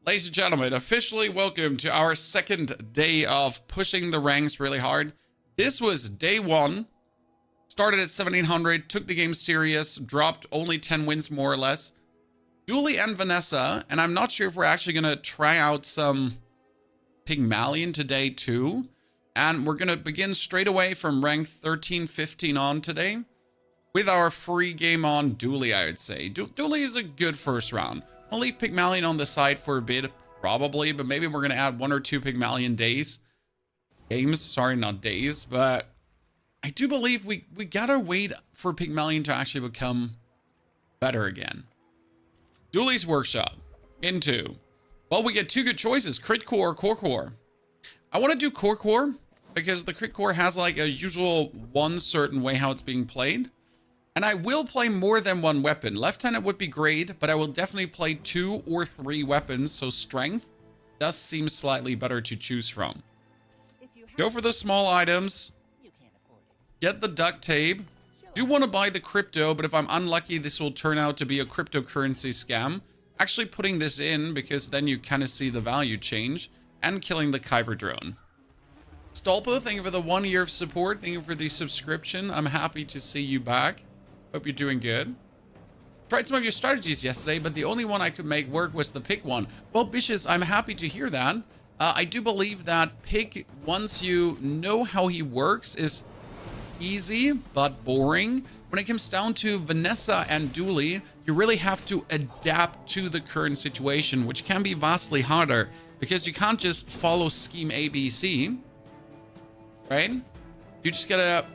Ladies and gentlemen, officially welcome to our second day of pushing the ranks really hard. This was day one. Started at 1700, took the game serious, dropped only 10 wins more or less. Julie and Vanessa, and I'm not sure if we're actually going to try out some Pygmalion today too. And we're going to begin straight away from rank 13, 15 on today with our free game on Dooley, I would say. Dooley is a good first round. I'll leave Pygmalion on the side for a bit, probably, but maybe we're going to add 1 or 2 Pygmalion games, sorry, not days, but I do believe we gotta wait for Pygmalion to actually become better again. Dooley's Workshop, into, well, we get 2 good choices, Crit Core or Core Core. I want to do Core Core, because the Crit Core has like a usual one certain way how it's being played. And I will play more than 1 weapon. Lieutenant would be great, but I will definitely play 2 or 3 weapons, so strength does seem slightly better to choose from. Go for the small items. Get the duct tape. Do want to buy the crypto, but if I'm unlucky, this will turn out to be a cryptocurrency scam. Actually putting this in, because then you kind of see the value change, and killing the Kyver drone. Stolpo, thank you for the 1 year of support. Thank you for the subscription. I'm happy to see you back. Hope you're doing good. Tried some of your strategies yesterday, but the only one I could make work was the pig one. Well, Bitches, I'm happy to hear that. I do believe that pig, once you know how he works, is easy but boring. When it comes down to Vanessa and Dooley, you really have to adapt to the current situation, which can be vastly harder because you can't just follow scheme ABC, right? You just gotta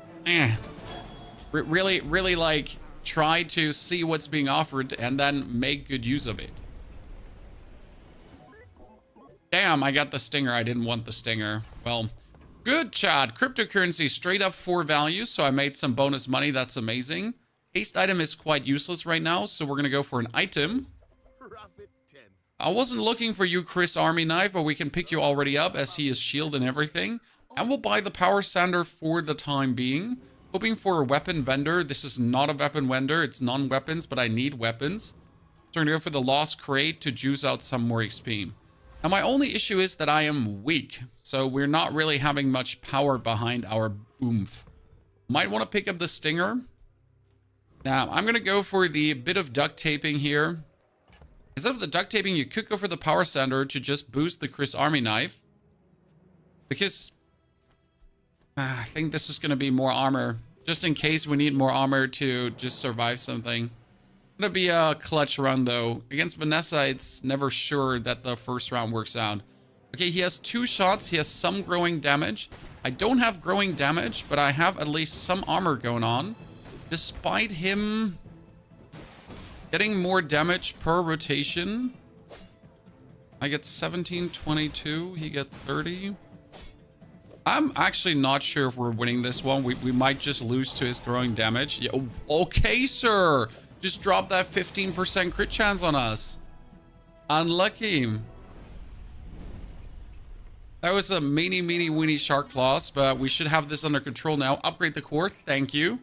really like try to see what's being offered and then make good use of it. Damn, I got the stinger. I didn't want the stinger. Well, good chat. Cryptocurrency straight up 4 values, so I made some bonus money. That's amazing. Haste item is quite useless right now, so we're gonna go for an item. I wasn't looking for you, Chris Army Knife, but we can pick you already up as he is shield and everything. And we'll buy the power sander for the time being. Hoping for a weapon vendor. This is not a weapon vendor. It's non-weapons, but I need weapons. So we're going to go for the lost crate to juice out some more XP. Now, my only issue is that I am weak. So we're not really having much power behind our oomph. Might want to pick up the stinger. Now, I'm going to go for the bit of duct taping here. Instead of the duct taping, you could go for the power sander to just boost the Chris Army Knife. Because I think this is going to be more armor. Just in case we need more armor to just survive something. Gonna be a clutch run though. Against Vanessa, it's never sure that the first round works out. Okay, he has 2 shots. He has some growing damage. I don't have growing damage, but I have at least some armor going on. Despite him getting more damage per rotation. I get 17, 22. He gets 30. I'm actually not sure if we're winning this one. We might just lose to his growing damage. Yeah, okay, sir. Just drop that 15% crit chance on us. Unlucky. That was a meeny, weeny shark claws, but we should have this under control now. Upgrade the core. Thank you.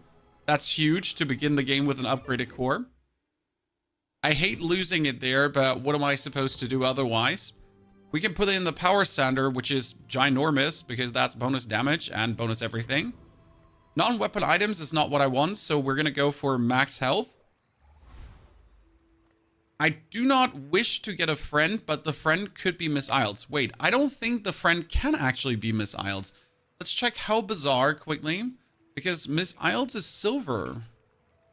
That's huge to begin the game with an upgraded core. I hate losing it there, but what am I supposed to do otherwise? We can put in the power sander, which is ginormous because that's bonus damage and bonus everything. Non-weapon items is not what I want, so we're going to go for max health. I do not wish to get a friend, but the friend could be Miss Isles. Wait, I don't think the friend can actually be Miss Isles. Let's check how Bazaar quickly, because Miss Isles is silver.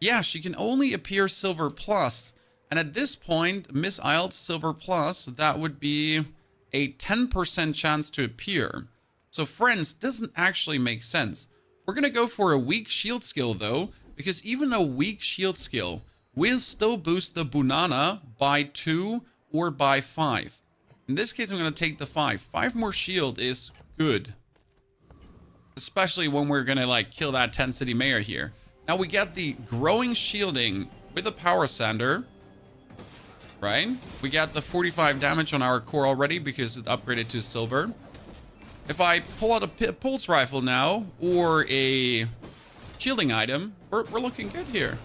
Yeah, she can only appear silver plus. And at this point, Miss Isles silver plus, that would be a 10% chance to appear. So friends doesn't actually make sense. We're going to go for a weak shield skill though, because even a weak shield skill will still boost the Bunana by 2 or by 5. In this case, I'm going to take the 5. 5 more shield is good. Especially when we're going to like kill that 10 city mayor here. Now we get the growing shielding with a power sander. Right? We got the 45 damage on our core already because it upgraded to silver. If I pull out a pulse rifle now or a shielding item, we're looking good here.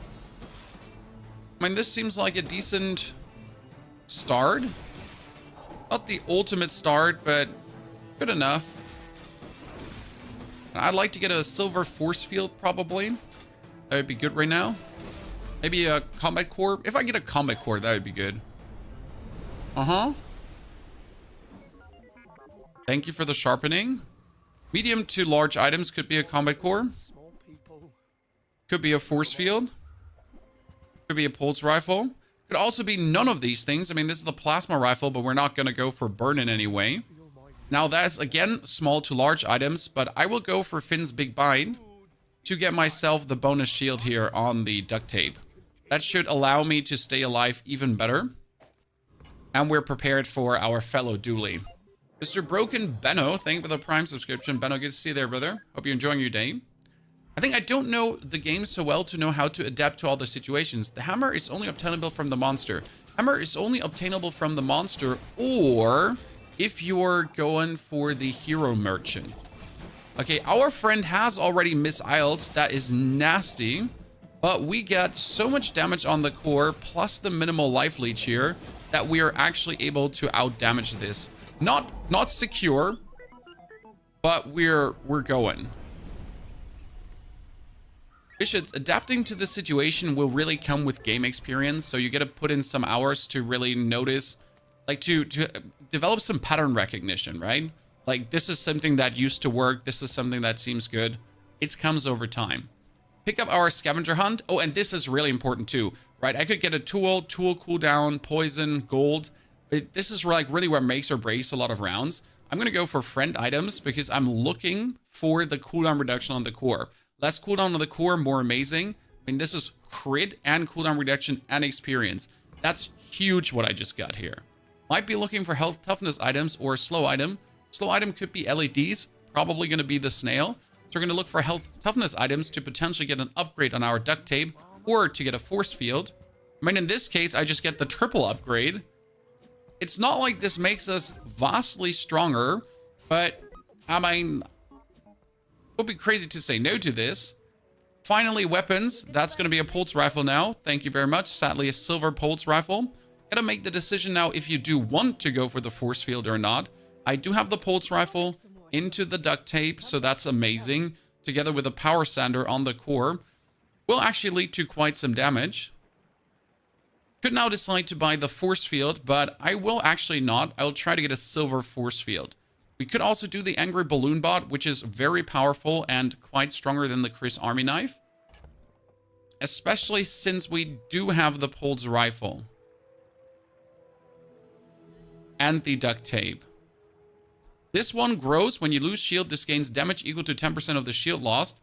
I mean, this seems like a decent start. Not the ultimate start, but good enough. I'd like to get a silver force field, probably. That would be good right now. Maybe a combat core. If I get a combat core, that would be good. Uh-huh. Thank you for the sharpening. Medium to large items could be a combat core. Could be a force field. Could be a pulse rifle. Could also be none of these things. I mean, this is the plasma rifle, but we're not going to go for burn-in anyway. Now, that's, again, small to large items, but I will go for Finn's Big Bind to get myself the bonus shield here on the duct tape. That should allow me to stay alive even better. And we're prepared for our fellow duelie. Mr. Broken Benno, thank you for the Prime subscription. Benno, good to see you there, brother. Hope you're enjoying your day. I think I don't know the game so well to know how to adapt to all the situations. The hammer is only obtainable from the monster. Hammer is only obtainable from the monster, or if you're going for the hero merchant. Okay, our friend has already misiled. That is nasty. But we get so much damage on the core, plus the minimal life leech here, that we are actually able to out-damage this. Not secure, but we're going. Bishops, adapting to the situation will really come with game experience, so you got to put in some hours to really notice, like to develop some pattern recognition, right? Like, this is something that used to work, this is something that seems good. It comes over time. Pick up our scavenger hunt. Oh, and this is really important too, right? I could get a tool cooldown, poison, gold. This is like really what makes or breaks a lot of rounds. I'm going to go for friend items because I'm looking for the cooldown reduction on the core. Less cooldown on the core, more amazing. I mean, this is crit and cooldown reduction and experience. That's huge what I just got here. Might be looking for health toughness items or slow item. Slow item could be LEDs, probably going to be the snail. So we're going to look for health toughness items to potentially get an upgrade on our duct tape or to get a force field. I mean, in this case, I just get the triple upgrade. It's not like this makes us vastly stronger, but I mean, it would be crazy to say no to this. Finally, weapons. That's going to be a pulse rifle now. Thank you very much. Sadly, a silver pulse rifle. Gotta make the decision now if you do want to go for the force field or not. I do have the pulse rifle into the duct tape, so that's amazing. Together with a power sander on the core, will actually lead to quite some damage. Could now decide to buy the force field, but I will actually not. I'll try to get a silver force field. We could also do the Angry Balloon Bot, which is very powerful and quite stronger than the Chris Army Knife. Especially since we do have the Pulse Rifle. And the Duct Tape. This one grows. When you lose shield, this gains damage equal to 10% of the shield lost.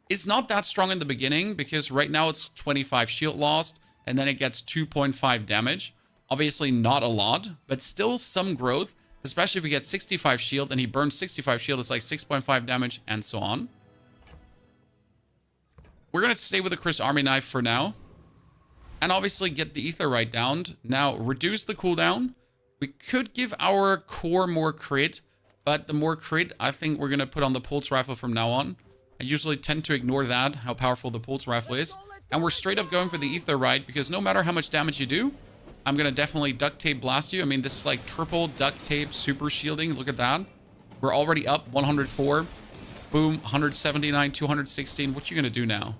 It's not that strong in the beginning, because right now it's 25 shield lost, and then it gets 2.5 damage. Obviously not a lot, but still some growth. Especially if we get 65 shield and he burns 65 shield, it's like 6.5 damage and so on. We're going to stay with the Chris Army Knife for now. And obviously get the Aetherite down. Now, reduce the cooldown. We could give our core more crit, but the more crit, I think we're going to put on the Pulse Rifle from now on. I usually tend to ignore that, how powerful the Pulse Rifle is. And we're straight up going for the Aetherite, because no matter how much damage you do, I'm going to definitely duct tape blast you. I mean, this is like triple duct tape super shielding. Look at that. We're already up 104. Boom, 179, 216. What you going to do now?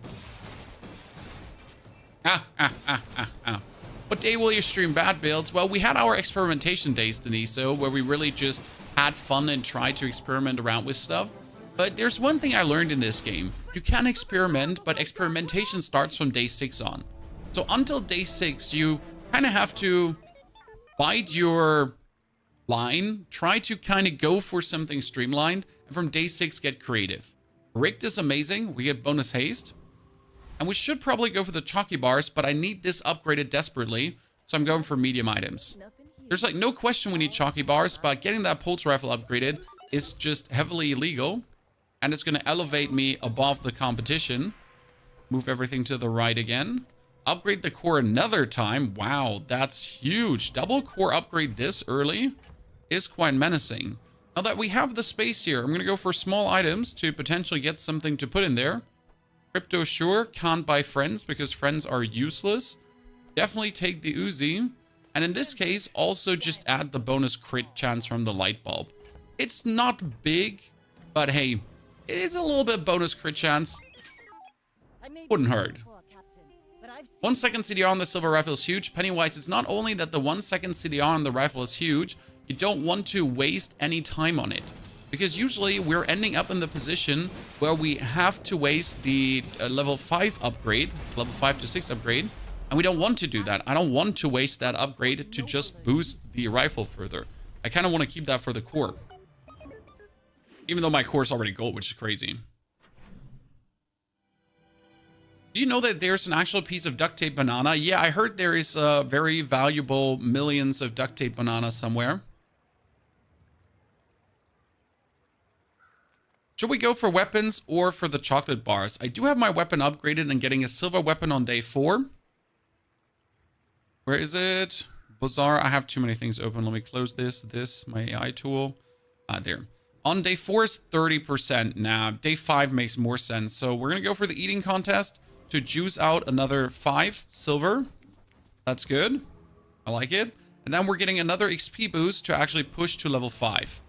What day will you stream bad builds? Well, we had our experimentation days, Deniso, where we really just had fun and tried to experiment around with stuff. But there's one thing I learned in this game. You can experiment, but experimentation starts from day 6 on. So until day 6, you kind of have to bide your line, try to kind of go for something streamlined, and from day 6 get creative. Rigged is amazing. We get bonus haste. And we should probably go for the chalky bars, but I need this upgraded desperately, so I'm going for medium items. There's like no question we need chalky bars, but getting that pulse rifle upgraded is just heavily illegal, and it's going to elevate me above the competition. Move everything to the right again. Upgrade the core another time. Wow, that's huge. Double core upgrade this early is quite menacing. Now that we have the space here, I'm going to go for small items to potentially get something to put in there. Crypto sure, can't buy friends because friends are useless. Definitely take the Uzi. And in this case, also just add the bonus crit chance from the light bulb. It's not big, but hey, it's a little bit bonus crit chance. Wouldn't hurt. 1 second CDR on the silver rifle is huge. Pennywise, it's not only that the 1 second CDR on the rifle is huge, you don't want to waste any time on it. Because usually we're ending up in the position where we have to waste the level 5 upgrade, level 5 to 6 upgrade, and we don't want to do that. I don't want to waste that upgrade to just boost the rifle further. I kind of want to keep that for the core. Even though my core is already gold, which is crazy. Do you know that there's an actual piece of duct tape banana? Yeah, I heard there is a very valuable millions of duct tape banana somewhere. Should we go for weapons or for the chocolate bars? I do have my weapon upgraded and getting a silver weapon on day 4. Where is it? Bazaar. I have too many things open. Let me close this, my AI tool. There. On day 4 is 30%. Now, day 5 makes more sense. So we're going to go for the eating contest to juice out another 5 silver. That's good. I like it. And then we're getting another XP boost to actually push to level 5.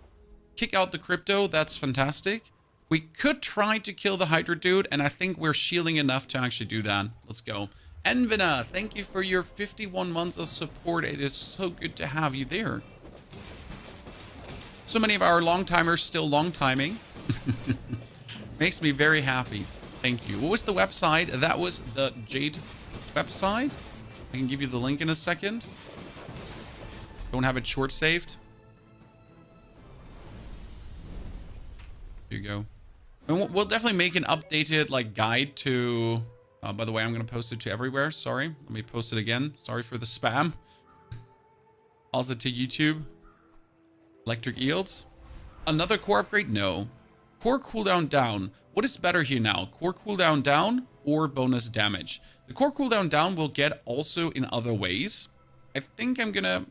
Kick out the crypto. That's fantastic. We could try to kill the Hydra dude, and I think we're shielding enough to actually do that. Let's go. Envina, thank you for your 51 months of support. It is so good to have you there. So many of our long-timers still long-timing. Makes me very happy. Thank you. What was the website? That was the Jade website. I can give you the link in a second. Don't have it short-saved. Here you go. And we'll definitely make an updated like guide to... by the way, I'm going to post it to everywhere. Sorry. Let me post it again. Sorry for the spam. Also to YouTube. Electric Eels. Another core upgrade? No. Core cooldown down. What is better here now? Core cooldown down or bonus damage? The core cooldown down will get also in other ways. I think I'm gonna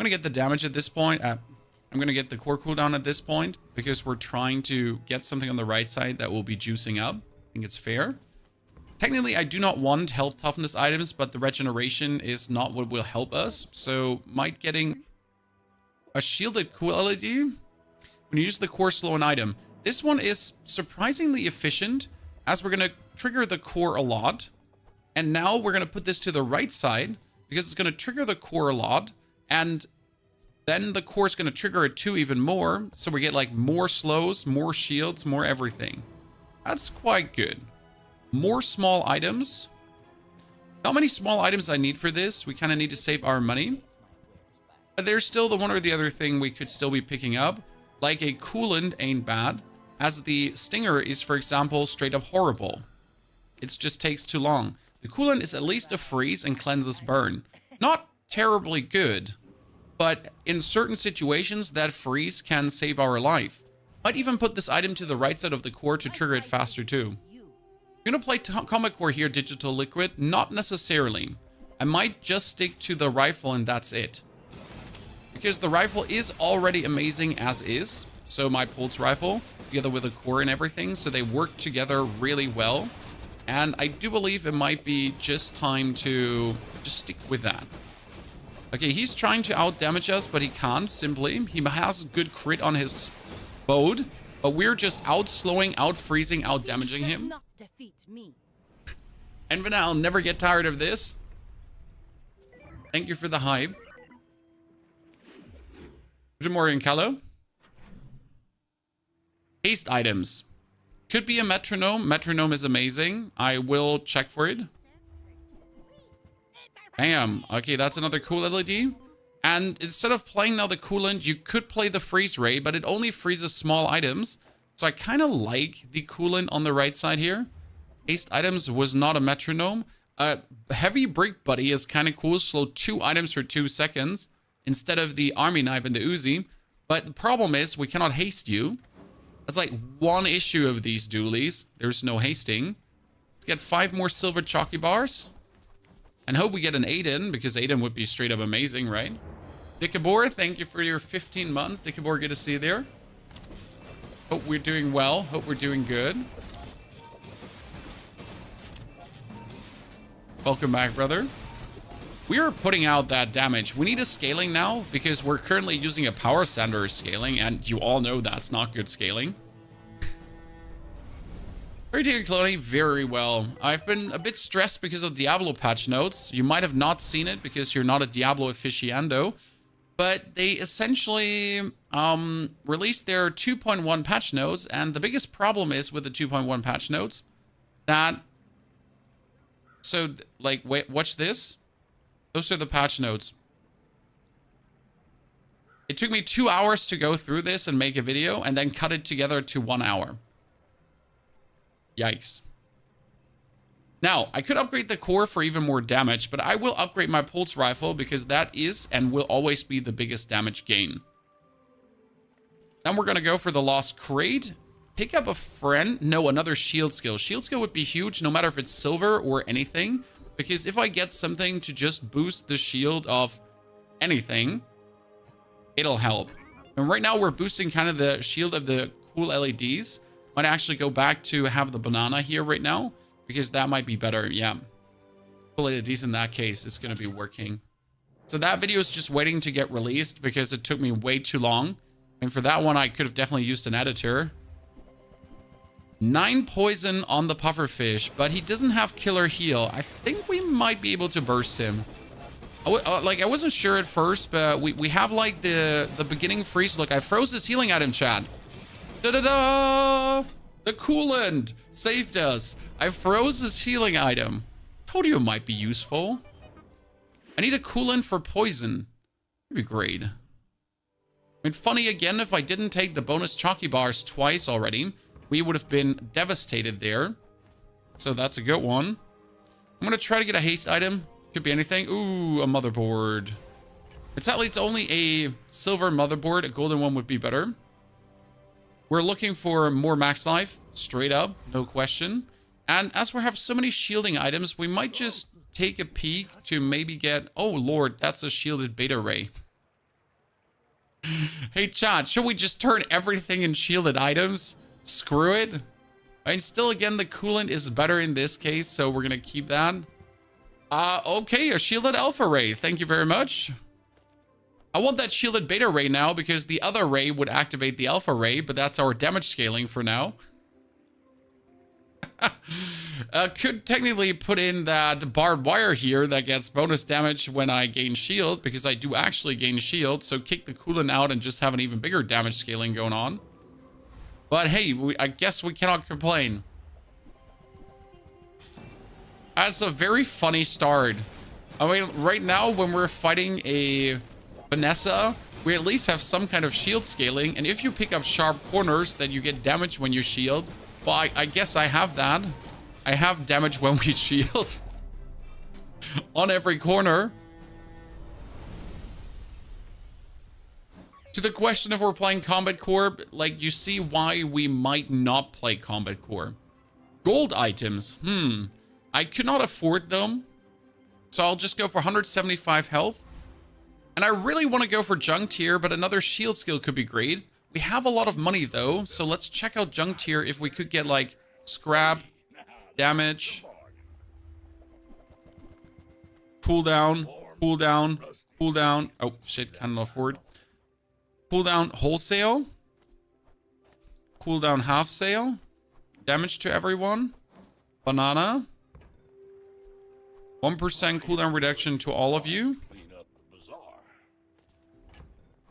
get the damage at this point. I'm gonna get the core cooldown at this point because we're trying to get something on the right side that will be juicing up. I think it's fair. Technically, I do not want health toughness items, but the regeneration is not what will help us. So might getting a shielded quality when you use the core slow an item. This one is surprisingly efficient as we're going to trigger the core a lot. And now we're going to put this to the right side because it's going to trigger the core a lot. And then the core is going to trigger it too even more. So we get like more slows, more shields, more everything. That's quite good. More small items. Not many small items I need for this. We kind of need to save our money. But there's still the one or the other thing we could still be picking up. Like a coolant ain't bad. As the stinger is, for example, straight up horrible. It just takes too long. The coolant is at least a freeze and cleanses burn. Not terribly good. But in certain situations, that freeze can save our life. Might even put this item to the right side of the core to trigger it faster too. I'm gonna play Comic Core here, Digital Liquid. Not necessarily. I might just stick to the rifle and that's it. Because the rifle is already amazing as is. So my pulse rifle, together with the core and everything. So they work together really well. And I do believe it might be just time to just stick with that. Okay, he's trying to out-damage us, but he can't, simply. He has good crit on his bode, but we're just out-slowing, out-freezing, out-damaging him. And Vanna, I'll never get tired of this. Thank you for the hype. Good morning, Callo. Haste items. Could be a metronome. Metronome is amazing. I will check for it. Bam. Okay, that's another cool LED. And instead of playing now the coolant, you could play the freeze ray, but it only freezes small items. So I kind of like the coolant on the right side here. Haste items was not a metronome. Heavy brick buddy is kind of cool. Slow 2 items for 2 seconds instead of the army knife and the Uzi. But the problem is we cannot haste you. That's like one issue of these dualies. There's no hasting. Let's get 5 more silver chalky bars. And hope we get an Aiden, because Aiden would be straight up amazing, right? Dickabor, thank you for your 15 months. Dickabor, good to see you there. Hope we're doing well. Hope we're doing good. Welcome back, brother. We are putting out that damage. We need a scaling now because we're currently using a power sander scaling, and you all know that's not good scaling. Very cloning very well. I've been a bit stressed because of Diablo patch notes. You might have not seen it because you're not a Diablo aficionado, but they essentially released their 2.1 patch notes, and the biggest problem is with the 2.1 patch notes that, so like, wait, watch this. Those are the patch notes. It took me 2 hours to go through this and make a video and then cut it together to 1 hour. Yikes. Now, I could upgrade the core for even more damage, but I will upgrade my pulse rifle because that is and will always be the biggest damage gain. Then we're going to go for the lost crate. Pick up a friend. No, another shield skill. Shield skill would be huge no matter if it's silver or anything. Because if I get something to just boost the shield of anything, it'll help. And right now we're boosting kind of the shield of the cool LEDs. Might actually go back to have the banana here right now, because that might be better. Yeah. Cool LEDs in that case, it's going to be working. So that video is just waiting to get released because it took me way too long. And for that one, I could have definitely used an editor. 9 poison on the pufferfish, but he doesn't have killer heal. I think we might be able to burst him. I wasn't sure at first, but we have like the beginning freeze. Look, I froze his healing item, chat. Da-da-da! The coolant saved us. I froze his healing item. Told you it might be useful. I need a coolant for poison. That'd be great. I mean, funny again, if I didn't take the bonus chalky bars twice already, we would have been devastated there. So that's a good one. I'm going to try to get a haste item. Could be anything. Ooh, a motherboard. Sadly, it's only a silver motherboard. A golden one would be better. We're looking for more max life. Straight up. No question. And as we have so many shielding items, we might just take a peek to maybe get... Oh, Lord, that's a shielded beta ray. Hey, chat, should we just turn everything in shielded items? Screw it. I mean, still, again, the coolant is better in this case, so we're going to keep that. Okay, a shielded alpha ray. Thank you very much. I want that shielded beta ray now because the other ray would activate the alpha ray, but that's our damage scaling for now. Could technically put in that barbed wire here that gets bonus damage when I gain shield, because I do actually gain shield, so kick the coolant out and just have an even bigger damage scaling going on. But hey, I guess we cannot complain. That's a very funny start. I mean, right now when we're fighting a Vanessa, we at least have some kind of shield scaling, and if you pick up sharp corners, then you get damage when you shield. Well, I guess I have that. I have damage when we shield. On every corner. To the question if we're playing Combat Core, like, you see why we might not play Combat Core. Gold items. I could not afford them. So I'll just go for 175 health. And I really want to go for Junk Tier, but another shield skill could be great. We have a lot of money, though, so let's check out Junk Tier if we could get, like, scrap, damage, cooldown, cooldown, cooldown. Oh, shit, cannot afford. Cooldown wholesale, cooldown half sale, damage to everyone, banana, 1% cooldown reduction to all of you.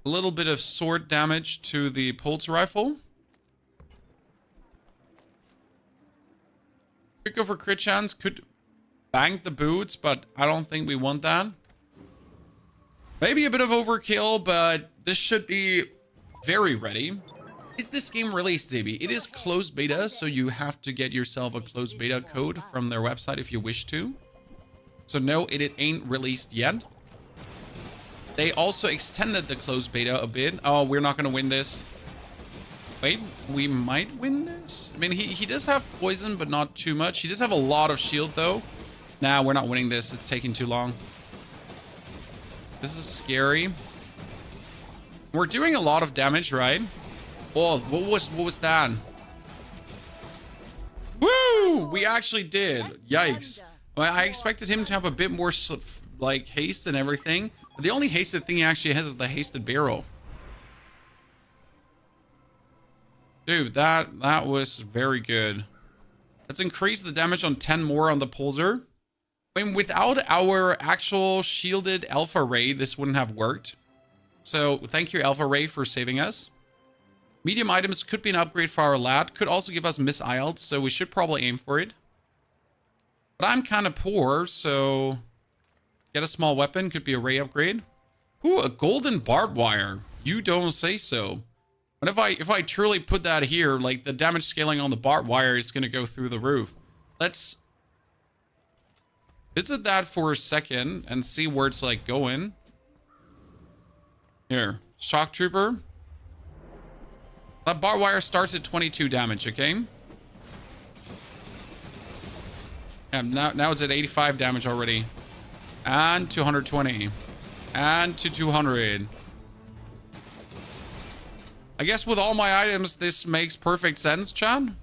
A little bit of sword damage to the pulse rifle. Could go for crit chance. Could bank the boots, but I don't think we want that. Maybe a bit of overkill, but this should be very ready. Is this game released, Zabi? It is closed beta, so you have to get yourself a closed beta code from their website if you wish to. So no, it ain't released yet. They also extended the closed beta a bit. Oh, we're not going to win this. Wait, we might win this? I mean, he does have poison, but not too much. He does have a lot of shield, though. Nah, we're not winning this. It's taking too long. This is scary. We're doing a lot of damage, right? Oh, what was that? Woo! We actually did. Yikes. I expected him to have a bit more like haste and everything. But the only hasted thing he actually has is the hasted barrel. Dude, that was very good. Let's increase the damage on 10 more on the pulsar. I mean, without our actual shielded alpha ray, this wouldn't have worked. So thank you, alpha ray, for saving us. Medium items could be an upgrade for our lad. Could also give us miss IELTS, so we should probably aim for it. But I'm kind of poor, so get a small weapon. Could be a ray upgrade. Ooh, a golden barbed wire. You don't say so. But if I truly put that here, like the damage scaling on the barbed wire is going to go through the roof. Let's visit that for a second and see where it's like going. Here, shock trooper. That barbed wire starts at 22 damage, okay? And now it's at 85 damage already. And 220. And to 200. I guess with all my items, this makes perfect sense, Chan.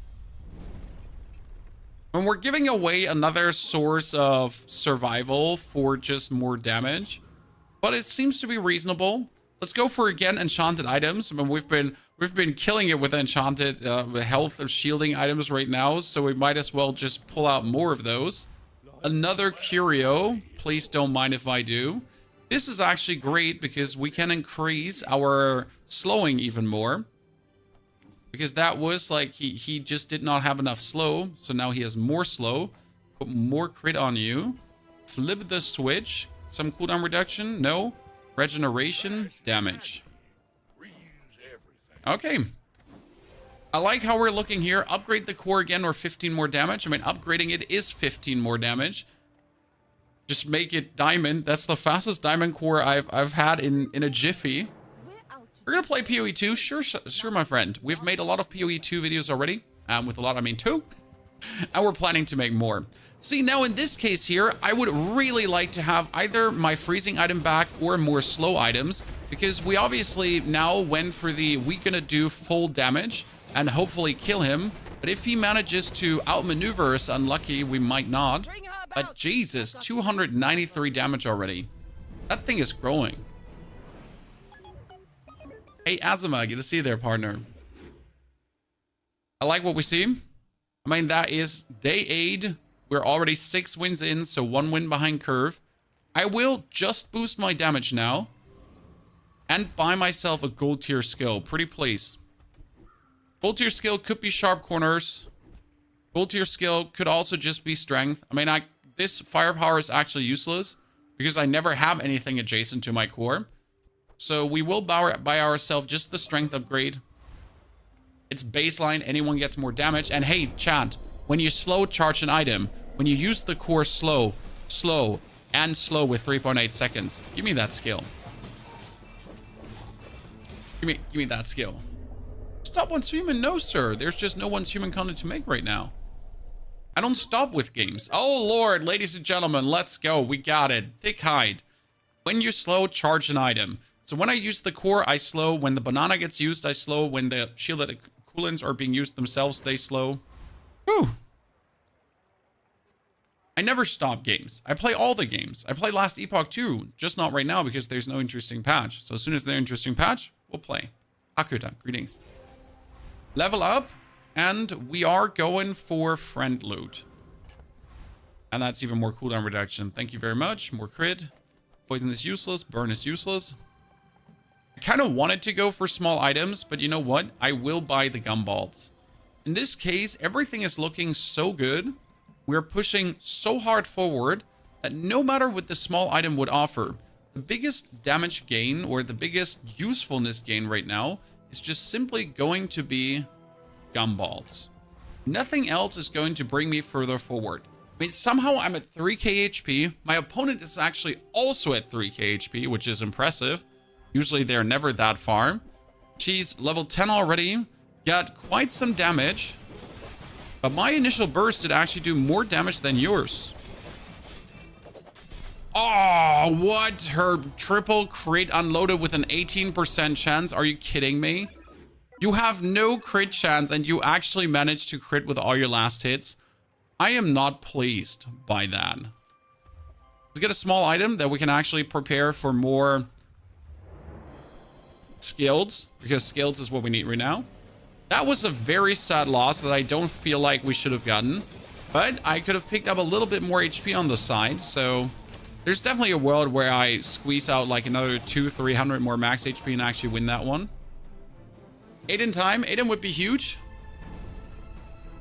And we're giving away another source of survival for just more damage. But it seems to be reasonable. Let's go for, again, enchanted items. I mean, we've been killing it with enchanted health or shielding items right now. So we might as well just pull out more of those. Another curio. Please don't mind if I do. This is actually great because we can increase our slowing even more. Because that was like, he just did not have enough slow. So now he has more slow. Put more crit on you. Flip the switch. Some cooldown reduction? No. Regeneration. Damage. Okay. I like how we're looking here. Upgrade the core again or 15 more damage. I mean, upgrading it is 15 more damage. Just make it diamond. That's the fastest diamond core I've had in a jiffy. We're gonna play PoE 2. Sure, my friend. We've made a lot of PoE 2 videos already. With a lot, I mean 2. And we're planning to make more. See, now in this case here, I would really like to have either my freezing item back or more slow items. Because we obviously now went for the we gonna do full damage and hopefully kill him. But if he manages to outmaneuver us, unlucky, we might not. But Jesus, 293 damage already. That thing is growing. Hey, Azuma, good to see you there, partner. I like what we see. I mean, that is day 8. We're already 6 wins in, so 1 win behind curve. I will just boost my damage now. And buy myself a gold tier skill. Pretty please. Gold tier skill could be sharp corners. Gold tier skill could also just be strength. I mean, this firepower is actually useless because I never have anything adjacent to my core. So we will buy ourselves just the strength upgrade. It's baseline. Anyone gets more damage. And hey, chat, when you slow charge an item, when you use the core slow with 3.8 seconds, give me that skill. Give me that skill. Stop once human? No, sir. There's just no once human content to make right now. I don't stop with games. Oh, Lord, ladies and gentlemen, let's go. We got it. Thick hide. When you slow, charge an item. So when I use the core, I slow. When the banana gets used, I slow. When the shielded coolants are being used themselves, they slow. Whew. I never stop games. I play all the games. I play Last Epoch too, just not right now because there's no interesting patch. So as soon as there's an interesting patch, we'll play. Akuta, greetings. Level up. And we are going for friend loot. And that's even more cooldown reduction. Thank you very much. More crit. Poison is useless. Burn is useless. I kind of wanted to go for small items, but you know what? I will buy the gumballs. In this case, everything is looking so good. We're pushing so hard forward that no matter what the small item would offer, the biggest damage gain or the biggest usefulness gain right now is just simply going to be gumballs. Nothing else is going to bring me further forward. I mean, somehow I'm at 3k HP. My opponent is actually also at 3k HP, which is impressive. Usually they're never that far. She's level 10 already. Got quite some damage. But my initial burst did actually do more damage than yours. Oh, what? Her triple crit unloaded with an 18% chance? Are you kidding me? You have no crit chance and you actually managed to crit with all your last hits. I am not pleased by that. Let's get a small item that we can actually prepare for more skills, because skills is what we need right now. That was a very sad loss that I don't feel like we should have gotten, but I could have picked up a little bit more HP on the side. So there's definitely a world where I squeeze out like another 200-300 more max HP and actually win that one. Aiden time. Aiden would be huge,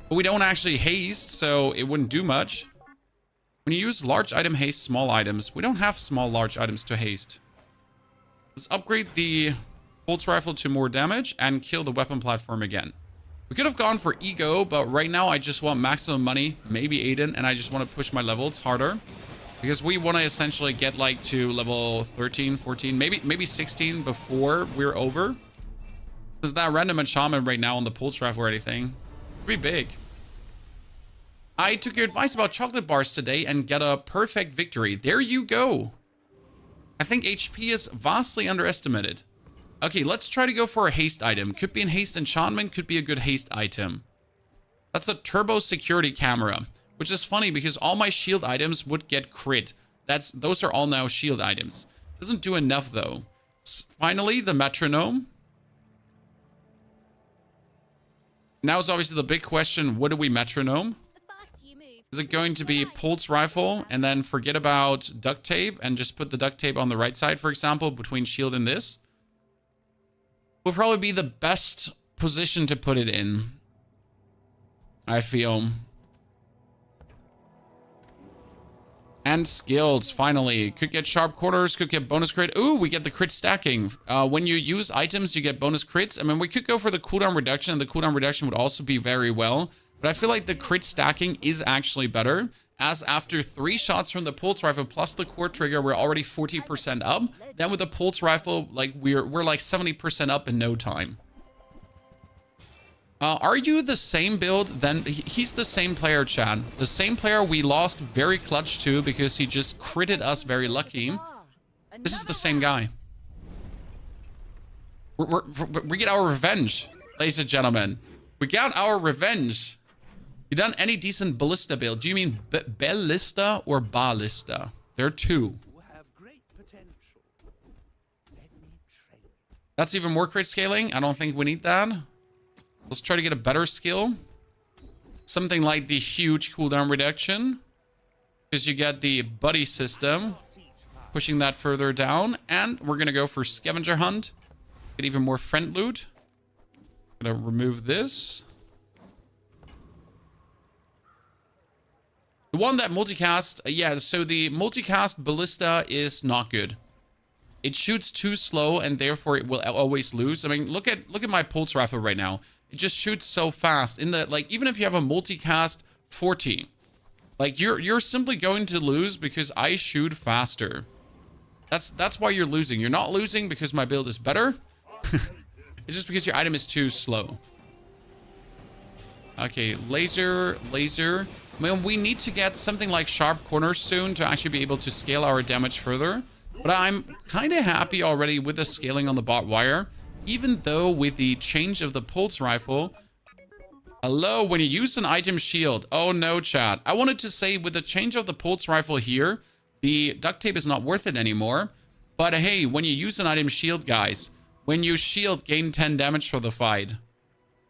but we don't actually haste, so it wouldn't do much. When you use large item, haste small items. We don't have small large items to haste. Let's upgrade the pulse rifle to more damage and kill the weapon platform again. We could have gone for ego, but right now I just want maximum money, maybe Aiden, and I just want to push my levels harder. Because we want to essentially get like to level 13, 14, maybe 16 before we're over. Because that random enchantment right now on the pulse rifle or anything, pretty big. I took your advice about chocolate bars today and get a perfect victory. There you go. I think HP is vastly underestimated. Okay, let's try to go for a haste item. Could be an haste enchantment, could be a good haste item. That's a turbo security camera, which is funny because all my shield items would get crit. Those are all now shield items. Doesn't do enough though. Finally, the metronome. Now is obviously the big question, what do we metronome? Is it going to be pulse rifle and then forget about duct tape and just put the duct tape on the right side, for example, between shield and this? Will probably be the best position to put it in, I feel. And skills, finally. Could get sharp corners, could get bonus crit. Ooh, we get the crit stacking. When you use items, you get bonus crits. I mean, we could go for the cooldown reduction, and the cooldown reduction would also be very well. But I feel like the crit stacking is actually better, as after 3 shots from the pulse rifle plus the core trigger, we're already 40% up. Then with the pulse rifle, like we're like 70% up in no time. Are you the same build? Then he's the same player, Chad. The same player we lost very clutch to because he just critted us very lucky. This is the same guy. We get our revenge, ladies and gentlemen. We got our revenge. You done any decent ballista build? Do you mean ballista or ballista? There are 2. That's even more crit scaling. I don't think we need that. Let's try to get a better skill. Something like the huge cooldown reduction. Because you get the buddy system. Pushing that further down. And we're going to go for scavenger hunt. Get even more friend loot. Gonna remove this. The one that multicast, yeah, so the multicast ballista is not good. It shoots too slow and therefore it will always lose. I mean, look at my pulse rifle right now. It just shoots so fast. In the like, even if you have a multicast 40, like you're simply going to lose because I shoot faster. That's why you're losing. You're not losing because my build is better. It's just because your item is too slow. Okay, laser. I mean, we need to get something like sharp corners soon to actually be able to scale our damage further. But I'm kind of happy already with the scaling on the bot wire. Even though with the change of the pulse rifle... Hello, when you use an item shield. Oh no, chat. I wanted to say with the change of the pulse rifle here, the duct tape is not worth it anymore. But hey, when you use an item shield, guys, when you shield, gain 10 damage for the fight.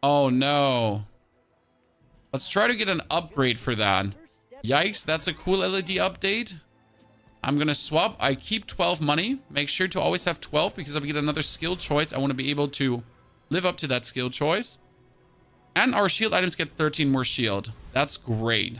Oh no. Let's try to get an upgrade for that. Yikes, that's a cool LED update. I'm gonna swap. I keep 12 money. Make sure to always have 12 because if I get another skill choice, I want to be able to live up to that skill choice. And our shield items get 13 more shield. That's great.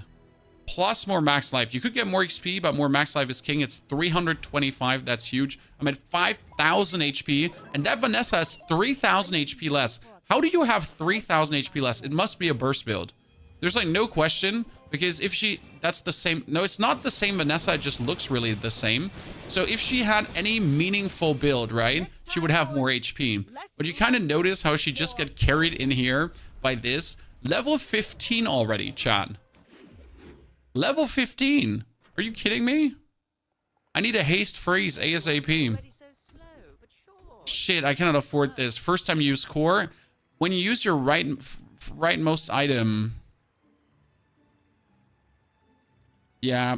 Plus more max life. You could get more XP, but more max life is king. It's 325. That's huge. I'm at 5,000 HP. And that Vanessa has 3,000 HP less. How do you have 3,000 HP less? It must be a burst build. There's like no question. Because if she... That's the same... No, it's not the same Vanessa. It just looks really the same. So if she had any meaningful build, right? She would have more HP. But you kind of notice how she just get carried in here by this. Level 15 already, chat. Level 15. Are you kidding me? I need a haste freeze ASAP. Shit, I cannot afford this. First time you use core. When you use your rightmost item... Yeah.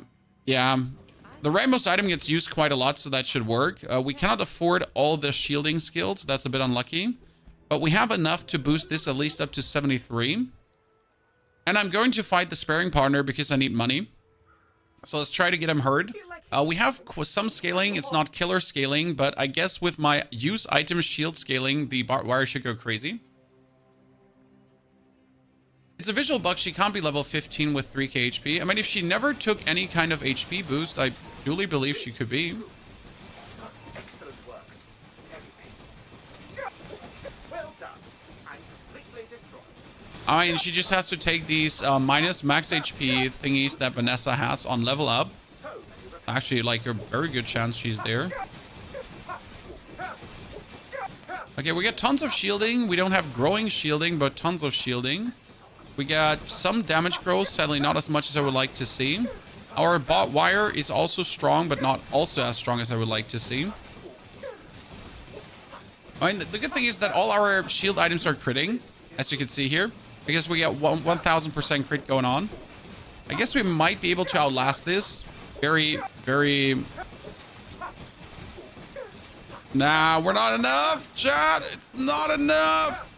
The rightmost item gets used quite a lot, so that should work. We cannot afford all the shielding skills. That's a bit unlucky. But we have enough to boost this at least up to 73. And I'm going to fight the sparring partner because I need money. So let's try to get him hurt. We have some scaling. It's not killer scaling, but I guess with my use item shield scaling, the barbed wire should go crazy. It's a visual bug. She can't be level 15 with 3k HP. I mean, if she never took any kind of HP boost, I truly believe she could be. I mean, she just has to take these minus max HP thingies that Vanessa has on level up. Actually, like, a very good chance she's there. Okay, we get tons of shielding. We don't have growing shielding, but tons of shielding. We got some damage growth, sadly not as much as I would like to see. Our bot wire is also strong, but not also as strong as I would like to see. I mean, the good thing is that all our shield items are critting, as you can see here. Because we get 1000% crit going on. I guess we might be able to outlast this. Very... Nah, we're not enough, chat. It's not enough.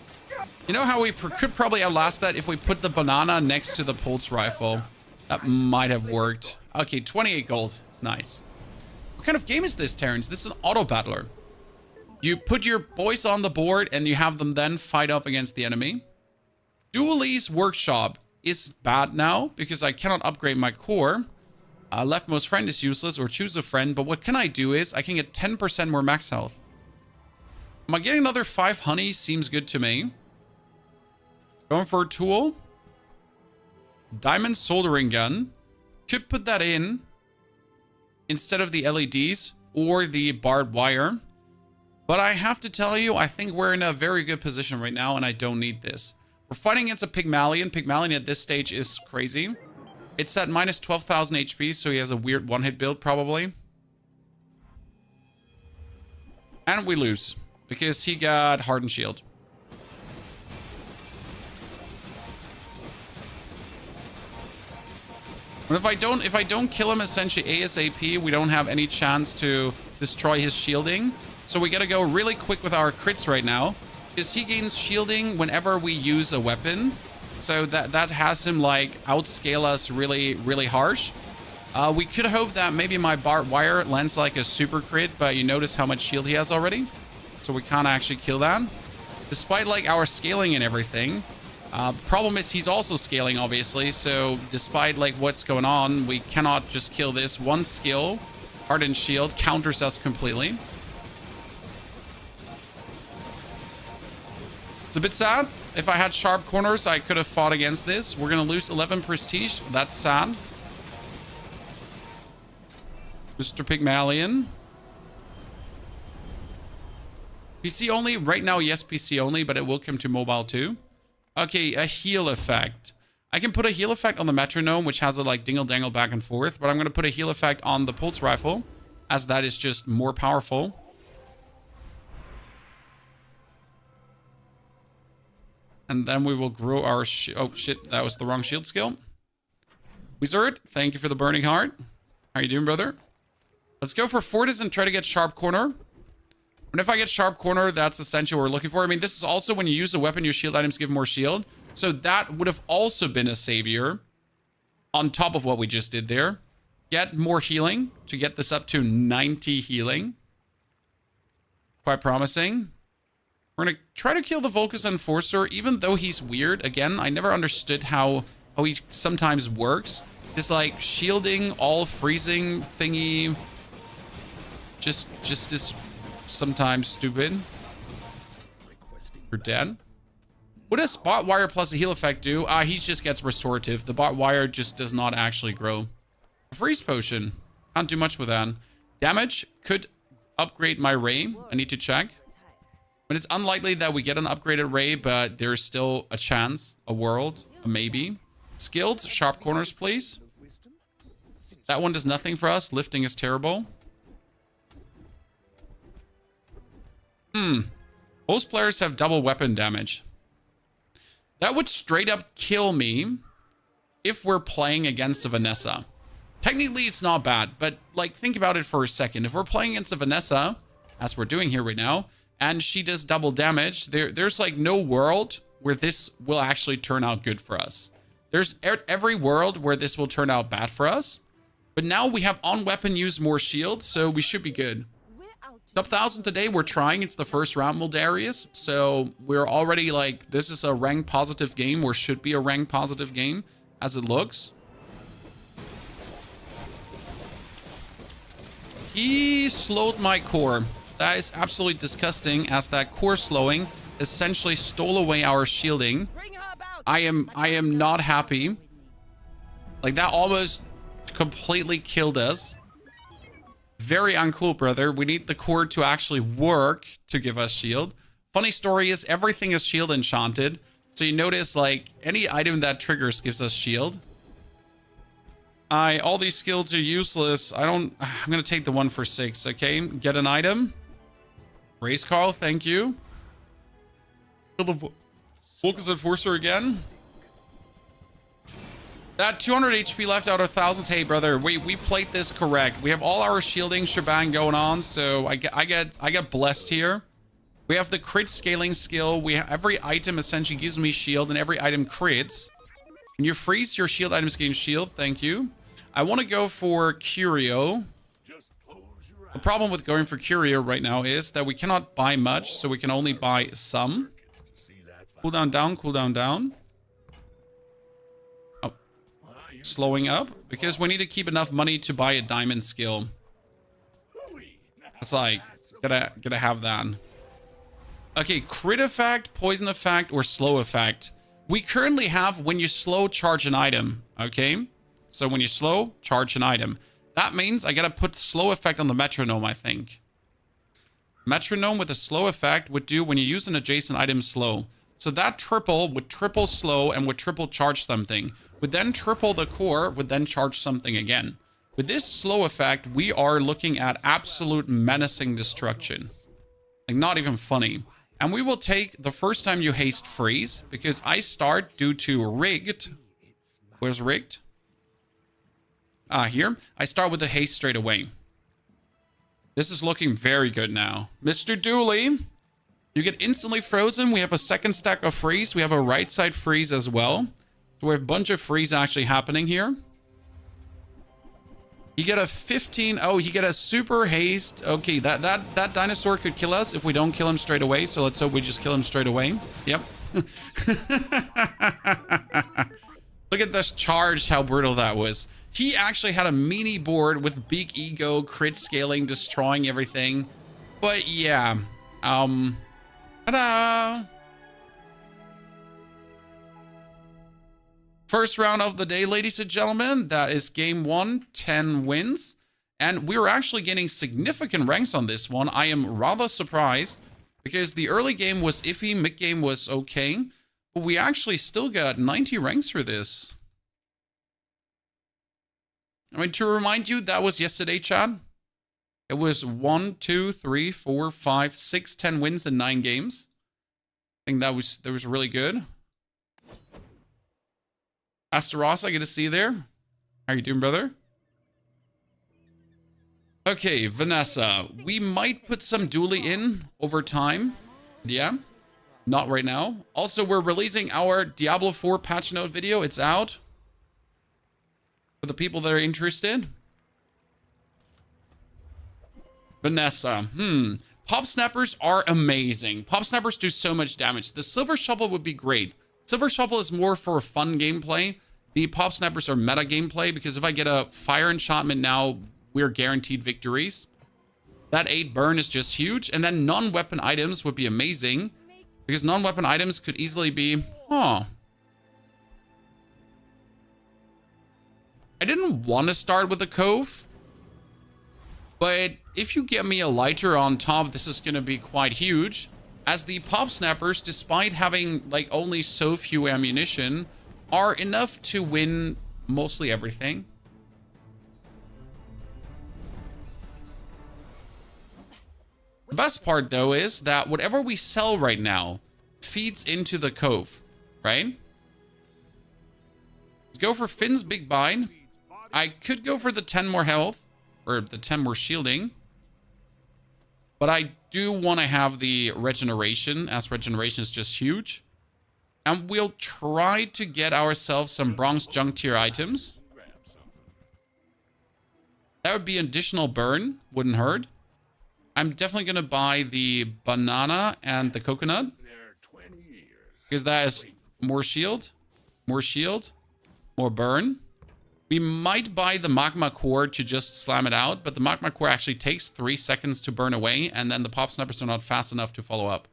You know how we could probably outlast that if we put the banana next to the pulse rifle? That might have worked. Okay, 28 gold. It's nice. What kind of game is this, Terrence? This is an auto battler. You put your boys on the board and you have them then fight up against the enemy. Dualese Workshop is bad now because I cannot upgrade my core. Leftmost friend is useless, or choose a friend. But what can I do is I can get 10% more max health. Am I getting another 5 honey? Seems good to me. Going for a tool. Diamond soldering gun. Could put that in instead of the LEDs or the barbed wire. But I have to tell you, I think we're in a very good position right now and I don't need this. We're fighting against a Pygmalion. Pygmalion at this stage is crazy. It's at minus 12,000 HP, so he has a weird one-hit build, probably. And we lose, because he got Hardened Shield. But if I don't kill him essentially ASAP, we don't have any chance to destroy his shielding. So we gotta go really quick with our crits right now. Because he gains shielding whenever we use a weapon. So that has him like outscale us really harsh. We could hope that maybe my barbed wire lands like a super crit, but you notice how much shield he has already. So we can't actually kill that. Despite like our scaling and everything. Problem is he's also scaling obviously. So despite like what's going on, we cannot just kill this. One skill, Hardened Shield, counters us completely. It's a bit sad. If I had sharp corners, I could have fought against this. We're going to lose 11 prestige. That's sad. Mr. Pygmalion. PC only? Right now, yes, PC only, but it will come to mobile too. Okay, a heal effect. I can put a heal effect on the metronome, which has a like dingle-dangle back and forth, but I'm going to put a heal effect on the pulse rifle, as that is just more powerful. And then we will grow our... oh, shit. That was the wrong shield skill. Wizard, thank you for the burning heart. How you doing, brother? Let's go for Fortis and try to get sharp corner. And if I get sharp corner, that's essentially what we're looking for. I mean, this is also when you use a weapon, your shield items give more shield. So that would have also been a savior on top of what we just did there. Get more healing to get this up to 90 healing. Quite promising. We're going to try to kill the Volcus Enforcer, even though he's weird. Again, I never understood how he sometimes works. This, like, shielding, all freezing thingy just is sometimes stupid. You're dead. What does Bot Wire plus a heal effect do? He just gets restorative. The Bot Wire just does not actually grow. A freeze potion. Can't do much with that. Damage could upgrade my Ray. I need to check. But it's unlikely that we get an upgraded Ray, but there's still a chance, a world, a maybe. Skilled, sharp corners, please. That one does nothing for us. Lifting is terrible. Most players have double weapon damage. That would straight up kill me if we're playing against a Vanessa. Technically, it's not bad, but like think about it for a second. If we're playing against a Vanessa, as we're doing here right now, and she does double damage, there's like no world where this will actually turn out good for us. There's every world where this will turn out bad for us. But now we have on weapon use more shield, so we should be good. Top 1000 today, we're trying. It's the first round, Muldarius. So we're already like, this is a rank positive game, or should be a rank positive game as it looks. He slowed my core. That is absolutely disgusting, as that core slowing essentially stole away our shielding. I am not happy. Like, that almost completely killed us. Very uncool, brother. We need the core to actually work to give us shield. Funny story is everything is shield enchanted. So you notice, like, any item that triggers gives us shield. All these skills are useless. I'm gonna take the 1 for 6, okay? Get an item. Race Carl, thank you. Kill the Focus Enforcer again. That 200 HP left out of thousands. Hey, brother, we played this correct. We have all our shielding shebang going on, so I get blessed here. We have the crit scaling skill. Every item essentially gives me shield, and every item crits. When you freeze, your shield items gain shield. Thank you. I want to go for Curio. The problem with going for Curio right now is that we cannot buy much, so we can only buy some. Cooldown down, cooldown down. Oh, slowing up because we need to keep enough money to buy a diamond skill. It's like, gotta have that. Okay, crit effect, poison effect, or slow effect. We currently have when you slow, charge an item, okay? So when you slow, charge an item. That means I gotta put slow effect on the metronome, I think. Metronome with a slow effect would do when you use an adjacent item slow. So that triple would triple slow and would triple charge something. Would then triple the core, would then charge something again. With this slow effect, we are looking at absolute menacing destruction. Like, not even funny. And we will take the first time you haste freeze, because I start due to rigged. Where's rigged? Here. I start with the haste straight away. This is looking very good now. Mr. Dooley, you get instantly frozen. We have a second stack of freeze. We have a right side freeze as well. So we have a bunch of freeze actually happening here. You get a 15. Oh, you get a super haste. Okay, that dinosaur could kill us if we don't kill him straight away. So let's hope we just kill him straight away. Yep. Look at this charge, how brutal that was. He actually had a mini board with big ego, crit scaling, destroying everything. But yeah. Ta-da! First round of the day, ladies and gentlemen. That is game 1, 10 wins. And we were actually getting significant ranks on this one. I am rather surprised because the early game was iffy, mid game was okay. But we actually still got 90 ranks for this. I mean, to remind you, that was yesterday, Chad. It was 1, 2, 3, 4, 5, 6, 10 wins in 9 games. I think that was really good. Asteros, I get to see you there. How you doing, brother? Okay, Vanessa. We might put some Dooley in over time. Yeah. Not right now. Also, we're releasing our Diablo 4 patch note video. It's out. For the people that are interested. Vanessa. Pop Snappers are amazing. Pop Snappers do so much damage. The Silver Shovel would be great. Silver Shovel is more for fun gameplay. The Pop Snappers are meta gameplay because if I get a Fire Enchantment now, we're guaranteed victories. That 8 burn is just huge. And then non-weapon items would be amazing because non-weapon items could easily be... I didn't want to start with a Cove. But if you get me a lighter on top, this is going to be quite huge. As the Pop Snappers, despite having like only so few ammunition, are enough to win mostly everything. The best part though is that whatever we sell right now feeds into the Cove, right? Let's go for Finn's Big Bind. I could go for the 10 more health, or the 10 more shielding. But I do want to have the regeneration, as regeneration is just huge. And we'll try to get ourselves some bronze junk tier items. That would be additional burn, wouldn't hurt. I'm definitely going to buy the banana and the coconut. Because that is more shield, more burn. We might buy the magma core to just slam it out, but the magma core actually takes 3 seconds to burn away, and then the pop snappers are not fast enough to follow up.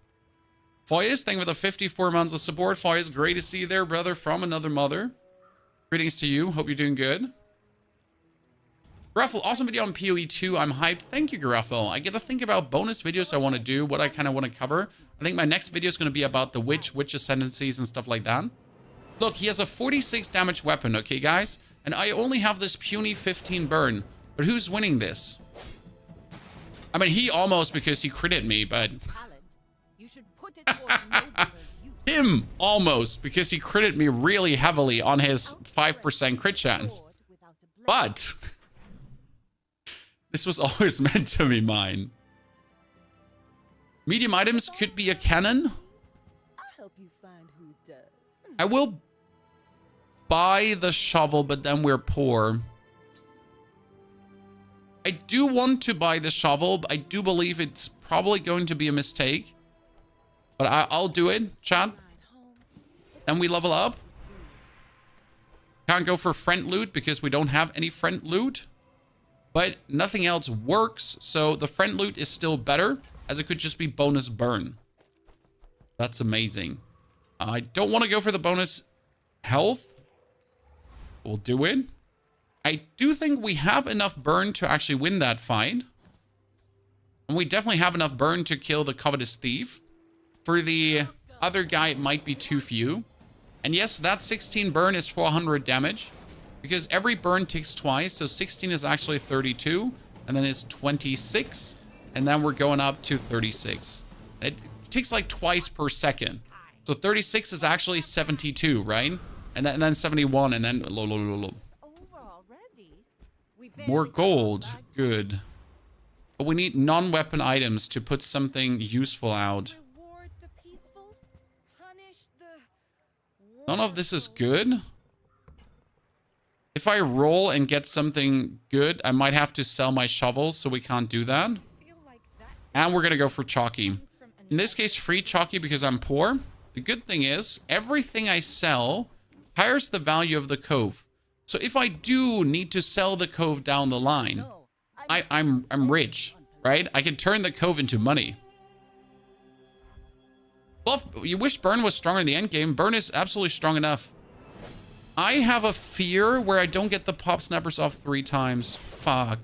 Foyes, thank you for the 54 months of support. Foyes, great to see you there, brother, from another mother. Greetings to you. Hope you're doing good. Gruffle, awesome video on PoE 2. I'm hyped. Thank you, Gruffle. I get to think about bonus videos I want to do, what I kind of want to cover. I think my next video is going to be about the witch ascendancies and stuff like that. Look, he has a 46 damage weapon, okay, guys? And I only have this puny 15 burn. But who's winning this? I mean, he almost, because he critted me, but... Him almost, because he critted me really heavily on his 5% crit chance. But... this was always meant to be mine. Medium items could be a cannon. I will buy the shovel, but then we're poor. I do want to buy the shovel, but I do believe it's probably going to be a mistake. But I'll do it, chat. Then we level up. Can't go for friend loot because we don't have any friend loot. But nothing else works, so the friend loot is still better, as it could just be bonus burn. That's amazing. I don't want to go for the bonus health. We'll do it. I do think we have enough burn to actually win that fight. And we definitely have enough burn to kill the Covetous Thief. For the other guy, it might be too few. And yes, that 16 burn is 400 damage. Because every burn takes twice, so 16 is actually 32. And then it's 26. And then we're going up to 36. It takes like twice per second. So 36 is actually 72, right? And then 71, and then... more gold. Good. But we need non-weapon items to put something useful out. None of this is good. If I roll and get something good, I might have to sell my shovels, so we can't do that. And we're going to go for chalky. In this case, free chalky because I'm poor. The good thing is, everything I sell higher the value of the cove. So if I do need to sell the cove down the line, I'm rich, right? I can turn the cove into money. Bluff, you wish Burn was stronger in the end game. Burn is absolutely strong enough. I have a fear where I don't get the pop snappers off 3 times. Fuck.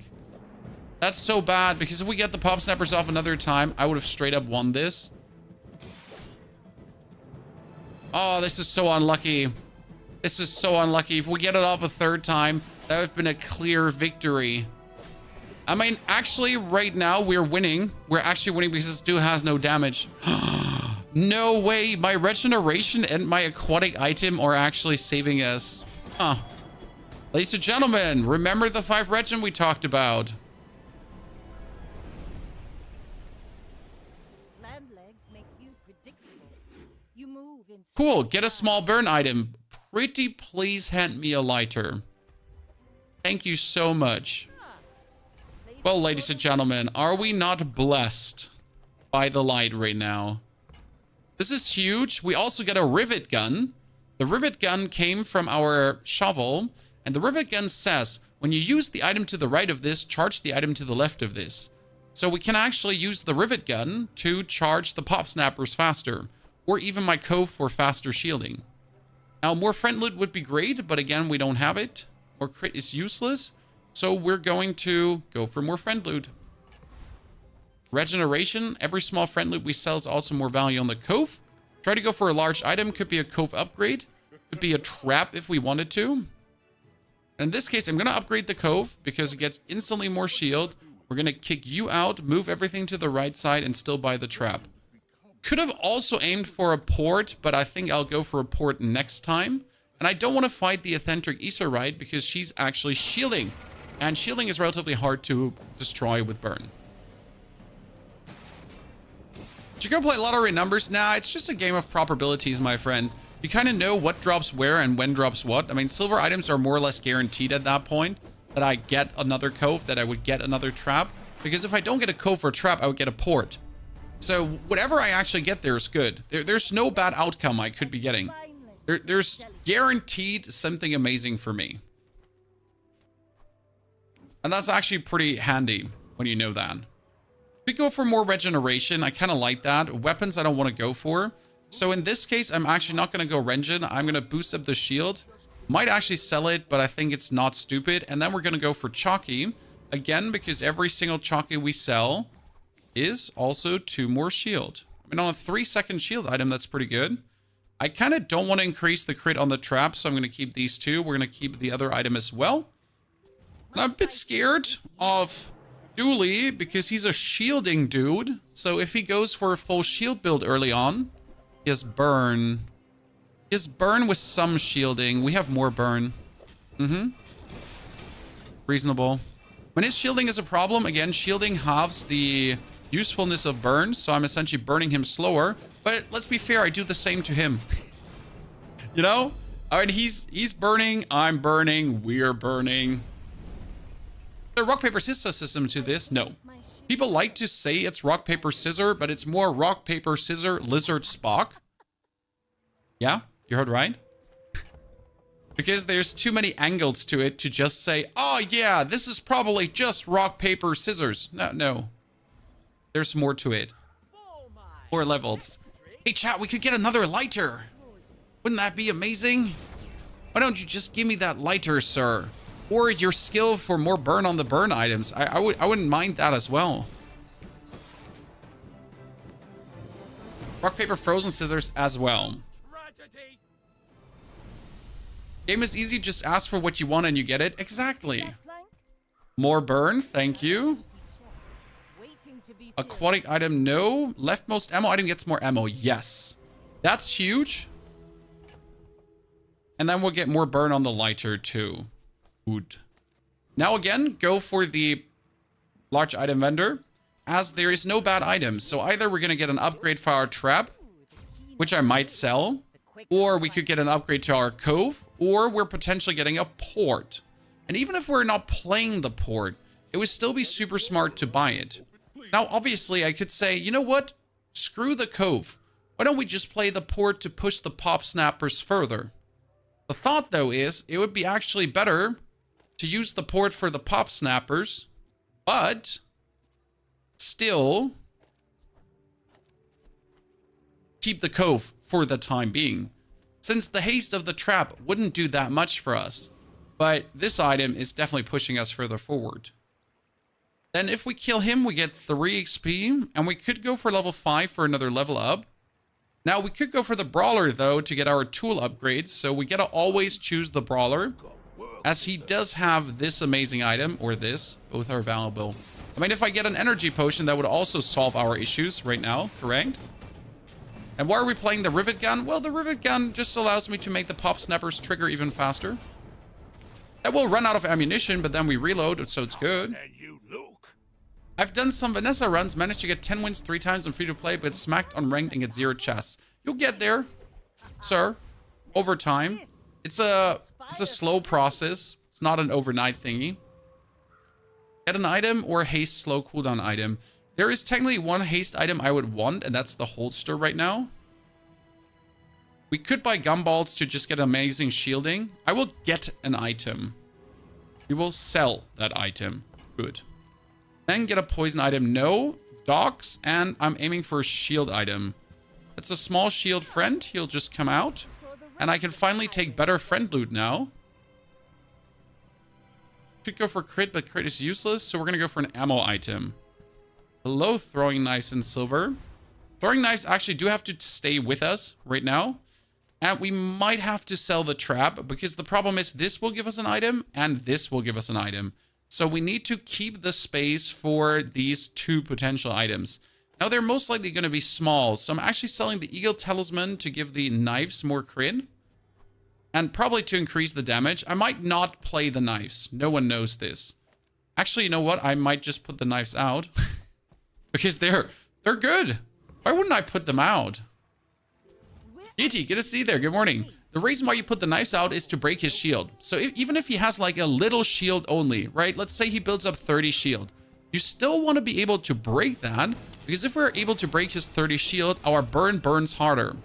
That's so bad, because if we get the pop snappers off another time, I would have straight up won this. Oh, this is so unlucky. This is so unlucky. If we get it off a 3rd time, that would have been a clear victory. I mean, actually, right now, we're winning. We're actually winning because this dude has no damage. No way. My regeneration and my aquatic item are actually saving us. Huh. Ladies and gentlemen, remember the 5 regen we talked about. Cool. Get a small burn item. Pretty please hand me a lighter. Thank you so much. Well, ladies and gentlemen, are we not blessed by the light right now? This is huge. We also get a rivet gun. The rivet gun came from our shovel. And the rivet gun says, when you use the item to the right of this, charge the item to the left of this. So we can actually use the rivet gun to charge the pop snappers faster. Or even my cove for faster shielding. Now, more friend loot would be great, but again, we don't have it. More crit is useless. So we're going to go for more friend loot. Regeneration. Every small friend loot we sell is also more value on the cove. Try to go for a large item. Could be a cove upgrade. Could be a trap if we wanted to. In this case, I'm going to upgrade the cove because it gets instantly more shield. We're going to kick you out, move everything to the right side, and still buy the trap. Could have also aimed for a port, but I think I'll go for a port next time. And I don't want to fight the eccentric Iserite because she's actually shielding. And shielding is relatively hard to destroy with burn. Should you go play lottery numbers? Nah, it's just a game of probabilities, my friend. You kind of know what drops where and when drops what. I mean, silver items are more or less guaranteed at that point. That I get another cove, that I would get another trap. Because if I don't get a cove or a trap, I would get a port. So whatever I actually get there is good. There's no bad outcome I could be getting. There's guaranteed something amazing for me. And that's actually pretty handy when you know that. We go for more regeneration. I kind of like that. Weapons I don't want to go for. So in this case, I'm actually not going to go regen. I'm going to boost up the shield. Might actually sell it, but I think it's not stupid. And then we're going to go for chalky. Again, because every single chalky we sell is also 2 more shield. I mean, on a 3-second shield item, that's pretty good. I kind of don't want to increase the crit on the trap, so I'm going to keep these 2. We're going to keep the other item as well. And I'm a bit scared of Dooley because he's a shielding dude. So if he goes for a full shield build early on, he has burn. He has burn with some shielding. We have more burn. Reasonable. When his shielding is a problem, again, shielding halves the usefulness of burn. So I'm essentially burning him slower. But let's be fair, I do the same to him. You know? I mean, he's burning, I'm burning, we're burning. The rock, paper, scissors system to this? No. People like to say it's rock, paper, scissor, but it's more rock, paper, scissor, lizard, Spock. Yeah, you heard right. Because there's too many angles to it to just say, oh yeah, this is probably just rock, paper, scissors. No. There's more to it. 4 levels. Hey chat, we could get another lighter. Wouldn't that be amazing? Why don't you just give me that lighter, sir? Or your skill for more burn on the burn items. I wouldn't mind that as well. Rock, paper, frozen scissors as well. Game is easy, just ask for what you want and you get it. Exactly. More burn, thank you. Aquatic item, no. Leftmost ammo item gets more ammo, yes. That's huge. And then we'll get more burn on the lighter too. Good. Now again, go for the large item vendor, as there is no bad items. So either we're going to get an upgrade for our trap, which I might sell, or we could get an upgrade to our cove, or we're potentially getting a port. And even if we're not playing the port, it would still be super smart to buy it. Now, obviously, I could say, you know what? Screw the cove. Why don't we just play the port to push the pop snappers further? The thought, though, is it would be actually better to use the port for the pop snappers, but still keep the cove for the time being, since the haste of the trap wouldn't do that much for us. But this item is definitely pushing us further forward. Then if we kill him, we get 3 XP, and we could go for level 5 for another level up. Now, we could go for the Brawler, though, to get our tool upgrades, so we gotta always choose the Brawler, as he does have this amazing item, or this. Both are valuable. I mean, if I get an energy potion, that would also solve our issues right now, correct? And why are we playing the Rivet Gun? Well, the Rivet Gun just allows me to make the pop snappers trigger even faster. That will run out of ammunition, but then we reload, so it's good. I've done some Vanessa runs, managed to get 10 wins 3 times on free-to-play, but smacked on ranked and get 0 chests. You'll get there, sir, over time. It's a slow process. It's not an overnight thingy. Get an item or haste slow cooldown item. There is technically one haste item I would want, and that's the holster right now. We could buy gumballs to just get amazing shielding. I will get an item. We will sell that item. Good. Then get a poison item. No. Dogs. And I'm aiming for a shield item. It's a small shield friend. He'll just come out. And I can finally take better friend loot now. Could go for crit, but crit is useless. So we're going to go for an ammo item. Hello, throwing knives in silver. Throwing knives actually do have to stay with us right now. And we might have to sell the trap, because the problem is this will give us an item and this will give us an item. So we need to keep the space for these 2 potential items. Now they're most likely going to be small. So I'm actually selling the Eagle Talisman to give the knives more crit. And probably to increase the damage. I might not play the knives. No one knows this. Actually, you know what? I might just put the knives out. Because they're good. Why wouldn't I put them out? E.T., good to see you there. Good morning. The reason why you put the knives out is to break his shield. So even if he has like a little shield only, right? Let's say he builds up 30 shield. You still want to be able to break that. Because if we're able to break his 30 shield, our burn burns harder.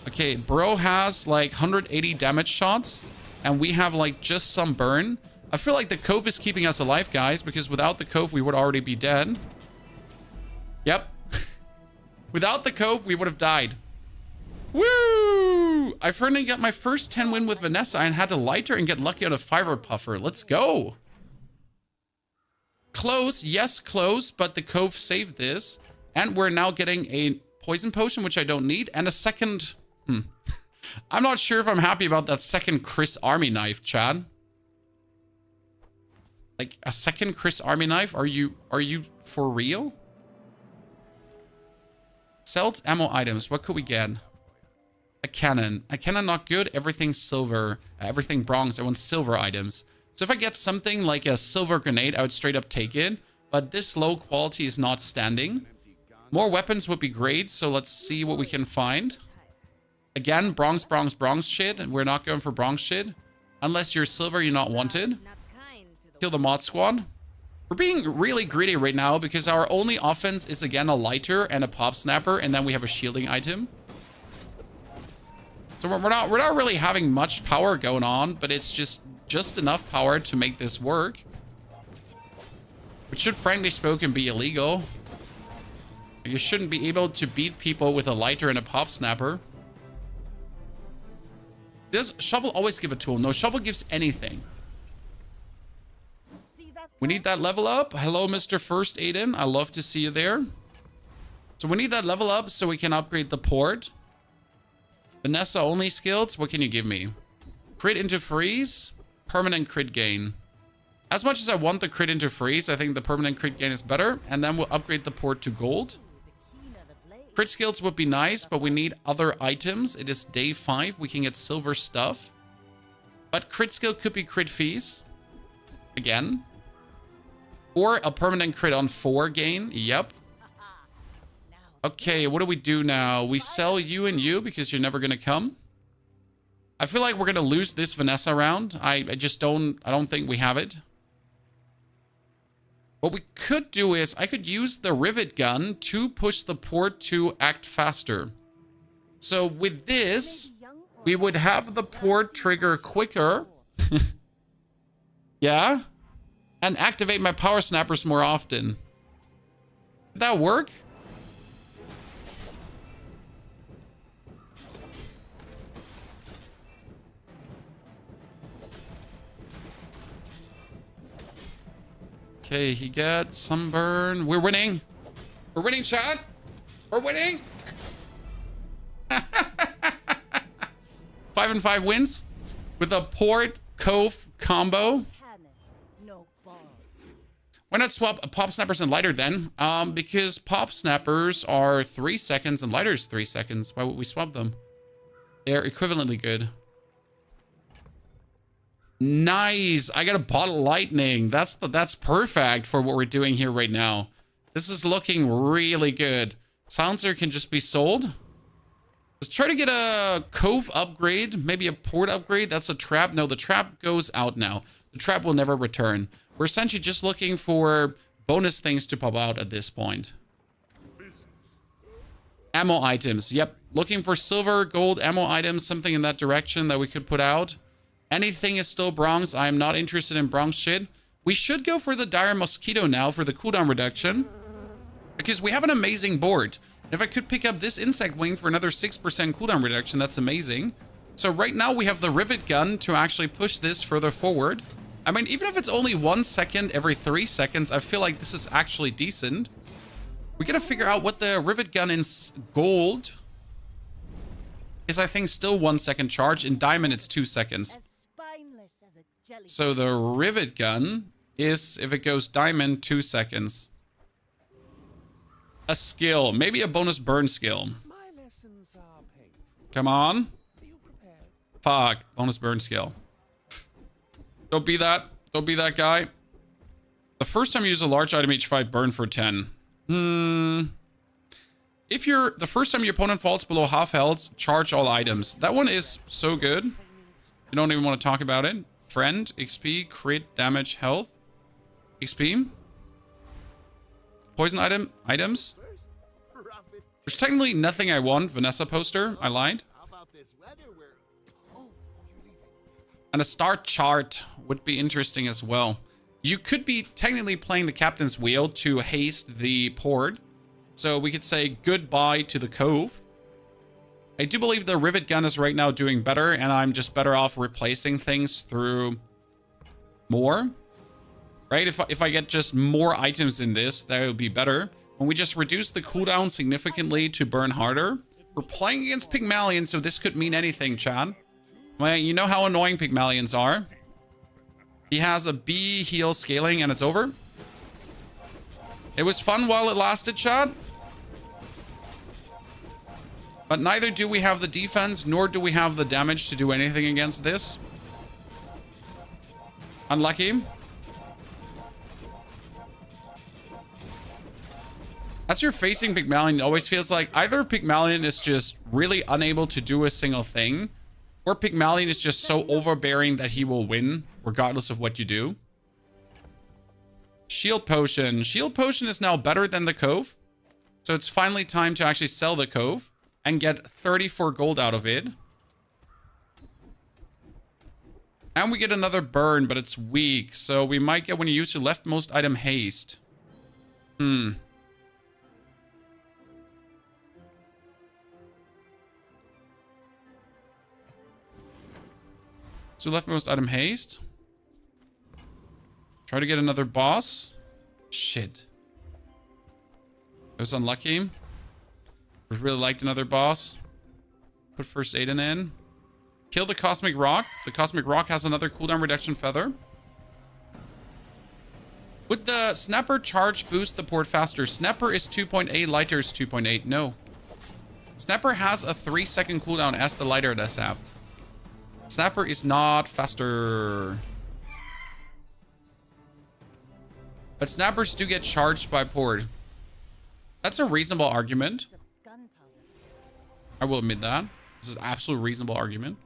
Okay, bro has like 180 damage shots. And we have like just some burn. I feel like the cove is keeping us alive, guys. Because without the cove, we would already be dead. Yep. Without the cove, we would have died. Woo! I finally got my first 10 win with Vanessa and had to lighter and get lucky on a fiber puffer. Let's go. Close. Yes, close. But the cove saved this. And we're now getting a poison potion, which I don't need. And a second... I'm not sure if I'm happy about that second Chris Army knife, Chad. Like, a second Chris Army knife? Are you for real? Sells ammo items. What could we get? A cannon. A cannon not good. Everything silver. Everything bronze. I want silver items. So if I get something like a silver grenade, I would straight up take it. But this low quality is not standing. More weapons would be great. So let's see what we can find. Again, bronze shit. And we're not going for bronze shit. Unless you're silver, you're not wanted. Kill the mod squad. We're being really greedy right now because our only offense is again a lighter and a pop snapper. And then we have a shielding item. So we're not really having much power going on, but it's just enough power to make this work. Which should, frankly spoken, be illegal. You shouldn't be able to beat people with a lighter and a pop snapper. Does shovel always give a tool? No, shovel gives anything. We need that level up. Hello, Mr. First Aiden. I love to see you there. So we need that level up so we can upgrade the port. Vanessa only skills. What can you give me? Crit into freeze. Permanent crit gain. As much as I want the crit into freeze, I think the permanent crit gain is better. And then we'll upgrade the port to gold. Crit skills would be nice, but we need other items. It is day 5. We can get silver stuff. But crit skill could be crit fees. Again. Or a permanent crit on 4 gain. Yep. Okay, what do we do now? We sell you and you because you're never going to come. I feel like we're going to lose this Vanessa round. I don't think we have it. What we could do is I could use the rivet gun to push the port to act faster. So with this, we would have the port trigger quicker. Yeah. And activate my power snappers more often. Did that work? Okay, he got sunburn. We're winning. We're winning, chat. We're winning. 5 and 5 wins with a port cove combo. Why not swap pop snappers and lighter then? Because pop snappers are 3 seconds and lighter is 3 seconds. Why would we swap them? They're equivalently good. Nice. I got a bottle lightning. That's perfect for what we're doing here right now. This is looking really good. Silencer can just be sold. Let's try to get a cove upgrade. Maybe a port upgrade. That's a trap. No, the trap goes out now. The trap will never return. We're essentially just looking for bonus things to pop out at this point. Ammo items. Yep. Looking for silver, gold, ammo items. Something in that direction that we could put out. Anything is still bronze. I am not interested in bronze shit. We should go for the dire mosquito now for the cooldown reduction. Because we have an amazing board. If I could pick up this insect wing for another 6% cooldown reduction, that's amazing. So right now we have the rivet gun to actually push this further forward. I mean, even if it's only 1 second every 3 seconds, I feel like this is actually decent. We gotta figure out what the rivet gun in gold is. I think still 1 second charge. In diamond, it's 2 seconds. So the rivet gun is, if it goes diamond, 2 seconds. A skill. Maybe a bonus burn skill. Come on. Fuck. Bonus burn skill. Don't be that. Don't be that guy. The first time you use a large item each fight, burn for 10. If you're the first time your opponent falls below half health, charge all items. That one is so good. You don't even want to talk about it. Friend, XP, crit, damage, health, XP. Poison items. There's technically nothing I want. Vanessa poster. I lied. And a star chart would be interesting as well. You could be technically playing the captain's wheel to haste the port. So we could say goodbye to the cove. I do believe the rivet gun is right now doing better, and I'm just better off replacing things through more. Right? If I get just more items in this, that would be better. When we just reduce the cooldown significantly to burn harder. We're playing against Pygmalion, so this could mean anything, Chad. Well, you know how annoying Pygmalions are. He has a B heal scaling and it's over. It was fun while it lasted, Chad. But neither do we have the defense, nor do we have the damage to do anything against this. Unlucky. As you're facing Pygmalion, it always feels like either Pygmalion is just really unable to do a single thing, or Pygmalion is just so overbearing that he will win, regardless of what you do. Shield Potion. Shield Potion is now better than the Cove. So it's finally time to actually sell the Cove and get 34 gold out of it. And we get another burn, but it's weak. So we might get when you use your leftmost item haste. So leftmost item haste. Try to get another boss. Shit. I was unlucky. Would really liked another boss. Put first aid in. Kill the Cosmic Rock. The Cosmic Rock has another cooldown reduction feather. Would the Snapper charge boost the port faster? Snapper is 2.8, Lighter is 2.8. No. Snapper has a 3-second cooldown as the Lighter does have. Snapper is not faster. But Snappers do get charged by port. That's a reasonable argument. I will admit that. This is an absolute reasonable argument.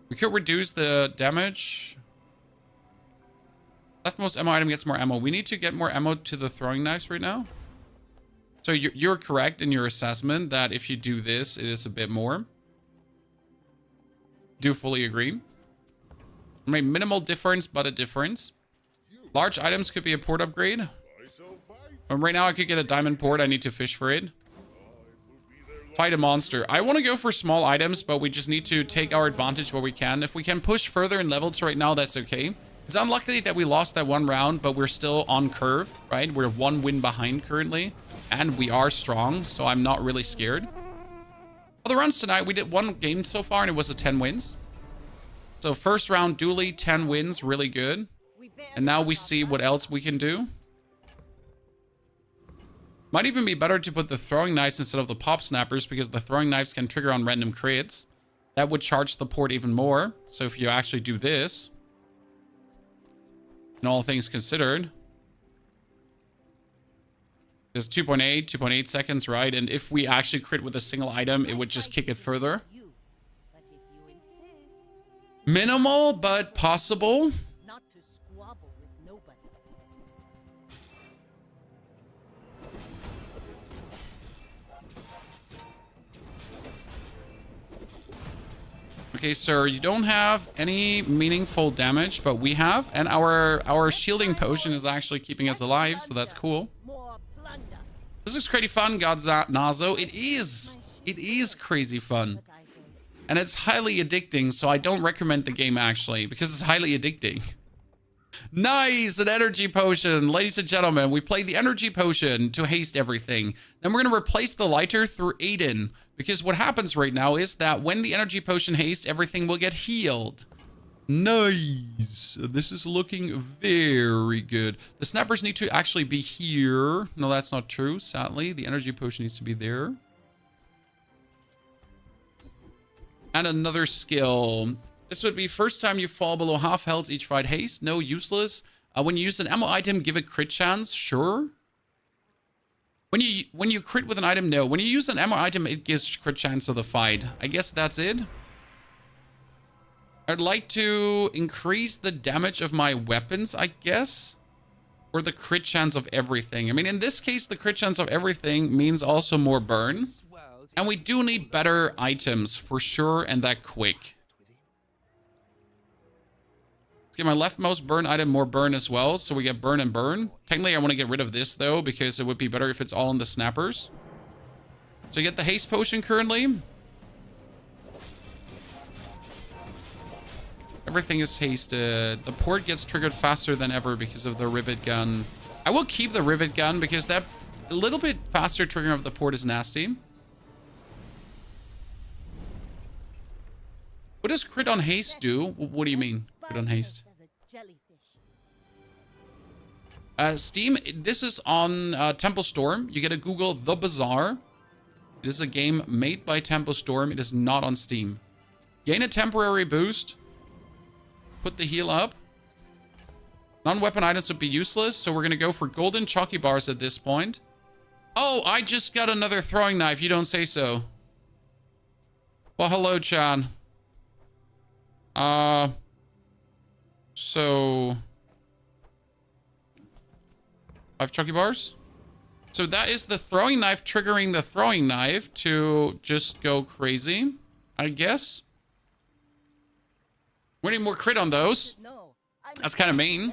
We could reduce the damage. Leftmost ammo item gets more ammo. We need to get more ammo to the throwing knives right now. So you're correct in your assessment that if you do this, it is a bit more. Do fully agree. I mean, minimal difference, but a difference. Large items could be a port upgrade. But right now I could get a diamond port. I need to fish for it. Fight a monster. I want to go for small items, but we just need to take our advantage where we can. If we can push further in levels right now, that's okay. It's unlucky that we lost that one round, but we're still on curve, right? We're 1 win behind currently, and we are strong, so I'm not really scared. Other runs tonight, we did 1 game so far, and it was a 10 wins. So first round dually, 10 wins, really good. And now we see what else we can do. Might even be better to put the throwing knives instead of the pop snappers, because the throwing knives can trigger on random crits. That would charge the port even more. So if you actually do this, and all things considered, there's 2.8 seconds, right? And if we actually crit with a single item, it would just kick it further. Minimal, but possible. Okay, sir, you don't have any meaningful damage, but we have. And our shielding potion is actually keeping us alive, so that's cool. This looks pretty fun, Nazo. It is. It is crazy fun. And it's highly addicting, so I don't recommend the game, actually, because it's highly addicting. Nice, an energy potion. Ladies and gentlemen, we played the energy potion to haste everything. Then we're going to replace the lighter through Aiden, because what happens right now is that when the energy potion hastes, everything will get healed. Nice. This is looking very good. The snappers need to actually be here. No, that's not true, sadly. The energy potion needs to be there. And another skill. This would be first time you fall below half health each fight. Haste, no, useless. When you use an ammo item, give a crit chance. Sure. When you crit with an item, no. When you use an ammo item, it gives crit chance of the fight. I guess that's it. I'd like to increase the damage of my weapons, I guess. Or the crit chance of everything. I mean, in this case, the crit chance of everything means also more burn. And we do need better items for sure, and that quick. Let's get my leftmost burn item more burn as well, so we get burn and burn. Technically, I want to get rid of this, though, because it would be better if it's all in the snappers. So you get the haste potion currently. Everything is hasted. The port gets triggered faster than ever because of the rivet gun. I will keep the rivet gun because that a little bit faster triggering of the port is nasty. What does crit on haste do? What do you mean, crit on haste? Steam, this is on Temple Storm. You get to Google The Bazaar. It is a game made by Temple Storm. It is not on Steam. Gain a temporary boost. Put the heal up. Non-weapon items would be useless, so we're going to go for golden chalky bars at this point. Oh, I just got another throwing knife. You don't say so. Well, hello, Chan. So 5 chalky bars. So that is the throwing knife triggering the throwing knife to just go crazy, I guess. We need more crit on those. That's kind of mean.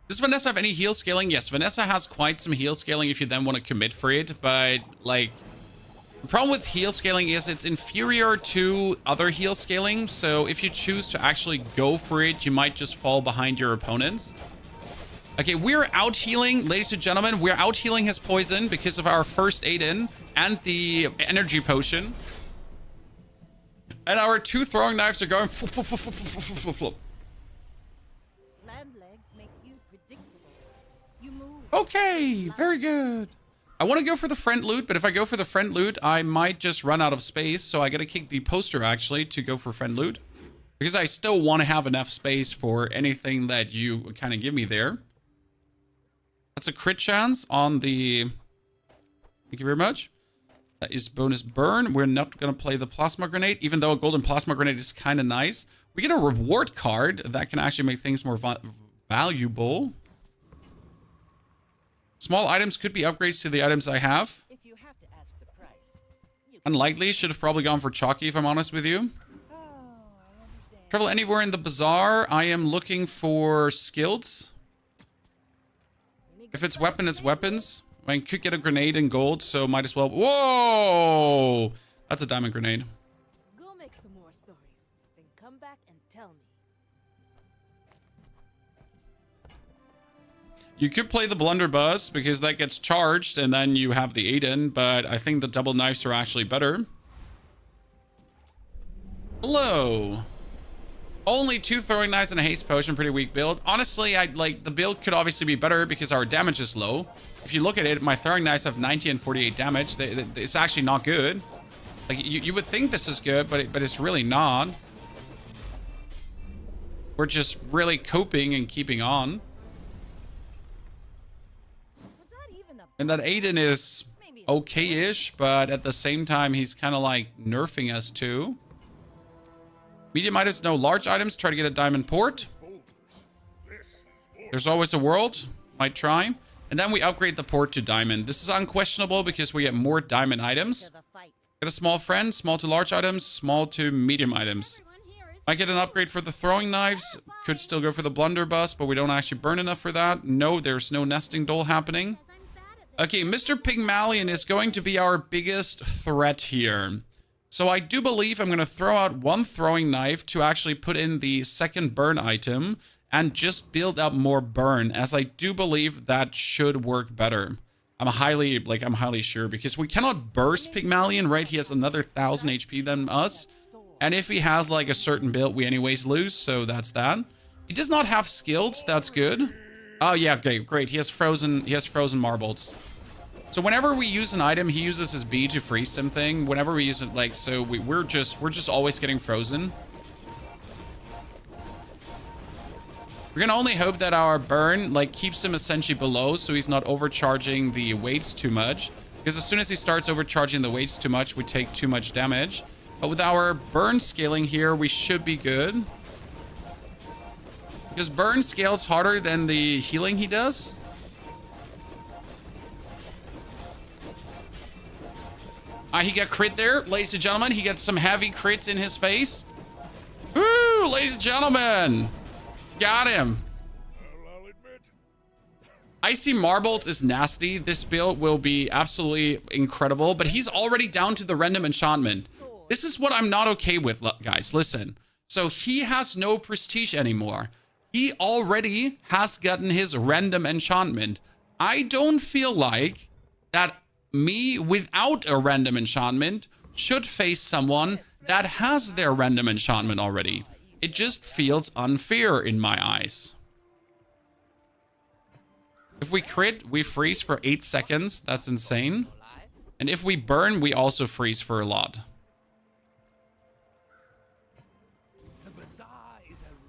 Does Vanessa have any heal scaling? Yes, Vanessa has quite some heal scaling if you then want to commit for it. But, like, the problem with heal scaling is it's inferior to other heal scaling. So if you choose to actually go for it, you might just fall behind your opponents. Okay, we're out healing, ladies and gentlemen. We're out healing his poison because of our first aid in and the energy potion. And our 2 throwing knives are going flip, flip, flip, flip, flip, flip, flip, flip. Land legs make you predictable. You move. Okay, very good. I want to go for the friend loot, but if I go for the friend loot, I might just run out of space. So I got to kick the poster, actually, to go for friend loot. Because I still want to have enough space for anything that you kind of give me there. That's a crit chance on the... Thank you very much. That is bonus burn. We're not going to play the plasma grenade, even though a golden plasma grenade is kind of nice. We get a reward card that can actually make things more valuable. Small items could be upgrades to the items I have. If you have to ask the price, Unlikely. Should have probably gone for chalky, if I'm honest with you. I understand. Travel anywhere in the bazaar. I am looking for skills. If it's weapon, it's weapons. I could get a grenade in gold, so might as well. Whoa! That's a diamond grenade. Go make some more stories, then come back and tell me. You could play the blunderbuss because that gets charged and then you have the Aiden, but I think the double knives are actually better. Hello. Only 2 throwing knives and a haste potion, pretty weak build. Honestly, the build could obviously be better because our damage is low. If you look at it, my throwing knives have 90 and 48 damage. It's actually not good. Like, you would think this is good, but it's really not. We're just really coping and keeping on. Was that even a And that Aiden is okay-ish, but at the same time, he's kind of like nerfing us too. Medium items, no large items. Try to get a diamond port. There's always a world. Might try. And then we upgrade the port to diamond. This is unquestionable because we get more diamond items. to the fight? Get a small friend, small to large items, small to medium items. I get an upgrade for the throwing knives. Could still go for the blunderbuss, but we don't actually burn enough for that. No, there's no nesting doll happening. Okay, Mr. Pygmalion is going to be our biggest threat here. So I do believe I'm going to throw out 1 throwing knife to actually put in the second burn item and just build up more burn, as I do believe that should work better. I'm highly sure, because we cannot burst Pygmalion, right? He has another 1000 HP than us. And if he has like a certain build, we anyways lose, so that's that. He does not have skills, that's good. Oh yeah, okay, great. He has frozen marbles. So whenever we use an item, he uses his B to freeze something. Whenever we use it, like, so we're just always getting frozen. We're gonna only hope that our burn, like, keeps him essentially below, so he's not overcharging the weights too much. Because as soon as he starts overcharging the weights too much, we take too much damage. But with our burn scaling here, we should be good. Because burn scales harder than the healing he does. He got crit there, ladies and gentlemen. He got some heavy crits in his face. Woo, ladies and gentlemen. Got him. I'll admit. Icy Marbles is nasty. This build will be absolutely incredible, but he's already down to the random enchantment. This is what I'm not okay with, guys. Listen. So he has no prestige anymore. He already has gotten his random enchantment. I don't feel like that me without a random enchantment should face someone that has their random enchantment already. It just feels unfair in my eyes. If we crit, we freeze for 8 seconds. That's insane. And if we burn, we also freeze for a lot.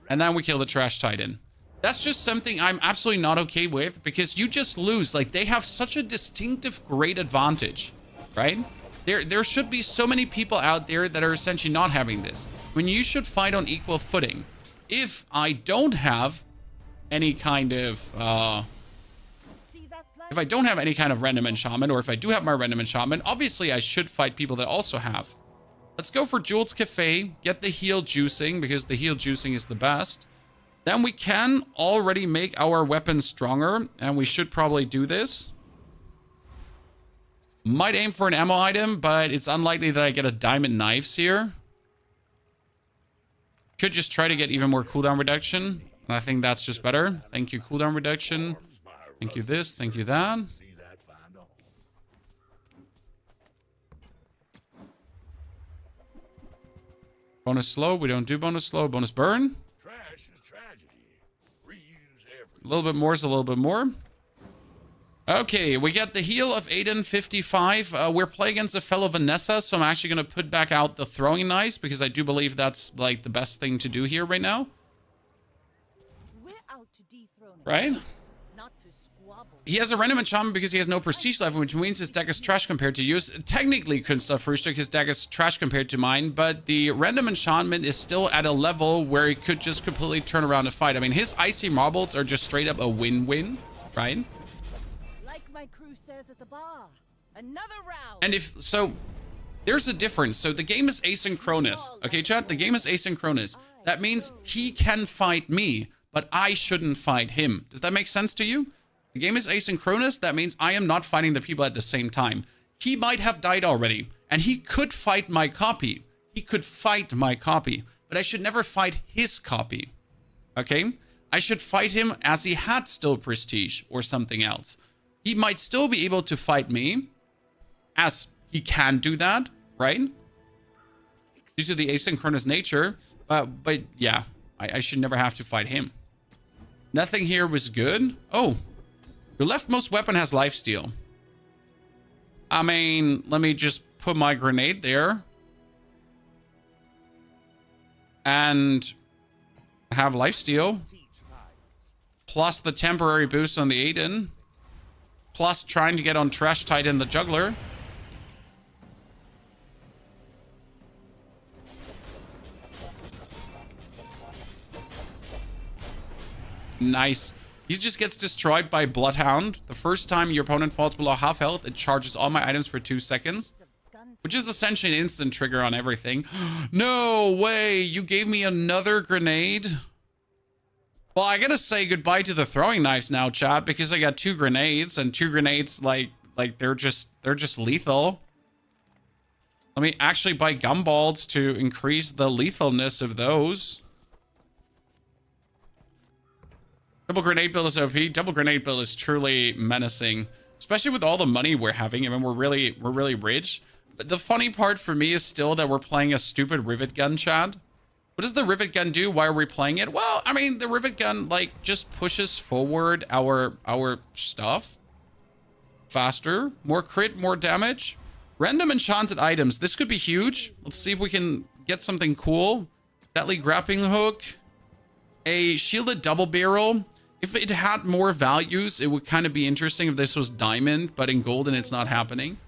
And then we kill the Trash Titan. That's just something I'm absolutely not okay with, because you just lose. Like, they have such a distinctive great advantage, right? There should be so many people out there that are essentially not having this, when you should fight on equal footing. If I don't have any kind of if I don't have any kind of random enchantment, or if I do have my random enchantment, obviously I should fight people that also have. Let's go for Jules Cafe, get the heal juicing, because the heal juicing is the best. Then we can already make our weapons stronger, and we should probably do this. Might aim for an ammo item, but it's unlikely that I get a diamond knives here. Could just try to get even more cooldown reduction. And I think that's just better. Thank you, cooldown reduction. Thank you this, thank you that. Bonus slow, we don't do bonus slow. Bonus burn. Trash is tragedy. Reuse everything. A little bit more is a little bit more. Okay, we get the heal of Aiden, 55. We're playing against a fellow Vanessa, so I'm actually going to put back out the throwing knives, because I do believe that's, like, the best thing to do here right now. We're out to dethrone him, Right? not to squabble. He has a random enchantment because he has no prestige level, which means his deck is trash compared to yours. Technically, Kunstler Frühstück, his deck is trash compared to mine, but the random enchantment is still at a level where he could just completely turn around and fight. I mean, his Icy Marbles are just straight up a win-win, right? Like my crew says at the bar, another round. And if so, there's a difference. So the game is asynchronous. Okay, chat? The game is asynchronous. That means he can fight me, but I shouldn't fight him. Does that make sense to you? The game is asynchronous. That means I am not fighting the people at the same time. He might have died already, and he could fight my copy. He could fight my copy, but I should never fight his copy. Okay? I should fight him as he had still prestige or something else. He might still be able to fight me, as he can do that, right? Due to the asynchronous nature. But yeah, I should never have to fight him. Nothing here was good. Oh, your leftmost weapon has lifesteal. I mean, let me just put my grenade there. And have lifesteal. Plus the temporary boost on the Aiden. Plus trying to get on Trash Titan the Juggler. Nice. He just gets destroyed by Bloodhound. The first time your opponent falls below half health, it charges all my items for 2 seconds. Which is essentially an instant trigger on everything. No way! You gave me another grenade? Well, I gotta say goodbye to the throwing knives now, chat, because I got 2 grenades, and 2 grenades, like they're just lethal. Let me actually buy gumballs to increase the lethalness of those. Double grenade build is OP. Double grenade build is truly menacing, especially with all the money we're having. I mean, we're really rich. But the funny part for me is still that we're playing a stupid rivet gun, chat. What does the rivet gun do? Why are we playing it? Well, I mean, the rivet gun, like, just pushes forward our stuff. faster. More crit, more damage. Random enchanted items. This could be huge. Let's see if we can get something cool. Deadly grappling hook. A shielded double barrel. If it had more values, it would kind of be interesting if this was diamond, but in golden, it's not happening.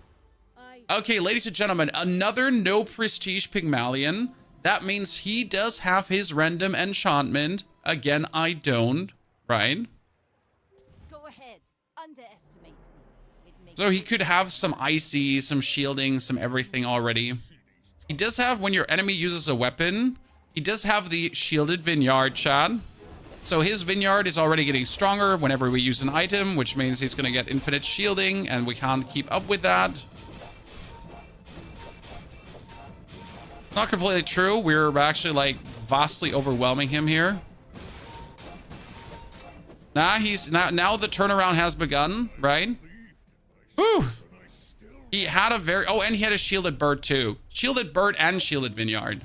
Okay, ladies and gentlemen, another no prestige Pygmalion. That means he does have his random enchantment. Again, I don't, right? Go ahead. Underestimate me. It makes So he could have some icy, some shielding, some everything already. He does have, when your enemy uses a weapon, he does have the shielded vineyard, Chad. So his vineyard is already getting stronger whenever we use an item, which means he's going to get infinite shielding, and we can't keep up with that. Not completely true. We're actually, like, vastly overwhelming him here. Now the turnaround has begun, right? Whew. He had a very... Oh, and he had a shielded bird, too. Shielded bird and shielded vineyard.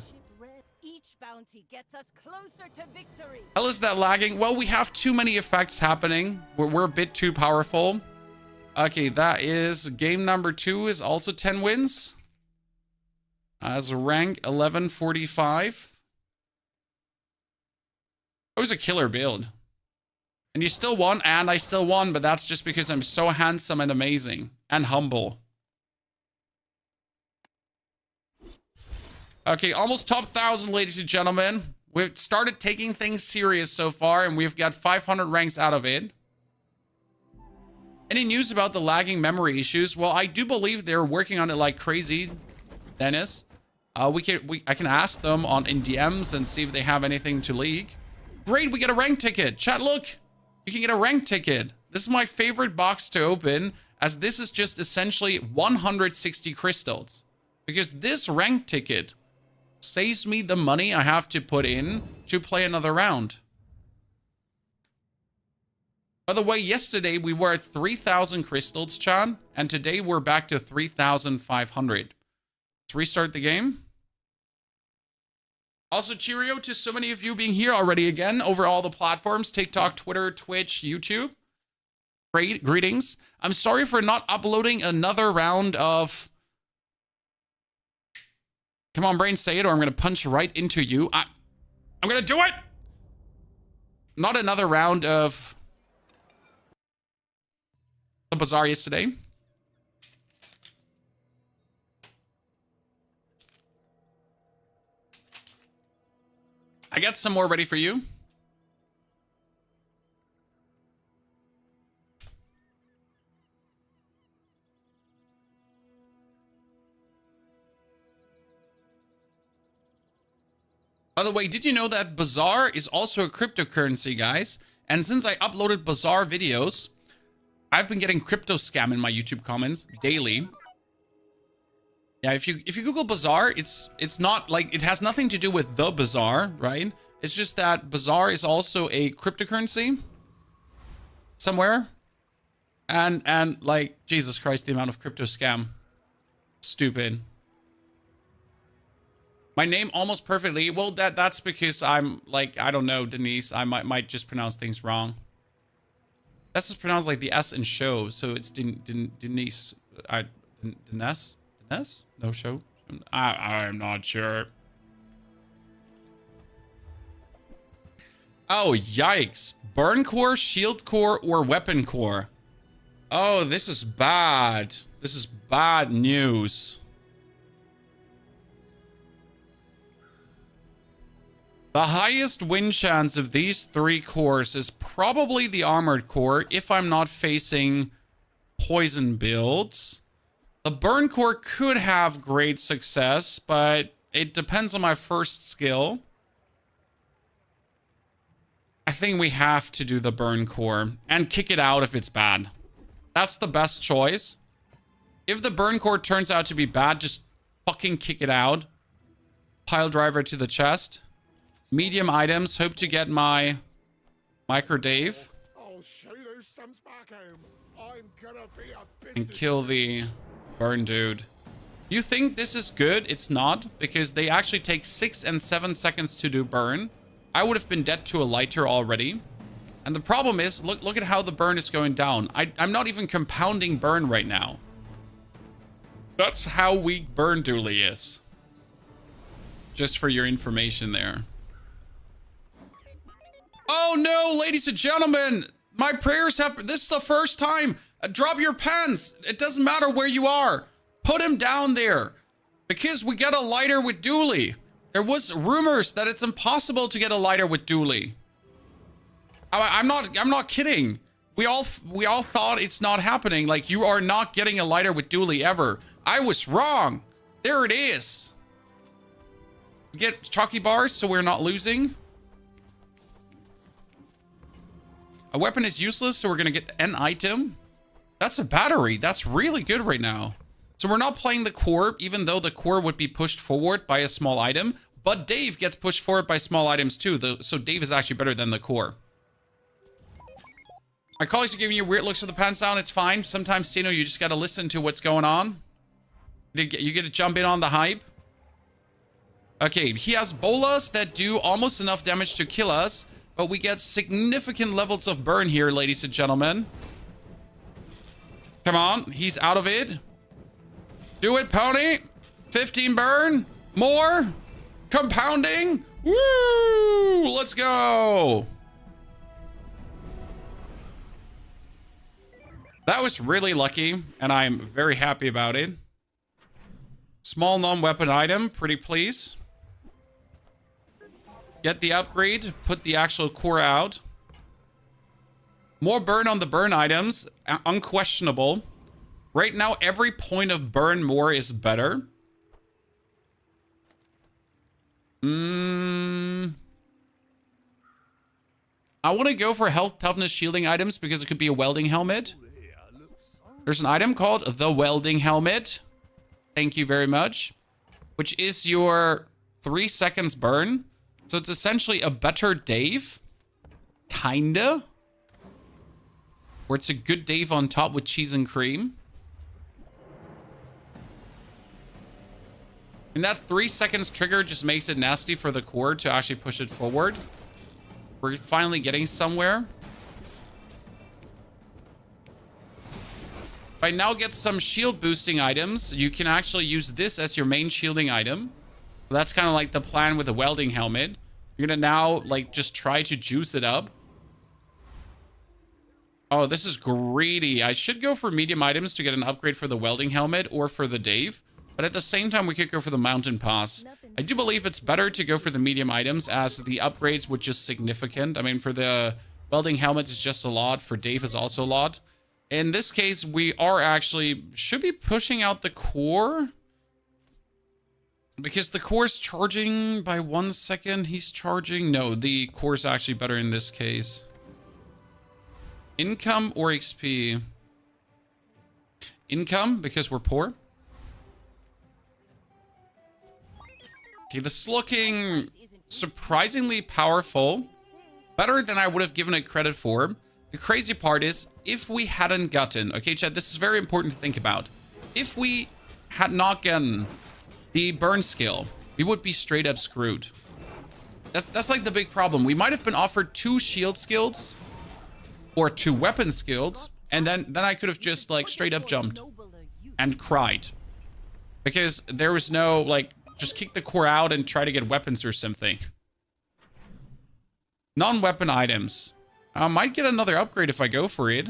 each bounty gets us closer to victory. Hell, is that lagging? Well, we have too many effects happening. We're a bit too powerful. Okay, that is... Game number 2 is also 10 wins. As rank 1145. It was a killer build. And you still won, and I still won, but that's just because I'm so handsome and amazing. And humble. Okay, almost top 1,000, ladies and gentlemen. We've started taking things serious so far, and we've got 500 ranks out of it. Any news about the lagging memory issues? Well, I do believe they're working on it like crazy, Dennis. I can ask them in DMs and see if they have anything to leak. Great, we get a rank ticket. Chat, look. You can get a rank ticket. This is my favorite box to open, as this is just essentially 160 crystals. Because this rank ticket saves me the money I have to put in to play another round. By the way, yesterday we were at 3,000 crystals, Chan, and today we're back to 3,500. Let's restart the game. Also, cheerio to so many of you being here already again over all the platforms: TikTok, Twitter, Twitch, YouTube. Great greetings. I'm sorry for not uploading another round of... Come on, brain, say it, or I'm going to punch right into you. I'm going to do it! Not another round of... the Bazaar yesterday. I got some more ready for you. By the way, did you know that Bazaar is also a cryptocurrency, guys? And since I uploaded Bazaar videos, I've been getting crypto scam in my YouTube comments daily. Yeah, if you Google Bazaar, it's not like, it has nothing to do with the Bazaar, right? It's just that Bazaar is also a cryptocurrency somewhere. And like, Jesus Christ, the amount of crypto scam. Stupid. My name almost perfectly. Well, that's because I'm like, I don't know, Denise. I might just pronounce things wrong. That's just pronounced like the S in show, so it's Denise. Denise? Denise? No show? I'm not sure. Oh, yikes. Burn core, shield core, or weapon core? Oh, this is bad. This is bad news. The highest win chance of these 3 cores is probably the armored core if I'm not facing poison builds. The burn core could have great success, but it depends on my first skill. I think we have to do the burn core and kick it out if it's bad. That's the best choice. If the burn core turns out to be bad, just fucking kick it out. Pile driver to the chest. Medium items. Hope to get my Micro Dave. I'll show those stumps back home. I'm gonna be a And kill the burn dude. You think this is good? It's not, because they actually take 6 and 7 seconds to do burn. I would have been dead to a lighter already. And the problem is, look at how the burn is going down. I'm not even compounding burn right now. That's how weak burn Dooley is. Just for your information there. Oh no, ladies and gentlemen. My prayers have... This is the first time. Drop your pens. It doesn't matter where you are. Put him down there. Because we got a lighter with Dooley. There was rumors that it's impossible to get a lighter with Dooley. I'm not kidding. We all thought it's not happening. Like, you are not getting a lighter with Dooley ever. I was wrong. There it is. Get chalky bars so we're not losing. A weapon is useless, so we're gonna get an item. That's a battery. That's really good right now. So we're not playing the core, even though the core would be pushed forward by a small item. But Dave gets pushed forward by small items too, so Dave is actually better than the core. My colleagues are giving you weird looks with the pants down. It's fine. Sometimes, Sino, you just gotta listen to what's going on. You get to jump in on the hype. Okay, he has bolas that do almost enough damage to kill us, but we get significant levels of burn here, ladies and gentlemen. Come on, he's out of it. Do it, pony. 15 burn. More. Compounding. Woo! Let's go. That was really lucky, and I'm very happy about it. Small non-weapon item, pretty please. Get the upgrade, put the actual core out. More burn on the burn items, unquestionable. Right now, every point of burn more is better. I want to go for health, toughness, shielding items because it could be a welding helmet. There's an item called the welding helmet. Thank you very much. Which is your 3 seconds burn. So it's essentially a better Dave. Kinda. Where it's a good Dave on top with cheese and cream. And that 3 seconds trigger just makes it nasty for the core to actually push it forward. We're finally getting somewhere. If I now get some shield boosting items, you can actually use this as your main shielding item. That's kind of like the plan with the welding helmet. You're gonna now like just try to juice it up. Oh, this is greedy. I should go for medium items to get an upgrade for the welding helmet or for the Dave. But at the same time, we could go for the mountain pass. I do believe it's better to go for the medium items as the upgrades would just significant. I mean, for the welding helmet is just a lot. For Dave is also a lot. In this case, we are actually should be pushing out the core. Because the core is charging by 1 second. He's charging. No, the core is actually better in this case. Income or XP? Income, because we're poor. Okay, this is looking surprisingly powerful. Better than I would have given it credit for. The crazy part is, if we hadn't gotten... Okay, Chad, this is very important to think about. If we had not gotten the burn skill, we would be straight up screwed. That's like the big problem. We might have been offered 2 shield skills or 2 weapon skills, and then I could have just like straight up jumped and cried. Because there was no like, just kick the core out and try to get weapons or something. Non-weapon items. I might get another upgrade if I go for it.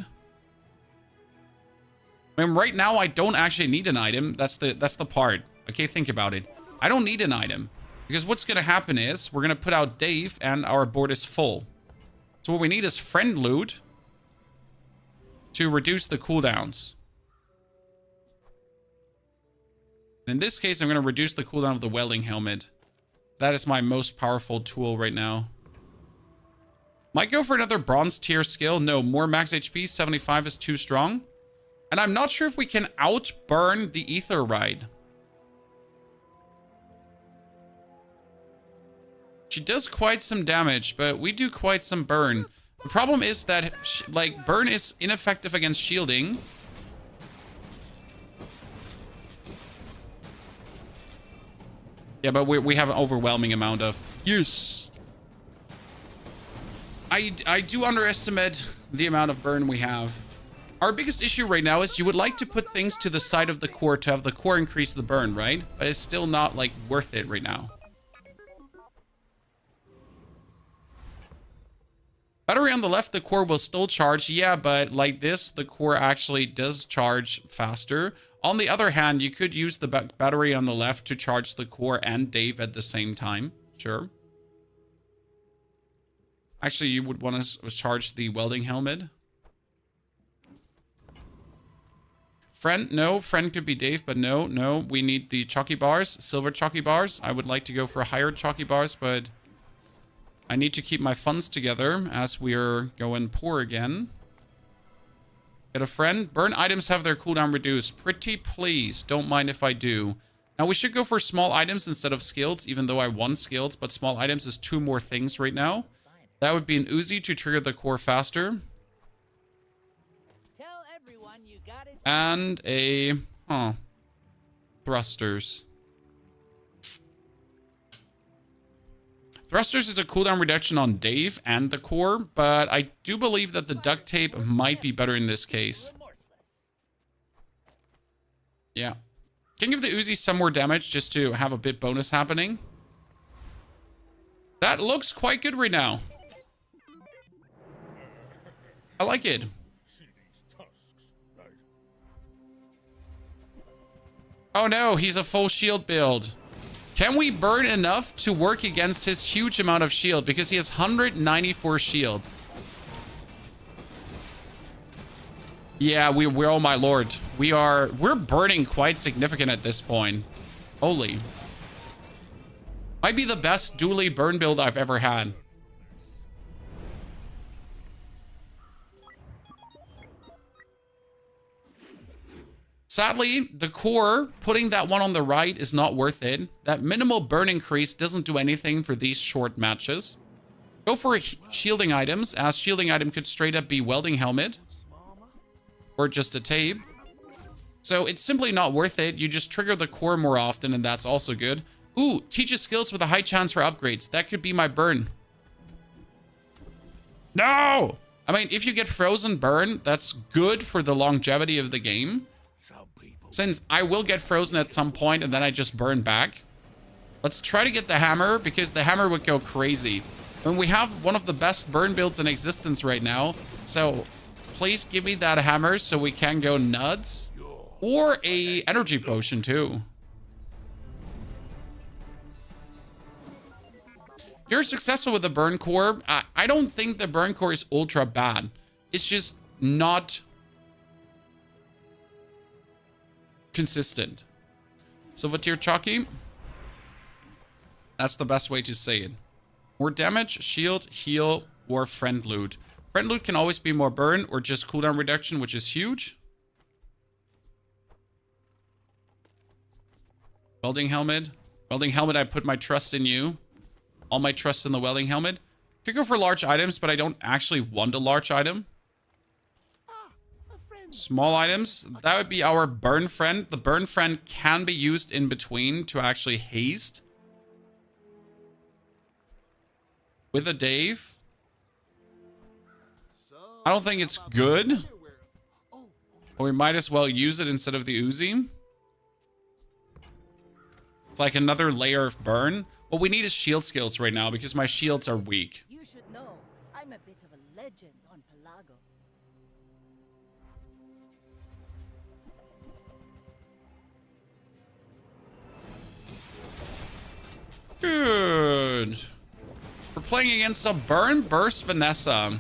I mean, right now I don't actually need an item. That's the part. Okay, think about it. I don't need an item. Because what's going to happen is, we're going to put out Dave and our board is full. So what we need is friend loot to reduce the cooldowns. In this case, I'm going to reduce the cooldown of the welding helmet. That is my most powerful tool right now. Might go for another bronze tier skill. No, more max HP. 75 is too strong. And I'm not sure if we can outburn the ether ride. She does quite some damage, but we do quite some burn. The problem is that, like, burn is ineffective against shielding. Yeah, but we have an overwhelming amount of... Yes! I do underestimate the amount of burn we have. Our biggest issue right now is you would like to put things to the side of the core to have the core increase the burn, right? But it's still not, like, worth it right now. Battery on the left, the core will still charge. Yeah, but like this, the core actually does charge faster. On the other hand, you could use the battery on the left to charge the core and Dave at the same time. Sure. Actually, you would want to charge the welding helmet. Friend, no. Friend could be Dave, but no. We need the chalky bars, silver chalky bars. I would like to go for higher chalky bars, but I need to keep my funds together as we're going poor again. Get a friend. Burn items have their cooldown reduced. Pretty please. Don't mind if I do. Now, we should go for small items instead of skills, even though I want skills, but small items is 2 more things right now. That would be an Uzi to trigger the core faster. Tell everyone you got it. And a... Thrusters. Thrusters is a cooldown reduction on Dave and the core, but I do believe that the duct tape might be better in this case. Yeah. Can give the Uzi some more damage just to have a bit bonus happening. That looks quite good right now. I like it. Oh no, he's a full shield build. Can we burn enough to work against his huge amount of shield? Because he has 194 shield. Yeah, we're oh my lord. We're burning quite significant at this point. Holy. Might be the best dually burn build I've ever had. Sadly, the core, putting that one on the right is not worth it. That minimal burn increase doesn't do anything for these short matches. Go for shielding items, as shielding item could straight up be welding helmet. Or just a tape. So it's simply not worth it. You just trigger the core more often, and that's also good. Ooh, teaches skills with a high chance for upgrades. That could be my burn. No! I mean, if you get frozen burn, that's good for the longevity of the game. Since I will get frozen at some point and then I just burn back. Let's try to get the hammer because the hammer would go crazy. And we have one of the best burn builds in existence right now. So please give me that hammer so we can go nuts. Or a energy potion too. You're successful with the burn core. I don't think the burn core is ultra bad. It's just not consistent. Silver tier chalky. That's the best way to say it. More damage, shield, heal, or friend loot. Friend loot can always be more burn or just cooldown reduction, which is huge. Welding helmet. Welding helmet, I put my trust in you. All my trust in the welding helmet. Could go for large items, but I don't actually want a large item. Small items, that would be our burn friend. The burn friend can be used in between to actually haste. With a Dave. I don't think it's good. But we might as well use it instead of the Uzi. It's like another layer of burn. What we need is shield skills right now because my shields are weak. You should know, I'm a bit of a legend on Pelago. Good. We're playing against a burn burst Vanessa.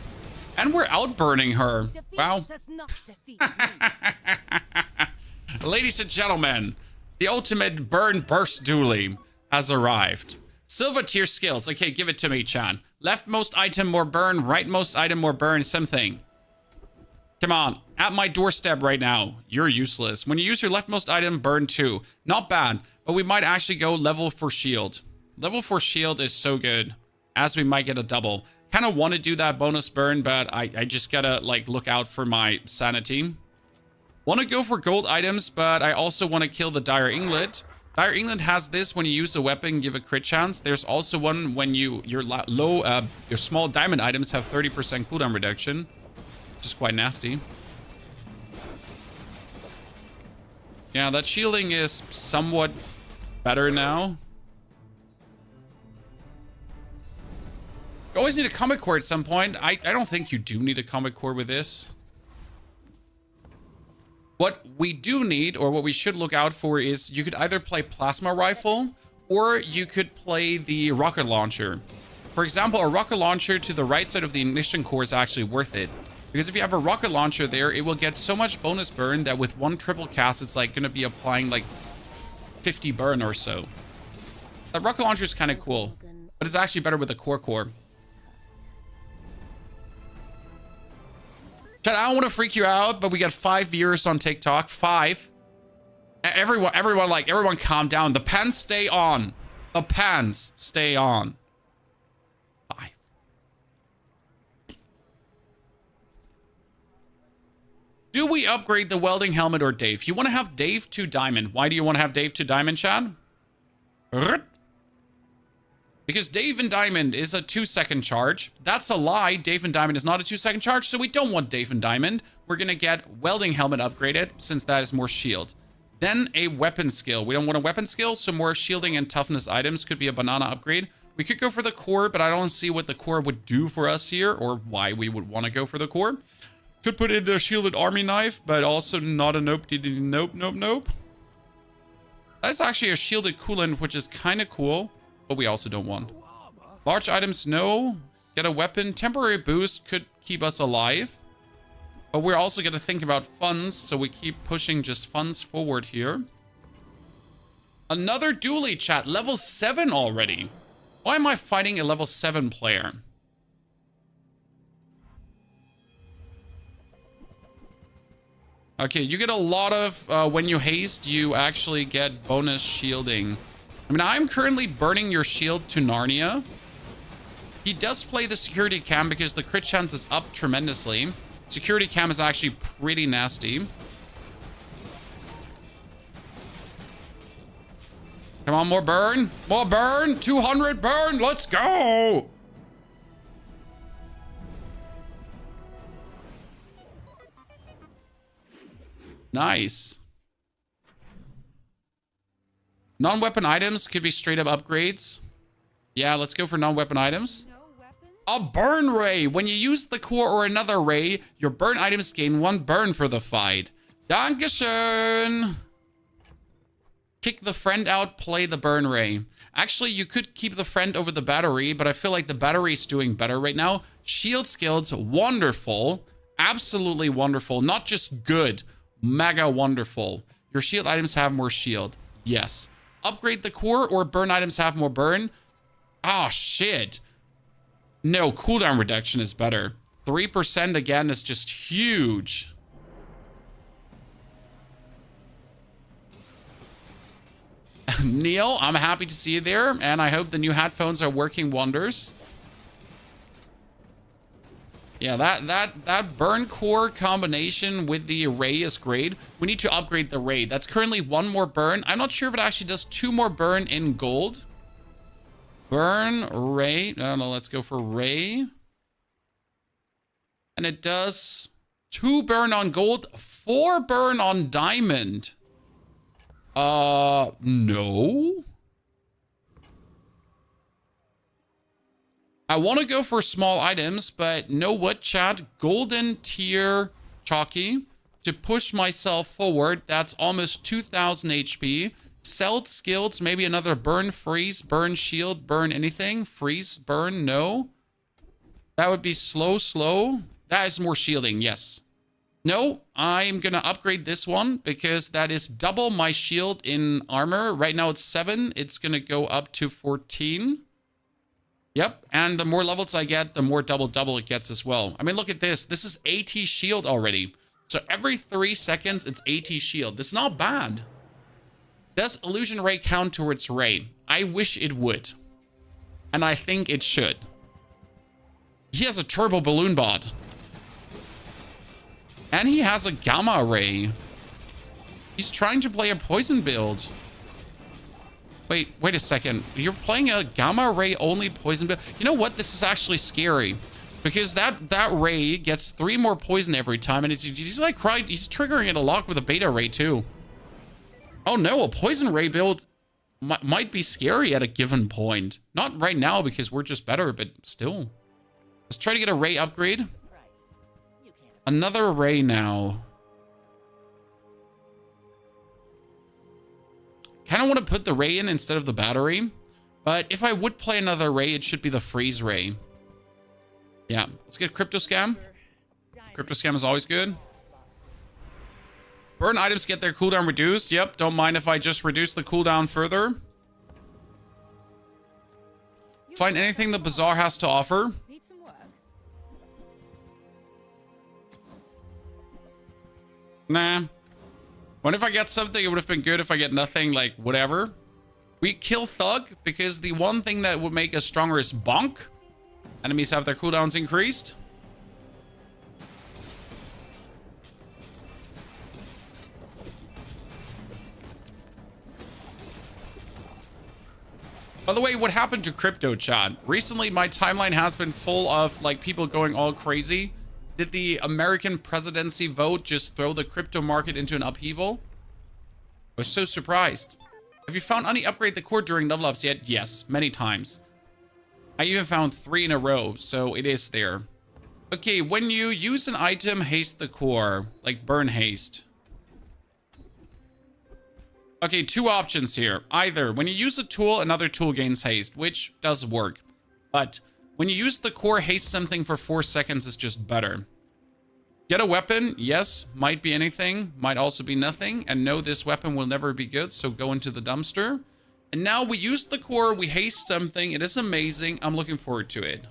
And we're outburning her. Defeat Wow. does not defeat me. Ladies and gentlemen, the ultimate burn burst dually has arrived. Silver tier skills. Okay, give it to me, Chan. Leftmost item more burn, rightmost item more burn, same thing. Come on, at my doorstep right now. You're useless. When you use your leftmost item, burn 2. Not bad, but we might actually go level 4 shield. Level 4 shield is so good, as we might get a double. Kind of want to do that bonus burn, but I just gotta, like, look out for my sanity. Want to go for gold items, but I also want to kill the dire inglet. Dire England has this when you use a weapon, give a crit chance. There's also one when your small diamond items have 30% cooldown reduction, which is quite nasty. Yeah, that shielding is somewhat better now. You always need a combat core at some point. I don't think you do need a combat core with this. What we do need, or what we should look out for, is you could either play plasma rifle or you could play the rocket launcher. For example, a rocket launcher to the right side of the ignition core is actually worth it. Because if you have a rocket launcher there, it will get so much bonus burn that with one triple cast, it's like going to be applying like 50 burn or so. That rocket launcher is kind of cool, but it's actually better with a core. Chat, I don't want to freak you out, but we got 5 viewers on TikTok. 5. Everyone calm down. The pans stay on. The pans stay on. 5. Do we upgrade the welding helmet or Dave? You want to have Dave to diamond. Why do you want to have Dave to diamond, Chad? Because Dave and Diamond is a 2-second charge. That's a lie. Dave and Diamond is not a 2-second charge, so we don't want Dave and Diamond. We're going to get Welding Helmet upgraded, since that is more shield. Then a weapon skill. We don't want a weapon skill, so more shielding and toughness items could be a banana upgrade. We could go for the core, but I don't see what the core would do for us here, or why we would want to go for the core. Could put in the shielded army knife, but also not a nope. Nope. That's actually a shielded coolant, which is kind of cool. But we also don't want. Large items, no. Get a weapon. Temporary boost could keep us alive. But we're also going to think about funds, so we keep pushing just funds forward here. Another dually, chat. Level 7 already. Why am I fighting a level 7 player? Okay, you get a lot of... when you haste, you actually get bonus shielding. I mean, I'm currently burning your shield to Narnia. He does play the security cam because the crit chance is up tremendously. Security cam is actually pretty nasty. Come on, more burn. More burn. 200 burn. Let's go. Nice. Non-weapon items could be straight up upgrades. Yeah, let's go for non-weapon items. No weapons? A burn ray. When you use the core or another ray, your burn items gain 1 burn for the fight. Dankeschön. Kick the friend out, play the burn ray. Actually, you could keep the friend over the battery, but I feel like the battery is doing better right now. Shield skills, wonderful. Absolutely wonderful. Not just good, mega wonderful. Your shield items have more shield. Yes. Upgrade the core or burn items have more burn. Oh, shit. No, cooldown reduction is better. 3% again is just huge. Neil, I'm happy to see you there, and I hope the new headphones are working wonders. Yeah, that burn core combination with the ray is great. We need to upgrade the ray. That's currently 1 more burn. I'm not sure if it actually does 2 more burn in gold. Burn, ray. No, let's go for ray. And it does 2 burn on gold, 4 burn on diamond. No. I want to go for small items, but know what, chat? Golden tier chalky to push myself forward. That's almost 2,000 HP. Celt skills, maybe another burn, freeze, burn, shield, burn, anything. Freeze, burn, no. That would be slow. That is more shielding, yes. No, I'm going to upgrade this one because that is double my shield in armor. Right now it's 7. It's going to go up to 14. Yep, and the more levels I get, the more double it gets as well. I mean, look at this. This is AT shield already. So every 3 seconds, it's AT shield. That's not bad. Does illusion ray count towards ray? I wish it would. And I think it should. He has a turbo balloon bot. And he has a gamma ray. He's trying to play a poison build. Wait a second. You're playing a gamma ray only poison build. You know what? This is actually scary. Because that ray gets 3 more poison every time, and he's like he's triggering it a lot with a beta ray too. Oh no, a poison ray build might be scary at a given point. Not right now because we're just better, but still. Let's try to get a ray upgrade. Another ray now. Kind of want to put the ray in instead of the battery, but if I would play another ray, it should be the freeze ray. Yeah, let's get Crypto Scam. Crypto Scam is always good. Burn items get their cooldown reduced. Yep, don't mind if I just reduce the cooldown further. Find anything the Bazaar has to offer. Need some work. Nah. What if I get something? It would have been good if I get nothing, like whatever. We kill Thug because the one thing that would make us stronger is Bonk. Enemies have their cooldowns increased. By the way, what happened to crypto, chat? Recently, my timeline has been full of like people going all crazy. Did the American presidency vote just throw the crypto market into an upheaval? I was so surprised. Have you found any upgrade the core during level ups yet? Yes, many times. I even found 3 in a row, so it is there. Okay, when you use an item, haste the core, like burn haste. Okay, 2 options here. Either when you use a tool, another tool gains haste, which does work. But when you use the core, haste something for 4 seconds is just better. Get a weapon, yes, might be anything, might also be nothing. And no, this weapon will never be good, so go into the dumpster. And now we use the core, we haste something. It is amazing. I'm looking forward to it.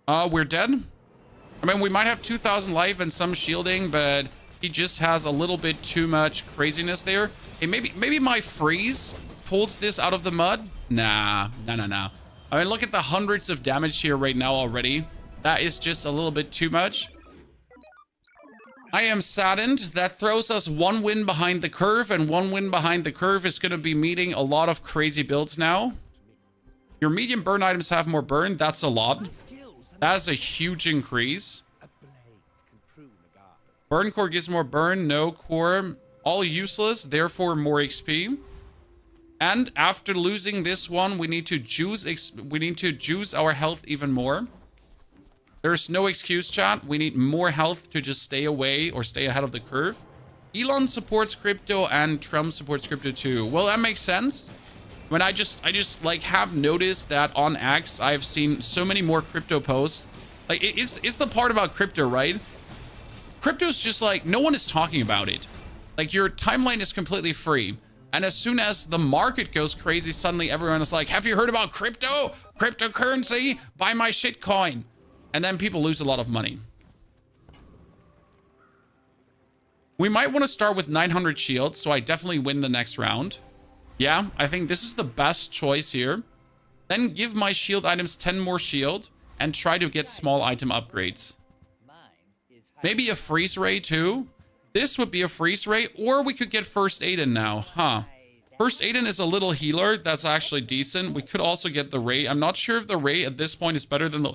We're dead. I mean, we might have 2,000 life and some shielding, but he just has a little bit too much craziness there. Hey, maybe my freeze pulls this out of the mud. Nah. I mean, look at the hundreds of damage here right now already. That is just a little bit too much. I am saddened. That throws us 1 win behind the curve, and 1 win behind the curve is going to be meeting a lot of crazy builds now. Your medium burn items have more burn. That's a lot. That's a huge increase. Burn core gives more burn. No core. All useless, therefore more XP. And after losing this one, we need to juice our health even more. There's no excuse, chat. We need more health to just stay away or stay ahead of the curve. Elon supports crypto and Trump supports crypto too. Well, that makes sense. When I just like have noticed that on X, I've seen so many more crypto posts. Like it's the part about crypto, right? Crypto's just like, no one is talking about it. Like your timeline is completely free. And as soon as the market goes crazy, suddenly everyone is like, have you heard about crypto? Cryptocurrency? Buy my shitcoin. And then people lose a lot of money. We might want to start with 900 shield, so I definitely win the next round. Yeah, I think this is the best choice here. Then give my shield items 10 more shield and try to get small item upgrades. Maybe a freeze ray too. This would be a freeze ray, or we could get first aid in now, huh? First aid in is a little healer. That's actually decent. We could also get the ray. I'm not sure if the ray at this point is better than the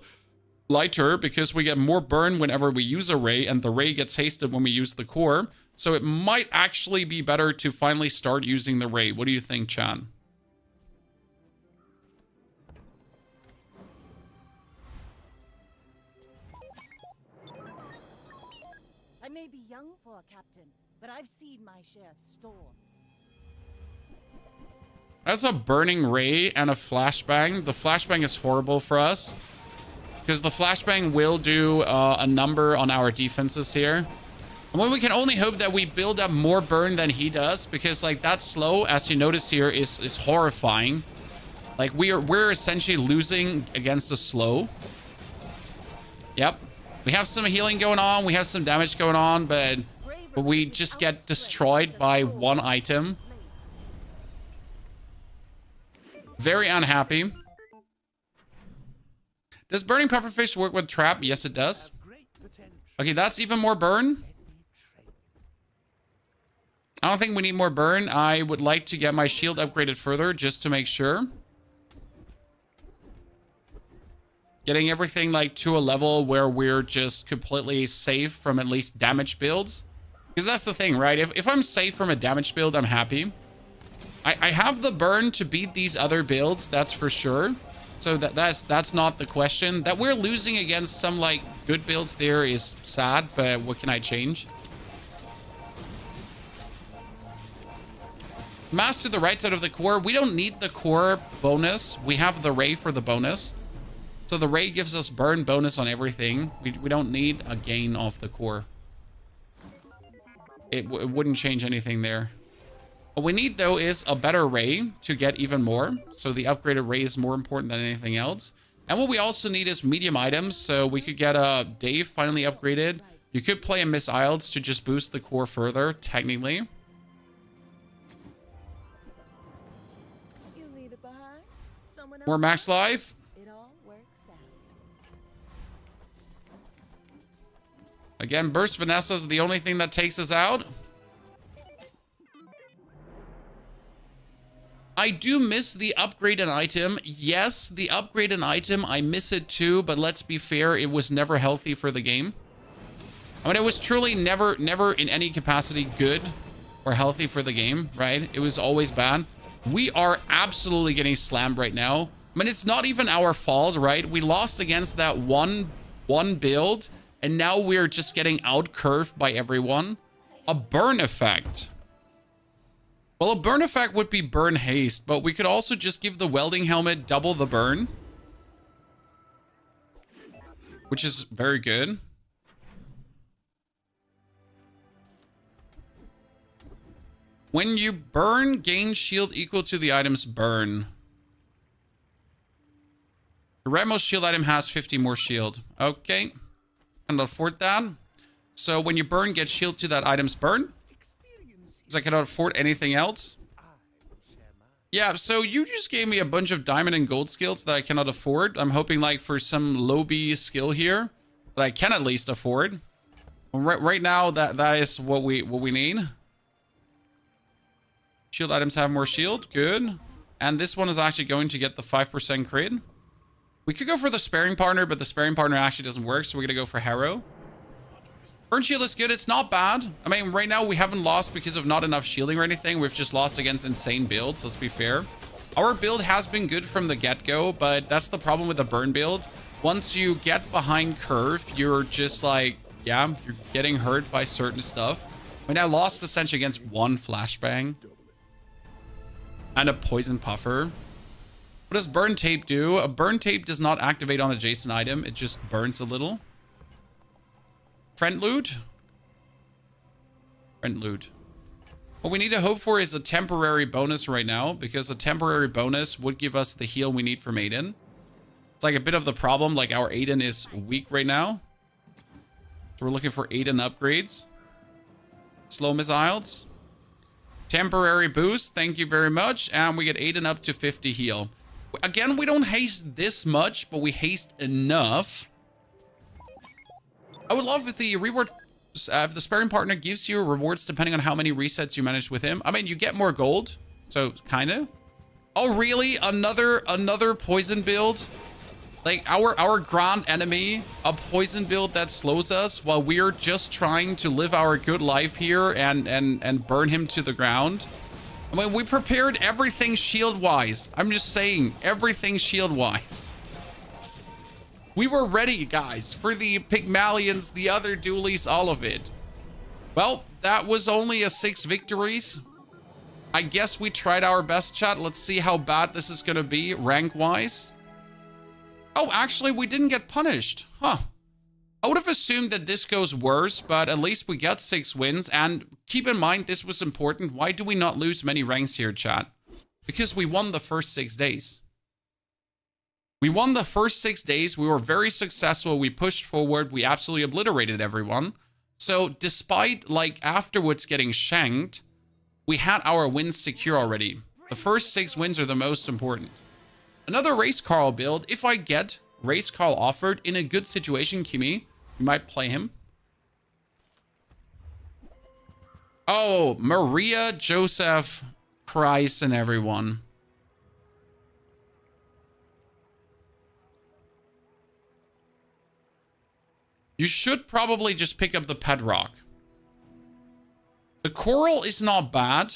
lighter because we get more burn whenever we use a ray, and the ray gets hasted when we use the core. So it might actually be better to finally start using the ray. What do you think, Chan? I may be young for a captain, but I've seen my share of storms. That's a burning ray and a flashbang. The flashbang is horrible for us because the flashbang will do a number on our defenses here. And when we can only hope that we build up more burn than he does, because like that slow, as you notice here, is horrifying. Like we're essentially losing against a slow. Yep. We have some healing going on, we have some damage going on, but we just get destroyed by 1 item. Very unhappy. Does burning pufferfish work with trap? Yes, it does. Okay, that's even more burn. I don't think we need more burn. I would like to get my shield upgraded further just to make sure. Getting everything like to a level where we're just completely safe from at least damage builds. Because that's the thing, right? If I'm safe from a damage build, I'm happy. I have the burn to beat these other builds, that's for sure. So that's not the question. That we're losing against some like good builds there is sad, but what can I change? Mass to the right side of the core. We don't need the core bonus. We have the ray for the bonus. So the ray gives us burn bonus on everything. We don't need a gain off the core. It wouldn't change anything there. What we need, though, is a better ray to get even more. So the upgraded ray is more important than anything else. And what we also need is medium items. So we could get a Dave finally upgraded. You could play a Miss Isles to just boost the core further, technically. You leave it behind. Someone More else max life. It all works out. Again, Burst Vanessa is the only thing that takes us out. I do miss the upgrade an item. Yes, the upgrade an item, I miss it too, but let's be fair, it was never healthy for the game. I mean, it was truly never in any capacity good or healthy for the game, right? It was always bad. We are absolutely getting slammed right now. I mean, it's not even our fault, right? We lost against that one build, and now we're just getting out-curved by everyone. A burn effect. Well, a burn effect would be burn haste, but we could also just give the welding helmet double the burn, which is very good. When you burn, gain shield equal to the item's burn. The Ramos shield item has 50 more shield. Okay. Cannot afford that. So when you burn, get shield to that item's burn. Because I cannot afford anything else. Yeah, so you just gave me a bunch of diamond and gold skills that I cannot afford. I'm hoping like for some low B skill here that I can at least afford. Right now, that is what we need. Shield items have more shield. Good. And this one is actually going to get the 5% crit. We could go for the sparing partner, but the sparing partner actually doesn't work, so we're going to go for Harrow. Burn shield is good. It's not bad. I mean, right now we haven't lost because of not enough shielding or anything. We've just lost against insane builds, let's be fair. Our build has been good from the get-go, but that's the problem with the burn build. Once you get behind curve, you're just like, yeah, you're getting hurt by certain stuff. I mean, I lost essentially against one flashbang and a poison puffer. What does burn tape do? A burn tape does not activate on adjacent item. It just burns a little. Friend loot? Friend loot. What we need to hope for is a temporary bonus right now, because a temporary bonus would give us the heal we need from Aiden. It's like a bit of the problem, like our Aiden is weak right now. So we're looking for Aiden upgrades. Slow missiles. Temporary boost, thank you very much. And we get Aiden up to 50 heal. Again, we don't haste this much, but we haste enough. I would love if the reward, if the sparing partner gives you rewards depending on how many resets you manage with him. I mean, you get more gold, so kind of. Oh, really? Another poison build? Like our grand enemy, a poison build that slows us while we're just trying to live our good life here and burn him to the ground. I mean, we prepared everything shield-wise. I'm just saying, everything shield-wise. We were ready, guys, for the Pygmalions, the other dualies, all of it. Well, that was only a 6 victories. I guess we tried our best, chat. Let's see how bad this is going to be rank-wise. Oh, actually, we didn't get punished. Huh. I would have assumed that this goes worse, but at least we got 6 wins. And keep in mind, this was important. Why do we not lose many ranks here, chat? Because we won the first 6 days. We won the first 6 days. We were very successful. We pushed forward. We absolutely obliterated everyone. So despite, like, afterwards getting shanked, we had our wins secure already. The first 6 wins are the most important. Another Race Carl build. If I get Race Carl offered in a good situation, Kimi, you might play him. Oh, Maria, Joseph, Christ, and everyone. You should probably just pick up the Pedrock. The Coral is not bad,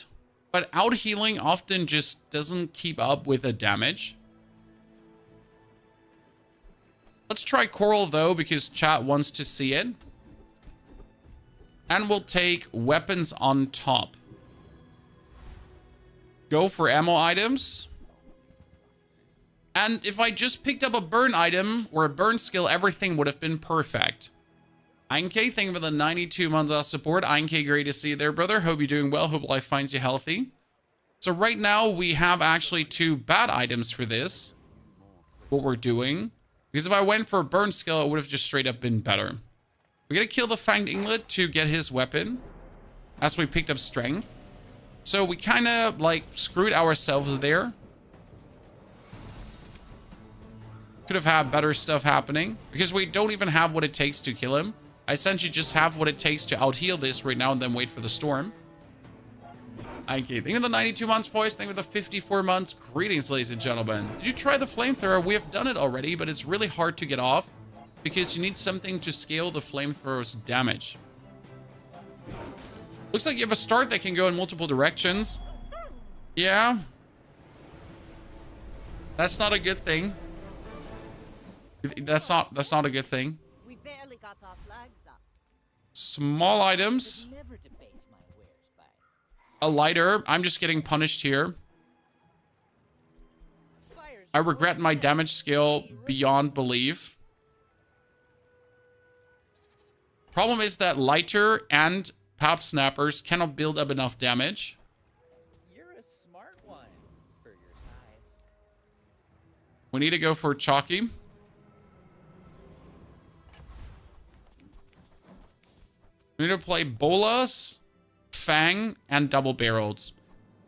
but out healing often just doesn't keep up with the damage. Let's try Coral though, because chat wants to see it. And we'll take weapons on top. Go for ammo items. And if I just picked up a burn item or a burn skill, everything would have been perfect. Einke, thank you for the 92 months of support. Einke, great to see you there, brother. Hope you're doing well. Hope life finds you healthy. So right now we have actually 2 bad items for this. What we're doing. Because if I went for a burn skill, it would have just straight up been better. We're going to kill the Fanged Inglet to get his weapon. As we picked up strength. So we kind of like screwed ourselves there. Could have had better stuff happening. Because we don't even have what it takes to kill him. I essentially just have what it takes to out-heal this right now and then wait for the storm. Okay, thank you for the 92 months, voice. Thank you for the 54 months. Greetings, ladies and gentlemen. Did you try the flamethrower? We have done it already, but it's really hard to get off. Because you need something to scale the flamethrower's damage. Looks like you have a start that can go in multiple directions. Yeah. That's not a good thing. That's not a good thing. We barely got our flags up. Small items. Never debase my wares by. A lighter. I'm just getting punished here. I regret my damage skill beyond belief. Problem is that lighter and pop snappers cannot build up enough damage. You're a smart one for your size. We need to go for chalky. We need to play bolas, fang, and double barrels.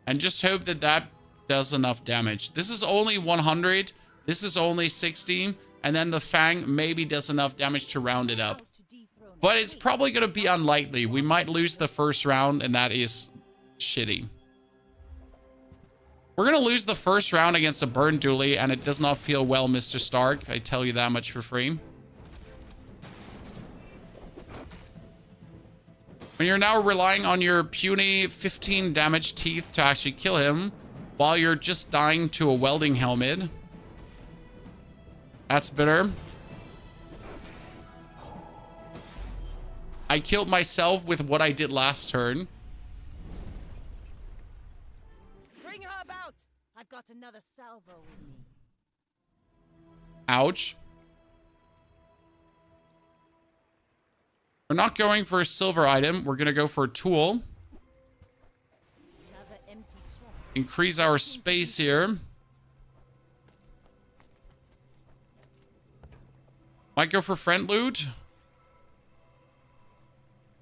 And just hope that that does enough damage. This is only 100. This is only 60. And then the fang maybe does enough damage to round it up. But it's probably going to be unlikely. We might lose the first round, and that is shitty. We're going to lose the first round against a burn dually, and it does not feel well, Mr. Stark. I tell you that much for free. When you're now relying on your puny 15 damage teeth to actually kill him, while you're just dying to a welding helmet. That's bitter. I killed myself with what I did last turn. Bring her about. I've got another salvo in me. Ouch. We're not going for a silver item. We're going to go for a tool. Another empty chest. Increase our space here. Might go for friend loot.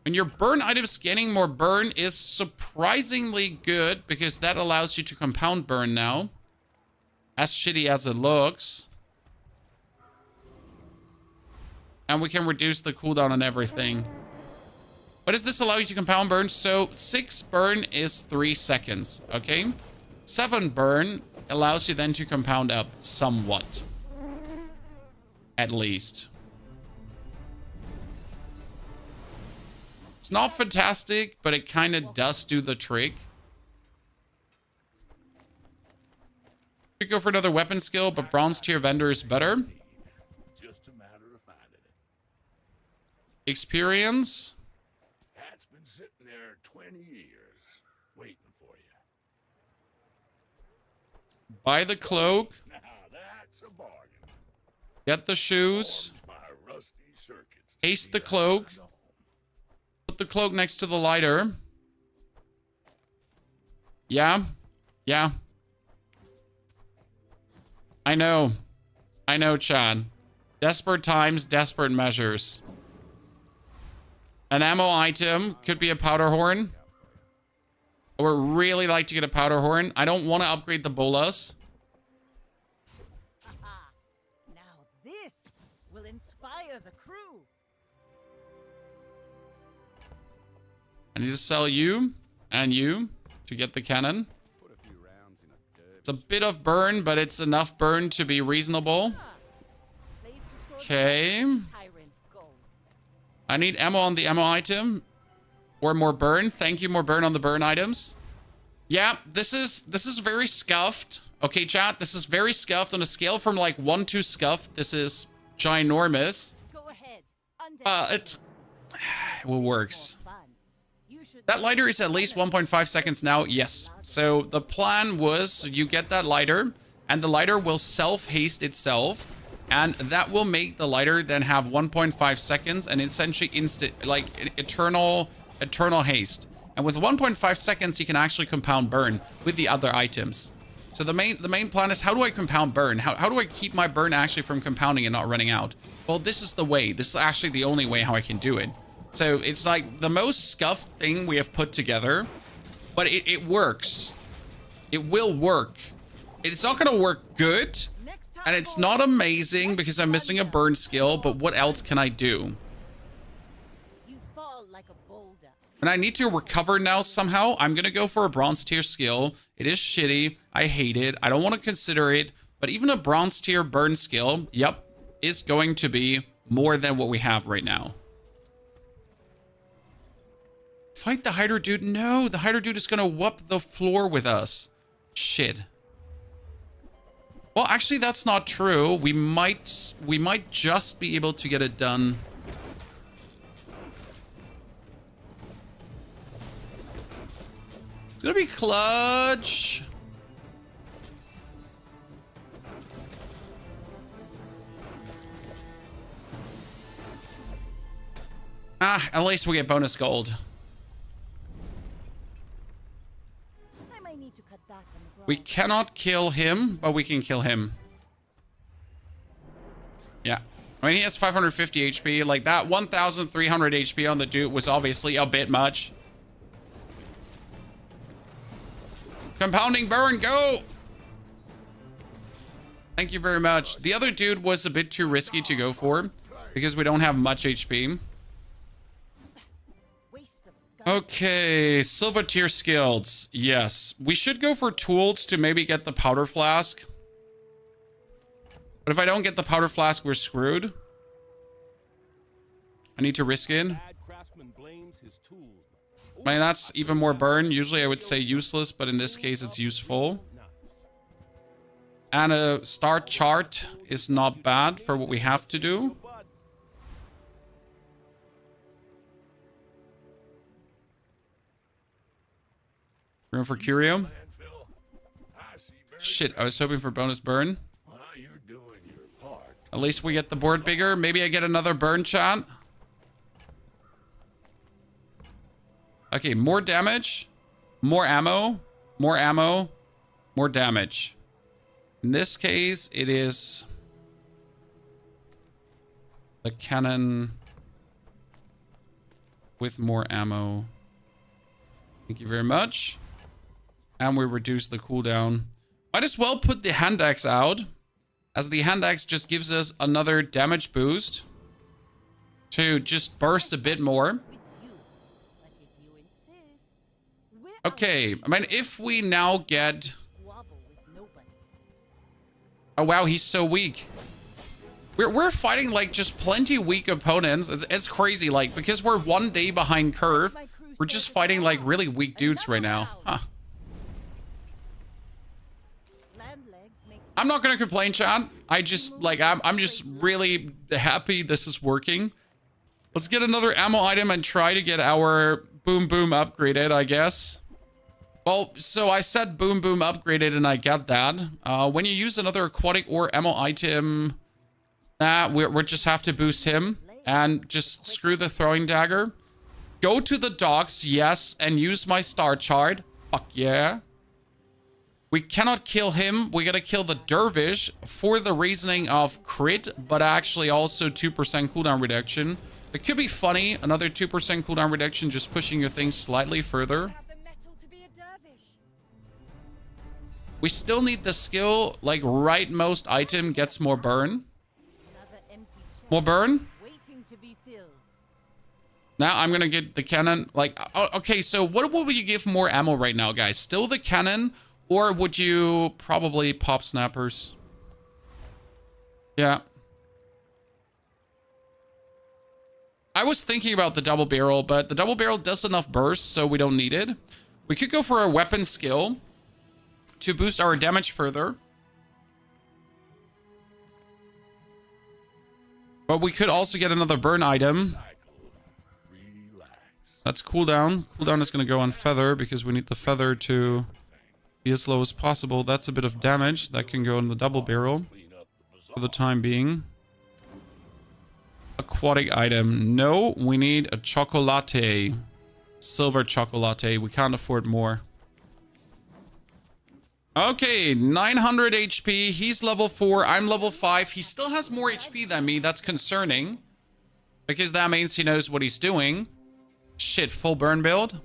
And your burn item scanning more burn is surprisingly good because that allows you to compound burn now. As shitty as it looks. And we can reduce the cooldown on everything. What does this allow you to compound burn? So 6 burn is 3 seconds, okay? 7 burn allows you then to compound up somewhat. At least. It's not fantastic, but it kind of does do the trick. Could go for another weapon skill, but bronze tier vendor is better. Just a matter of finding it. Experience. That's been sitting there 20 years, waiting for you. Buy the cloak. Now that's a bargain. Get the shoes. Forms my rusty circuits. Ace the cloak. Put the cloak next to the lighter. Yeah. Yeah. I know. I know, Chad. Desperate times, desperate measures. An ammo item could be a powder horn. I would really like to get a powder horn. I don't want to upgrade the bolas. Aha. Now this will inspire the crew. I need to sell you and you to get the cannon. It's a bit of burn, but it's enough burn to be reasonable. Place to store the Okay. tyrant's gold. I need ammo on the ammo item. Or more burn. Thank you, more burn on the burn items. Yeah, this is very scuffed. Okay, chat, this is very scuffed. On a scale from like 1 to scuffed, this is ginormous. Go ahead. It works. More fun. You should That lighter is at least 1.5 seconds now. Yes. So the plan was you get that lighter and the lighter will self-haste itself. And that will make the lighter then have 1.5 seconds and essentially instant, like eternal haste. And with 1.5 seconds, you can actually compound burn with the other items. So the main plan is, how do I compound burn? How do I keep my burn actually from compounding and not running out? Well, this is the way. This is actually the only way how I can do it. So it's like the most scuffed thing we have put together, but it works. It will work. It's not going to work good, Next time, and it's boys. not amazing because I'm missing a burn skill, but what else can I do? You fall like a boulder. And I need to recover now somehow. I'm going to go for a bronze tier skill. It is shitty. I hate it. I don't want to consider it. But even a bronze tier burn skill, yep, is going to be more than what we have right now. Fight the Hydra dude. No, the Hydra dude is going to whoop the floor with us. Shit. Well, actually, that's not true. We might just be able to get it done. It's gonna be clutch. At least we get bonus gold. I might need to cut back on the We grind. cannot kill him, but we can kill him. Yeah. I mean, he has 550 HP. Like, that 1,300 HP on the dude was obviously a bit much. Compounding burn, go! Thank you very much. The other dude was a bit too risky to go for because we don't have much HP. Waste of gun. Okay, silver tier skills. Yes, we should go for tools to maybe get the powder flask. But if I don't get the powder flask, we're screwed. I need to risk it. I mean, that's even more burn. Usually I would say useless, but in this case it's useful. And a star chart is not bad for what we have to do. Room for Curio. Landfill. I see very Shit, I was hoping for bonus burn. well, you're doing your part. At least we get the board bigger. Maybe I get another burn chat. Okay, more damage. More ammo. More ammo. More damage. In this case, it is the cannon with more ammo. Thank you very much. And we reduce the cooldown. Might as well put the hand axe out, as the hand axe just gives us another damage boost to just burst a bit more. With you. But if you insist, we're Okay, I mean, if we now get... squabble with nobody. Oh, wow, he's so weak. We're fighting, like, just plenty weak opponents. It's crazy, like, because we're 1 day behind curve, we're just fighting, like, really weak dudes right now. Huh. Land legs make I'm not gonna complain, Chad. I just, like, I'm just really happy this is working. Let's get another ammo item and try to get our boom boom upgraded, I guess. Well, so I said boom boom upgraded and I get that. When you use another aquatic or ammo item, we just have to boost him and just screw the throwing dagger. Go to the docks, yes, and use my star chart. Fuck yeah. We cannot kill him. We gotta kill the dervish for the reasoning of crit, but actually also 2% cooldown reduction. It could be funny, another 2% cooldown reduction, just pushing your thing slightly further. Have the metal to be a dervish. We still need the skill, like rightmost item gets more burn. another empty chest More burn? waiting to be filled. Now I'm gonna get the cannon. Like, okay, so what would you give more ammo right now, guys? Still the cannon, or would you probably pop snappers? Yeah. I was thinking about the double barrel, but the double barrel does enough burst, so we don't need it. We could go for a weapon skill to boost our damage further. But we could also get another burn item. That's cooldown. Cooldown is going to go on feather because we need the feather to be as low as possible. That's a bit of damage. That can go in the double barrel for the time being. Aquatic item. No, we need a chocolate. Silver chocolate. We can't afford more. Okay, 900 HP. He's level 4. I'm level 5. He still has more HP than me. That's concerning. Because that means he knows what he's doing. Shit, full burn build.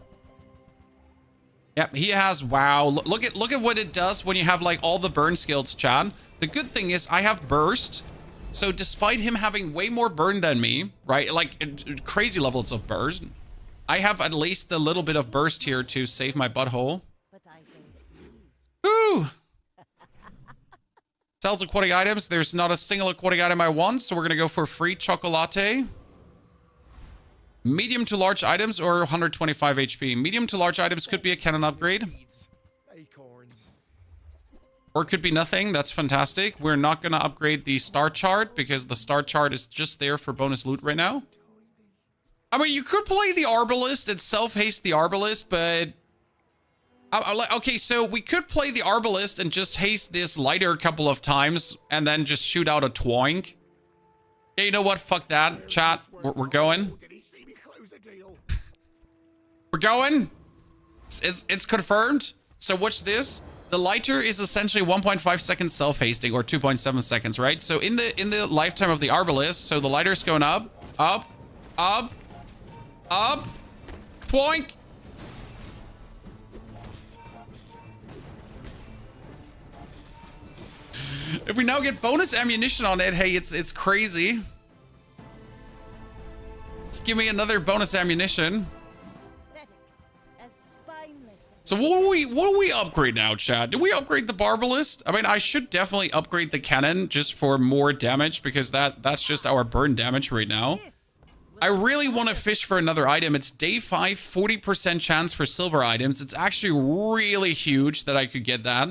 Yep, he has, wow. Look at what it does when you have like all the burn skills, Chad. The good thing is I have burst. So despite him having way more burn than me, right? Like crazy levels of burst, I have at least the little bit of burst here to save my butthole. But I don't lose. Ooh. Sells aquatic items. There's not a single aquatic item I want, so we're gonna go for free chocolate. Medium to large items or 125 HP. Medium to large items could be a cannon upgrade. Or it could be nothing. That's fantastic. We're not going to upgrade the star chart because the star chart is just there for bonus loot right now. I mean, you could play the Arbalist and self-haste the Arbalist, but... okay, so we could play the Arbalist and just haste this lighter a couple of times and then just shoot out a Twoink. Okay, you know what? Fuck that. Chat, we're going. We're going. It's confirmed. So watch this. The lighter is essentially 1.5 seconds self-hasting, or 2.7 seconds, right? So in the lifetime of the Arbalist, so the lighter's going up, up, up, up, Twoink. If we now get bonus ammunition on it, hey, it's crazy. Just give me another bonus ammunition. So what do we upgrade now, Chad? Do we upgrade the Barbalist? I mean, I should definitely upgrade the cannon just for more damage because that's just our burn damage right now. I really want to fish for another item. It's day 5, 40% chance for silver items. It's actually really huge that I could get that.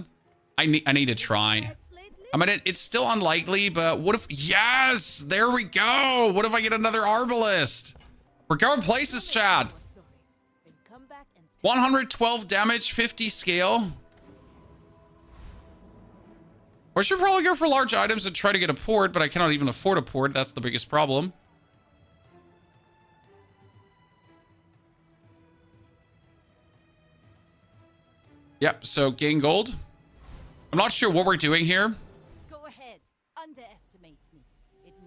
I need to try. I mean, it's still unlikely, but what if... Yes! There we go! What if I get another Arbalist? We're going places, Chad. 112 damage, 50 scale. Or I should probably go for large items and try to get a port, but I cannot even afford a port. That's the biggest problem. Yep, so gain gold. I'm not sure what we're doing here. Go ahead. Underestimate me.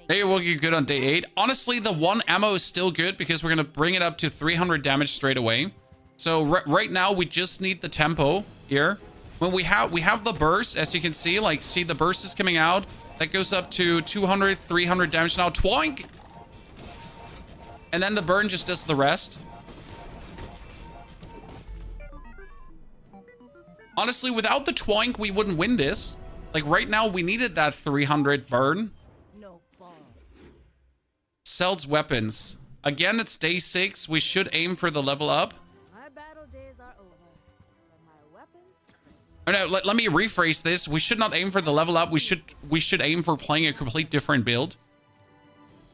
Maybe we'll get good on day 8. Honestly, the 1 ammo is still good because we're going to bring it up to 300 damage straight away. So right now we just need the tempo here. When we have the burst, as you can see, like see the burst is coming out. That goes up to 200, 300 damage now. Twoink! And then the burn just does the rest. Honestly, without the Twoink, we wouldn't win this. Like right now, we needed that 300 burn. No ball. Sells weapons. Again, it's day 6. We should aim for the level up. Oh, no, let me rephrase this. We should not aim for the level up. We should aim for playing a complete different build.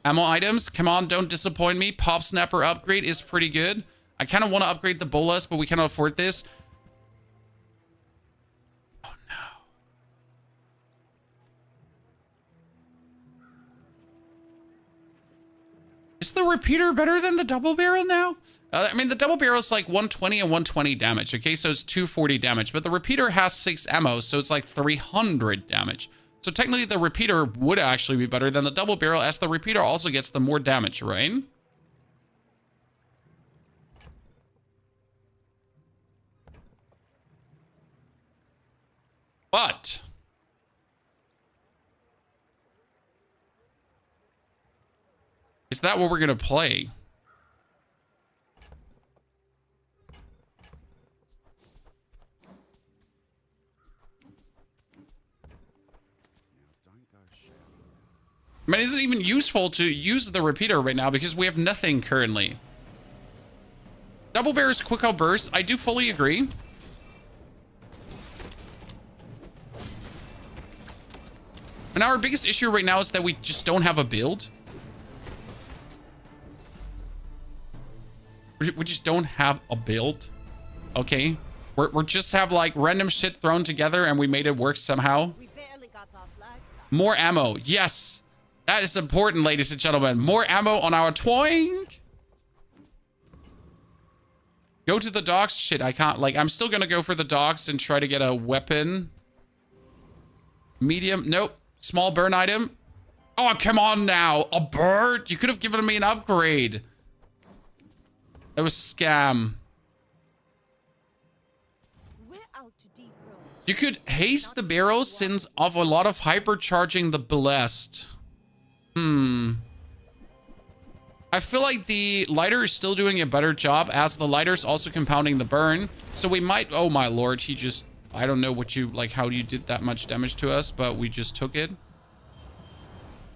Ammo items. Come on, don't disappoint me. Pop Snapper upgrade is pretty good. I kind of want to upgrade the Bolas, but we cannot afford this. Oh, no. Is the repeater better than the double barrel now? I mean, the double barrel is like 120 and 120 damage. Okay, so it's 240 damage. But the repeater has 6 ammo, so it's like 300 damage. So technically, the repeater would actually be better than the double barrel, as the repeater also gets the more damage, right? But... is that what we're going to play? I mean, is it even useful to use the repeater right now because we have nothing currently? Double bears, quick out burst. I do fully agree. And our biggest issue right now is that we just don't have a build. We just don't have a build. Okay. We're just have like random shit thrown together and we made it work somehow. We barely got our flags up. More ammo. Yes. That is important, ladies and gentlemen. More ammo on our twink. Go to the docks. Shit, I can't. Like, I'm still going to go for the docks and try to get a weapon. Medium. Nope. Small burn item. Oh, come on now. A bird? You could have given me an upgrade. That was scam. We're out to dethrone. You could haste the barrels since of a lot of hypercharging the blessed. I feel like the lighter is still doing a better job as the lighter's also compounding the burn. So we might, oh my lord, he just, I don't know what you, like how you did that much damage to us, but we just took it.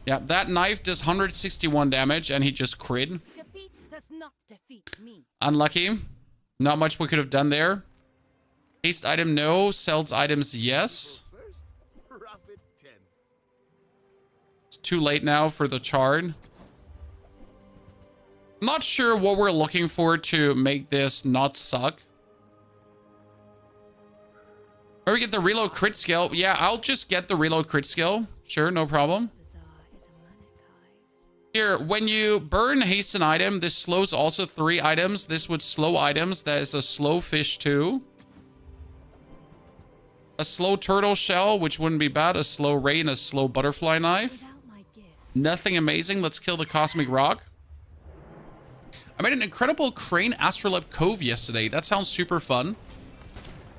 Yeah, that knife does 161 damage and he just crit. Defeat does not defeat me. Unlucky. Not much we could have done there. Haste item, no. Sells items, yes. First, profit 10. It's too late now for the chard. Not sure what we're looking for to make this not suck. Or we get the reload crit skill. Yeah, I'll just get the reload crit skill. Sure, no problem. Bazaar is a manic high. Here, when you burn haste an item, this slows also 3 items. This would slow items. That is a slow fish too. A slow turtle shell, which wouldn't be bad. A slow ray and a slow butterfly knife. Without my gift, Nothing amazing. Let's kill the cosmic rock. I made an incredible crane astrolab cove yesterday. That sounds super fun.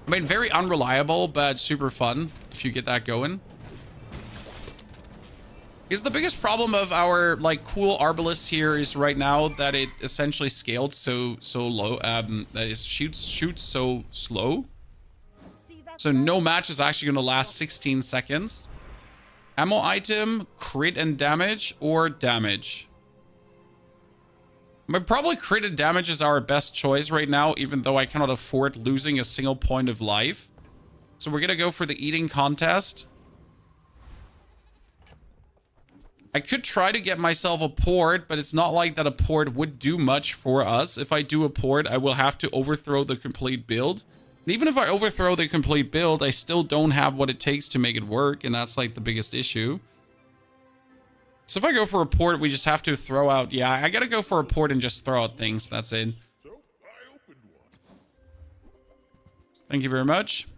I mean, very unreliable, but super fun if you get that going. Because the biggest problem of our like cool arbalist here is right now that it essentially scaled so low. That is shoots so slow. See that? So no match is actually going to last 16 seconds. Ammo item, crit and damage, or damage. But probably crit and damage is our best choice right now, even though I cannot afford losing a single point of life. So we're going to go for the eating contest. I could try to get myself a port, but it's not like that a port would do much for us. If I do a port, I will have to overthrow the complete build. And even if I overthrow the complete build, I still don't have what it takes to make it work, and that's like the biggest issue. So if I go for a port, we just have to throw out... Yeah, I gotta go for a port and just throw out things. That's it. So, I opened one. Thank you very much.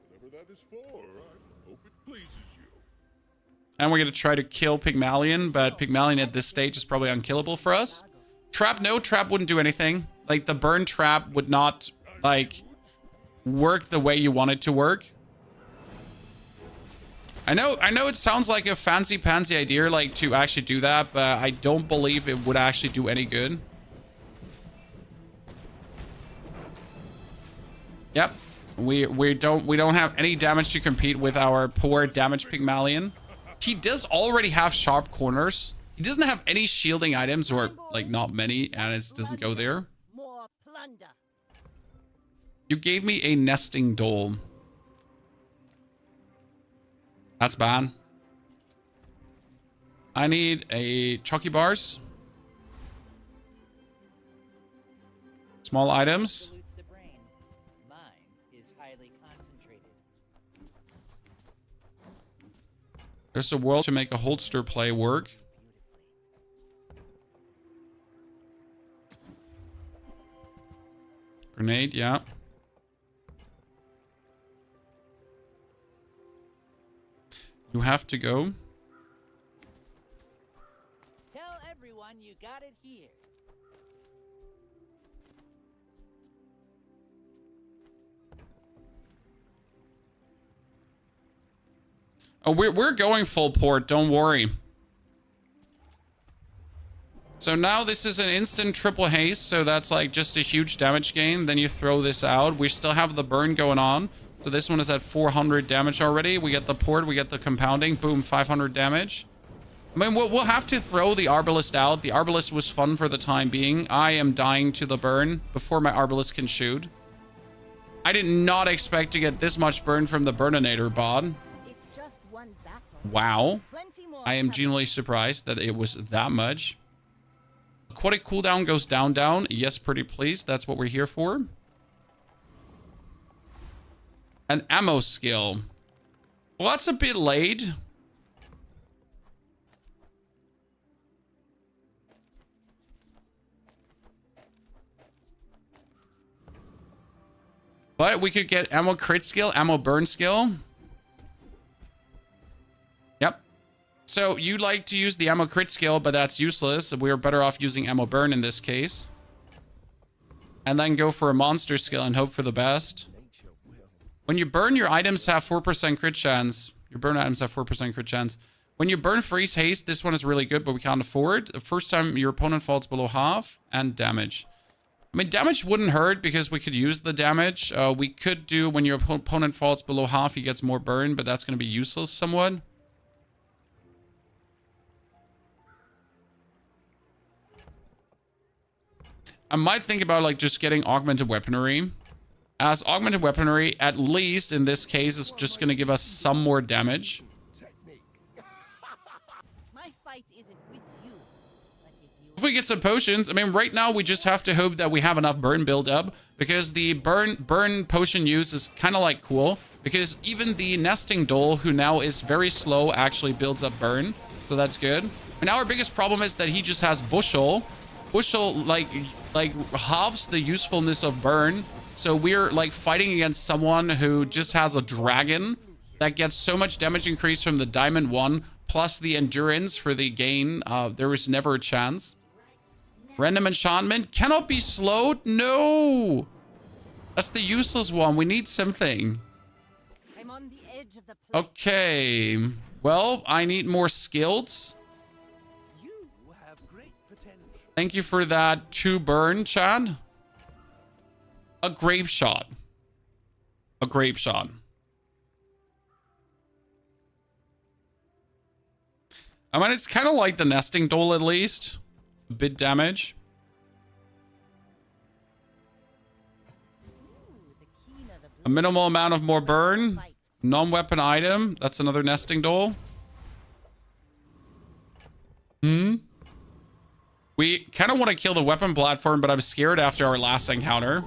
Whatever that is for, I hope it pleases you. And we're gonna try to kill Pygmalion, but Pygmalion at this stage is probably unkillable for us. Trap, no, trap wouldn't do anything. Like, the burn trap would not, like, work the way you want it to work. I know it sounds like a fancy-pansy idea, like, to actually do that, but I don't believe it would actually do any good. Yep. We don't have any damage to compete with our poor damaged Pygmalion. He does already have sharp corners. He doesn't have any shielding items, or, like, not many, and it doesn't go there. More plunder. You gave me a nesting doll. That's bad. I need a Chucky bars. Small items. Pollutes the brain. Mind is highly concentrated. There's a world to make a holster play work. Grenade, yeah. You have to go. Tell everyone you got it here. Oh, we're going full port. Don't worry. So now this is an instant triple haste. So that's like just a huge damage gain. Then you throw this out. We still have the burn going on. So this one is at 400 damage already. We get the port. We get the compounding. Boom, 500 damage. I mean, we'll have to throw the Arbalist out. The Arbalist was fun for the time being. I am dying to the burn before my Arbalist can shoot. I did not expect to get this much burn from the Burninator bot. It's just one battle. Wow. Plenty more I am coming. genuinely surprised that it was that much. Aquatic cooldown goes down, down. Yes, pretty please. That's what we're here for. An ammo skill. Well, that's a bit late. But we could get ammo crit skill, ammo burn skill. Yep. So you like to use the ammo crit skill, but that's useless. We are better off using ammo burn in this case. And then go for a monster skill and hope for the best. When you burn, your items have 4% crit chance. Your burn items have 4% crit chance. When you burn freeze haste, this one is really good, but we can't afford. The first time your opponent falls below half, and damage. I mean, damage wouldn't hurt because we could use the damage. We could do when your opponent falls below half, he gets more burn, but that's going to be useless somewhat. I might think about like just getting augmented weaponry. As augmented weaponry, at least in this case, is just going to give us some more damage. My fight isn't with you, but If we get some potions, I mean, right now we just have to hope that we have enough burn build up, because the burn potion use is kind of like cool, because even the nesting dole, who now is very slow, actually builds up burn, so that's good. And our biggest problem is that he just has bushel. Bushel like halves the usefulness of burn, so we're like fighting against someone who just has a dragon that gets so much damage increase from the diamond one, plus the endurance for the gain. There is never a chance. Random enchantment cannot be slowed. No, that's the useless one. We need something. I'm on the edge of the plate. Okay, well, I need more skills. You have great potential. Thank you for that 2 burn, Chad. A grape shot. A grape shot. I mean, it's kind of like the nesting dole at least. A bit damage. A minimal amount of more burn. Non-weapon item. That's another nesting dole. We kind of want to kill the weapon platform, but I'm scared after our last encounter.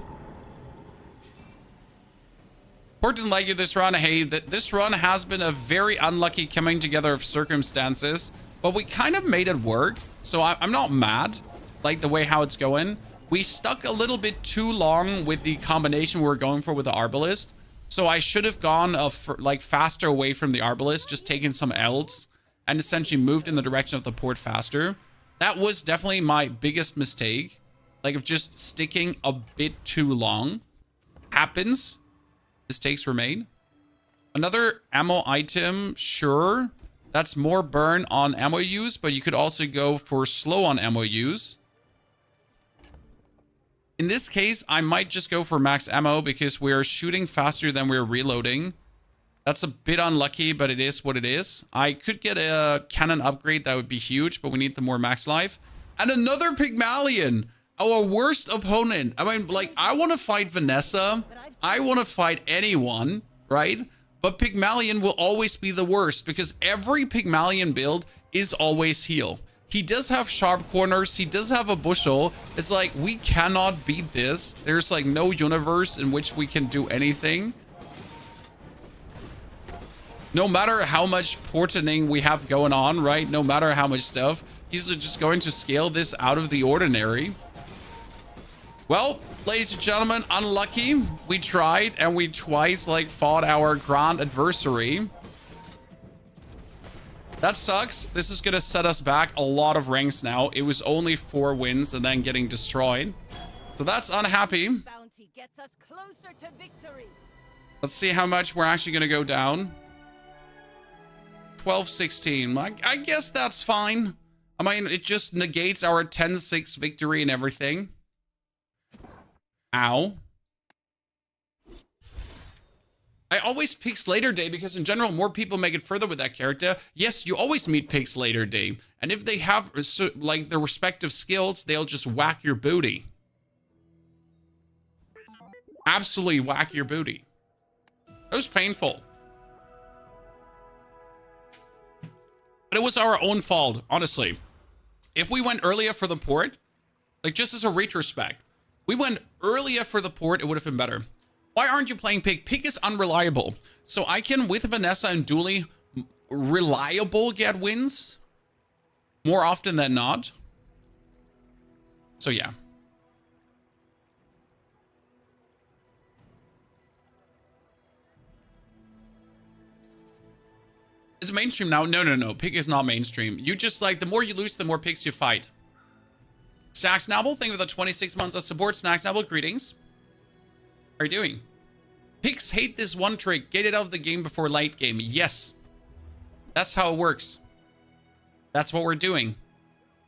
Port doesn't like you this run. Hey, this run has been a very unlucky coming together of circumstances, but we kind of made it work. So I'm not mad, like the way how it's going. We stuck a little bit too long with the combination we were going for with the Arbalist. So I should have gone like faster away from the Arbalist, just taken some L's and essentially moved in the direction of the port faster. That was definitely my biggest mistake. Like, of just sticking a bit too long. Happens. Mistakes were made. Another ammo item, sure. That's more burn on ammo use, but you could also go for slow on ammo use. In this case, I might just go for max ammo because we're shooting faster than we're reloading. That's a bit unlucky, but it is what it is. I could get a cannon upgrade. That would be huge, but we need the more max life. And another Pygmalion, our worst opponent. I mean, like, I want to fight Vanessa. I want to fight anyone, right? But Pygmalion will always be the worst because every Pygmalion build is always heal. He does have sharp corners. He does have a bushel. It's like, we cannot beat this. There's like no universe in which we can do anything. No matter how much portioning we have going on, right? No matter how much stuff, he's just going to scale this out of the ordinary. Well, ladies and gentlemen, unlucky. We tried and we twice like fought our grand adversary. That sucks. This is going to set us back a lot of ranks now. It was only 4 wins and then getting destroyed. So that's unhappy. Bounty gets us closer to victory. Let's see how much we're actually going to go down. 12-16. I guess that's fine. I mean, it just negates our 10-6 victory and everything. Ow. I always picks later day because in general, more people make it further with that character. Yes, you always meet picks later day. And if they have like their respective skills, they'll just whack your booty. Absolutely whack your booty. It was painful. But it was our own fault, honestly. If we went earlier for the port, like just as a retrospect, we went earlier for the port, it would have been better. Why aren't you playing Pig? Pig is unreliable. So I can, with Vanessa and Dooley, reliable get wins more often than not. So yeah. It's mainstream now. No. Pig is not mainstream. You just like, the more you lose, the more pigs you fight. Snacks Nabble, thank you for the 26 months of support. Snacks Nabble, greetings. How are you doing? Pigs hate this one trick. Get it out of the game before late game. Yes. That's how it works. That's what we're doing.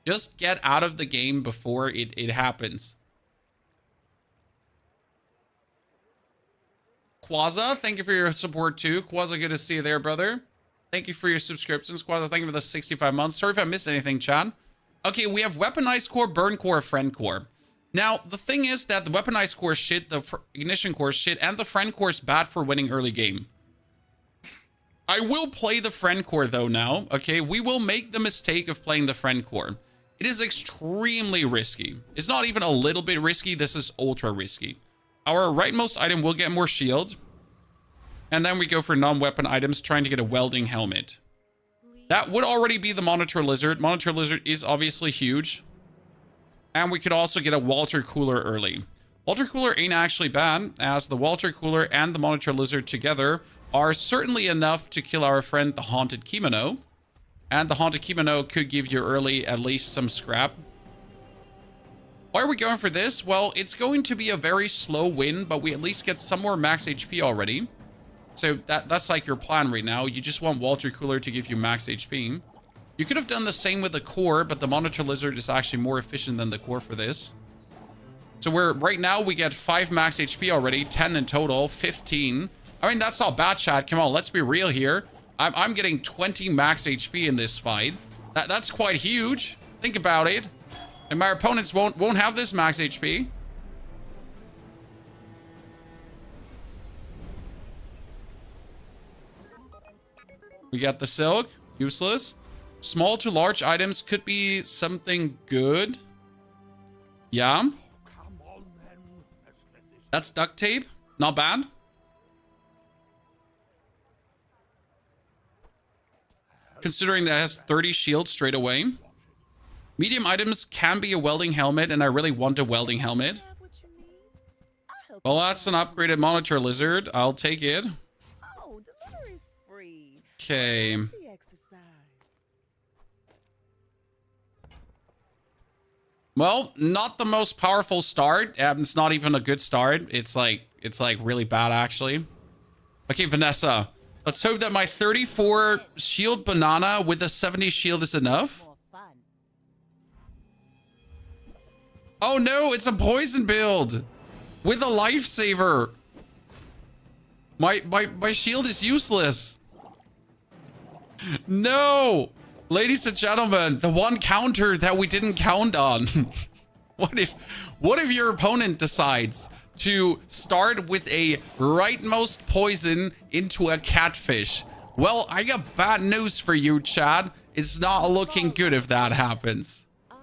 Just get out of the game before it happens. Quaza, thank you for your support too. Quaza, good to see you there, brother. Thank you for your subscriptions. Quaza, thank you for the 65 months. Sorry if I missed anything, Chad. Okay, we have Weaponized Core, Burn Core, Friend Core. Now, the thing is that the Weaponized Core is shit, the Ignition Core is shit, and the Friend Core is bad for winning early game. I will play the Friend Core though now, okay? We will make the mistake of playing the Friend Core. It is extremely risky. It's not even a little bit risky, this is ultra risky. Our rightmost item will get more shield. And then we go for non-weapon items, trying to get a welding helmet. That would already be the Monitor Lizard. Monitor Lizard is obviously huge. And we could also get a Water Cooler early. Water Cooler ain't actually bad, as the Water Cooler and the Monitor Lizard together are certainly enough to kill our friend the Haunted Kimono. And the Haunted Kimono could give you early at least some scrap. Why are we going for this? Well, it's going to be a very slow win, but we at least get some more max HP already. So that's like your plan right now. You just want Water Cooler to give you max HP. You could have done the same with the core, but the Monitor Lizard is actually more efficient than the core for this. So right now we get 5 max HP already, 10 in total, 15. I mean, that's not bad, chat. Come on, let's be real here. I'm getting 20 max HP in this fight. That's quite huge. Think about it. And my opponents won't have this max HP. We got the silk, useless. Small to large items could be something good. Yeah. That's duct tape. Not bad. Considering that it has 30 shield straight away. Medium items can be a welding helmet, and I really want a welding helmet. Well, that's an upgraded Monitor Lizard. I'll take it. Oh, delivery's free. Okay. The exercise. Well, not the most powerful start. It's not even a good start. It's like really bad, actually. Okay, Vanessa. Let's hope that my 34 shield banana with a 70 shield is enough. More fun. Oh no, it's a poison build with a lifesaver. My shield is useless. No, ladies and gentlemen, the one counter that we didn't count on. What if your opponent decides to start with a rightmost poison into a catfish? Well, I got bad news for you, Chad. It's not looking good if that happens. I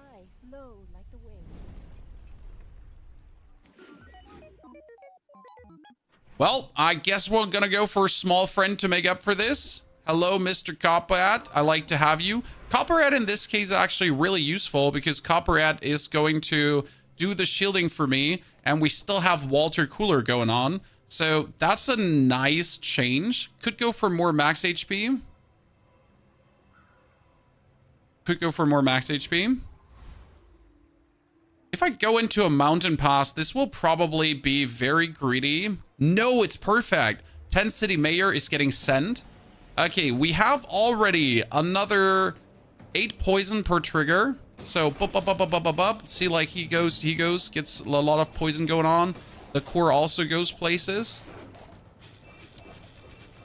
flow like the waves. Well, I guess we're gonna go for a small friend to make up for this. Hello, Mr. Copperhead. I like to have you. Copperhead in this case is actually really useful because Copperhead is going to do the shielding for me, and we still have Water Cooler going on. So that's a nice change. Could go for more max HP. Could go for more max HP. If I go into a mountain pass, this will probably be very greedy. No, it's perfect. 10 City Mayor is getting sent. Okay, we have already another 8 poison per trigger. So, see, like he goes, gets a lot of poison going on. The core also goes places.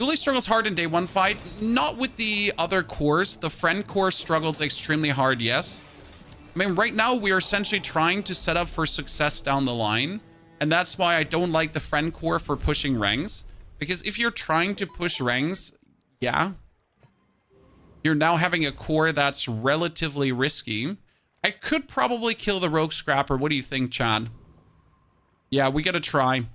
Dooley struggles hard in day one fight. Not with the other cores. The friend core struggles extremely hard, yes. I mean, right now we are essentially trying to set up for success down the line. And that's why I don't like the friend core for pushing ranks. Because if you're trying to push ranks, yeah, you're now having a core that's relatively risky. I could probably kill the Rogue Scrapper. What do you think, Chad? Yeah, we gotta try.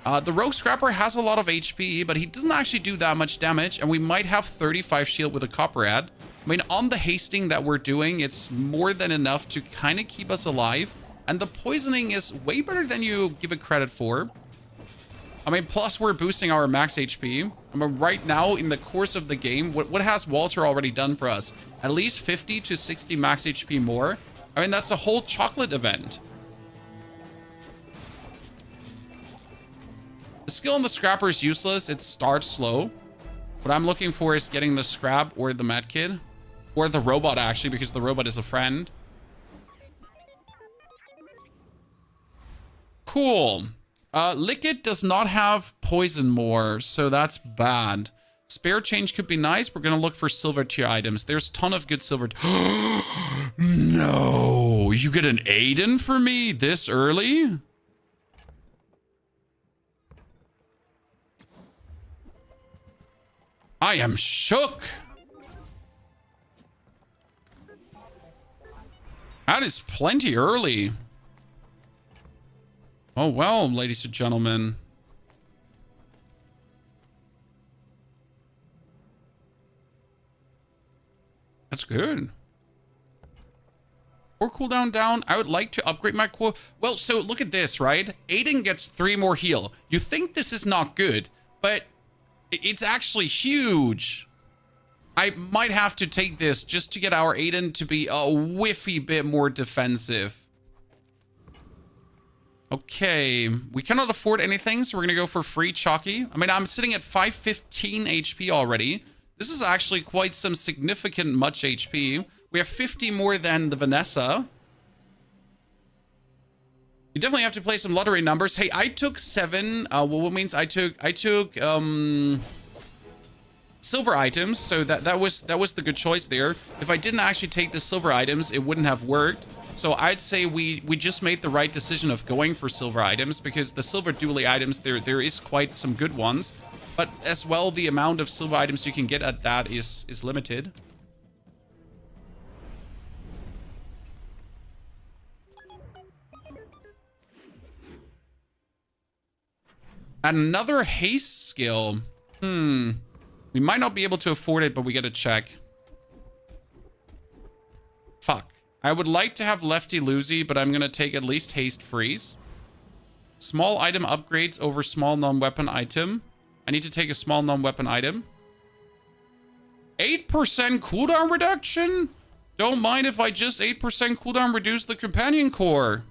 The Rogue Scrapper has a lot of HP, but he doesn't actually do that much damage, and we might have 35 shield with a Copperhead. I mean, on the hasting that we're doing, it's more than enough to kind of keep us alive, and the poisoning is way better than you give it credit for. I mean, plus we're boosting our max HP. I mean, right now, in the course of the game, what has Walter already done for us? At least 50 to 60 max HP more. I mean, that's a whole chocolate event. The skill on the Scrapper is useless. It starts slow. What I'm looking for is getting the Scrap or the Medkit. Or the Robot, actually, because the Robot is a friend. Cool. Lickit does not have Poison more, so that's bad. Spare change could be nice. We're going to look for silver tier items. There's a ton of good silver. No! You get an Aiden for me this early? I am shook. That is plenty early. Oh, well, ladies and gentlemen. That's good. Core cooldown down. I would like to upgrade my core. Well, so look at this, right? Aiden gets 3 more heal. You think this is not good, but it's actually huge. I might have to take this just to get our Aiden to be a whiffy bit more defensive. Okay, we cannot afford anything, so we're going to go for free Chalky. I mean, I'm sitting at 515 HP already. This is actually quite some significant much HP. We have 50 more than the Vanessa. You definitely have to play some lottery numbers. Hey, I took 7. Well, what means I took silver items, so that was the good choice there. If I didn't actually take the silver items, it wouldn't have worked. So I'd say we just made the right decision of going for silver items, because the silver dually items, there is quite some good ones, but as well the amount of silver items you can get at that is limited. Another haste skill. We might not be able to afford it, but we gotta check. Fuck. I would like to have Lefty Loosey, but I'm gonna take at least Haste Freeze. Small item upgrades over small non-weapon item. I need to take a small non-weapon item. 8% cooldown reduction? Don't mind if I just 8% cooldown reduce the companion core.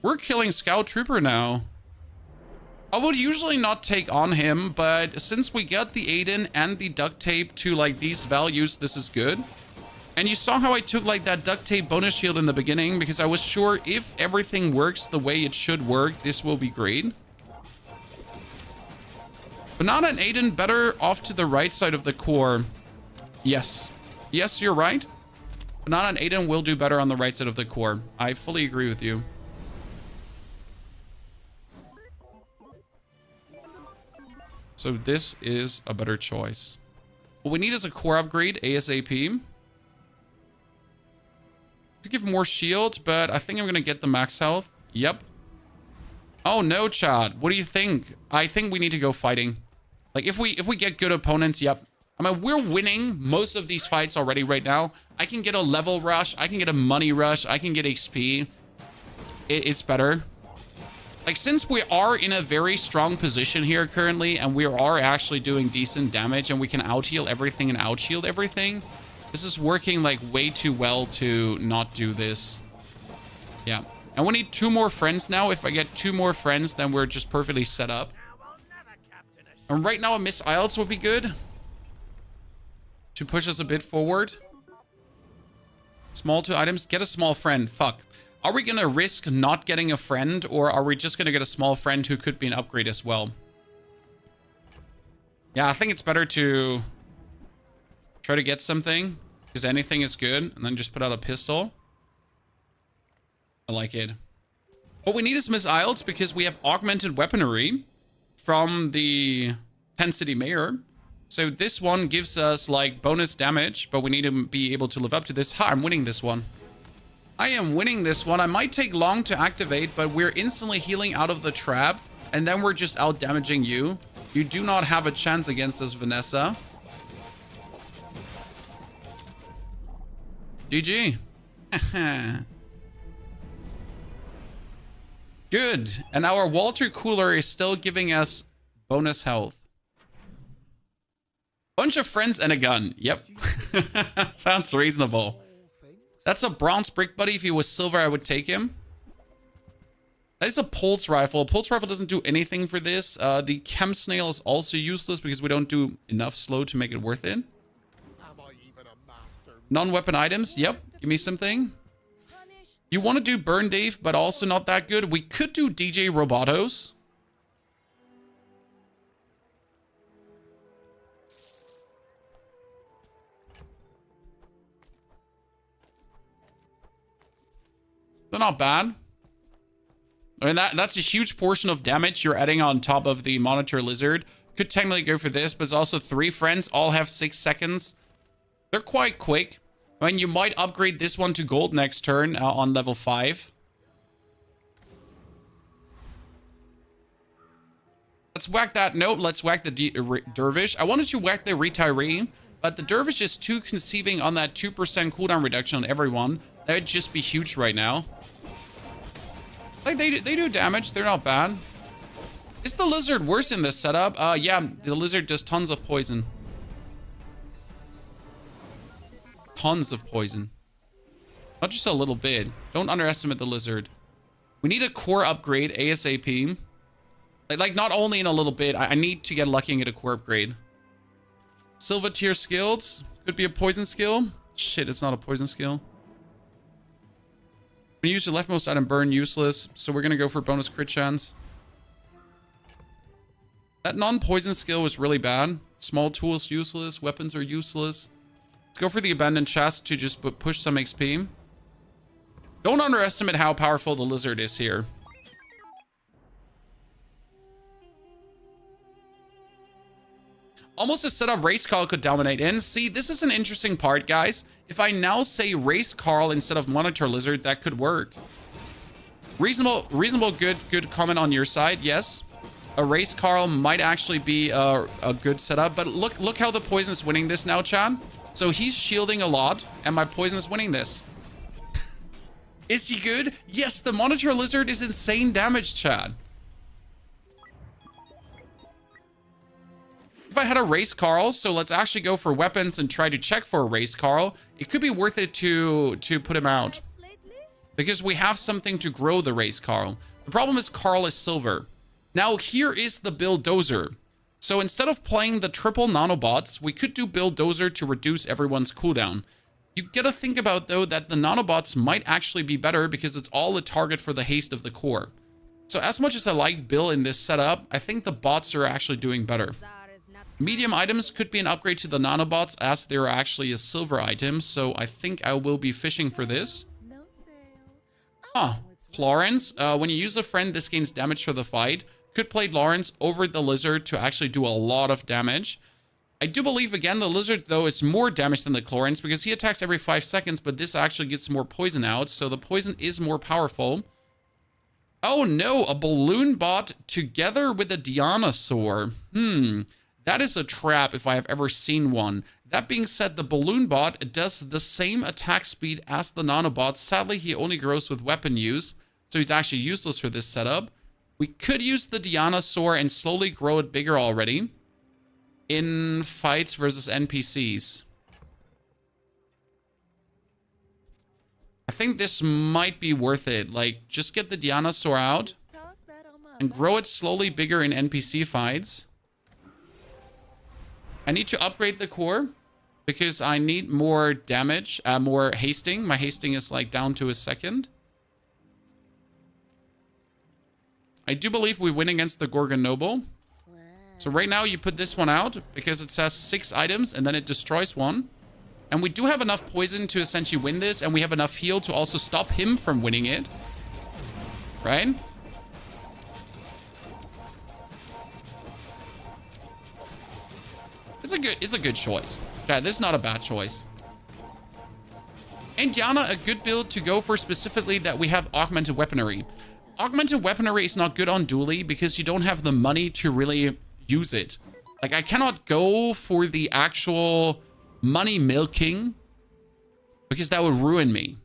We're killing Scout Trooper now. I would usually not take on him, but since we got the Aiden and the duct tape to like these values, this is good. And you saw how I took like that duct tape bonus shield in the beginning, because I was sure if everything works the way it should work, this will be great. Banana and Aiden better off to the right side of the core. Yes. Yes, you're right. Banana and Aiden will do better on the right side of the core. I fully agree with you. So this is a better choice. What we need is a core upgrade ASAP. Could give more shield, but I think I'm gonna get the max health. Yep. Oh no, Chad. What do you think? I think we need to go fighting. Like if we get good opponents, yep. I mean, we're winning most of these fights already right now. I can get a level rush. I can get a money rush. I can get XP. It's better. Like, since we are in a very strong position here currently, and we are actually doing decent damage, and we can out-heal everything and out-shield everything, this is working, like, way too well to not do this. Yeah. And we need 2 more friends now. If I get 2 more friends, then we're just perfectly set up. And right now, a Miss Isles would be good to push us a bit forward. Small 2 items. Get a small friend. Fuck. Are we going to risk not getting a friend, or are we just going to get a small friend who could be an upgrade as well? Yeah, I think it's better to try to get something, because anything is good, and then just put out a pistol. I like it. What we need is missiles, because we have augmented weaponry from the 10 City Mayor. So this one gives us like bonus damage, but we need to be able to live up to this. Ha, I'm winning this one. I am winning this one. I might take long to activate, but we're instantly healing out of the trap, and then we're just out damaging you. You do not have a chance against us, Vanessa. GG. Good. And our Walter Cooler is still giving us bonus health. Bunch of friends and a gun. Yep. Sounds reasonable. That's a bronze brick, buddy. If he was silver, I would take him. That is a pulse rifle. Pulse rifle doesn't do anything for this. The chem snail is also useless because we don't do enough slow to make it worth it. Non-weapon items. Yep. Give me something. You want to do Burn Dave, but also not that good. We could do DJ Robotos. They're not bad. I mean, that's a huge portion of damage you're adding on top of the Monitor Lizard. Could technically go for this, but it's also 3 friends. All have 6 seconds. They're quite quick. I mean, you might upgrade this one to gold next turn on level 5. Let's whack that. Nope, let's whack the Dervish. I wanted to whack the Retiree, but the Dervish is too conceiving on that 2% cooldown reduction on everyone. That would just be huge right now. Like, they do damage. They're not bad. Is the Lizard worse in this setup? Yeah, the Lizard does tons of poison. Tons of poison. Not just a little bit. Don't underestimate the Lizard. We need a core upgrade ASAP. Like not only in a little bit. I need to get lucky and get a core upgrade. Silver tier skills. Could be a poison skill. Shit, it's not a poison skill. When you use the leftmost item, burn, useless. So we're going to go for bonus crit chance. That non-poison skill was really bad. Small tools useless. Weapons are useless. Let's go for the abandoned chest to just push some XP. Don't underestimate how powerful the Lizard is here. Almost a setup Race Carl could dominate in. See, this is an interesting part, guys. If I now say Race Carl instead of Monitor Lizard, that could work. Reasonable, good comment on your side, yes. A Race Carl might actually be a good setup, but look how the poison is winning this now, Chad. So he's shielding a lot, and my poison is winning this. Is he good? Yes, the Monitor Lizard is insane damage, Chad. If I had a Race Carl, so let's actually go for weapons and try to check for a Race Carl. It could be worth it to put him out. Because we have something to grow the Race Carl. The problem is Carl is silver. Now here is the Bulldozer. So instead of playing the triple nanobots, we could do Bulldozer to reduce everyone's cooldown. You gotta think about though that the nanobots might actually be better because it's all a target for the haste of the core. So as much as I like Bill in this setup, I think the bots are actually doing better. Medium items could be an upgrade to the nanobots as they're actually a silver item. So I think I will be fishing for this. Ah, Lawrence. When you use a friend, this gains damage for the fight. Could play Lawrence over the Lizard to actually do a lot of damage. I do believe, again, the Lizard, though, is more damage than the Chlorins because he attacks every 5 seconds, but this actually gets more poison out, so the poison is more powerful. Oh, no, a Balloon Bot together with a Dianosaur. That is a trap if I have ever seen one. That being said, the Balloon Bot does the same attack speed as the Nanobot. Sadly, he only grows with weapon use, so he's actually useless for this setup. We could use the Dianosaur and slowly grow it bigger already in fights versus NPCs. I think this might be worth it. Like, just get the Dianosaur out and grow it slowly bigger in NPC fights. I need to upgrade the core because I need more damage, more hasting. My hasting is like down to a second. I do believe we win against the Gorgon Noble. So right now you put this one out because it says 6 items and then it destroys one. And we do have enough poison to essentially win this, and we have enough heal to also stop him from winning it. Right? It's a good choice. Yeah, this is not a bad choice. And Diana, a good build to go for specifically that we have augmented weaponry. Augmented weaponry is not good on dually because you don't have the money to really use it. Like, I cannot go for the actual money milking because that would ruin me.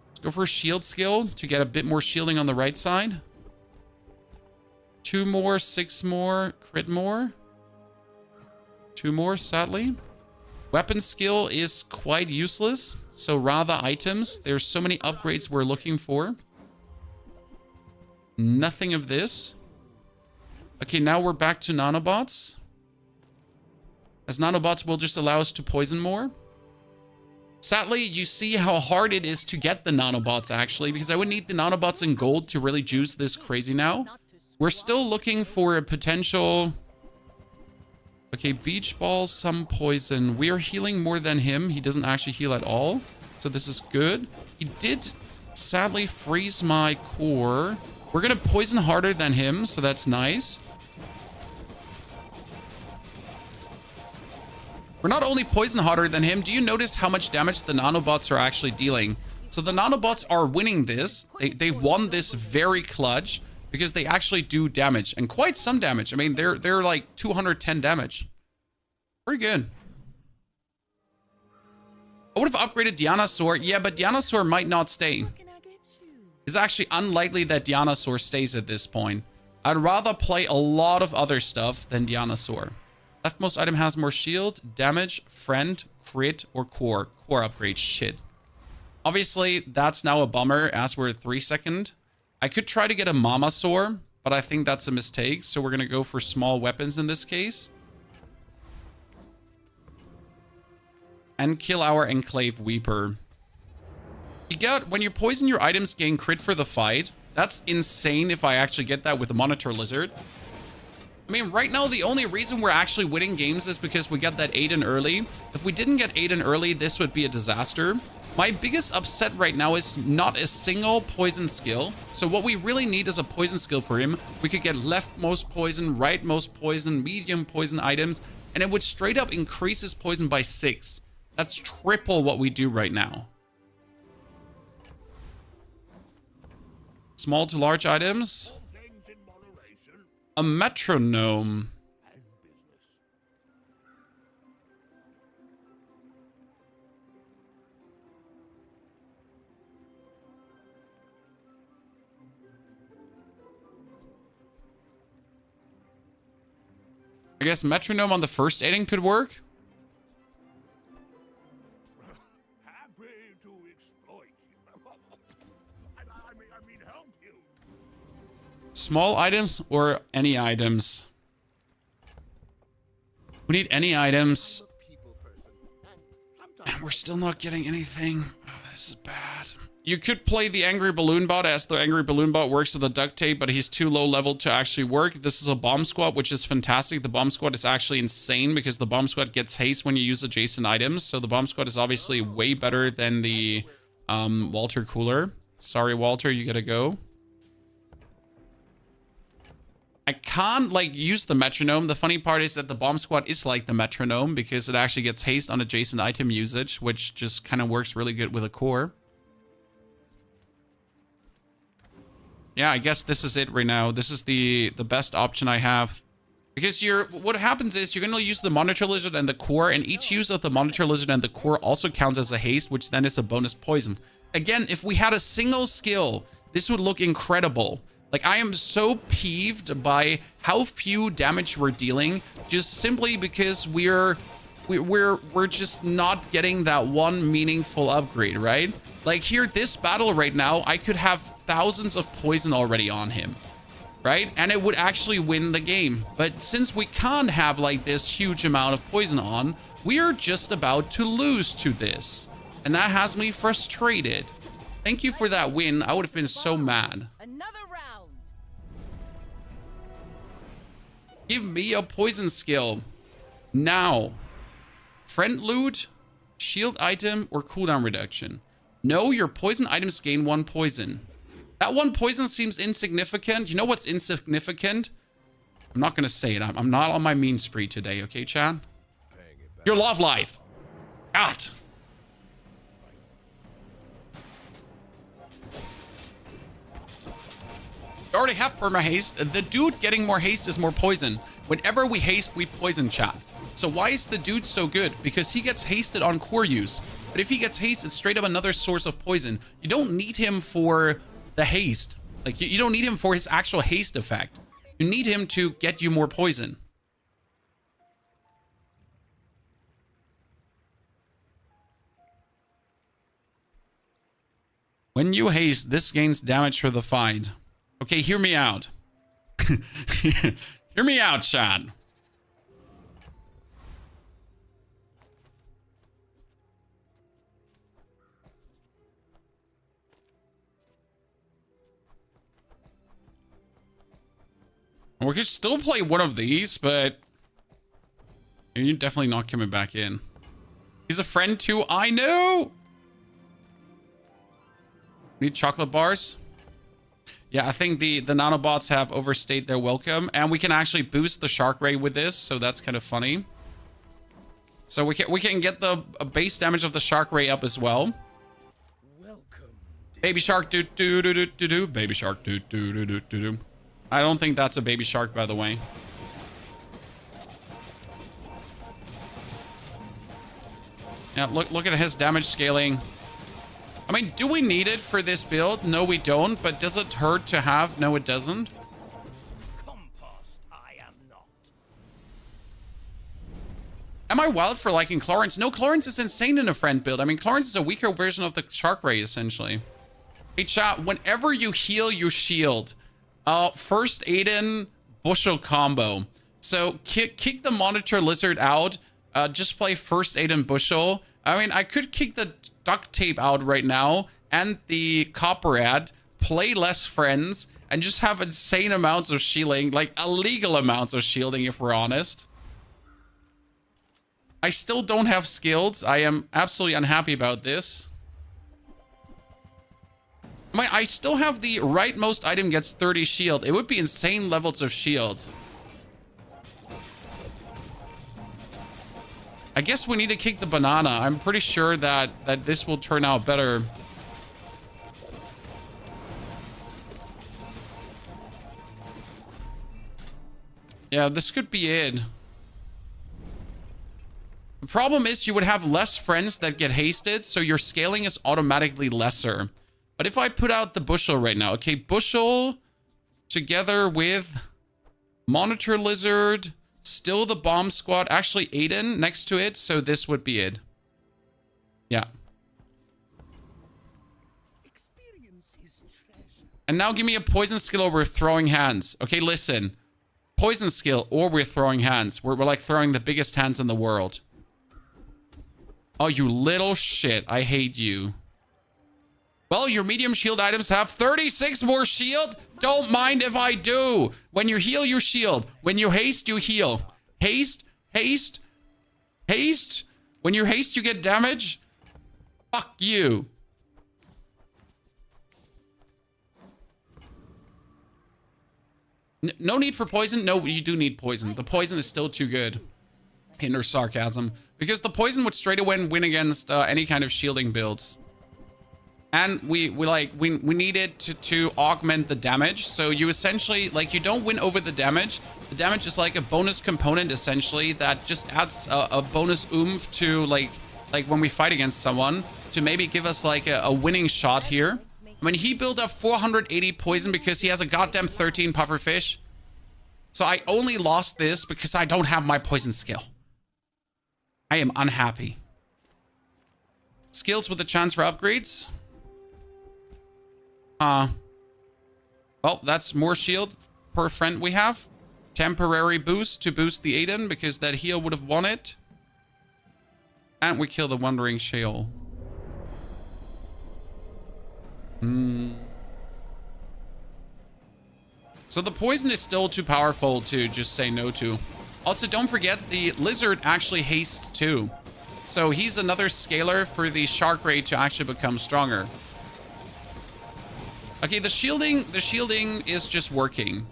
Let's go for a shield skill to get a bit more shielding on the right side. 2 more, 6 more, crit more. 2 more, sadly. Weapon skill is quite useless, so rather items. There's so many upgrades we're looking for. Nothing of this. Okay, now we're back to nanobots. As nanobots will just allow us to poison more. Sadly, you see how hard it is to get the nanobots, actually, because I would need the nanobots in gold to really juice this crazy now. We're still looking for a potential... Okay, beach balls, some poison. We are healing more than him. He doesn't actually heal at all. So this is good. He did sadly freeze my core. We're going to poison harder than him, so that's nice. We're not only poison harder than him. Do you notice how much damage the nanobots are actually dealing? So the nanobots are winning this. They won this very clutch. Because they actually do damage, and quite some damage. I mean, they're like 210 damage. Pretty good. I would have upgraded Dianasaur. Yeah, but Dianasaur might not stay. It's actually unlikely that Dianasaur stays at this point. I'd rather play a lot of other stuff than Dianasaur. Leftmost item has more shield, damage, friend, crit, or core. Core upgrade, shit. Obviously, that's now a bummer as we're at 3 second. I could try to get a Mamasaur, but I think that's a mistake. So we're going to go for small weapons in this case. And kill our Enclave Weeper. You get, when you poison your items, gain crit for the fight. That's insane if I actually get that with a Monitor Lizard. I mean, right now, the only reason we're actually winning games is because we got that Aiden early. If we didn't get Aiden early, this would be a disaster. My biggest upset right now is not a single poison skill. So what we really need is a poison skill for him. We could get leftmost poison, rightmost poison, medium poison items, and it would straight up increase his poison by 6. That's triple what we do right now. Small to large items. A metronome. I guess metronome on the first Aiden could work. Happy to exploit you. I mean, help you. Small items or any items? We need any items. And we're still not getting anything. Oh, this is bad. You could play the Angry Balloon Bot as the Angry Balloon Bot works with the duct tape, but he's too low level to actually work. This is a Bomb Squad, which is fantastic. The Bomb Squad is actually insane because the Bomb Squad gets haste when you use adjacent items. So the Bomb Squad is obviously way better than the Walter Cooler. Sorry, Walter, you gotta go. I can't, like, use the metronome. The funny part is that the Bomb Squad is like the metronome because it actually gets haste on adjacent item usage, which just kind of works really good with a core. Yeah, I guess this is it right now. This is the best option I have. Because what happens is you're going to use the Monitor Lizard and the core, and each use of the Monitor Lizard and the core also counts as a haste, which then is a bonus poison. Again, if we had a single skill, this would look incredible. Like, I am so peeved by how few damage we're dealing, just simply because we're just not getting that one meaningful upgrade, right? Like here, this battle right now, I could have thousands of poison already on him, right? And it would actually win the game. But since we can't have like this huge amount of poison on, we are just about to lose to this. And that has me frustrated. Thank you for that win. I would have been so mad. Another round. Give me a poison skill. Now. Friend loot, shield item, or cooldown reduction. No, your poison items gain 1 poison. That 1 poison seems insignificant. You know what's insignificant? I'm not going to say it. I'm not on my mean spree today, okay, Chad? Your love life. God. You already have perma haste. The dude getting more haste is more poison. Whenever we haste, we poison, chat. So why is the dude so good? Because he gets hasted on core use. But if he gets haste, it's straight up another source of poison. You don't need him for the haste. Like, you don't need him for his actual haste effect. You need him to get you more poison. When you haste, this gains damage for the fight. Okay, hear me out. Hear me out, Chad. We could still play one of these, but you're definitely not coming back in. He's a friend too. I know. Need chocolate bars. Yeah, I think the nanobots have overstayed their welcome, and we can actually boost the shark ray with this, so that's kind of funny. So we can get the base damage of the shark ray up as well. Welcome. Baby shark do do do do do do. Baby shark do do do do do do. I don't think that's a baby shark, by the way. Yeah, look at his damage scaling. I mean, do we need it for this build? No, we don't. But does it hurt to have? No, it doesn't. Compost, I am not. Am I wild for liking Clarence? No, Clarence is insane in a friend build. I mean, Clarence is a weaker version of the Shark Ray, essentially. Hey, chat, whenever you heal, you shield. First Aiden Bushel combo. So kick the Monitor Lizard out. Just play First Aiden Bushel. I mean, I could kick the duct tape out right now and the copper ad, play less friends, and just have insane amounts of shielding, like illegal amounts of shielding, if we're honest. I still don't have skills. I am absolutely unhappy about this. I mean, I still have the rightmost item gets 30 shield. It would be insane levels of shield. I guess we need to kick the banana. I'm pretty sure that this will turn out better. Yeah, this could be it. The problem is you would have less friends that get hasted, so your scaling is automatically lesser. But if I put out the Bushel right now, okay, Bushel together with Monitor Lizard, still the Bomb Squad, actually Aiden next to it, so this would be it. Yeah. Experience is treasure. And now give me a poison skill or we're throwing hands. Okay, listen. Poison skill or we're throwing hands. We're like throwing the biggest hands in the world. Oh, you little shit. I hate you. Well, your medium shield items have 36 more shield. Don't mind if I do. When you heal, you shield. When you haste, you heal. Haste, haste, haste. When you haste, you get damage. Fuck you. No need for poison. No, you do need poison. The poison is still too good. Hinder sarcasm. Because the poison would straight away win against any kind of shielding builds. And we need it to augment the damage. So you essentially, like, you don't win over the damage. The damage is like a bonus component, essentially, that just adds a bonus oomph to, like when we fight against someone, to maybe give us, like, a winning shot here. I mean, he built up 480 poison because he has a goddamn 13 pufferfish. So I only lost this because I don't have my poison skill. I am unhappy. Skills with a chance for upgrades. Well, that's more shield per friend we have. Temporary boost to boost the Aiden because that heal would have won it. And we kill the Wandering Sheol. So the poison is still too powerful to just say no to. Also, don't forget the lizard actually hastes too. So he's another scaler for the shark ray to actually become stronger. Okay, the shielding is just working.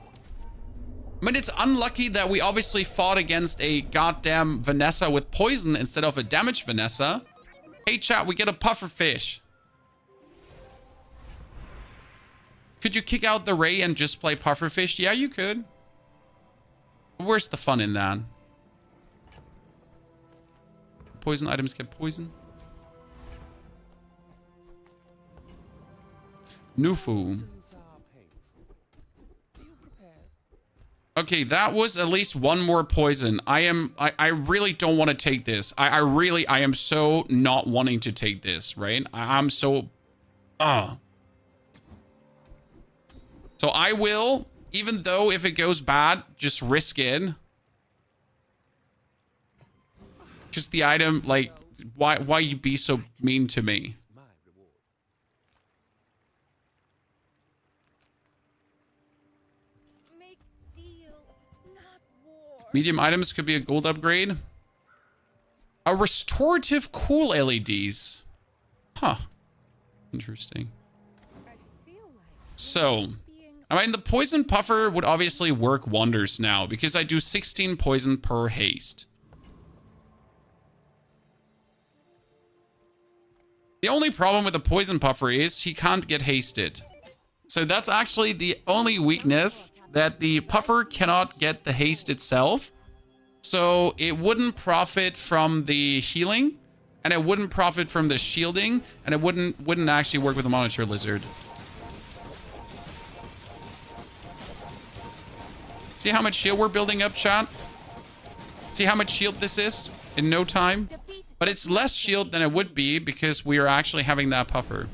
I mean, it's unlucky that we obviously fought against a goddamn Vanessa with poison instead of a damaged Vanessa. Hey chat, we get a puffer fish. Could you kick out the ray and just play puffer fish? Yeah, you could. Where's the fun in that? Poison items get poison. Nufu. Okay, that was at least one more poison. I really don't want to take this. I am so not wanting to take this, right? I'm so So I will, even though if it goes bad, just risk it. Just the item, like, why you be so mean to me? Make deals, not war. Medium items could be a gold upgrade. A restorative cool LEDs. Huh. Interesting. I feel like So, being I mean, the poison puffer would obviously work wonders now because I do 16 poison per haste. The only problem with the poison puffer is he can't get hasted. So that's actually the only weakness, that the puffer cannot get the haste itself. So it wouldn't profit from the healing, and it wouldn't profit from the shielding, and it wouldn't actually work with the monitor lizard. See how much shield we're building up, chat? See how much shield this is in no time? But it's less shield than it would be because we are actually having that puffer.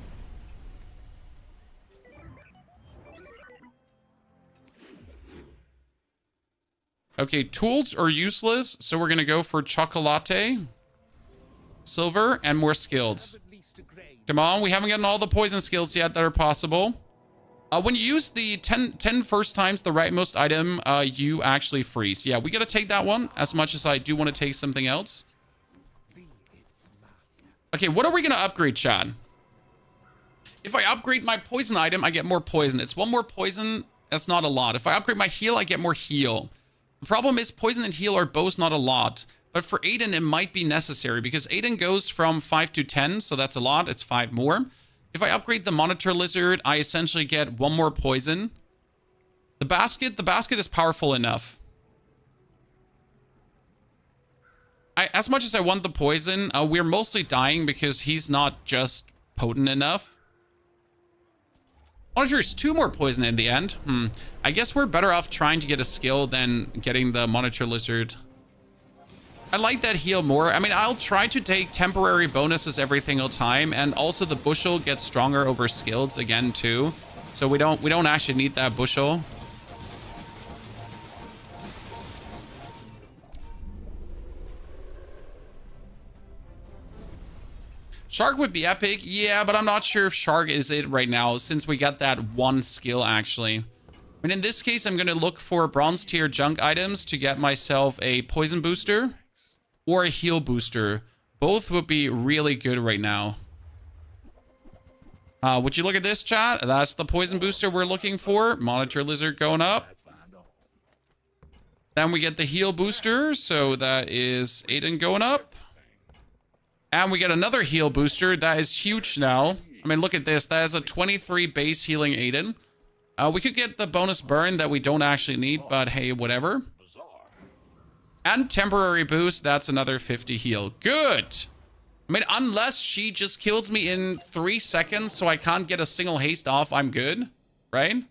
Okay, tools are useless, so we're gonna go for chocolate, silver, and more skills. Come on, we haven't gotten all the poison skills yet that are possible. When you use the 10 first times the rightmost item, you actually freeze. Yeah, we gotta take that one, as much as I do want to take something else. Okay, what are we gonna upgrade, Chad? If I upgrade my poison item, I get more poison. It's one more poison, that's not a lot. If I upgrade my heal, I get more heal. The problem is poison and heal are both not a lot. But for Aiden, it might be necessary because Aiden goes from 5 to 10, so that's a lot. It's 5 more. If I upgrade the monitor lizard, I essentially get one more poison. The basket is powerful enough. As much as I want the poison, we're mostly dying because he's not just potent enough. Monitor is 2 more poison in the end. I guess we're better off trying to get a skill than getting the monitor lizard. I like that heal more. I mean, I'll try to take temporary bonuses every single time, and also the bushel gets stronger over skills again too. So we don't actually need that bushel. Shark would be epic. Yeah, but I'm not sure if Shark is it right now since we got that one skill actually. I mean, in this case, I'm going to look for bronze tier junk items to get myself a poison booster or a heal booster. Both would be really good right now. Would you look at this, chat? That's the poison booster we're looking for. Monitor lizard going up. Then we get the heal booster. So that is Aiden going up. And we get another heal booster. That is huge now. I mean, look at this. That is a 23 base healing Aiden. We could get the bonus burn that we don't actually need, but hey, whatever. And temporary boost. That's another 50 heal. Good. I mean, unless she just kills me in 3 seconds so I can't get a single haste off, I'm good. Right?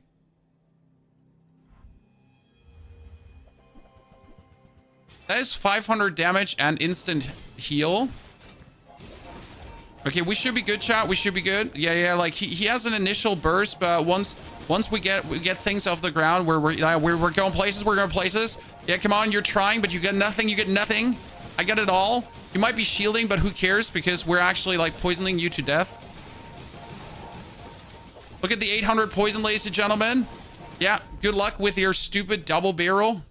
That is 500 damage and instant heal. Okay, we should be good, chat. We should be good. Yeah. Like he has an initial burst, but once we get things off the ground, we're going places. We're going places. Yeah, come on. You're trying, but you get nothing. You get nothing. I get it all. You might be shielding, but who cares? Because we're actually like poisoning you to death. Look at the 800 poison, ladies and gentlemen. Yeah, good luck with your stupid double barrel.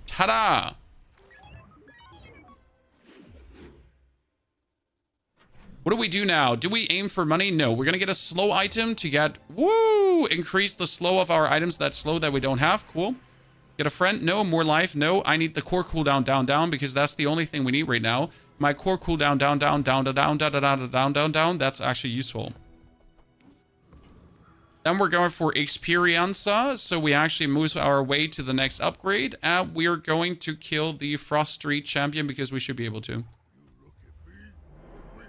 Ta-da! What do we do now? Do we aim for money? No, we're gonna get a slow item to get, woo, increase the slow of our items. That slow that we don't have. Cool. Get a friend. No, more life. No, I need the core cooldown down, down, because that's the only thing we need right now. My core cooldown down, down, down, down, down, down, down, down, down, down. That's actually useful. Then we're going for Experienza, so we actually move our way to the next upgrade, and we're going to kill the Frost Street Champion because we should be able to.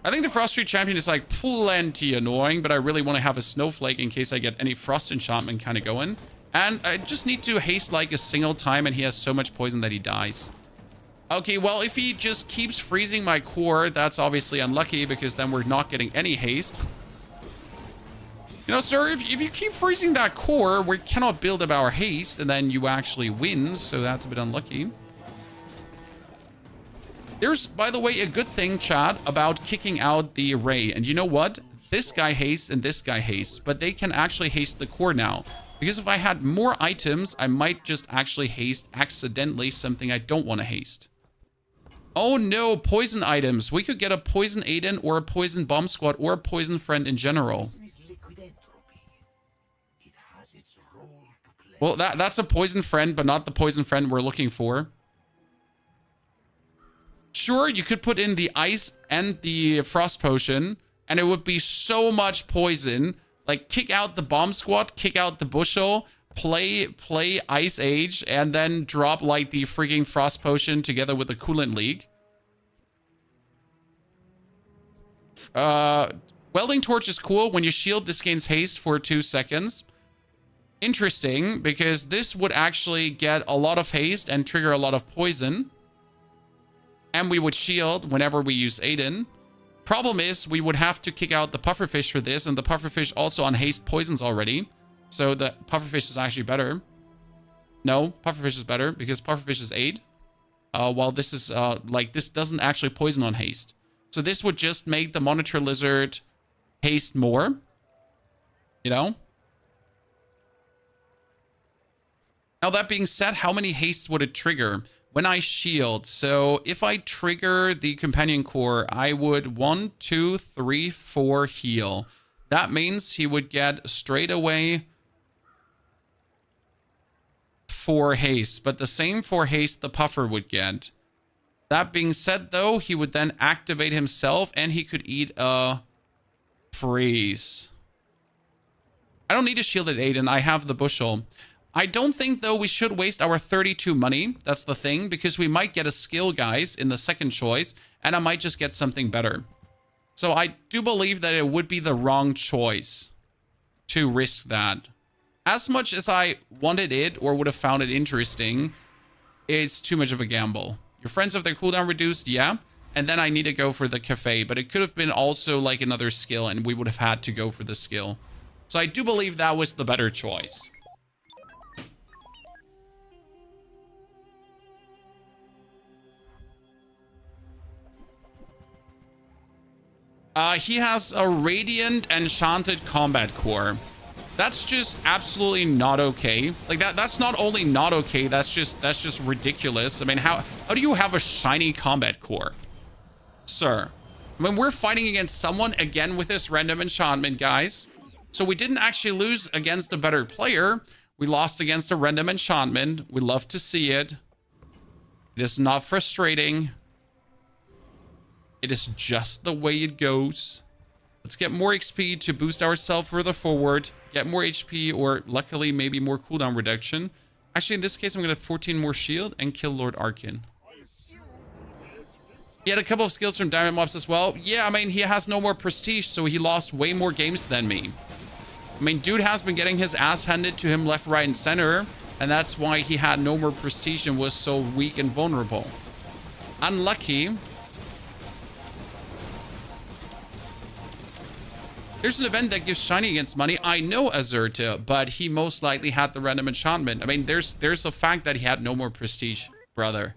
I think the Frost Street Champion is like plenty annoying, but I really want to have a Snowflake in case I get any Frost Enchantment kind of going. And I just need to haste like a single time, and he has so much poison that he dies. Okay, well, if he just keeps freezing my core, that's obviously unlucky because then we're not getting any haste. You know, sir, if you keep freezing that core, we cannot build up our haste, and then you actually win, so that's a bit unlucky. There's, by the way, a good thing, chat, about kicking out the array. And you know what? This guy hastes and this guy hastes, but they can actually haste the core now. Because if I had more items, I might just actually haste accidentally something I don't want to haste. Oh no, poison items. We could get a poison Aiden or a poison bomb squad or a poison friend in general. Well, that's a poison friend, but not the poison friend we're looking for. Sure, you could put in the ice and the frost potion, and it would be so much poison. Like, kick out the bomb squad, kick out the bushel, play Ice Age, and then drop, like, the freaking frost potion together with the coolant leak. Welding torch is cool. When you shield, this gains haste for 2 seconds. Interesting, because this would actually get a lot of haste and trigger a lot of poison. And we would shield whenever we use Aiden. Problem is, we would have to kick out the pufferfish for this, and the pufferfish also on haste poisons already. So the pufferfish is actually better. No, pufferfish is better, because pufferfish is 8. While this is, like, this doesn't actually poison on haste. So this would just make the monitor lizard haste more. You know? Now, that being said, how many hastes would it trigger? When I shield, so if I trigger the companion core, I would 1, 2, 3, 4 heal. That means he would get straight away 4 haste, but the same 4 haste the puffer would get. That being said, though, he would then activate himself and he could eat a freeze. I don't need to shield at Aiden. I have the bushel. I don't think, though, we should waste our 32 money. That's the thing, because we might get a skill, guys, in the second choice, and I might just get something better. So I do believe that it would be the wrong choice to risk that. As much as I wanted it or would have found it interesting, it's too much of a gamble. Your friends have their cooldown reduced, yeah, and then I need to go for the cafe, but it could have been also like another skill, and we would have had to go for the skill. So I do believe that was the better choice. He has a Radiant Enchanted Combat Core. That's just absolutely not okay. Like, that's not only not okay, that's just ridiculous. I mean, how do you have a shiny combat core? Sir. I mean, we're fighting against someone, again, with this random enchantment, guys. So we didn't actually lose against a better player. We lost against a random enchantment. We love to see it. It is not frustrating. It is just the way it goes. Let's get more XP to boost ourselves further forward. Get more HP, or luckily maybe more cooldown reduction. Actually, in this case, I'm going to have 14 more shield and kill Lord Arkin. He had a couple of skills from Diamond Mobs as well. Yeah, I mean, he has no more prestige, so he lost way more games than me. I mean, dude has been getting his ass handed to him left, right, and center. And that's why he had no more prestige and was so weak and vulnerable. Unlucky. There's an event that gives shiny against money. I know Azurta, but he most likely had the random enchantment. I mean, there's a fact that he had no more prestige, brother.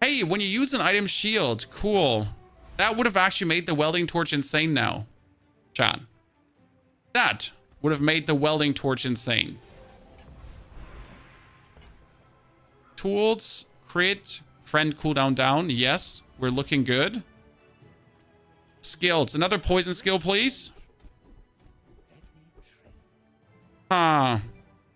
Hey, when you use an item shield, cool. That would have actually made the welding torch insane now. Chat. that would have made the welding torch insane. Tools, crit, friend cooldown down. Yes, we're looking good. Skills. Another poison skill, please.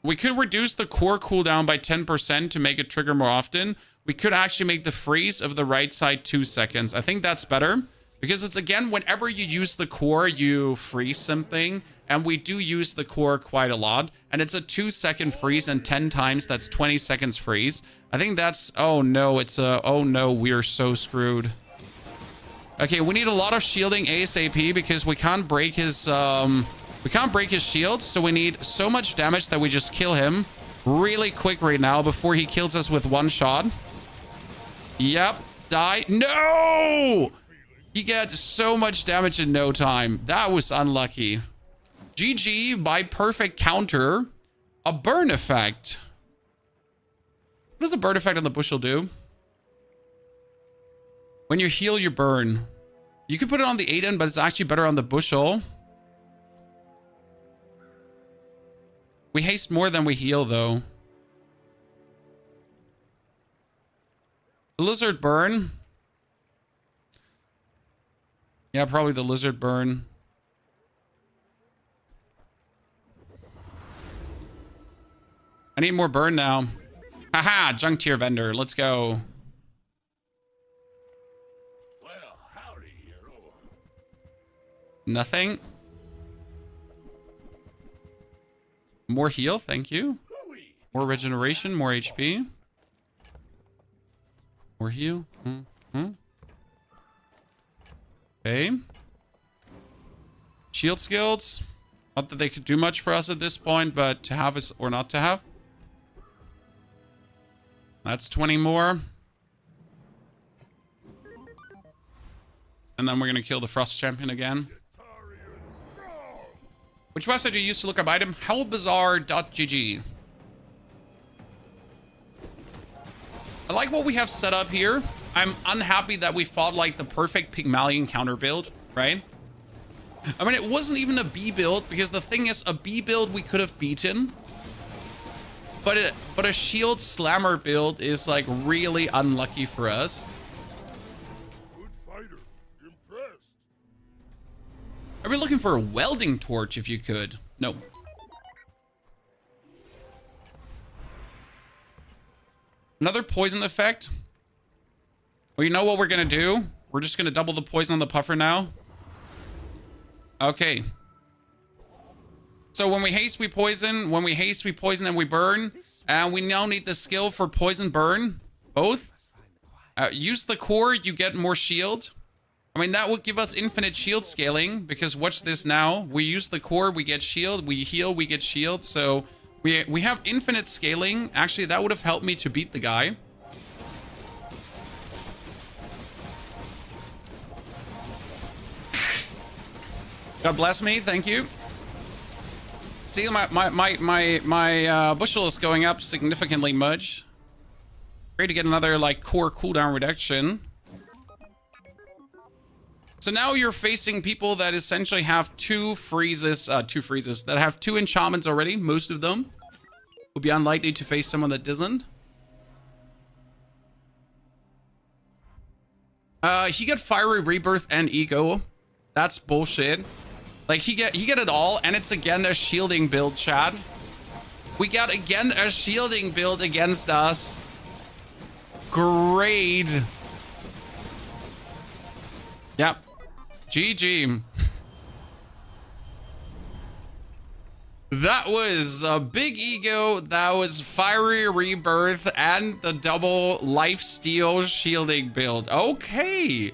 We could reduce the core cooldown by 10% to make it trigger more often. We could actually make the freeze of the right side 2 seconds. I think that's better. Because it's, again, whenever you use the core, you freeze something. And we do use the core quite a lot. And it's a 2-second freeze, and 10 times, that's 20 seconds freeze. I think that's... Oh, no, it's a... Oh, no, we're so screwed. Okay, we need a lot of shielding ASAP because we can't break his... We can't break his shields, so we need so much damage that we just kill him really quick right now before he kills us with one shot. Yep, die. No! He got so much damage in no time. That was unlucky. GG by perfect counter. A burn effect. What does a burn effect on the bushel do? When you heal, you burn. You could put it on the Aiden, but it's actually better on the bushel. We haste more than we heal, though. The lizard burn. Yeah, probably the lizard burn. I need more burn now. Haha, junk tier vendor. Let's go. Well, howdy, hero. Nothing. More heal, thank you. More regeneration, more HP. More heal. Okay. Shield skills. Not that they could do much for us at this point, but to have is or not to have. That's 20 more. And then we're going to kill the Frost Champion again. Which website do you use to look up item? Bazaar.gg. I like what we have set up here. I'm unhappy that we fought like the perfect Pygmalion counter build, right? I mean, it wasn't even a B build because the thing is, a B build we could have beaten. But a shield slammer build is like really unlucky for us. Are we looking for a welding torch if you could? No. Another poison effect. Well, you know what we're going to do? We're just going to double the poison on the puffer now. Okay. So when we haste, we poison. When we haste, we poison and we burn. And we now need the skill for poison burn. Both. Use the core, you get more shield. I mean, that would give us infinite shield scaling, because watch this now. We use the core, we get shield. We heal, we get shield. So we have infinite scaling. Actually, that would have helped me to beat the guy. God bless me. Thank you. See, my bushel is going up significantly much. Great to get another, like, core cooldown reduction. So now you're facing people that essentially have two freezes, that have 2 enchantments already. Most of them would be unlikely to face someone that doesn't. He got Fiery Rebirth and Ego. That's bullshit. Like, he get it all, and it's again a shielding build, Chad. We got again a shielding build against us. Great. Yep. GG. That was a big ego. That was Fiery Rebirth and the double lifesteal shielding build. Okay.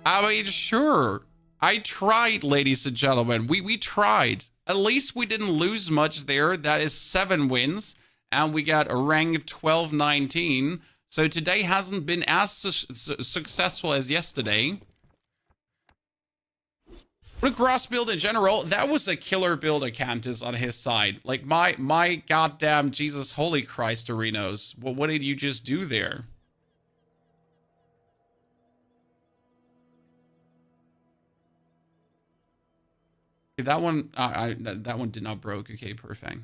I mean, sure. I tried, ladies and gentlemen. We tried. At least we didn't lose much there. That is 7 wins. And we got a rank 12-19. So today hasn't been as successful as yesterday. But a cross build in general, that was a killer build of Cantus on his side. Like, my goddamn Jesus Holy Christ, Arenos. Well, what did you just do there? That one, that one did not broke. Okay, perfect.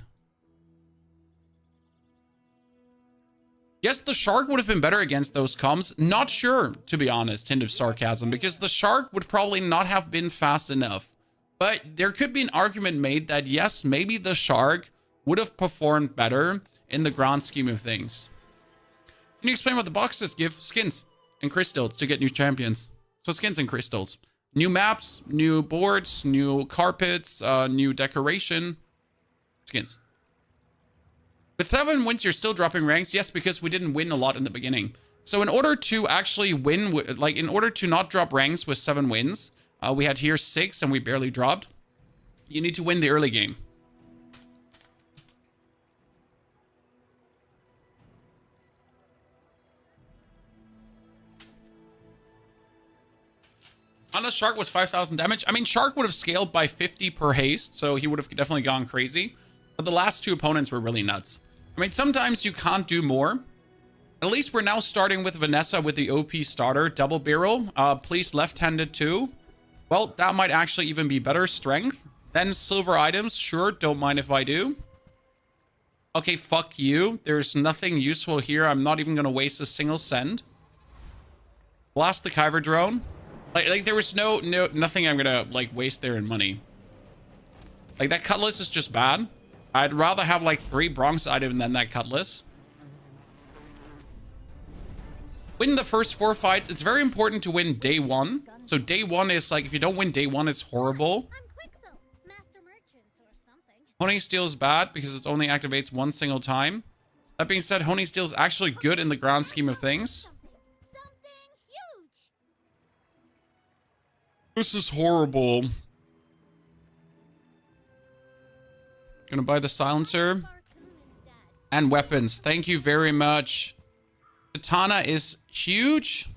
Yes, the shark would have been better against those comms. Not sure, to be honest, hint of sarcasm, because the shark would probably not have been fast enough. But there could be an argument made that, yes, maybe the shark would have performed better in the grand scheme of things. Can you explain what the boxes give? Skins and crystals to get new champions. So skins and crystals. New maps, new boards, new carpets, new decoration. Skins. With 7 wins, you're still dropping ranks. Yes, because we didn't win a lot in the beginning. So in order to actually win, like in order to not drop ranks with 7 wins, we had here 6 and we barely dropped. You need to win the early game. Unless Shark was 5,000 damage. I mean, Shark would have scaled by 50 per haste, so he would have definitely gone crazy. But the last 2 opponents were really nuts. I mean, sometimes you can't do more. At least we're now starting with Vanessa with the OP starter. Double barrel. Please left-handed too. Well, that might actually even be better. Strength. Then silver items. Sure, don't mind if I do. Okay, fuck you. There's nothing useful here. I'm not even going to waste a single cent. Blast the Kyber drone. Like there was nothing I'm going to, like, waste there in money. Like, that cutlass is just bad. I'd rather have like 3 bronze items than that cutlass. Win the first 4 fights. It's very important to win day 1. So day 1 is like, if you don't win day 1, it's horrible. Honing Steel is bad because it only activates 1 single time. That being said, Honing Steel is actually good in the grand scheme of things. This is horrible. Gonna buy the silencer and weapons. Thank you very much. Katana is huge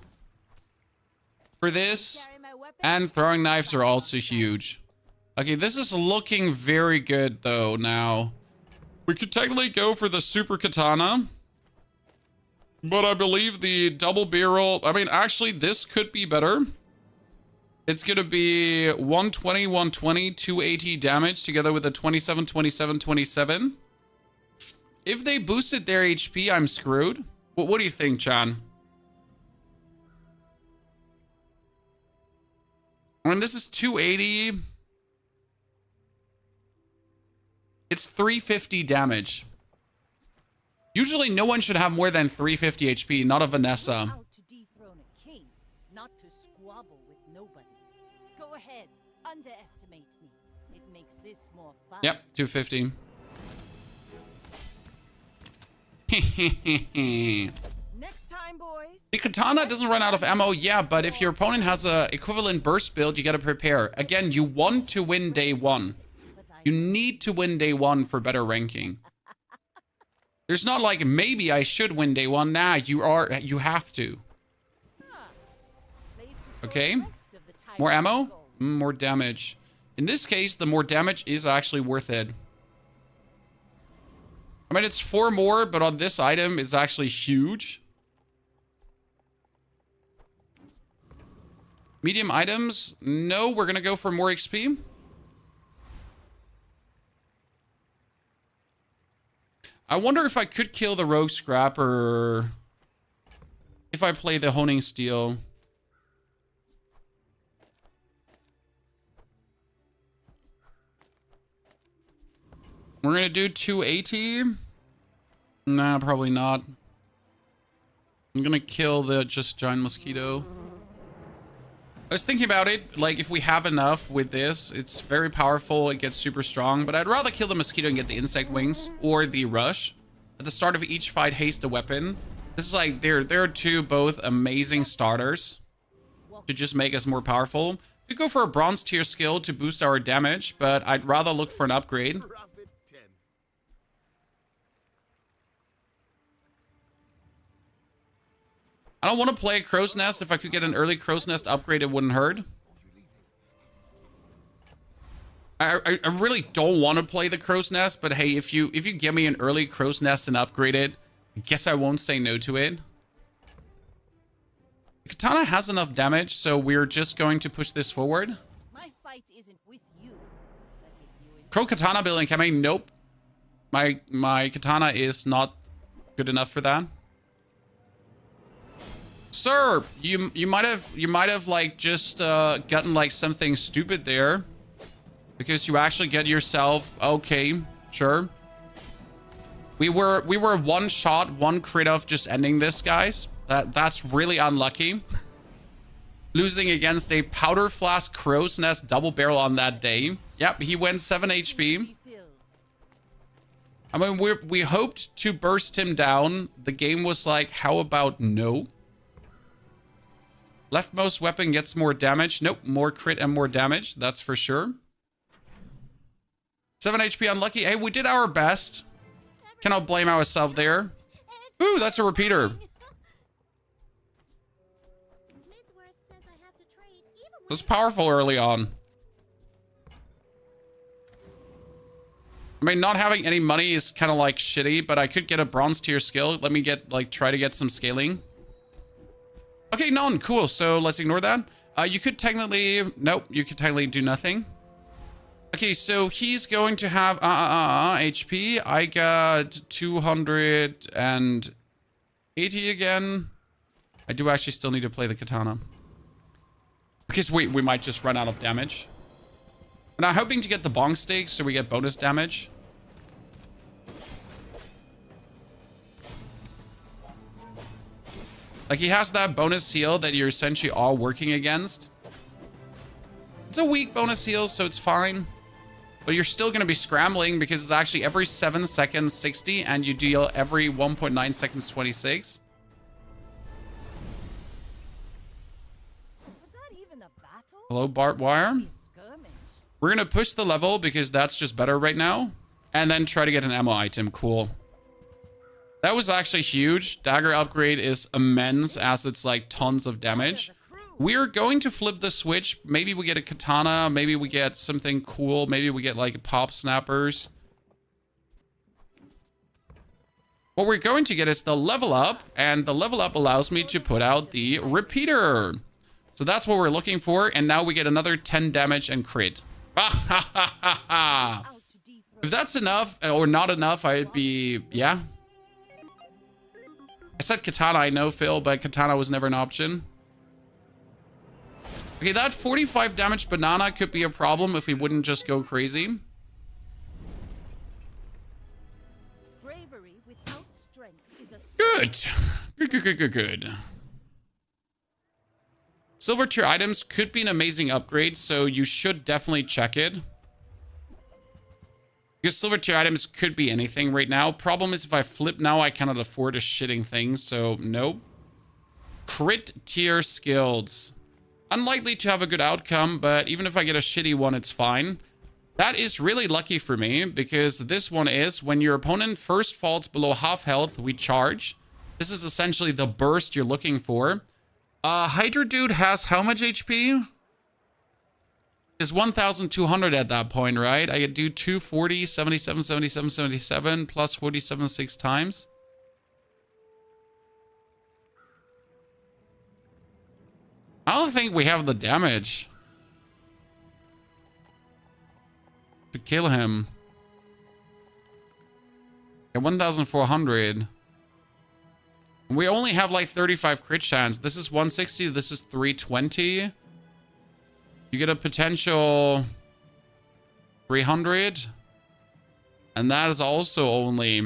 for this, and throwing knives are also huge. Okay, this is looking very good though now. We could technically go for the super katana, but I believe the double barrel, I mean, actually this could be better. It's going to be 120, 120, 280 damage together with a 27, 27, 27. If they boosted their HP, I'm screwed. What do you think, Chan? I mean, this is 280. It's 350 damage. Usually no one should have more than 350 HP, not a Vanessa. Out to dethrone a king, not to squabble with nobody. Go ahead, underestimate me. It makes this more fun. Yep, 250. Next time, boys. The katana doesn't run out of ammo, yeah, but if your opponent has a equivalent burst build, you gotta prepare. Again, you want to win day 1. You need to win day 1 for better ranking. There's not like, maybe I should win day 1. Nah, you have to. Okay. More ammo, more damage. In this case, the more damage is actually worth it. I mean, it's 4 more, but on this item, it's actually huge. Medium items. No, we're going to go for more XP. I wonder if I could kill the Rogue Scrapper if I play the Honing Steel. We're going to do 280. Nah, probably not. I'm going to kill the just giant mosquito. I was thinking about it, like if we have enough with this, it's very powerful, it gets super strong, but I'd rather kill the mosquito and get the insect wings or the rush. At the start of each fight, haste a weapon. This is like, there are 2 both amazing starters to just make us more powerful. We could go for a bronze tier skill to boost our damage, but I'd rather look for an upgrade. I don't want to play a Crow's Nest. If I could get an early Crow's Nest upgrade, it wouldn't hurt. I really don't want to play the Crow's Nest, but hey, if you give me an early Crow's Nest and upgrade it, I guess I won't say no to it. Katana has enough damage, so we're just going to push this forward. My fight isn't with you. Pro katana build incoming. Nope. My katana is not good enough for that. Sir, you might have like just gotten like something stupid there, because you actually get yourself, okay, sure. We were one shot, one crit of just ending this, guys. That's really unlucky. Losing against a powder flask crow's nest double barrel on that day. Yep, he went 7 HP. I mean, we hoped to burst him down. The game was like, how about no? Leftmost weapon gets more damage. Nope, more crit and more damage. That's for sure. 7 HP unlucky. Hey, we did our best. Cannot blame ourselves there. Ooh, that's a repeater. That's powerful early on. I mean, not having any money is kind of like shitty, but I could get a bronze tier skill. Let me get like try to get some scaling. Okay, none. Cool. So let's ignore that. You could technically, nope, you could technically do nothing. Okay, so he's going to have HP. I got 280 again. I do actually still need to play the katana, because we might just run out of damage. And I'm hoping to get the bong stake so we get bonus damage. Like, he has that bonus heal that you're essentially all working against. It's a weak bonus heal, so it's fine. But you're still going to be scrambling, because it's actually every 7 seconds 60, and you deal every 1.9 seconds 26. Was that even a battle? Hello, barbed wire. A skirmish. We're going to push the level, because that's just better right now. And then try to get an ammo item. Cool. That was actually huge. Dagger upgrade is immense, as it's like tons of damage. We're going to flip the switch. Maybe we get a katana. Maybe we get something cool. Maybe we get like pop snappers. What we're going to get is the level up. And the level up allows me to put out the repeater. So that's what we're looking for. And now we get another 10 damage and crit. If that's enough or not enough, I'd be, yeah. I said katana, I know, Phil, but katana was never an option. Okay, that 45 damage banana could be a problem if we wouldn't just go crazy. Bravery without strength is a Good. Good. Silver tier items could be an amazing upgrade, so you should definitely check it. Because silver tier items could be anything right now. Problem is, if I flip now, I cannot afford a shitting thing, so nope. Crit tier skills. Unlikely to have a good outcome, but even if I get a shitty one, it's fine. That is really lucky for me, because this one is, when your opponent first falls below half health, we charge. This is essentially the burst you're looking for. Hydra dude has how much HP? Is 1,200 at that point, right? I could do 240, 77, 77, 77, plus 47 6 times. I don't think we have the damage to kill him. At 1,400. We only have like 35 crit chance. This is 160. This is 320. You get a potential 300. And that is also only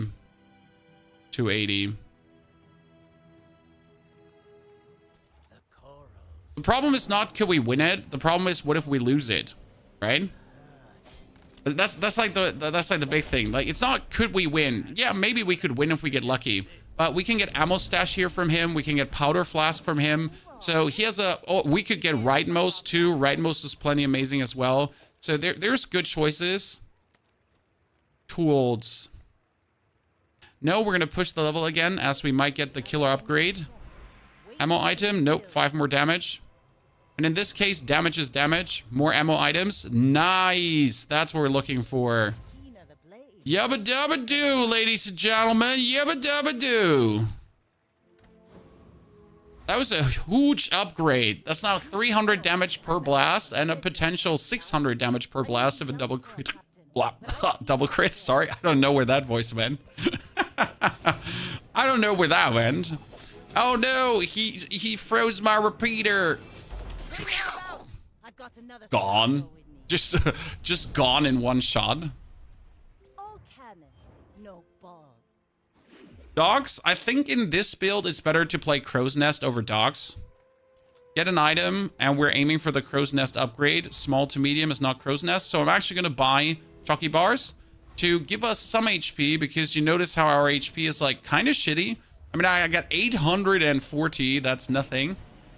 280. The problem is not could we win it. The problem is what if we lose it, right? That's like the big thing. Like, it's not could we win. Yeah, maybe we could win if we get lucky. But we can get ammo stash here from him. We can get powder flask from him. So he has a... Oh, we could get rightmost too. Rightmost is plenty amazing as well. So there's good choices. Tools. No, we're going to push the level again, as we might get the killer upgrade. Ammo item. Nope, 5 more damage. And in this case, damage is damage. More ammo items. Nice. That's what we're looking for. Yabba dabba doo, ladies and gentlemen. Yabba dabba doo. That was a huge upgrade. That's now 300 damage per blast and a potential 600 damage per blast if a double crit. Blah. Double crit. Sorry, I don't know where that voice went. I don't know where that went. Oh no, he froze my repeater. I've got another Gone. sparrow with me. Just gone in one shot. All cannon, no ball. Dogs, I think in this build it's better to play Crow's Nest over Dogs. Get an item, and we're aiming for the Crow's Nest upgrade. Small to medium is not Crow's Nest, so I'm actually going to buy Chalky Bars to give us some HP, because you notice how our HP is like kind of shitty. I mean, I got 840, that's nothing.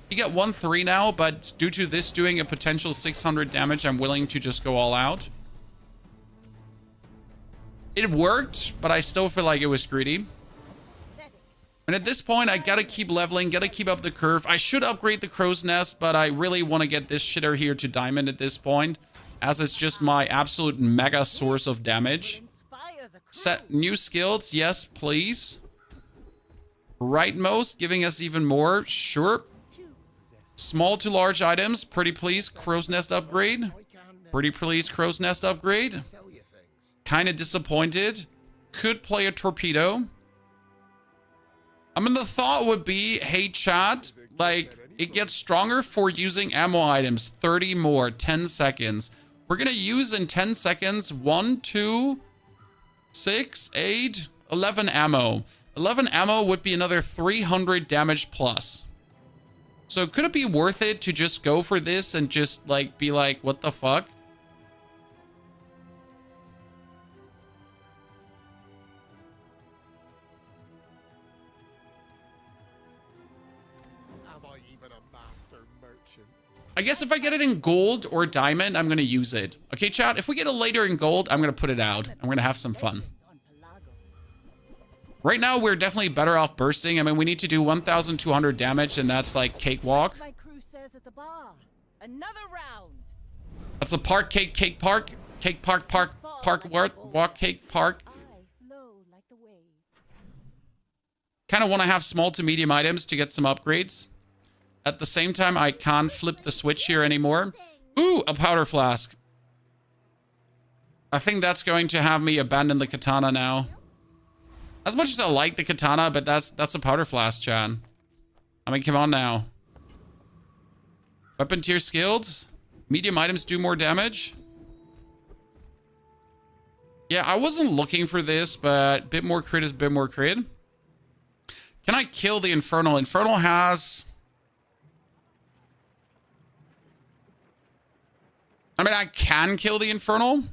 You get 1-3 now, but due to this doing a potential 600 damage, I'm willing to just go all out. It worked, but I still feel like it was greedy. And at this point, I gotta keep leveling, gotta keep up the curve. I should upgrade the Crow's Nest, but I really want to get this shitter here to Diamond at this point, as it's just my absolute mega source of damage. Set new skills, yes, please. Rightmost, giving us even more, sure. Small to large items, pretty please. Crow's Nest upgrade. Pretty please, Crow's Nest upgrade. Kind of disappointed. Could play a torpedo. I mean, the thought would be, hey, chat, like, it gets stronger for using ammo items. 30 more, 10 seconds. We're going to use in 10 seconds 1, 2, 6, 8, 11 ammo. 11 ammo would be another 300 damage plus. So could it be worth it to just go for this and just, like, be like, what the fuck? I guess if I get it in gold or diamond, I'm going to use it. Okay, chat, if we get it later in gold, I'm going to put it out. I'm going to have some fun. Right now, we're definitely better off bursting. I mean, we need to do 1,200 damage, and that's like cakewalk. My crew says at the bar. Another round. That's a park, cake park. Cake park, walk, cake park. I flow like the waves. Kind of want to have small to medium items to get some upgrades. At the same time, I can't flip the switch here anymore. Ooh, a powder flask. I think that's going to have me abandon the katana now. As much as I like the katana, but that's a powder flask, Chan. I mean, come on now. Weapon tier skills. Medium items do more damage. Yeah, I wasn't looking for this, but bit more crit is bit more crit. Can I kill the Infernal? Infernal has... I mean, I can kill the Infernal.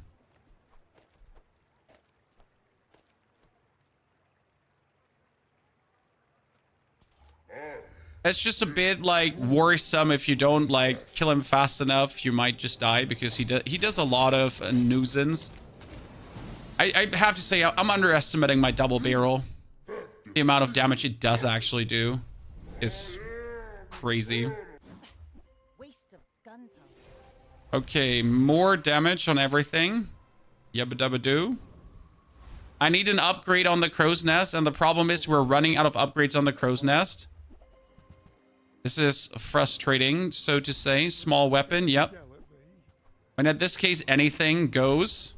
It's just a bit, like, worrisome if you don't, like, kill him fast enough. You might just die because he does a lot of nuisance. I have to say, I'm underestimating my double barrel. The amount of damage it does actually do is crazy. Waste of gunpowder. Okay, more damage on everything. Yabba dabba doo. I need an upgrade on the Crow's Nest, and the problem is we're running out of upgrades on the Crow's Nest. This is frustrating, so to say. Small weapon, yep. And in this case, anything goes.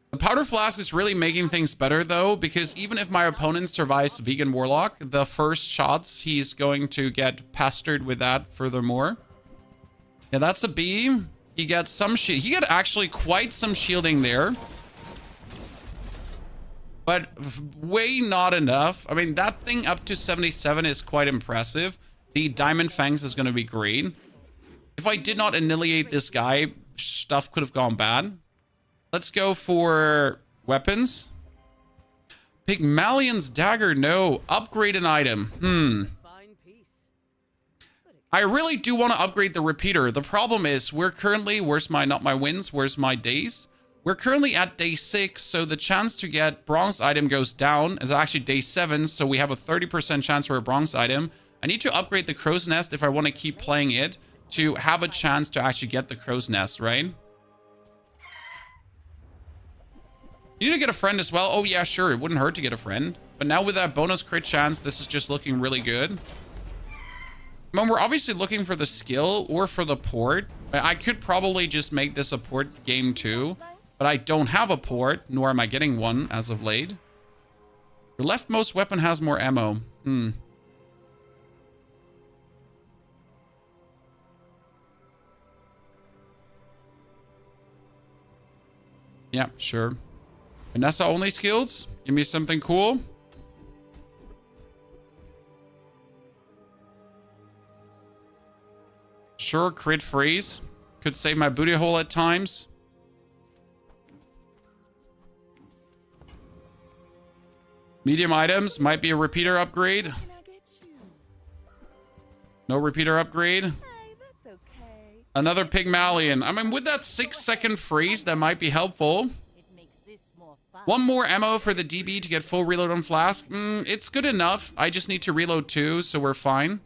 The powder flask is really making things better, though, because even if my opponent survives Vegan Warlock, the first shots, he's going to get pestered with that furthermore. Yeah, that's a B. He gets some shield. He got actually quite some shielding there. But way not enough. I mean, that thing up to 77 is quite impressive. The Diamond Fangs is going to be great. If I did not annihilate this guy, stuff could have gone bad. Let's go for weapons. Pygmalion's Dagger, no. Upgrade an item. I really do want to upgrade the repeater. The problem is we're currently, where's my days? We're currently at day 6, so the chance to get bronze item goes down. It's actually day 7, so we have a 30% chance for a bronze item. I need to upgrade the Crow's Nest if I want to keep playing it to have a chance to actually get the Crow's Nest, right? You need to get a friend as well. Oh, yeah, sure. It wouldn't hurt to get a friend. But now with that bonus crit chance, this is just looking really good. I mean, we're obviously looking for the skill or for the port. I could probably just make this a port game too, but I don't have a port, nor am I getting one as of late. Your leftmost weapon has more ammo. Yeah, sure. Vanessa only skills? Give me something cool. Sure, crit freeze. Could save my booty hole at times. Medium items might be a repeater upgrade. No repeater upgrade. Another Pygmalion. I mean, with that 6-second freeze, that might be helpful. One more ammo for the DB to get full reload on flask. It's good enough. I just need to reload too, so we're fine.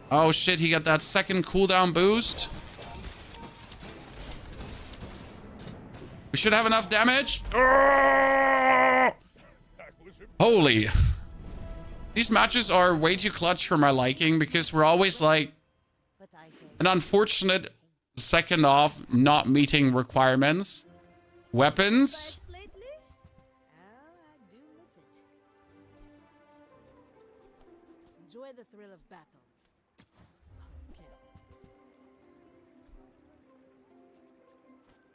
Oh shit, he got that second cooldown boost. We should have enough damage. Holy. These matches are way too clutch for my liking because we're always like an unfortunate second off not meeting requirements. Weapons. Enjoy the thrill of battle.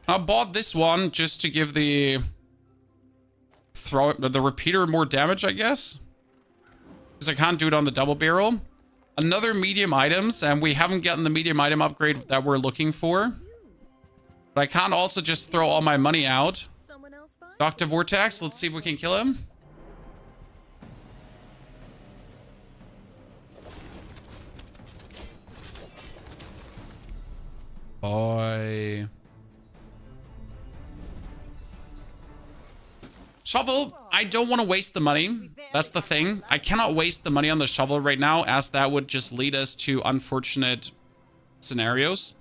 I bought this one just to give the repeater more damage, I guess. Because I can't do it on the double barrel. Another medium items, and we haven't gotten the medium item upgrade that we're looking for. But I can't also just throw all my money out. Dr. Vortex, let's see if we can kill him. Boy. Shovel, I don't want to waste the money. That's the thing. I cannot waste the money on the shovel right now, as that would just lead us to unfortunate scenarios.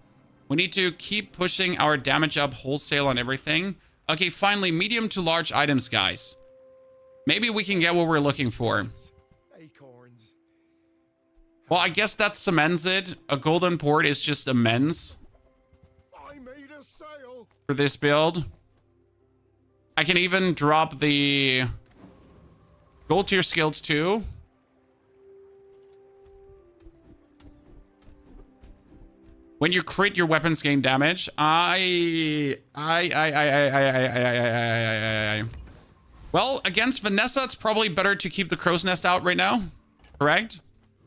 We need to keep pushing our damage up wholesale on everything. Okay, finally, medium to large items, guys. Maybe we can get what we're looking for. Acorns. Well, I guess that cements it. A golden port is just immense I made a sale. for this build. I can even drop the gold tier skills too. When you crit, your weapons gain damage. Well, against Vanessa, it's probably better to keep the crow's nest out right now. Correct?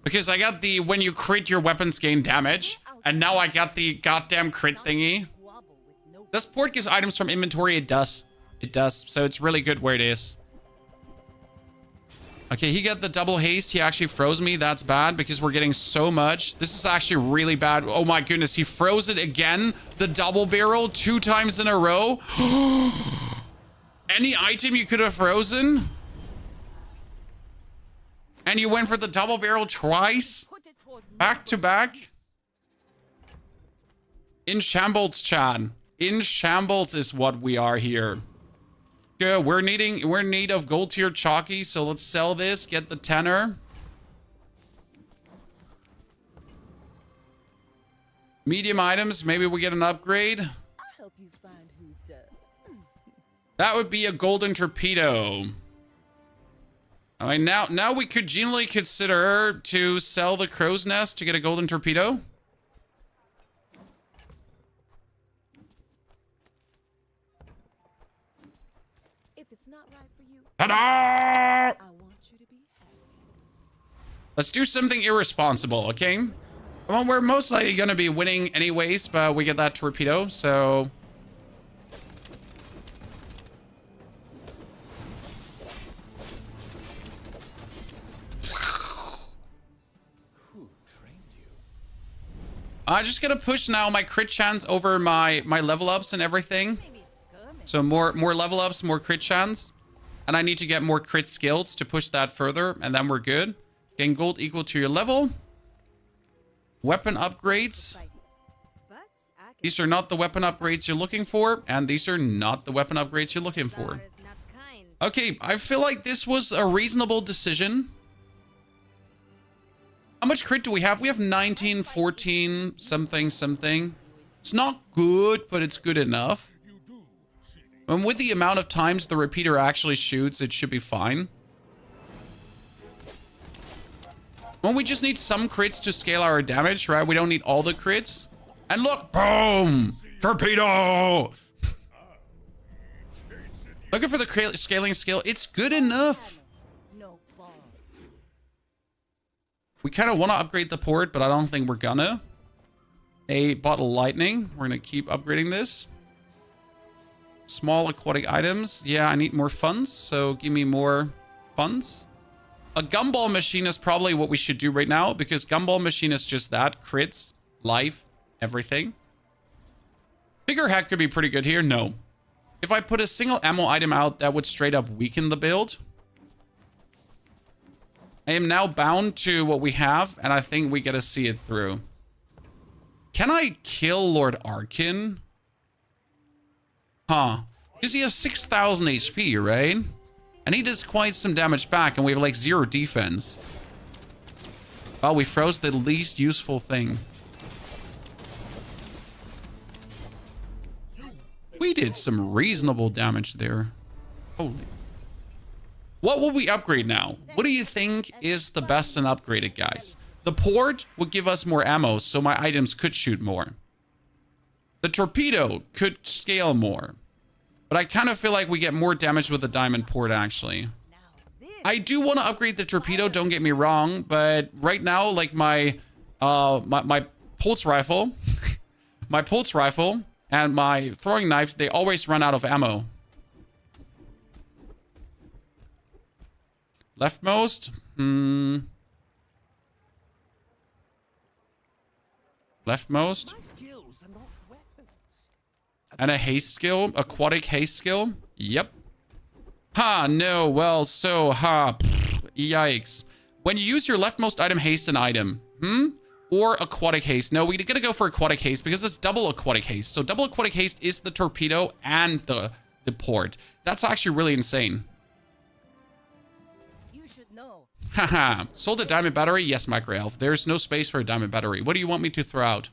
Because I got the when you crit, your weapons gain damage. And now I got the goddamn crit thingy. This port gives items from inventory. It does. It does. So it's really good where it is. Okay, he got the double haste. He actually froze me. That's bad because we're getting so much. This is actually really bad. Oh my goodness. He froze it again. The double barrel 2 times in a row. Any item you could have frozen? And you went for the double barrel twice? Back to back? In shambles, Chan. In shambles is what we are here. Good. We're in need of gold tier chalky, so let's sell this, get the tenor. Medium items, maybe we get an upgrade. I'll help you find who does. That would be a golden torpedo. I mean, now we could genuinely consider to sell the crow's nest to get a golden torpedo. If it's not right for you, Ta-da! I want you to be happy. Let's do something irresponsible, okay? Well, we're most likely going to be winning anyways, but we get that torpedo, so... Who trained you? I'm just going to push now my crit chance over my level ups and everything. Maybe a skirmish. So more level ups, more crit chance. And I need to get more crit skills to push that further, and then we're good. Gain gold equal to your level. Weapon upgrades. But I can These are not the weapon upgrades you're looking for, and these are not the weapon upgrades you're looking for. Bazaar is not kind. Okay, I feel like this was a reasonable decision. How much crit do we have? We have 19, 14, something. It's not good, but it's good enough. And with the amount of times the repeater actually shoots, it should be fine. Well, we just need some crits to scale our damage, right? We don't need all the crits. And look, boom! Torpedo! Looking for the scaling skill. It's good enough. No ball. We kind of want to upgrade the port, but I don't think we're gonna. A bottle lightning. We're gonna keep upgrading this. Small aquatic items. Yeah, I need more funds, so give me more funds. A gumball machine is probably what we should do right now, because gumball machine is just that. Crits, life, everything. Bigger hack could be pretty good here. No. If I put a single ammo item out, that would straight up weaken the build. I am now bound to what we have, and I think we gotta see it through. Can I kill Lord Arkin? Huh. Because he has 6,000 HP, right? And he does quite some damage back, and we have like 0 defense. Well, we froze the least useful thing. We did some reasonable damage there. Holy. What will we upgrade now? What do you think is the best and upgraded, guys? The port would give us more ammo, so my items could shoot more. The torpedo could scale more. But I kind of feel like we get more damage with the diamond port, actually. I do want to upgrade the torpedo, don't get me wrong, but right now, like my pulse rifle, my pulse rifle and my throwing knife, they always run out of ammo. Leftmost? Leftmost? And a haste skill? Aquatic haste skill? Yep. Ha, no, well, so, ha, yikes. When you use your leftmost item, haste an item. Or aquatic haste. No, we gotta go for aquatic haste because it's double aquatic haste. So double aquatic haste is the torpedo and the port. That's actually really insane. You should know. Haha. Sold a diamond battery? Yes, Micro Elf. There's no space for a diamond battery. What do you want me to throw out?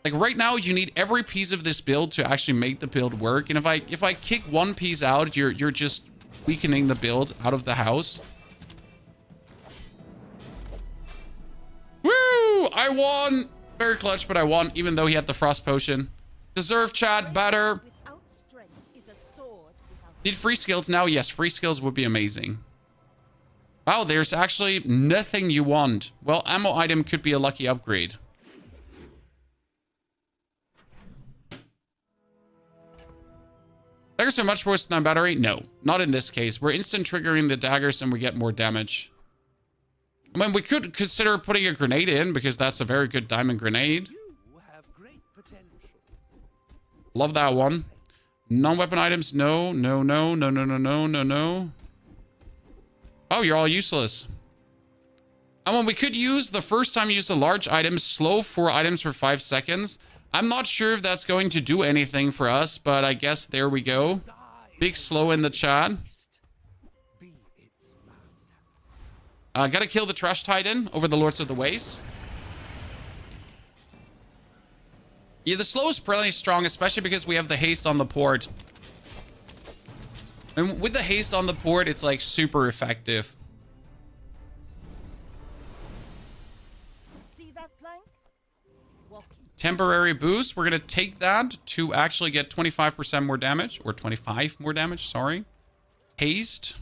Like right now, you need every piece of this build to actually make the build work. And if I kick one piece out, you're just weakening the build out of the house. Woo! I won! Very clutch, but I won, even though he had the frost potion. Deserve, chat, better. Without strength is a sword without... Need free skills now? Yes, free skills would be amazing. Wow, there's actually nothing you want. Well, ammo item could be a lucky upgrade. Daggers are much worse than battery? No, not in this case. We're instant triggering the daggers and we get more damage. I mean, we could consider putting a grenade in because that's a very good diamond grenade. You have great potential. Love that one. Non-weapon items? No, no, no, no, no, no, no, no, no. Oh, you're all useless. And when we could use the first time you use a large item, slow 4 items for 5 seconds. I'm not sure if that's going to do anything for us, but I guess there we go. Big slow in the chat. Gotta kill the Trash Titan over the Lords of the Waste. Yeah, the slow is pretty strong, especially because we have the haste on the port. And with the haste on the port, it's like super effective. See that plank? Walking. Temporary boost. We're gonna take that to actually get 25% more damage, or 25 more damage, sorry. Haste.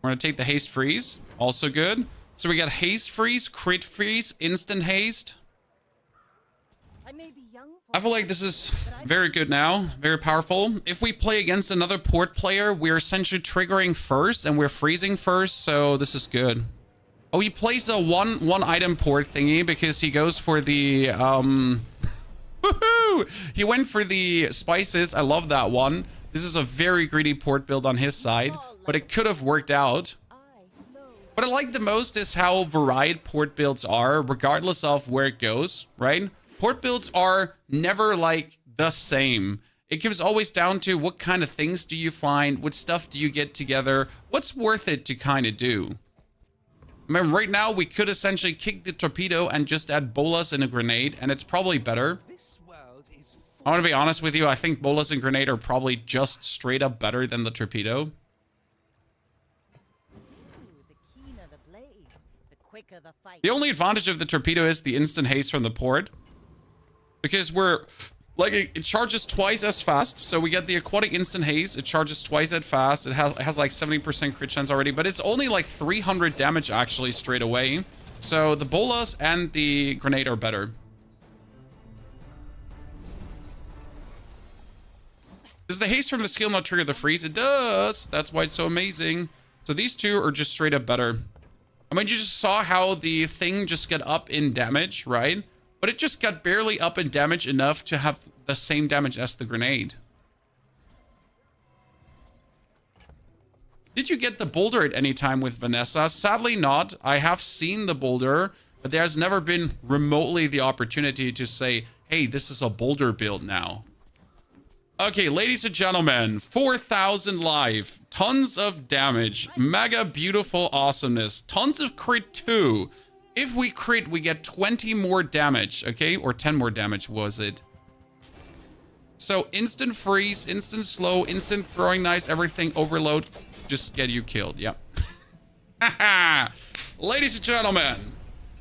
We're gonna take the haste freeze, also good. So we got haste freeze, crit freeze, instant haste. I may be young for I feel like this is very good now, very powerful. If we play against another port player, we're essentially triggering first and we're freezing first, so this is good. Oh, he plays a one item port thingy because he goes for the woohoo! He went for the spices. I love that one. This is a very greedy port build on his side, but it could have worked out. What I like the most is how varied port builds are, regardless of where it goes, right? Port builds are never like the same. It comes always down to what kind of things do you find, what stuff do you get together, what's worth it to kind of do. I mean, right now we could essentially kick the torpedo and just add bolas and a grenade, and it's probably better. I want to be honest with you. I think bolas and grenade are probably just straight up better than the torpedo. Ooh, the keener the blade, the quicker the fight. The only advantage of the torpedo is the instant haste from the port. Because we're... Like, it charges twice as fast. So we get the aquatic instant haste. It charges twice as fast. It has like 70% crit chance already. But it's only like 300 damage actually straight away. So the bolas and the grenade are better. Does the haste from the skill not trigger the freeze? It does. That's why it's so amazing. So these two are just straight up better. I mean, you just saw how the thing just got up in damage, right? But it just got barely up in damage enough to have the same damage as the grenade. Did you get the boulder at any time with Vanessa? Sadly not. I have seen the boulder, but there's never been remotely the opportunity to say, hey, this is a boulder build now. Okay, ladies and gentlemen, 4,000 live, tons of damage, mega beautiful awesomeness, tons of crit too. If we crit, we get 20 more damage, okay? Or 10 more damage, was it? So instant freeze, instant slow, instant throwing knives, everything overload, just get you killed, yep. Ladies and gentlemen,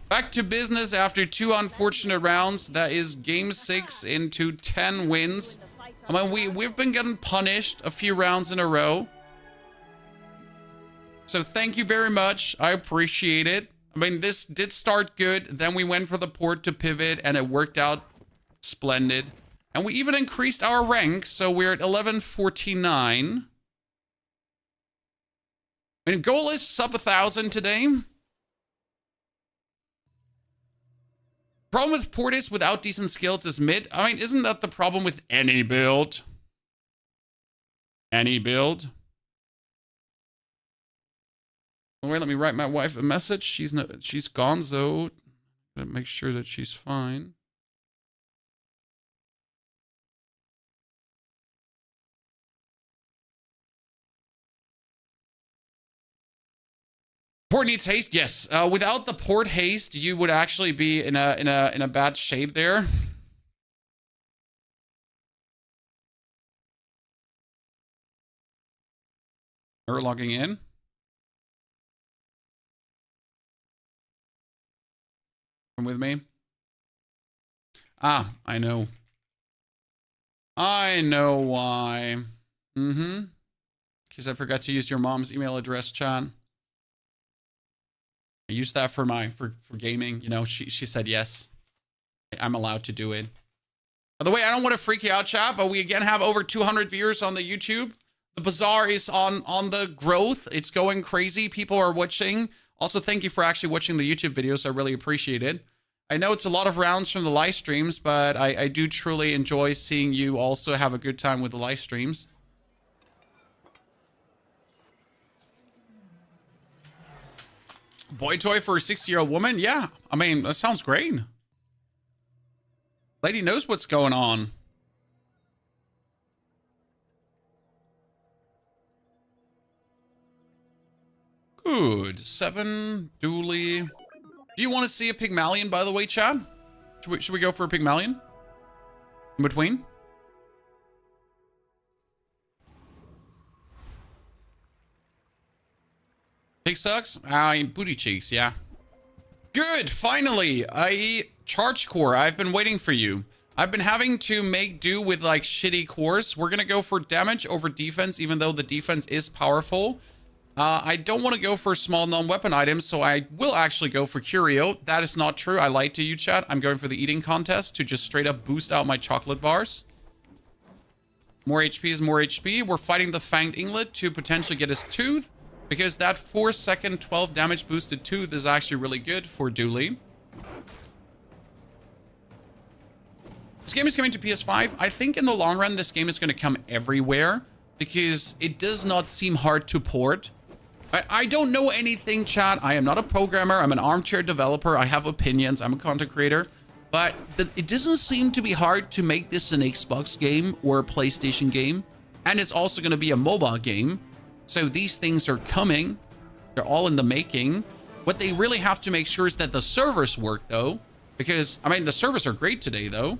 back to business after 2 unfortunate rounds. That is game 6 into 10 wins. I mean, we've been getting punished a few rounds in a row. So thank you very much. I appreciate it. I mean, this did start good. Then we went for the port to pivot, and it worked out splendid. And we even increased our rank, so we're at 1149. I mean, goal is sub 1,000 today. Problem with port is without decent skills is mid. I mean, isn't that the problem with any build? Any build? Wait, let me write my wife a message. She's gonzo. Gotta make sure that she's fine. Port needs haste. Yes. Without the port haste, you would actually be in a bad shape there. Error logging in. Come with me. Ah, I know. I know why. Because I forgot to use your mom's email address, Chan. I used that for gaming. You know, she said yes. I'm allowed to do it. By the way, I don't want to freak you out, chat, but we again have over 200 viewers on the YouTube. The Bazaar is on the growth. It's going crazy. People are watching. Also, thank you for actually watching the YouTube videos. I really appreciate it. I know it's a lot of rounds from the live streams, but I do truly enjoy seeing you also have a good time with the live streams. Boy toy for a 60-year-old woman? Yeah, I mean, that sounds great. Lady knows what's going on. Good. 7, Dooley. Do you want to see a Pygmalion, by the way, Chad? Should we go for a Pygmalion? In between? Pig sucks? Booty cheeks, yeah. Good, finally! Charge core, I've been waiting for you. I've been having to make do with, like, shitty cores. We're gonna go for damage over defense, even though the defense is powerful. I don't want to go for small non-weapon items, so I will actually go for Curio. That is not true. I lied to you, chat. I'm going for the eating contest to just straight up boost out my chocolate bars. More HP is more HP. We're fighting the Fanged Inglet to potentially get his tooth, because that 4-second 12 damage boosted tooth is actually really good for Dooley. This game is coming to PS5. I think in the long run, this game is going to come everywhere, because it does not seem hard to port. I don't know anything, chat. I am not a programmer. I'm an armchair developer. I have opinions. I'm a content creator. But it doesn't seem to be hard to make this an Xbox game or a PlayStation game. And it's also going to be a mobile game. So these things are coming. They're all in the making. What they really have to make sure is that the servers work, though. Because, I mean, the servers are great today, though.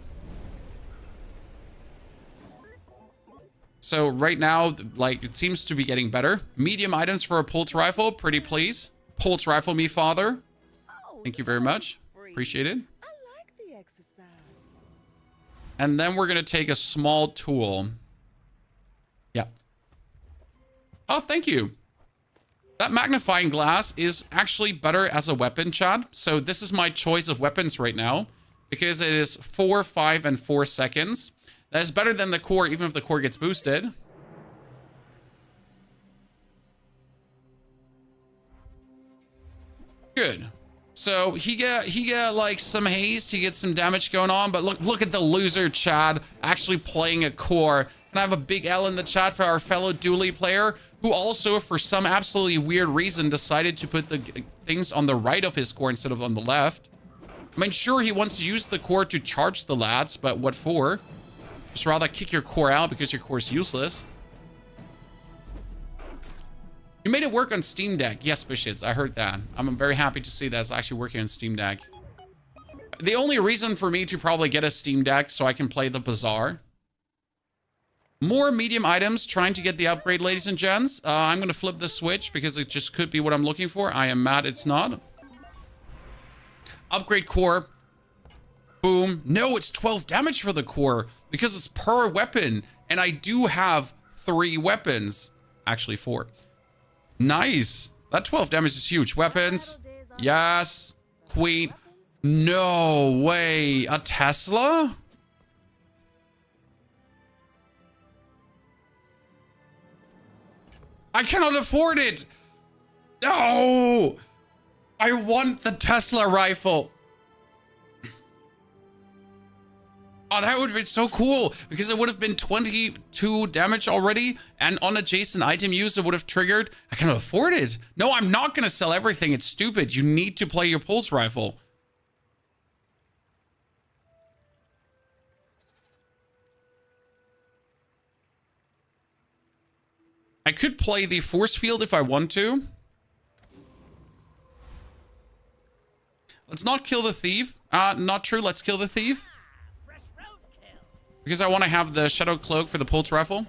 So right now, like, it seems to be getting better. Medium items for a pulse rifle. Pretty please. Pulse rifle me, father. Thank you very much. Appreciate it. I like the exercise. And then we're going to take a small tool. Yeah. Oh, thank you. That magnifying glass is actually better as a weapon, Chad. So this is my choice of weapons right now. Because it is 4, 5, and 4 seconds. That is better than the core, even if the core gets boosted. Good. So he get like some haste, he gets some damage going on, but look at the loser Chad actually playing a core. And I have a big L in the chat for our fellow dually player who also for some absolutely weird reason decided to put the things on the right of his core instead of on the left. I mean, sure, he wants to use the core to charge the lads, but what for? Just rather kick your core out because your core is useless. You made it work on Steam Deck. Yes, Bishits, I heard that. I'm very happy to see that it's actually working on Steam Deck. The only reason for me to probably get a Steam Deck so I can play the Bazaar. More medium items, trying to get the upgrade, ladies and gents. I'm going to flip the switch because it just could be what I'm looking for. I am mad it's not. Upgrade core. Boom. No, it's 12 damage for the core because it's per weapon. And I do have 3 weapons. Actually, 4. Nice. That 12 damage is huge. Weapons. Yes. Queen. No way. A Tesla? I cannot afford it. No. I want the Tesla rifle. Oh, that would have been so cool because it would have been 22 damage already. And on adjacent item use, it would have triggered. I cannot afford it. No, I'm not going to sell everything. It's stupid. You need to play your pulse rifle. I could play the force field if I want to. Let's not kill the thief. Not true. Let's kill the thief. Because I want to have the shadow cloak for the pulse rifle.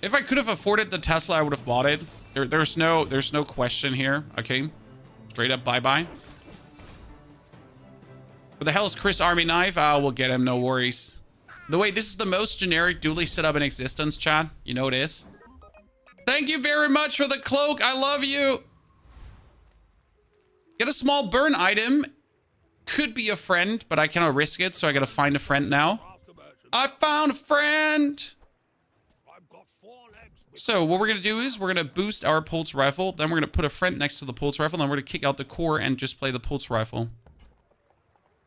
If I could have afforded the Tesla, I would have bought it. There's no question here. Okay. Straight up bye-bye. What the hell is Chris Army Knife? We'll get him, no worries. The way this is the most generic dually setup in existence, Chad. You know it is. Thank you very much for the cloak. I love you. Get a small burn item. Could be a friend, but I cannot risk it, so I gotta find a friend now. I found a friend! So what we're gonna do is we're gonna boost our pulse rifle, then we're gonna put a friend next to the pulse rifle, then we're gonna kick out the core and just play the pulse rifle.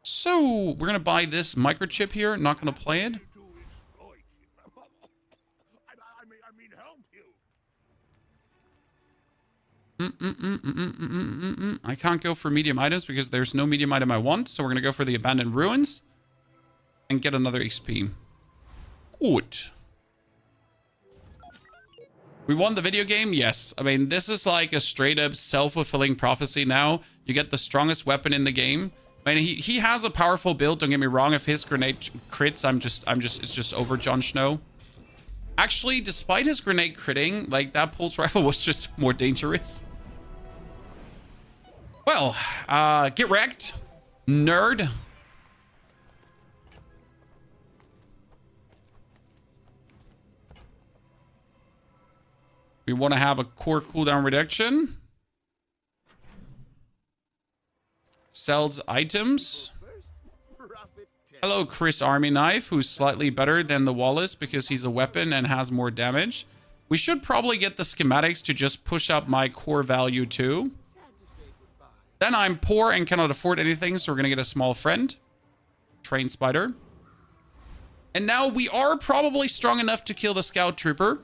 So we're gonna buy this microchip here, not gonna play it. I can't go for medium items because there's no medium item I want. So we're going to go for the abandoned ruins and get another XP. Good. We won the video game? Yes. I mean, this is like a straight up self-fulfilling prophecy now. You get the strongest weapon in the game. I mean, he has a powerful build. Don't get me wrong. If his grenade crits, it's just over Jon Snow. Actually, despite his grenade critting, like that pulse rifle was just more dangerous. Well, get wrecked, nerd. We want to have a core cooldown reduction. Sells items. Hello, Chris Army Knife, who's slightly better than the Wallace because he's a weapon and has more damage. We should probably get the schematics to just push up my core value too. Then I'm poor and cannot afford anything, so we're going to get a small friend. Train Spider. And now we are probably strong enough to kill the Scout Trooper.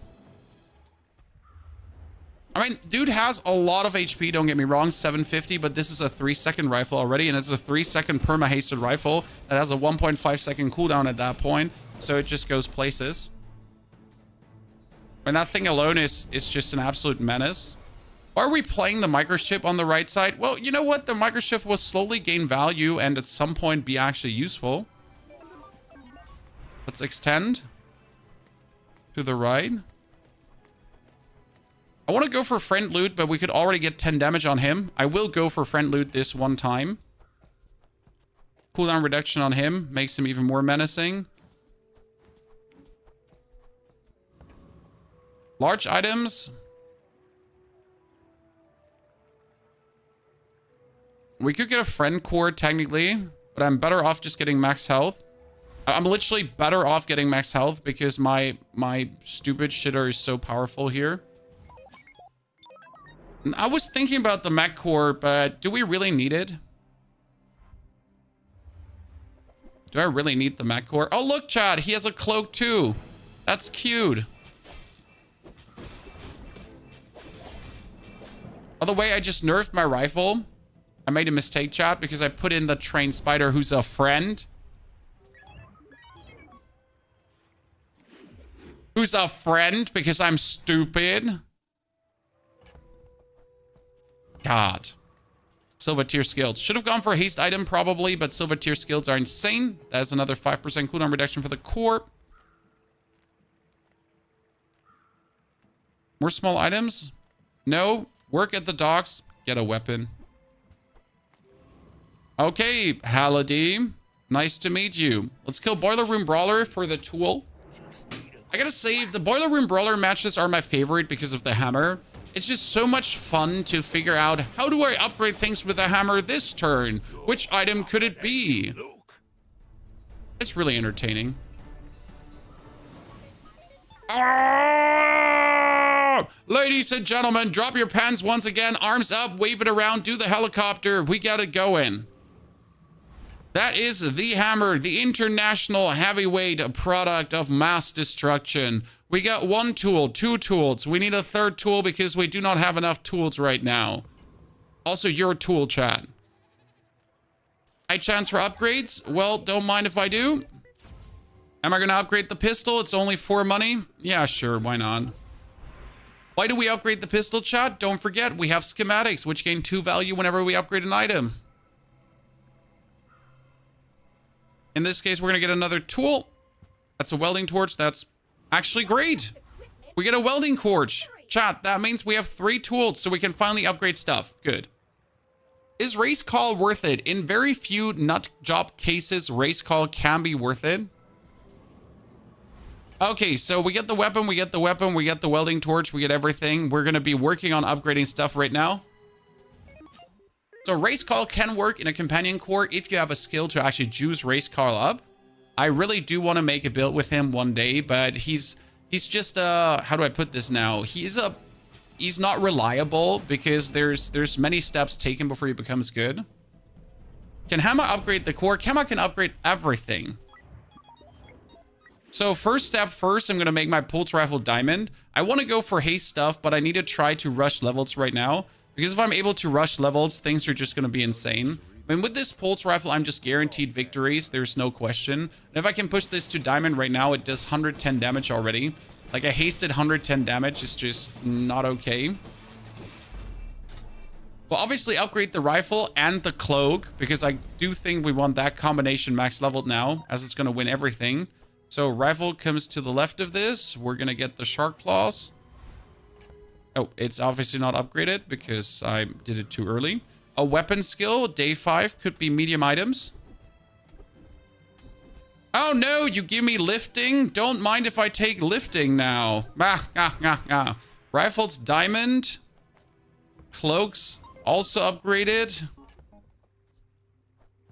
I mean, dude has a lot of HP, don't get me wrong, 750, but this is a 3-second rifle already, and it's a 3-second perma-hasted rifle that has a 1.5-second cooldown at that point, so it just goes places. And that thing alone is just an absolute menace. Why are we playing the microchip on the right side? Well, you know what? The microchip will slowly gain value and at some point be actually useful. Let's extend to the right. I want to go for friend loot, but we could already get 10 damage on him. I will go for friend loot this one time. Cooldown reduction on him makes him even more menacing. Large items. We could get a friend core technically, but I'm better off just getting max health. I'm literally better off getting max health because my stupid shitter is so powerful here. I was thinking about the mech core, but do we really need it? Do I really need the mech core? Oh, look, Chad, he has a cloak too. That's cute. By the way, I just nerfed my rifle. I made a mistake, chat, because I put in the trained spider who's a friend. Who's a friend because I'm stupid. God. Silver tier skills. Should have gone for a haste item probably, but silver tier skills are insane. That is another 5% cooldown reduction for the core. More small items? No. Work at the docks. Get a weapon. Okay, Halady. Nice to meet you. Let's kill Boiler Room Brawler for the tool. I gotta say, the Boiler Room Brawler matches are my favorite because of the hammer. It's just so much fun to figure out, how do I upgrade things with a hammer this turn? Which item could it be? It's really entertaining. Ah! Ladies and gentlemen, drop your pants once again. Arms up, wave it around, do the helicopter. We got it going. That is the hammer, the international heavyweight product of mass destruction. We got one tool, two tools. We need a third tool because we do not have enough tools right now. Also, your tool, chat. High chance for upgrades? Well, don't mind if I do. Am I going to upgrade the pistol? It's only 4 money. Yeah, sure. Why not? Why do we upgrade the pistol, chat? Don't forget, we have schematics, which gain 2 value whenever we upgrade an item. In this case, we're going to get another tool. That's a welding torch. That's actually great. We get a welding torch. Chat, that means we have 3 tools, so we can finally upgrade stuff. Good. Is race call worth it? In very few nut job cases, race call can be worth it. Okay, so we get the weapon, we get the weapon, we get the welding torch, we get everything. We're going to be working on upgrading stuff right now. So race call can work in a companion core if you have a skill to actually juice race call up. I really do want to make a build with him one day, but he's just how do I put this now? He's not reliable because there's many steps taken before he becomes good. Can Hammer upgrade the core? Hammer can upgrade everything. So first step first, I'm going to make my pulse rifle diamond. I want to go for haste stuff, but I need to try to rush levels right now. Because if I'm able to rush levels, things are just going to be insane. I mean, with this pulse rifle, I'm just guaranteed victories. There's no question. And if I can push this to diamond right now, it does 110 damage already. Like a hasted 110 damage is just not okay. Well, obviously upgrade the rifle and the cloak, because I do think we want that combination max leveled now, as it's going to win everything. So rifle comes to the left of this. We're going to get the shark claws. Oh, it's obviously not upgraded because I did it too early. A weapon skill, day 5, could be medium items. Oh no, you give me lifting? Don't mind if I take lifting now. Rifles, diamond. Cloaks, also upgraded.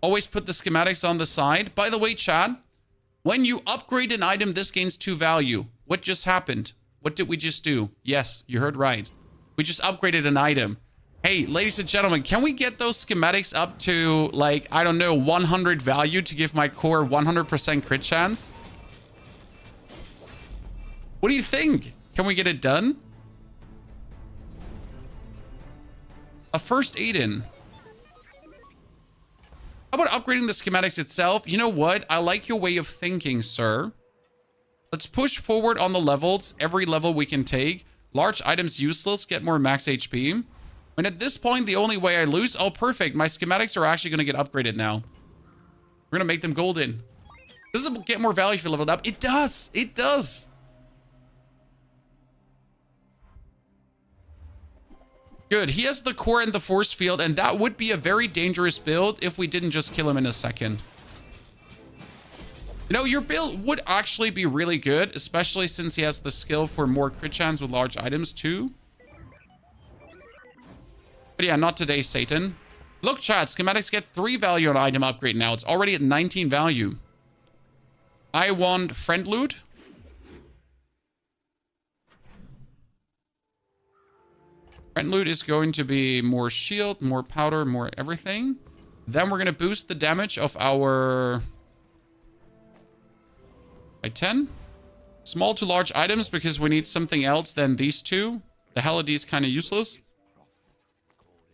Always put the schematics on the side. By the way, Chad, when you upgrade an item, this gains 2 value. What just happened? What did we just do? Yes, you heard right. We just upgraded an item. Hey, ladies and gentlemen, can we get those schematics up to, like, I don't know, 100 value to give my core 100% crit chance? What do you think? Can we get it done? A first aid in. How about upgrading the schematics itself? You know what? I like your way of thinking, sir. Let's push forward on the levels. Every level we can take. Large items useless. Get more max HP. And at this point, the only way I lose... Oh, perfect. My schematics are actually going to get upgraded now. We're going to make them golden. Does it get more value if you leveled up? It does. It does. Good. He has the core and the force field, and that would be a very dangerous build if we didn't just kill him in a second. You know, your build would actually be really good, especially since he has the skill for more crit chance with large items too. But yeah, not today, Satan. Look, chat, schematics get 3 value on item upgrade now. It's already at 19 value. I want friend loot. Friend loot is going to be more shield, more powder, more everything. Then we're going to boost the damage of our... by 10. Small to large items because we need something else than these two. The Halidee is kind of useless.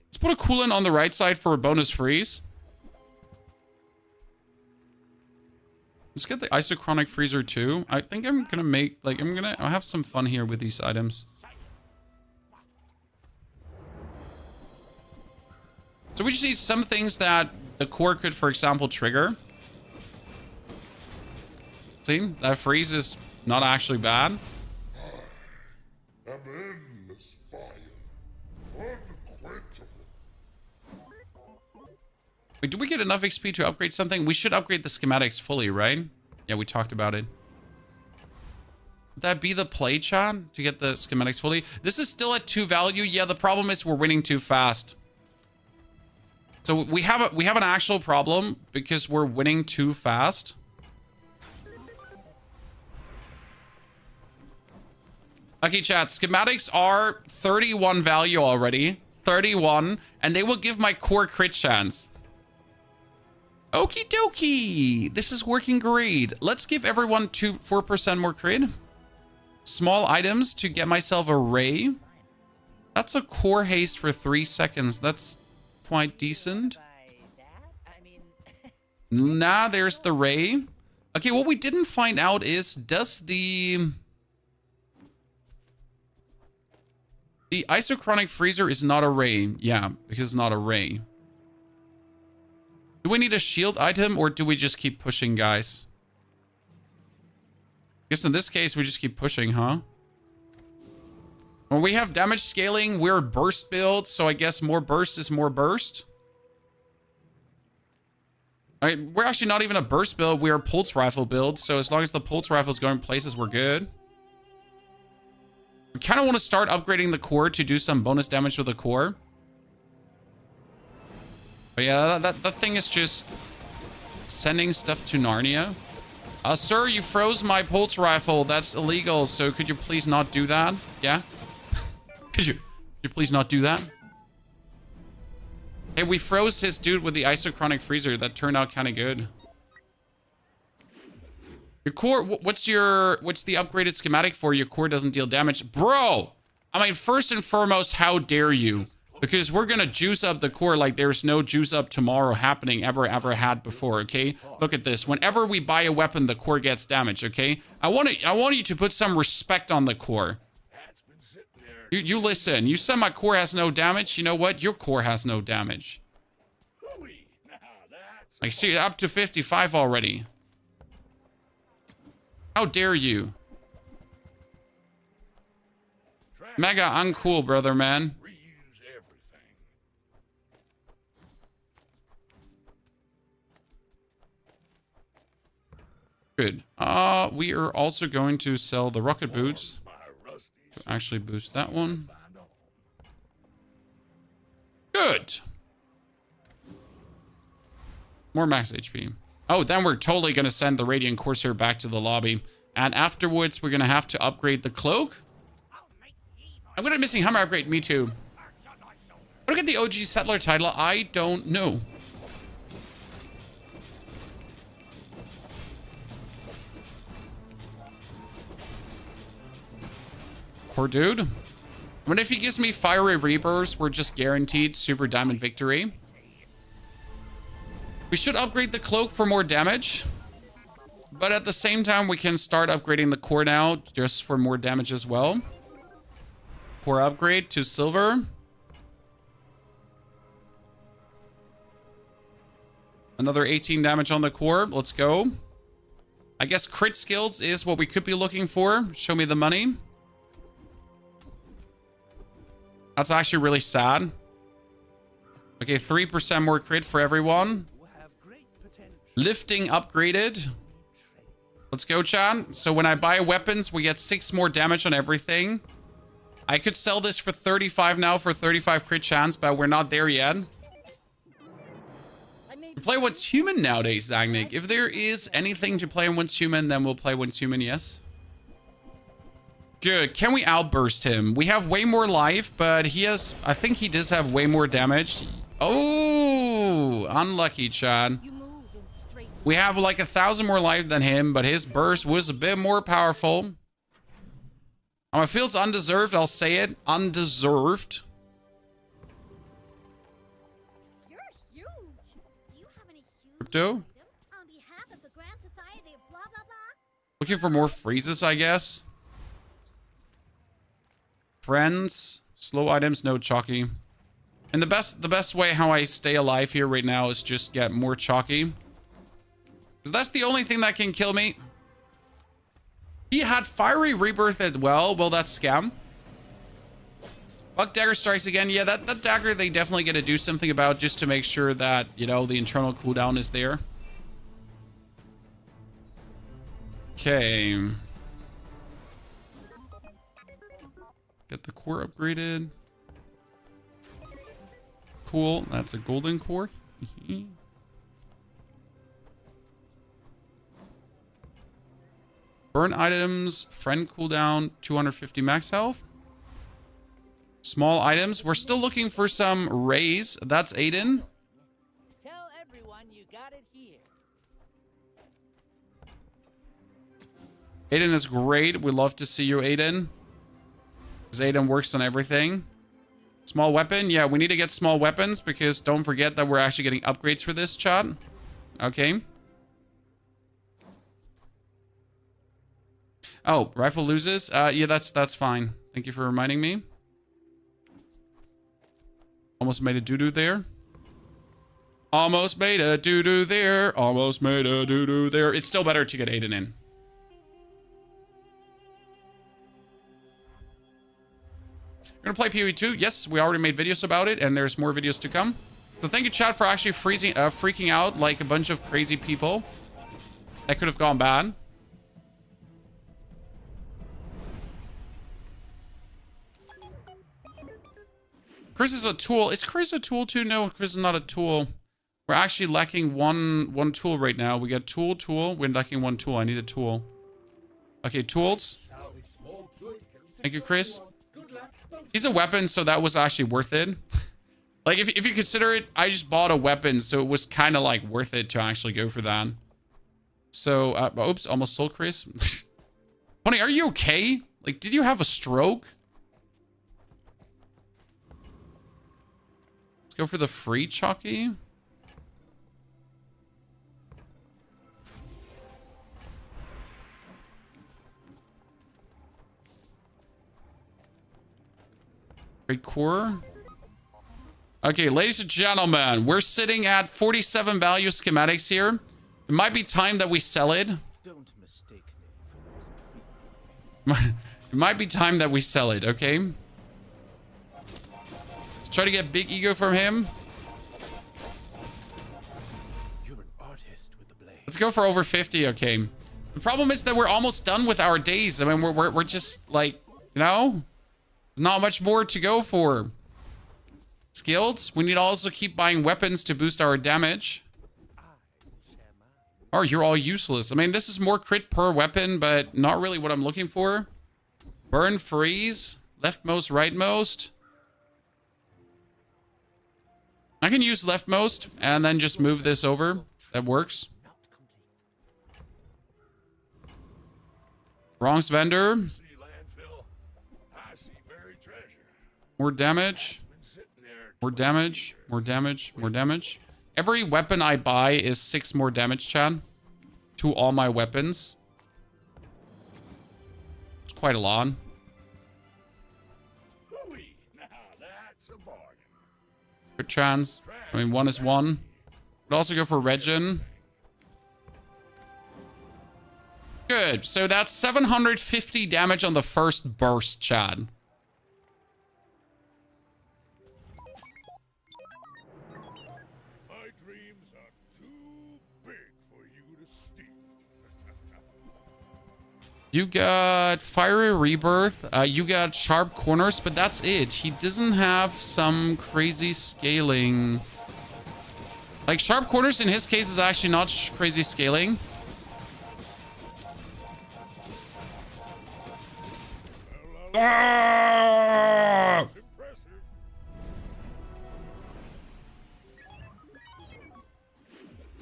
Let's put a coolant on the right side for a bonus freeze. Let's get the isochronic freezer too. I think I'm gonna make, like, I'll have some fun here with these items. So we just need some things that the core could, for example, trigger. See, that freeze is not actually bad. An endless fire, unquenchable. Wait, do we get enough XP to upgrade something? We should upgrade the schematics fully, right? Yeah, we talked about it. Would that be the play, chat? To get the schematics fully? This is still at 2 value. Yeah, the problem is we're winning too fast. So we have an actual problem because we're winning too fast. Okay, chat. Schematics are 31 value already. 31. And they will give my core crit chance. Okie dokie. This is working great. Let's give everyone 4% more crit. Small items to get myself a ray. That's a core haste for 3 seconds. That's quite decent. Nah, there's the ray. Okay, what we didn't find out is, does the isochronic freezer is not a ray. Yeah, because it's not a ray. Do we need a shield item or do we just keep pushing, guys? I guess in this case, we just keep pushing, huh? Well, we have damage scaling. We're burst build, so I guess more burst is more burst. All right, we're actually not even a burst build. We're a pulse rifle build, so as long as the pulse rifle is going places, we're good. We kind of want to start upgrading the core to do some bonus damage with the core. But yeah, that thing is just sending stuff to Narnia. Sir, you froze my pulse rifle. That's illegal, so could you please not do that? Yeah? Could you please not do that? Hey, we froze his dude with the isochronic freezer. That turned out kind of good. Your core, what's the upgraded schematic for? Your core doesn't deal damage. Bro! I mean, first and foremost, how dare you? Because we're gonna juice up the core like there's no juice up tomorrow happening ever had before, okay? Look at this. Whenever we buy a weapon, the core gets damage, okay? I want you to put some respect on the core. You listen. You said my core has no damage. You know what? Your core has no damage. I see up to 55 already. How dare you? Mega uncool, brother, man. Good. We are also going to sell the rocket boots to actually boost that one. Good. More max HP. Oh, then we're totally going to send the Radiant Corsair back to the lobby. And afterwards, we're going to have to upgrade the cloak. I'm going to missing hammer upgrade. Me too. Look at the OG settler title. I don't know. Poor dude. I mean, if he gives me fiery rebirths, we're just guaranteed super diamond victory. We should upgrade the cloak for more damage. But at the same time, we can start upgrading the core now, just for more damage as well. Core upgrade to silver. Another 18 damage on the core. Let's go. I guess crit skills is what we could be looking for. Show me the money. That's actually really sad. Okay, 3% more crit for everyone. Lifting upgraded. Let's go, Chan. So when I buy weapons, we get 6 more damage on everything. I could sell this for 35 now for 35 crit chance, but we're not there yet. Play What's Human nowadays, Zagnik. If there is anything to play in What's Human, then we'll play What's Human, yes. Good. Can we outburst him? We have way more life, but he has... I think he does have way more damage. Oh, unlucky, Chad. We have like 1,000 more life than him, but his burst was a bit more powerful. I feel it's undeserved. I'll say it. Undeserved. You're huge. Do you have any huge Crypto? items on behalf of the Grand Society of blah blah blah? Looking for more freezes, I guess. Friends. Slow items, no chalky. And the best way how I stay alive here right now is just get more chalky. Because that's the only thing that can kill me. He had Fiery Rebirth as well. Well, that's scam. Buck Dagger strikes again. Yeah, that dagger they definitely get to do something about just to make sure that, you know, the internal cooldown is there. Okay. Get the core upgraded. Cool. That's a golden core. Burn items. Friend cooldown. 250 max health. Small items. We're still looking for some rays. That's Aiden. Tell everyone you got it here. Aiden is great. We love to see you, Aiden. Because Aiden works on everything. Small weapon. Yeah, we need to get small weapons because don't forget that we're actually getting upgrades for this, chat. Okay. Oh, rifle loses. Yeah, that's fine. Thank you for reminding me. Almost made a doo-doo there. Almost made a doo-doo there. Almost made a doo-doo there. It's still better to get Aiden in. We're gonna play PoE2. Yes, we already made videos about it, and there's more videos to come. So thank you, chat, for actually freaking out like a bunch of crazy people. That could have gone bad. Chris is a tool. Is Chris a tool too? No, Chris is not a tool. We're actually lacking one tool right now. We got tool. We're lacking one tool. I need a tool. Okay, tools. Thank you, Chris. He's a weapon, so that was actually worth it. Like, if you consider it, I just bought a weapon, so it was kind of, like, worth it to actually go for that. So, oops, almost sold Chris. Honey, are you okay? Like, did you have a stroke? Let's go for the free chalky. Great core. Okay, ladies and gentlemen, we're sitting at 47 value schematics here. It might be time that we sell it. Don't mistake me for those. It might be time that we sell it, okay? Let's try to get big ego from him. You're an artist with the blade. Let's go for over 50, okay. The problem is that we're almost done with our days. I mean, we're just like, you know, not much more to go for. Skills. We need to also keep buying weapons to boost our damage. Oh, you're all useless. I mean, this is more crit per weapon, but not really what I'm looking for. Burn, freeze, leftmost, rightmost. I can use leftmost and then just move this over. That works. Bronx vendor. See landfill. I see buried treasure. More damage. Been sitting there More damage. More damage. More damage. Every weapon I buy is 6 more damage, Chad. To all my weapons. quite a lot. Hooey! Now that's a bargain. Good chance. I mean, 1 is 1. Would also go for Regin. Good. So that's 750 damage on the first burst, Chad. My dreams are too big for you to steal. You got Fiery Rebirth. You got Sharp Corners, but that's it. He doesn't have some crazy scaling. Like, Sharp Corners in his case is actually not crazy scaling. Ah! It's impressive.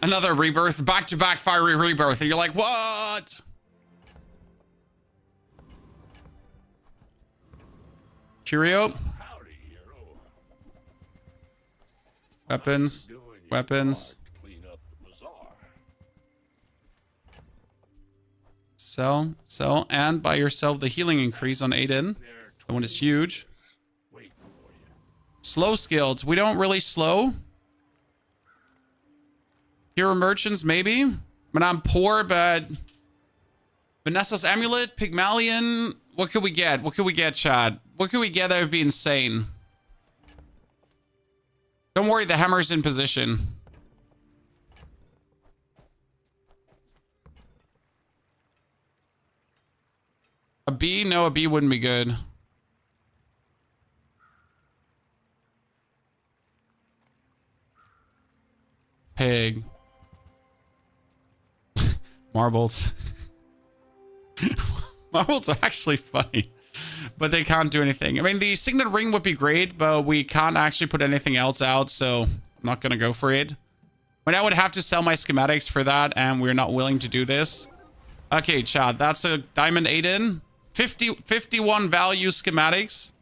Another Rebirth. Back-to-back Fiery Rebirth. And you're like, what? Curio. Howdy, hero. Weapons. Doing your Weapons. part to clean up the bazaar. Sell, and buy yourself the healing increase on Aiden. There, The one is huge. waiting for you. Slow skills. We don't really slow. Hero merchants, maybe. I mean, I'm poor, but Vanessa's amulet, Pygmalion. What could we get? What could we get, Chad? What could we get that would be insane? Don't worry, the hammer's in position. A B? No, a B wouldn't be good. Pig. Marbles. Marbles are actually funny, but they can't do anything. I mean, the signet ring would be great, but we can't actually put anything else out, so I'm not gonna go for it. But I would have to sell my schematics for that, and we're not willing to do this. Okay, Chad, that's a Diamond Aiden. 51 value schematics.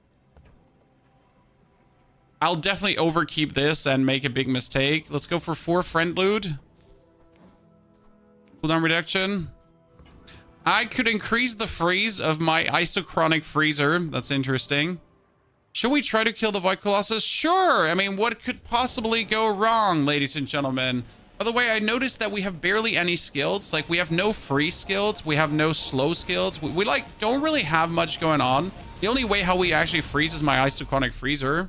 I'll definitely overkeep this and make a big mistake. Let's go for 4 friend loot. Cooldown reduction. I could increase the freeze of my isochronic freezer. That's interesting. Should we try to kill the Void Colossus? Sure. I mean, what could possibly go wrong, ladies and gentlemen? By the way, I noticed that we have barely any skills. Like, we have no free skills. We have no slow skills. We like, don't really have much going on. The only way how we actually freeze is my isochronic freezer.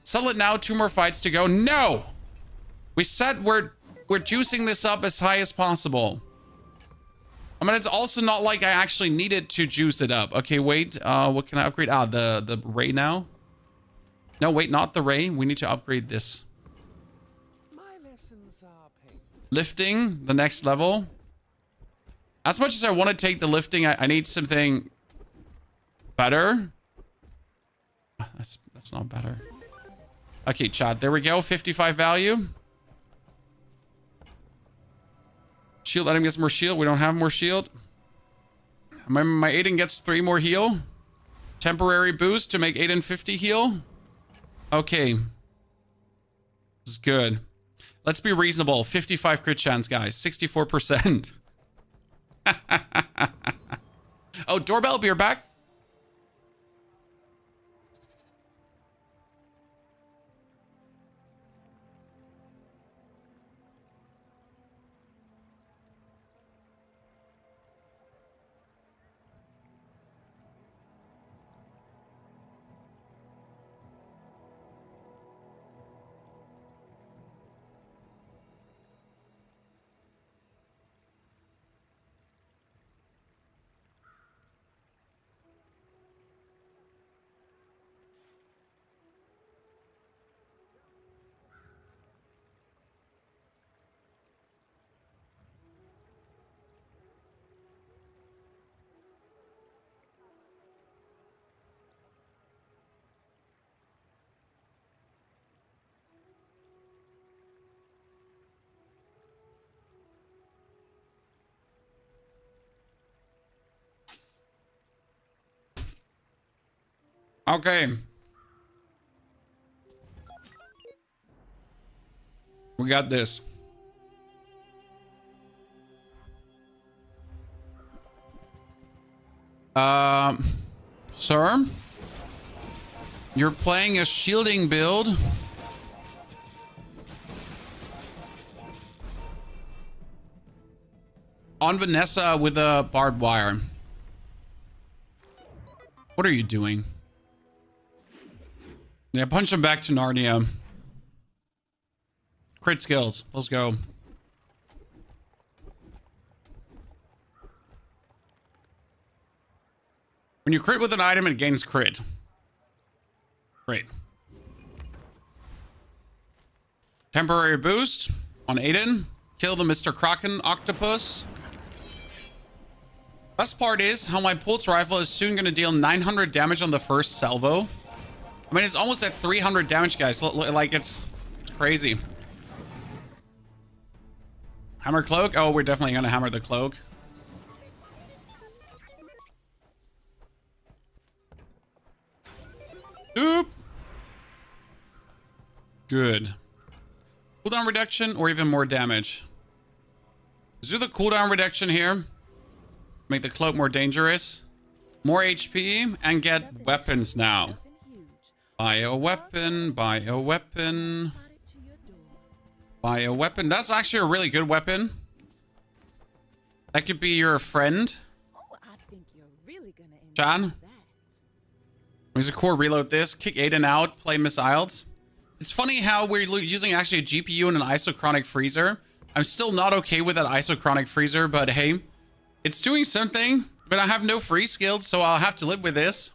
Sell it now. 2 more fights to go. No! We said we're juicing this up as high as possible. I mean, it's also not like I actually needed to juice it up. Okay, wait. What can I upgrade? Ah, the ray now. No, wait, not the ray. We need to upgrade this. My lessons are paid. Lifting, the next level. As much as I want to take the lifting, I need something better. That's not better. Okay, Chad, there we go. 55 value. Shield, let him get some more shield. We don't have more shield. My Aiden gets 3 more heal. Temporary boost to make Aiden 50 heal. Okay. This is good. Let's be reasonable. 55 crit chance, guys. 64%. Oh, doorbell, be right back. Okay. We got this. Sir? You're playing a shielding build. On Vanessa with a barbed wire. What are you doing? Yeah, punch him back to Narnia. Crit skills. Let's go. When you crit with an item, it gains crit. Great. Temporary boost on Aiden. Kill the Mr. Kraken octopus. Best part is how my pulse rifle is soon going to deal 900 damage on the first salvo. I mean, it's almost at 300 damage, guys. Like, it's crazy. Hammer cloak? Oh, we're definitely going to hammer the cloak. Oop. Good. Cooldown reduction or even more damage. Let's do the cooldown reduction here. Make the cloak more dangerous. More HP and get weapons now. Buy a weapon, buy a weapon. Buy a weapon. That's actually a really good weapon. That could be your friend. Oh, I think you're really gonna enjoy John? that. There's a core reload this. Kick Aiden out. Play Miss Isles. It's funny how we're using actually a GPU and an isochronic freezer. I'm still not okay with that isochronic freezer, but hey, it's doing something. But I have no free skills, so I'll have to live with this.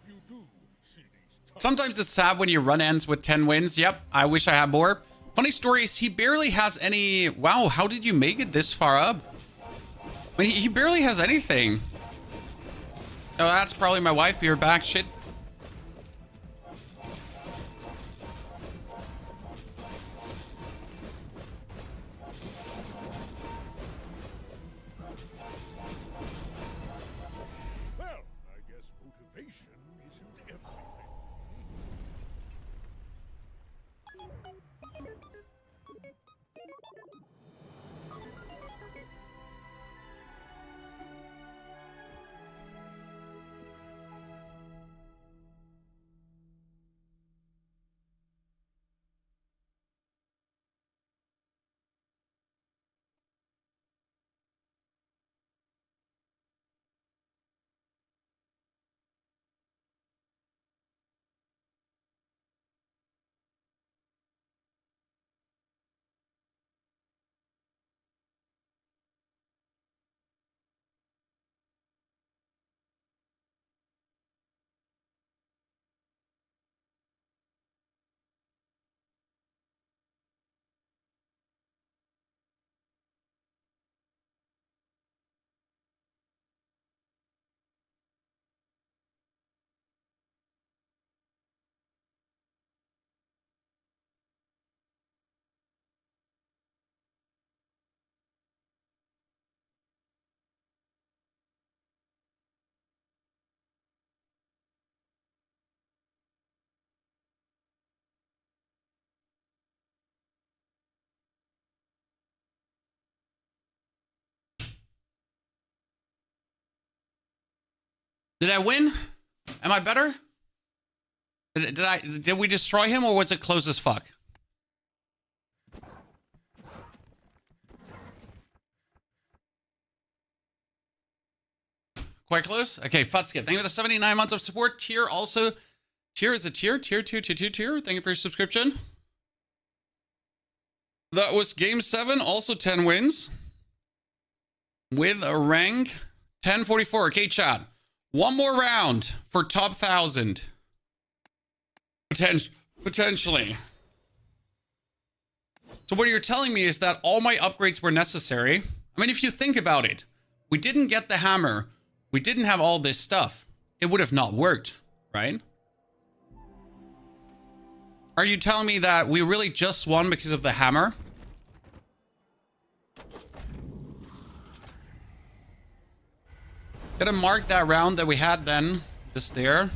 You do see these Sometimes it's sad when your run ends with 10 wins. Yep, I wish I had more. Funny story is he barely has any... Wow, how did you make it this far up? I mean, he barely has anything. Oh, that's probably my wife. Be right back. Shit. Well, I guess motivation isn't everything. Did I win? Am I better? Did we destroy him or was it close as fuck? Quite close? Okay, Futskit. Thank you for the 79 months of support. Tier also. Tier is a tier. Tier. Thank you for your subscription. That was game 7. Also 10 wins. With a rank 1044. Okay, chat. One more round for top 1,000. Potentially. So what you're telling me is that all my upgrades were necessary. I mean, if you think about it, we didn't get the hammer. We didn't have all this stuff. It would have not worked, right? Are you telling me that we really just won because of the hammer? Gotta mark that round that we had then. Just there.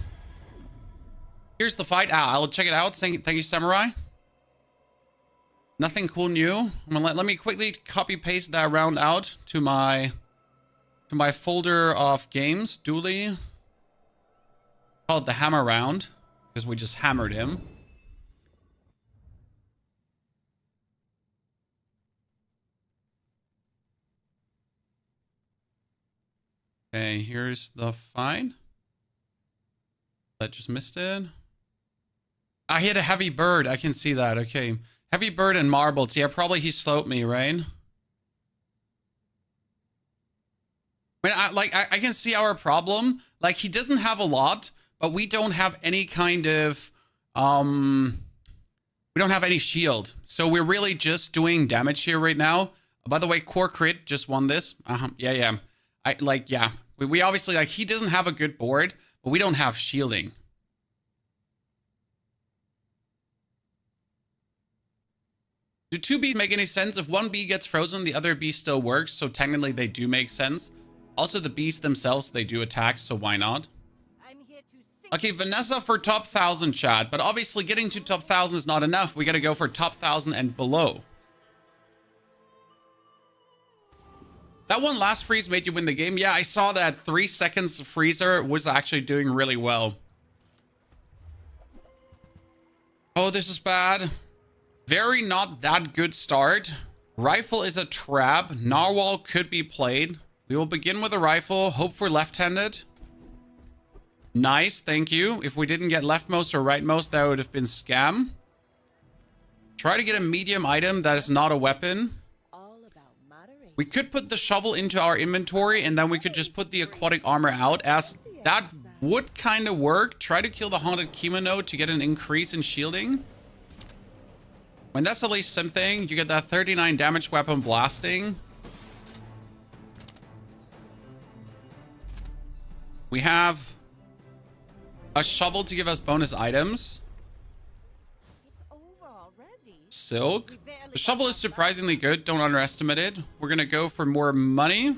Here's the fight. I'll check it out. Thank you, Samurai. Nothing cool new. I'm gonna let me quickly copy paste that round out to my to my folder of games, duly. Called the hammer round, because we just hammered him. Okay, here's the fight. That just missed it. I hit a heavy bird. I can see that. Okay. Heavy bird and marbles. Yeah, probably he slowed me, right? I mean, I can see our problem. Like, he doesn't have a lot, but we don't have any kind of, we don't have any shield. So we're really just doing damage here right now. By the way, Core Crit just won this. Yeah. We obviously, like, he doesn't have a good board, but we don't have shielding. Do two bees make any sense? If one bee gets frozen, the other bee still works. So technically they do make sense. Also, the bees themselves, they do attack, so why not? I'm here to sing. Okay, Vanessa for top 1,000, chat. But obviously getting to top 1,000 is not enough. We gotta go for top 1,000 and below. That one last freeze made you win the game. Yeah, I saw that 3 seconds freezer was actually doing really well. Oh, this is bad. Very not that good start. Rifle is a trap. Narwhal could be played. We will begin with a rifle. Hope for left-handed. Nice, thank you. If we didn't get leftmost or rightmost, that would have been scam. Try to get a medium item that is not a weapon. All about moderation. We could put the shovel into our inventory and then we could just put the aquatic armor out, as that would kind of work. Try to kill the haunted kimono to get an increase in shielding. When that's at least something. You get that 39 damage weapon blasting. We have a shovel to give us bonus items. It's over already. Silk. The shovel is surprisingly good. Don't underestimate it. We're going to go for more money.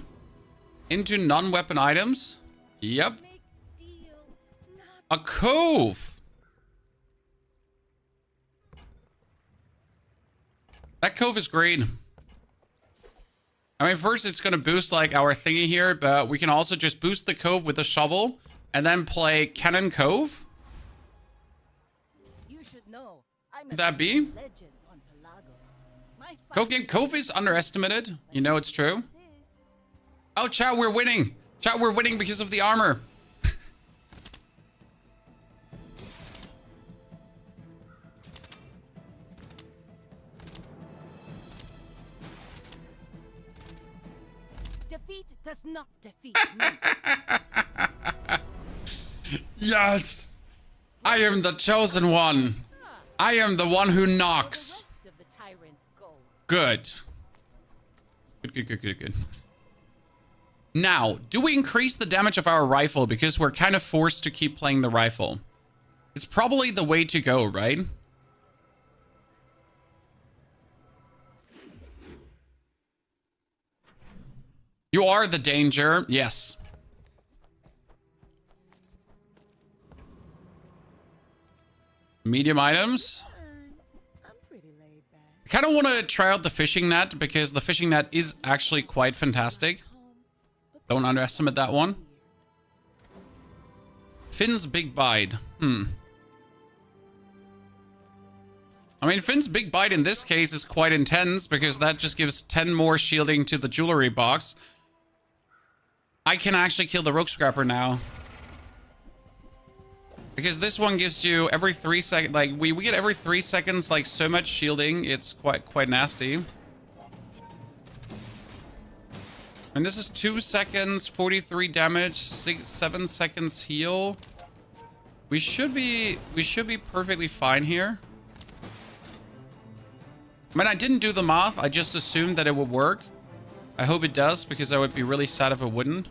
Into non-weapon items. Yep. Make deals, A not cove. That cove is great. I mean, first it's going to boost like our thingy here, but we can also just boost the cove with a shovel and then play Cannon Cove. You should know. I'm Would that be? legend on Pelago. My Cove game. Cove is underestimated. You know it's true. Oh, chat, we're winning. Chat, we're winning because of the armor. Defeat does not defeat me. Yes. I am the chosen one. I am the one who knocks. The rest of the tyrant's gold. Good. Good. Now, do we increase the damage of our rifle because we're kind of forced to keep playing the rifle? It's probably the way to go, right? You are the danger. Yes. Medium items. I'm pretty laid back. I kind of want to try out the fishing net because the fishing net is actually quite fantastic. Don't underestimate that one. Finn's Big Bite. I mean, Finn's Big Bite in this case is quite intense because that just gives 10 more shielding to the jewelry box. I can actually kill the rogue scrapper now. Because this one gives you every 3 seconds, like we get every 3 seconds, like so much shielding. It's quite nasty. And this is 2 seconds, 43 damage, 7 seconds heal. We should be perfectly fine here. I mean, I didn't do the math. I just assumed that it would work. I hope it does, because I would be really sad if it wouldn't.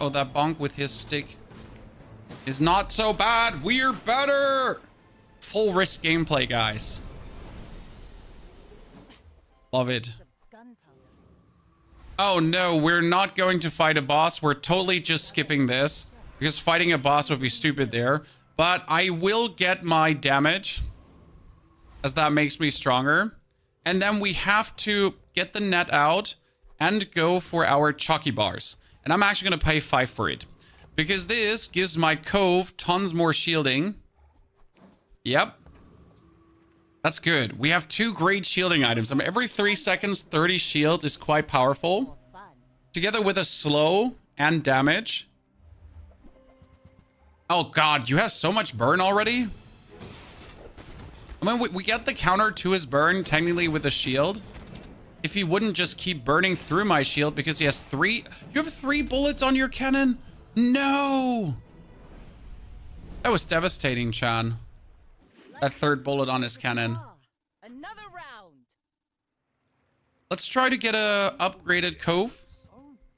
Oh, that bonk with his stick is not so bad. We're better. Full risk gameplay, guys. Love it. Oh no, we're not going to fight a boss. We're totally just skipping this because fighting a boss would be stupid there. But I will get my damage as that makes me stronger. And then we have to get the net out and go for our chalky bars. And I'm actually going to pay 5 for it. Because this gives my cove tons more shielding. Yep. That's good. We have 2 great shielding items. I mean, every 3 seconds, 30 shield is quite powerful. Together with a slow and damage. Oh god, you have so much burn already? I mean, we get the counter to his burn technically with the shield. If he wouldn't just keep burning through my shield because he has 3... You have 3 bullets on your cannon? No! That was devastating, Chan. That 3rd bullet on his cannon. Another round. Let's try to get a upgraded cove.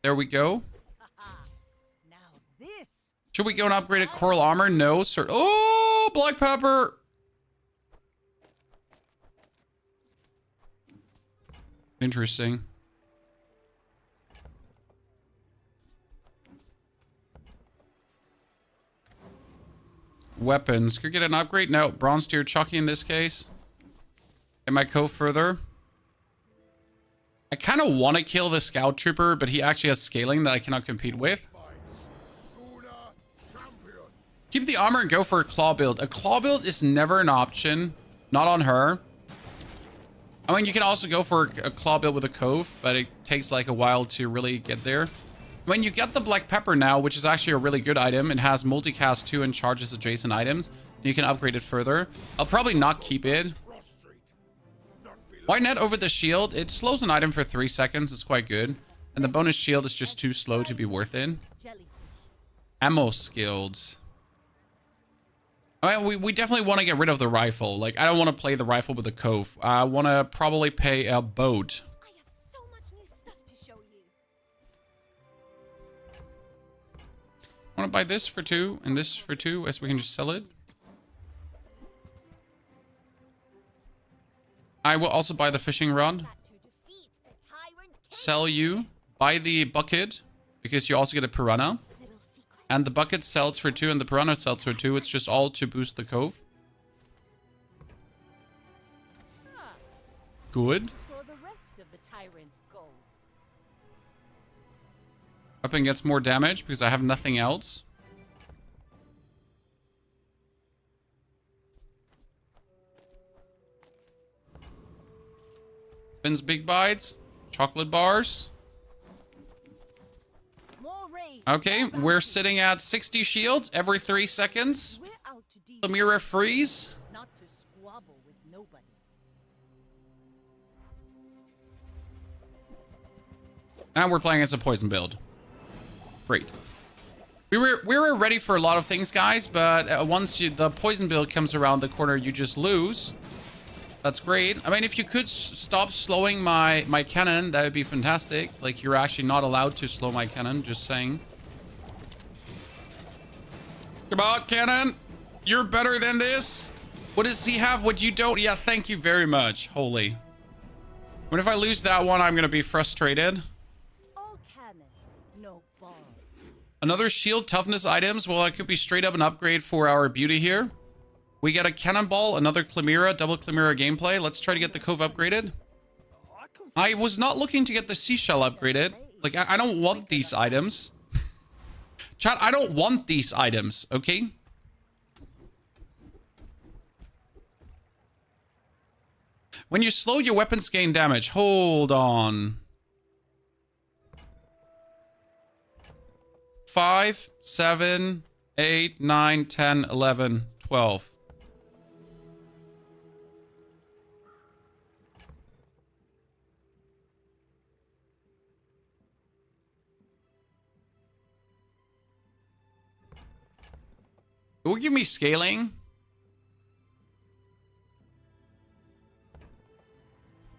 There we go. Now this. Should we go and upgrade a coral armor? No, sir. Oh, black pepper. Interesting. Weapons. Could get an upgrade? No. Bronze tier Chucky in this case. Get my cove further. I kind of want to kill the scout trooper, but he actually has scaling that I cannot compete with. Keep the armor and go for a claw build. A claw build is never an option. Not on her. I mean, you can also go for a claw build with a cove, but it takes like a while to really get there. When you get the black pepper now, which is actually a really good item, it has multicast too and charges adjacent items. You can upgrade it further. I'll probably not keep it. Why net over the shield? It slows an item for 3 seconds. It's quite good. And the bonus shield is just too slow to be worth it. Ammo skills. I mean, we definitely want to get rid of the rifle. Like, I don't want to play the rifle with a cove. I want to probably pay a boat. I have so much new stuff to show you. I want to buy this for 2 and this for 2, as we can just sell it. I will also buy the fishing rod. Sell you. Buy the bucket, because you also get a piranha. And the bucket sells for 2 and the piranha sells for 2. It's just all to boost the cove. Good. Store the rest of the tyrant's gold. Weapon gets more damage because I have nothing else. Spins big bites. Chocolate bars. Okay, we're sitting at 60 shields every 3 seconds. We're out to deal. Chimera freeze. Not to squabble with nobody. And we're playing as a poison build. Great. We were ready for a lot of things, guys, but once the poison build comes around the corner, you just lose. That's great. I mean, if you could stop slowing my cannon, that would be fantastic. Like, you're actually not allowed to slow my cannon, just saying. Come on, cannon. You're better than this. What does he have? What you don't? Yeah, thank you very much. Holy. What if I lose that one? I'm going to be frustrated. All cannon, no ball. Another shield toughness items. Well, it could be straight up an upgrade for our beauty here. We get a cannonball, another Chimera, double Chimera gameplay. Let's try to get the cove upgraded. I was not looking to get the seashell upgraded. Like, I don't want these items. Chat, I don't want these items, okay? When you slow, your weapons gain damage. Hold on. 5, 7, 8, 9, 10, 11, 12. It will give me scaling.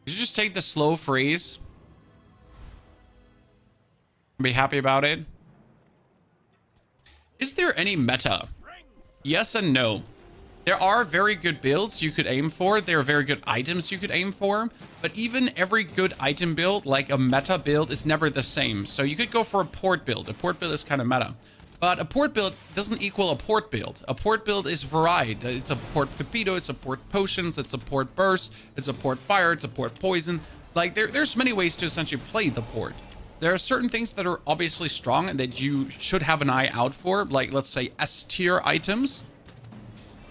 You should just take the slow freeze. Be happy about it. Is there any meta? Yes and no. There are very good builds you could aim for. There are very good items you could aim for. But even every good item build, like a meta build, is never the same. So you could go for a port build. A port build is kind of meta. But a port build doesn't equal a port build. A port build is varied. It's a port torpedo, it's a port potions, it's a port burst, it's a port fire, it's a port poison. Like there's many ways to essentially play the port. There are certain things that are obviously strong and that you should have an eye out for, like let's say S tier items.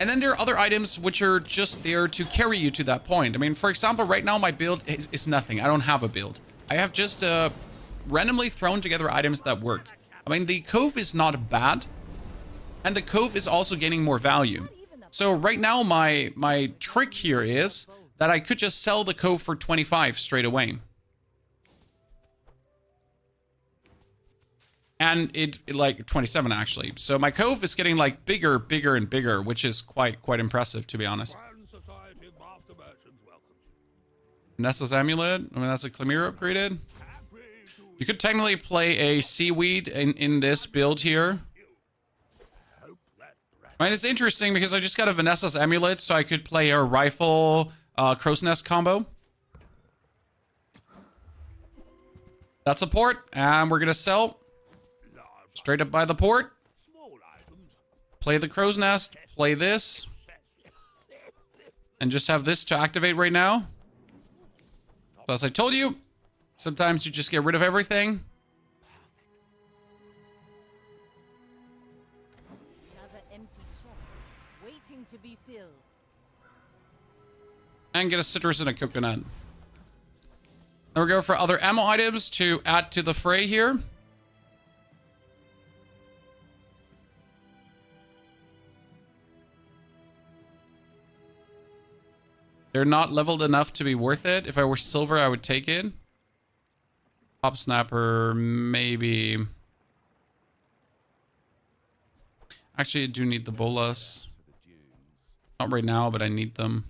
And then there are other items which are just there to carry you to that point. I mean, for example, right now my build is nothing. I don't have a build. I have just randomly thrown together items that work. I mean, the Cove is not bad, and the Cove is also gaining more value. So right now, my trick here is that I could just sell the Cove for 25 straight away. And it like 27 actually. So my Cove is getting like bigger, bigger, and bigger, which is quite impressive, to be honest. Nessa's Amulet. I mean, that's a Clemir upgraded. You could technically play a Seaweed in this build here. I mean, it's interesting because I just got a Vanessa's Amulet, so I could play a Rifle Crow's Nest combo. That's a port, and we're gonna sell straight up by the port. Play the Crow's Nest, play this, and just have this to activate right now. So as I told you, sometimes you just get rid of everything. Another empty chest, waiting to be filled. And get a citrus and a coconut. Then we go for other ammo items to add to the fray here. They're not leveled enough to be worth it. If I were silver, I would take it. Pop Snapper, maybe. Actually, I do need the bolas. Not right now, but I need them.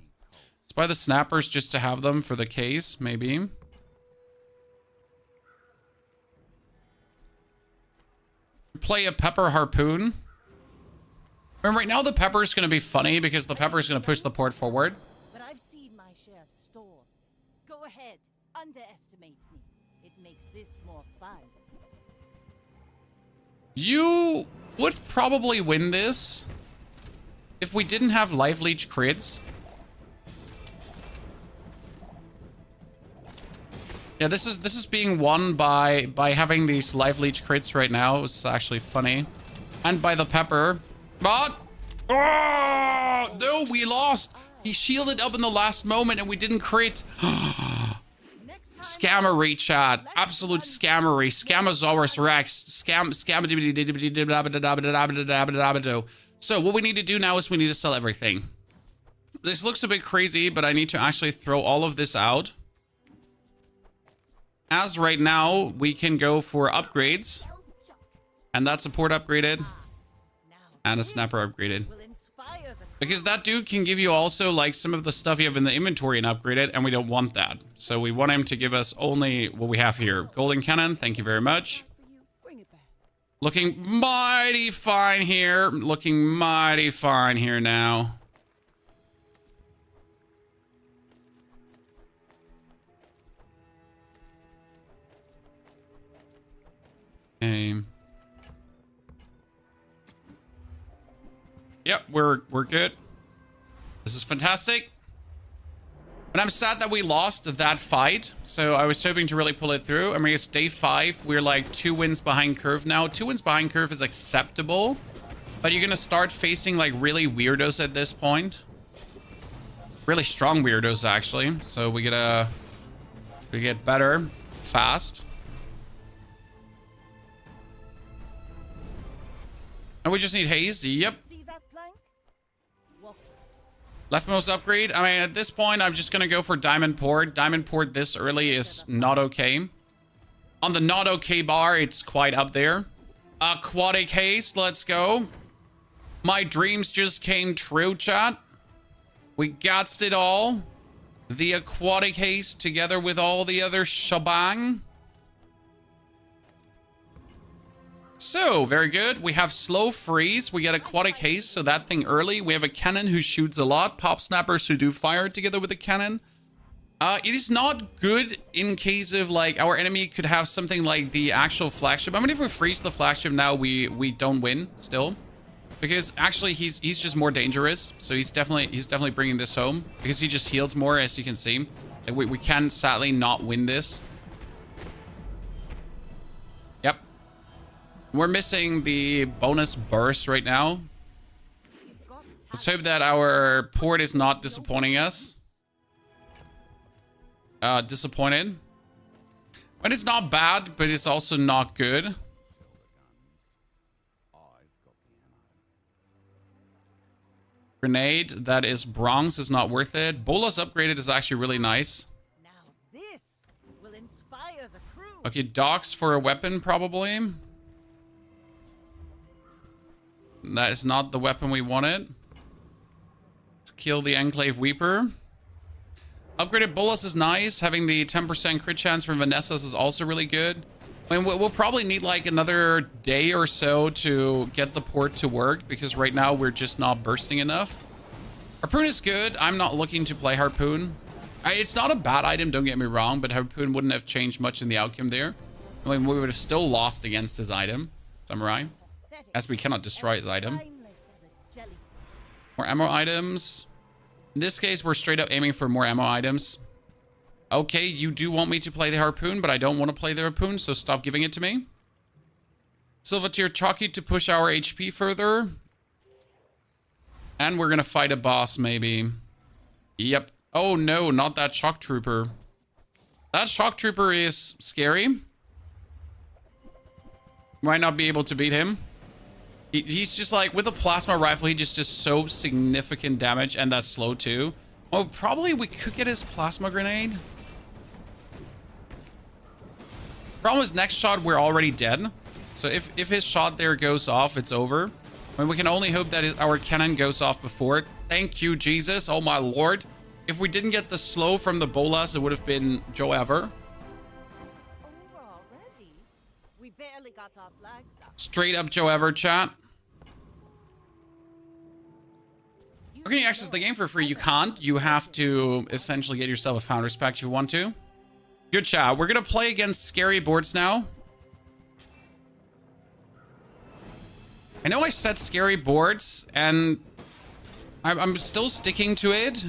Let's buy the snappers just to have them for the case, maybe. Play a pepper harpoon. I mean, right now the pepper is going to be funny because the pepper is going to push the port forward. But I've seen my share of storms. Go ahead, underestimate me. It makes this more fun. You would probably win this if we didn't have life leech crits. Yeah, this is being won by having these life leech crits right now. It's actually funny. And by the pepper. But oh no, we lost. He shielded up in the last moment and we didn't crit. Scammery, chat. Absolute scammery. Scamasaurus Rex. So what we need to do now is we need to sell everything. This looks a bit crazy, but I need to actually throw all of this out. As right now, we can go for upgrades. And that support upgraded. And a snapper upgraded. Because that dude can give you also like some of the stuff you have in the inventory and upgrade it, and we don't want that. So we want him to give us only what we have here. Golden cannon, thank you very much. Looking mighty fine here. Looking mighty fine here now. Okay. Yep, we're good. This is fantastic. But I'm sad that we lost that fight. So I was hoping to really pull it through. I mean, it's day 5. We're like 2 wins behind curve now. 2 wins behind curve is acceptable. But you're going to start facing like really weirdos at this point. Really strong weirdos, actually. So we get better fast. And we just need haze. Yep. Leftmost upgrade. I mean, at this point, I'm just going to go for Diamond Port. Diamond Port this early is not okay. On the not okay bar, it's quite up there. Aquatic Haste, let's go. My dreams just came true, chat. We got it all. The Aquatic Haste together with all the other shebang. So, very good. We have Slow Freeze. We get Aquatic Haste, so that thing early. We have a cannon who shoots a lot. Pop Snappers who do fire together with a cannon. It is not good in case of like our enemy could have something like the actual flagship. I mean, if we freeze the flagship now, we don't win still, because actually he's just more dangerous. So he's definitely bringing this home because he just heals more, as you can see. Like we can sadly not win this. Yep, we're missing the bonus burst right now. Let's hope that our port is not disappointing us. Disappointed. But it's not bad, but it's also not good. Grenade, that is bronze, is not worth it. Bolas upgraded is actually really nice. Now this will inspire the crew. Okay, docks for a weapon, probably. That is not the weapon we wanted. Let's kill the Enclave Weeper. Upgraded Bolas is nice. Having the 10% crit chance from Vanessa's is also really good. I mean, we'll probably need like another day or so to get the port to work, because right now we're just not bursting enough. Harpoon is good. I'm not looking to play Harpoon. It's not a bad item, don't get me wrong, but Harpoon wouldn't have changed much in the outcome there. I mean, we would have still lost against his item, Samurai, as we cannot destroy his item. More ammo items. In this case, we're straight up aiming for more ammo items. Okay, you do want me to play the Harpoon, but I don't want to play the Harpoon, so stop giving it to me. Silver tier Chalky to push our HP further. And we're going to fight a boss, maybe. Yep. Oh, no, not that Shock Trooper. That Shock Trooper is scary. Might not be able to beat him. He's just like, with a plasma rifle, he just does so significant damage, and that's slow too. Oh, probably we could get his plasma grenade. Problem is, next shot, we're already dead. So if his shot there goes off, it's over. I mean, we can only hope that our cannon goes off before it. Thank you, Jesus. Oh, my Lord. If we didn't get the slow from the Bolas, it would have been Joe Ever. It's over already. We barely got our flags up. Straight up Joe Ever, chat. How can you access the game for free? You can't. You have to essentially get yourself a Founder's Pack if you want to. Good chat. We're going to play against scary boards now. I know I said scary boards, and I'm still sticking to it.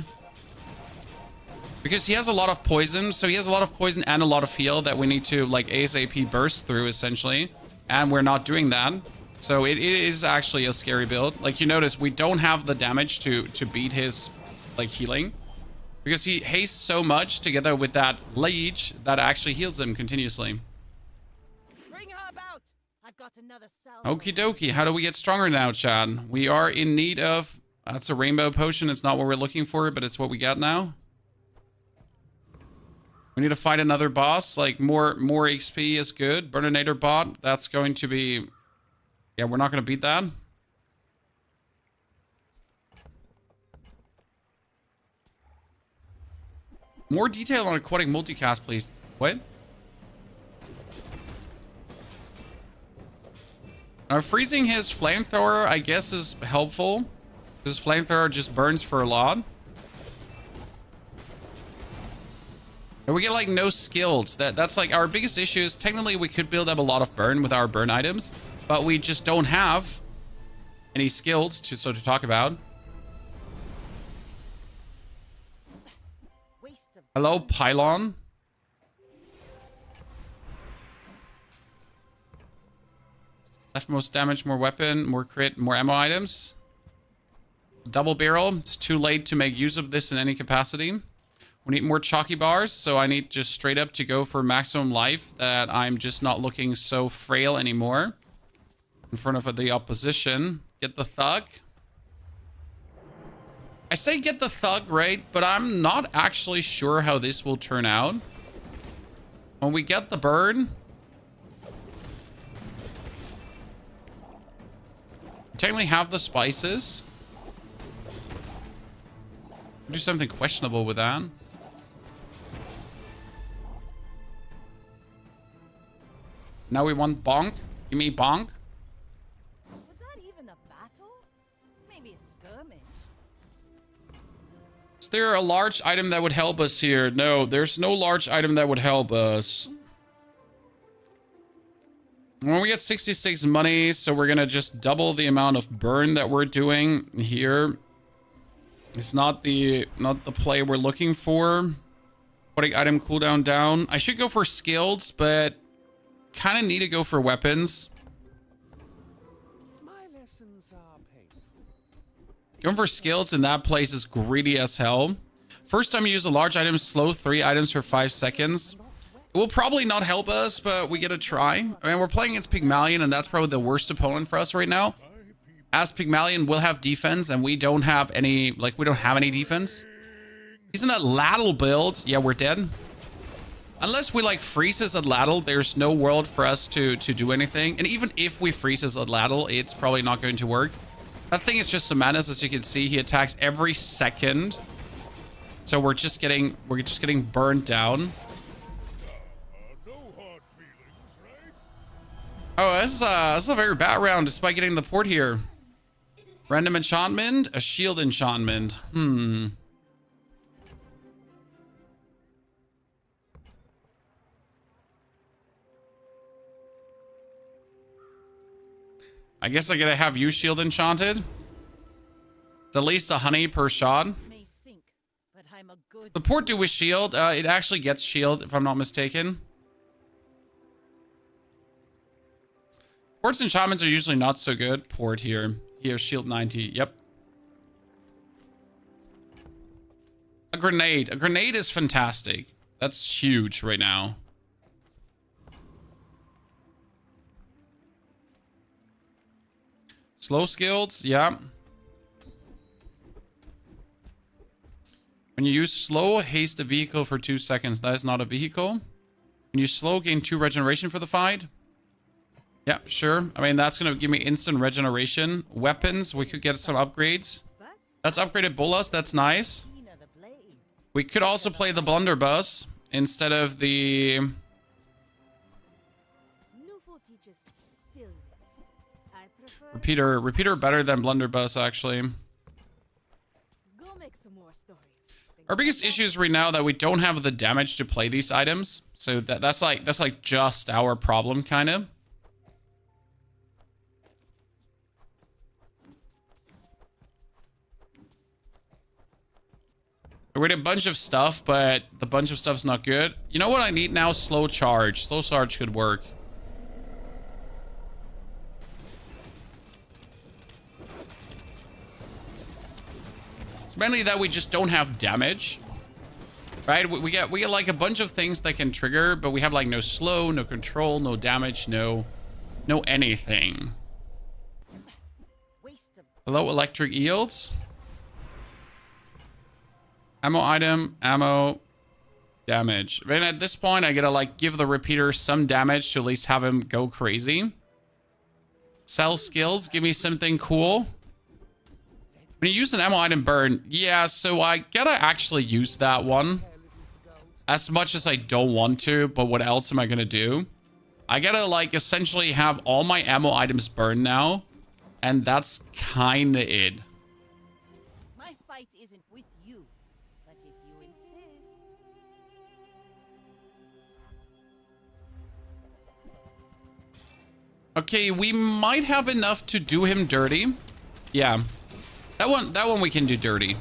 Because he has a lot of poison. So he has a lot of poison and a lot of heal that we need to, like, ASAP burst through, essentially. And we're not doing that. So it is actually a scary build. Like, you notice we don't have the damage to beat his, like, healing. Because he hastes so much together with that Leech that actually heals him continuously. Bring her about. I've got another salve. Okie dokie. How do we get stronger now, Chad? We are in need of... That's a rainbow potion. It's not what we're looking for, but it's what we got now. We need to fight another boss. Like, more XP is good. Burninator bot. That's going to be... Yeah, we're not going to beat that. More detail on aquatic multicast, please. What? Now, freezing his flamethrower, I guess, is helpful. His flamethrower just burns for a lot. And we get, like, no skills. That's, like, our biggest issue is technically we could build up a lot of burn with our burn items, but we just don't have any skills to talk about. Hello, Pylon. Left most damage, more weapon, more crit, more ammo items. Double barrel. It's too late to make use of this in any capacity. We need more chalky bars, so I need just straight up to go for maximum life, that I'm just not looking so frail anymore in front of the opposition. Get the thug. I say get the thug, right? But I'm not actually sure how this will turn out. When we get the bird, we technically have the spices. Do something questionable with that. Now we want bonk. Give me bonk. Was that even a battle? Maybe a skirmish. Is there a large item that would help us here? No, there's no large item that would help us. When we get 66 money, so we're gonna just double the amount of burn that we're doing here. It's not the play we're looking for. Putting item cooldown down. I should go for skills, but kind of need to go for weapons. My lessons are painful. Going for skills in that place is greedy as hell. First time you use a large item, slow 3 items for 5 seconds. It will probably not help us, but we get a try. I mean, we're playing against Pygmalion, and that's probably the worst opponent for us right now. As Pygmalion will have defense, and we don't have any, like, we don't have any defense. He's in a Ladle build. Yeah, we're dead. Unless we, like, freeze his at Ladle, there's no world for us to do anything. And even if we freeze his at Ladle, it's probably not going to work. That thing is just a menace, as you can see. He attacks every second. So we're just getting burned down. No hard feelings, right? Oh, this is a very bad round despite getting the port here. Random enchantment, a shield enchantment. I guess I gotta have you shield enchanted. It's at least a honey per shot. May sink, but I'm a good The port do with shield. It actually gets shield if I'm not mistaken. Ports enchantments are usually not so good. Port here. Here, shield 90. Yep. A grenade. A grenade is fantastic. That's huge right now. Slow skills. Yeah. When you use slow, haste a vehicle for 2 seconds. That is not a vehicle. When you slow, gain 2 regeneration for the fight. Yeah, sure. I mean, that's going to give me instant regeneration. Weapons, we could get some upgrades. That's upgraded Bolas. That's nice. We could also play the blunderbuss instead of the... Repeater better than blunderbuss, actually. Go make some more stories. Our biggest issue is right now that we don't have the damage to play these items. So that's like just our problem, kind of. We did a bunch of stuff, but the bunch of stuff's not good. You know what I need now? Slow charge. Slow charge could work. It's mainly that we just don't have damage. Right? We get like a bunch of things that can trigger, but we have like no slow, no control, no damage, no anything. Hello, electric eels. Ammo item, ammo, damage. I mean, at this point, I gotta like give the repeater some damage to at least have him go crazy. Sell skills, give me something cool. When you use an ammo item burn, yeah, so I gotta actually use that one. As much as I don't want to, but what else am I gonna do? I gotta like essentially have all my ammo items burned now. And that's kinda it. My fight isn't with you, but if you insist. Okay, we might have enough to do him dirty. Yeah. That one we can do dirty.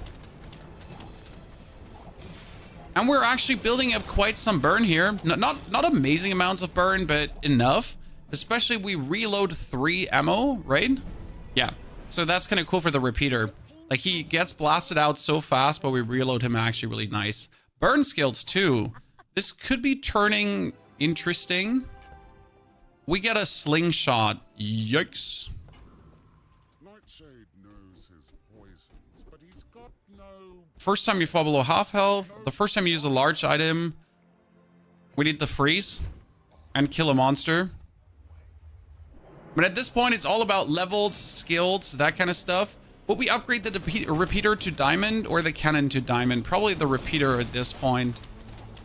And we're actually building up quite some burn here. Not amazing amounts of burn, but enough. Especially we reload 3 ammo, right? Yeah. So that's kind of cool for the repeater. Like he gets blasted out so fast, but we reload him actually really nice. Burn skills too. This could be turning interesting. We get a slingshot. Yikes. First time you fall below half health. The first time you use a large item, we need the freeze and kill a monster. But at this point, it's all about levels, skills, that kind of stuff. Would we upgrade the repeater to diamond or the cannon to diamond? Probably the repeater at this point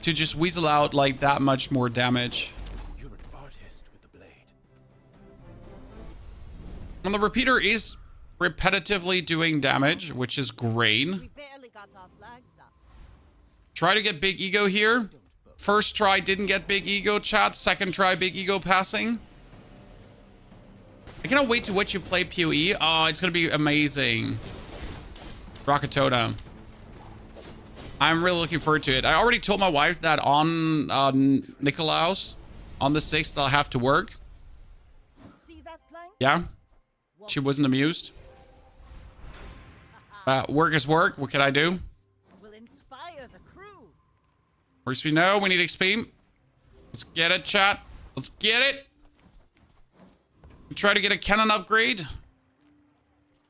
to just weasel out like that much more damage. You're an artist with the blade. And the repeater is repetitively doing damage, which is great. We barely got our flags up. Try to get big ego here. First try didn't get big ego, chat. Second try, big ego passing. I cannot wait to watch you play PoE. Oh, it's going to be amazing. Rakatoda. I'm really looking forward to it. I already told my wife that on Nikolaus, on the 6th, I'll have to work. See that plank? Yeah. She wasn't amused. Work is work. What can I do? Will inspire the crew. First we know, we need XP. Let's get it, chat. Let's get it. We try to get a cannon upgrade.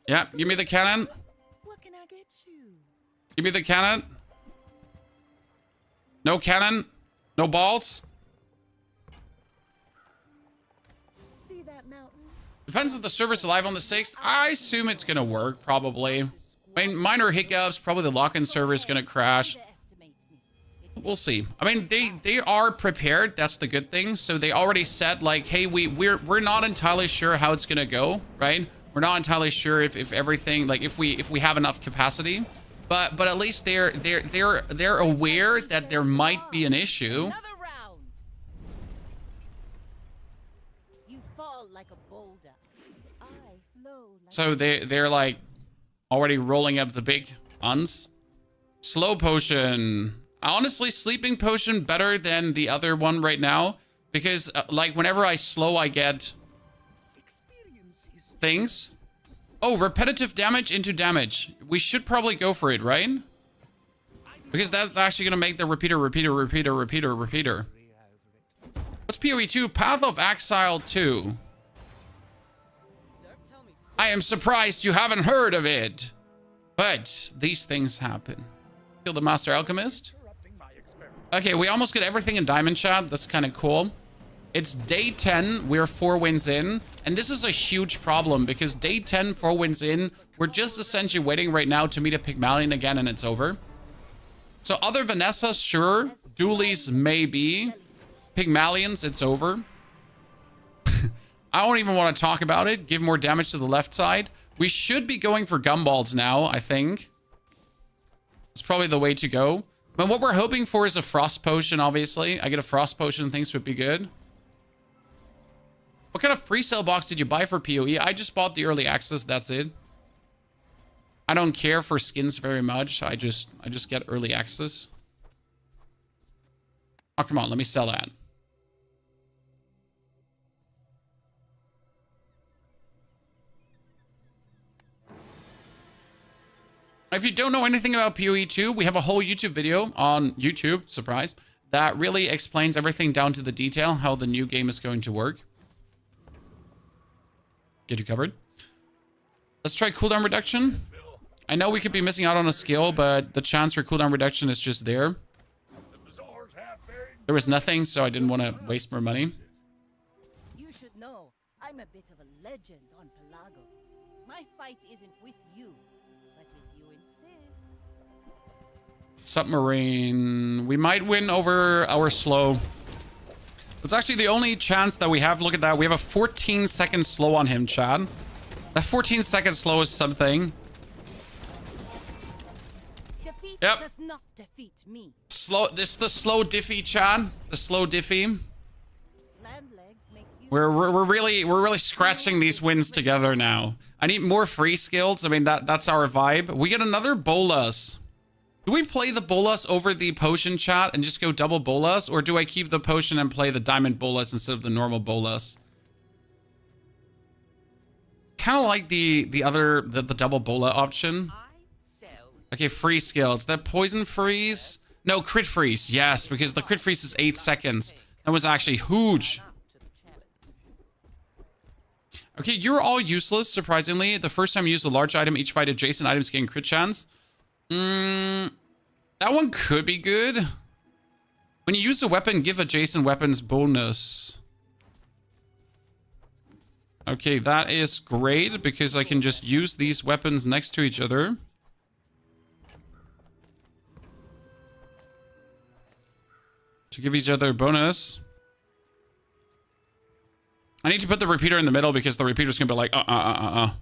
Yeah, give me the cannon. What can I get you? Give me the cannon. No cannon. No balls. See that mountain? Depends if the server's alive on the 6th. I assume it's gonna work, probably. I mean, minor hiccups. Probably the lock-in server is gonna crash. Underestimate me. We'll see. I mean, they are prepared. That's the good thing. So they already said, like, hey, we're not entirely sure how it's gonna go, right? We're not entirely sure if everything, like, if we have enough capacity. But at least they're aware that there might be an issue. Another round. You fall like a boulder. I flow like So they're like already rolling up the big uns. Slow potion. Honestly, sleeping potion better than the other one right now, because like whenever I slow, I get things. Oh, repetitive damage into damage. We should probably go for it, right? Because that's actually gonna make the repeater. What's PoE 2? Path of Exile 2. I am surprised you haven't heard of it. But these things happen. Kill the Master Alchemist. Okay, we almost get everything in Diamond Chat. That's kind of cool. It's day 10. We're 4 wins in. And this is a huge problem because day 10, 4 wins in. We're just essentially waiting right now to meet a Pygmalion again and it's over. So other Vanessas, sure. Doolies, maybe. Pygmalions, it's over. I don't even want to talk about it. Give more damage to the left side. We should be going for gumballs now, I think. It's probably the way to go. But what we're hoping for is a frost potion, obviously. I get a frost potion, things would be good. What kind of pre-sale box did you buy for PoE? I just bought the early access, that's it. I don't care for skins very much. I just get early access. Oh, come on, let me sell that. If you don't know anything about PoE 2, we have a whole YouTube video on YouTube, surprise, that really explains everything down to the detail, how the new game is going to work. Get you covered. Let's try cooldown reduction. I know we could be missing out on a skill, but the chance for cooldown reduction is just there. There was nothing, so I didn't want to waste more money. You should know, I'm a bit of a legend on Pelago. My fight isn't with you, but if you insist. Submarine. We might win over our slow. It's actually the only chance that we have. Look at that. We have a 14-second slow on him, Chad. That 14-second slow is something. Defeat Yep. does not defeat me. Slow. This is the slow diffie, Chad. The slow diffie. Land legs make you We're really scratching these wins together now. I need more free skills. I mean, that's our vibe. We get another bolus. Do we play the bolus over the potion, chat, and just go double bolus? Or do I keep the potion and play the diamond bolus instead of the normal bolus? Kind of like the double bola option. Okay, free skills. That poison freeze? No, crit freeze. Yes, because the crit freeze is 8 seconds. That was actually huge. Okay, you're all useless, surprisingly. The first time you use a large item, each fight adjacent items gain crit chance. That one could be good. When you use a weapon, give adjacent weapons bonus. Okay, that is great because I can just use these weapons next to each other. To give each other bonus. I need to put the repeater in the middle because the repeater's gonna be like, The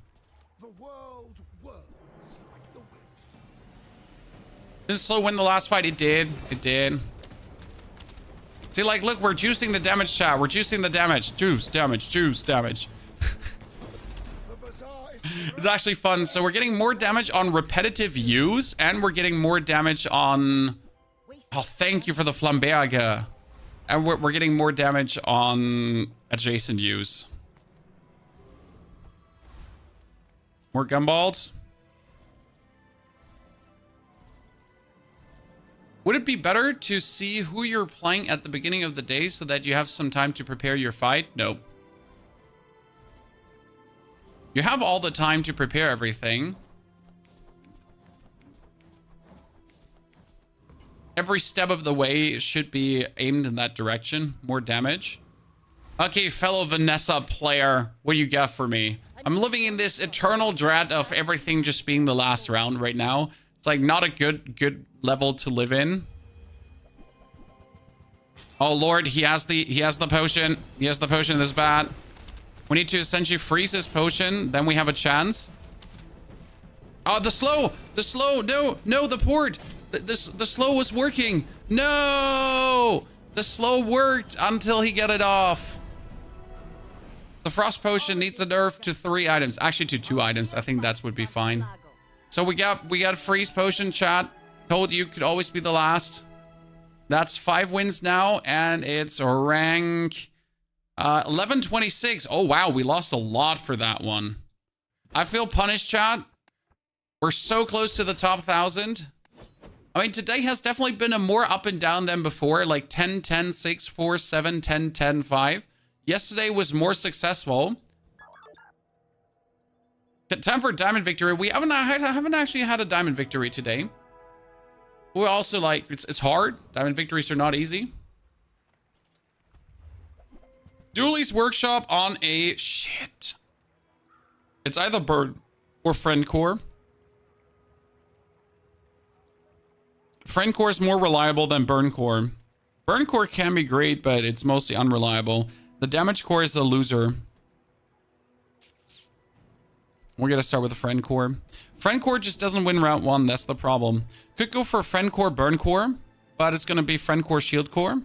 world whirls like the wind. Did slow win the last fight? It did. It did. See, like, look, we're juicing the damage, chat. We're juicing the damage. Juice damage. Juice damage. It's actually fun. So we're getting more damage on repetitive use, and we're getting more damage on... Oh, thank you for the Flamberge. And we're getting more damage on adjacent use. More gumballs. Would it be better to see who you're playing at the beginning of the day so that you have some time to prepare your fight? No. You have all the time to prepare everything. Every step of the way should be aimed in that direction. More damage. Okay, fellow Vanessa player, what do you got for me? I'm living in this eternal dread of everything just being the last round right now. It's like not a good level to live in. Oh Lord, he has the potion. He has the potion. This is bad. We need to essentially freeze his potion, then we have a chance. Oh, the slow, no, the port. The slow was working. No, the slow worked until he got it off. The frost potion needs a nerf to 3 items, actually to 2 items. I think that would be fine. So we got freeze potion, chat. Told you could always be the last. That's 5 wins now, and it's rank 1126. Oh wow, we lost a lot for that one. I feel punished, chat. We're so close to the top 1,000. I mean, today has definitely been a more up and down than before, like 10, 10, 6, 4, 7, 10, 10, 5. Yesterday was more successful. Time for diamond victory. We haven't actually had a diamond victory today. We're also like, it's hard. Diamond victories are not easy. Dooley's workshop on a shit. It's either bird or friend core. Friend core is more reliable than burn core. Burn core can be great, but it's mostly unreliable. The damage core is a loser. We're gonna start with the friend core. Friend core just doesn't win round 1. That's the problem. Could go for friend core, burn core, but it's gonna be friend core, shield core.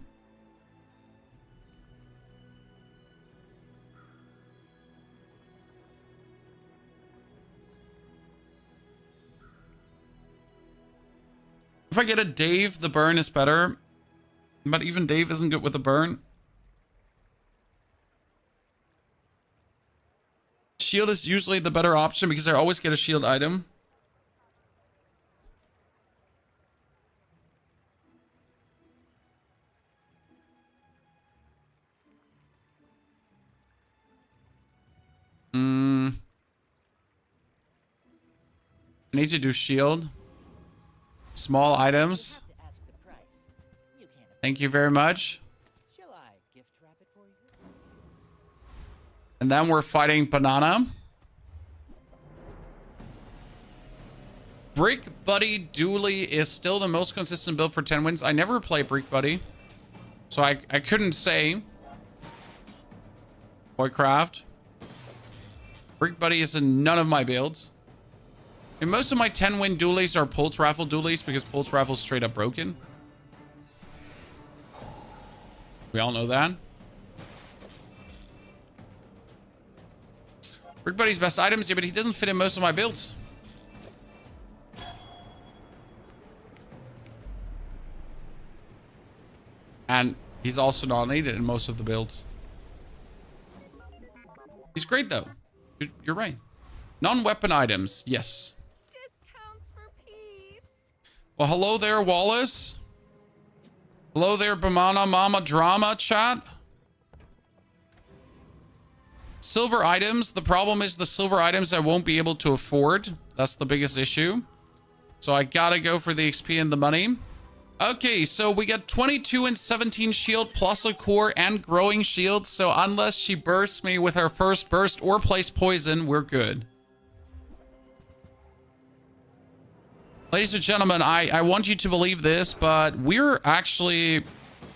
If I get a Dave, the burn is better. But even Dave isn't good with the burn. Shield is usually the better option because I always get a shield item. I need to do shield. Small items. Thank you very much. Shall I gift wrap it for you? And then we're fighting Banana. Brick Buddy Dooley is still the most consistent build for 10 wins. I never play Brick Buddy, so I couldn't say. Boycraft. Brick Buddy is in none of my builds. And most of my 10-win dualies are Pulse Raffle dualies because Pulse Raffle is straight up broken. We all know that. Brick Buddy's best items, yeah, but he doesn't fit in most of my builds. And he's also not needed in most of the builds. He's great though. You're right. Non-weapon items, yes. Discounts for peace. Well, hello there, Wallace. Hello there, Bamana Mama Drama chat. Silver items. The problem is the silver items I won't be able to afford. That's the biggest issue. So I gotta go for the XP and the money. Okay, so we got 22 and 17 shield plus a core and growing shield. So unless she bursts me with her first burst or place poison, we're good. Ladies and gentlemen, I want you to believe this, but we're actually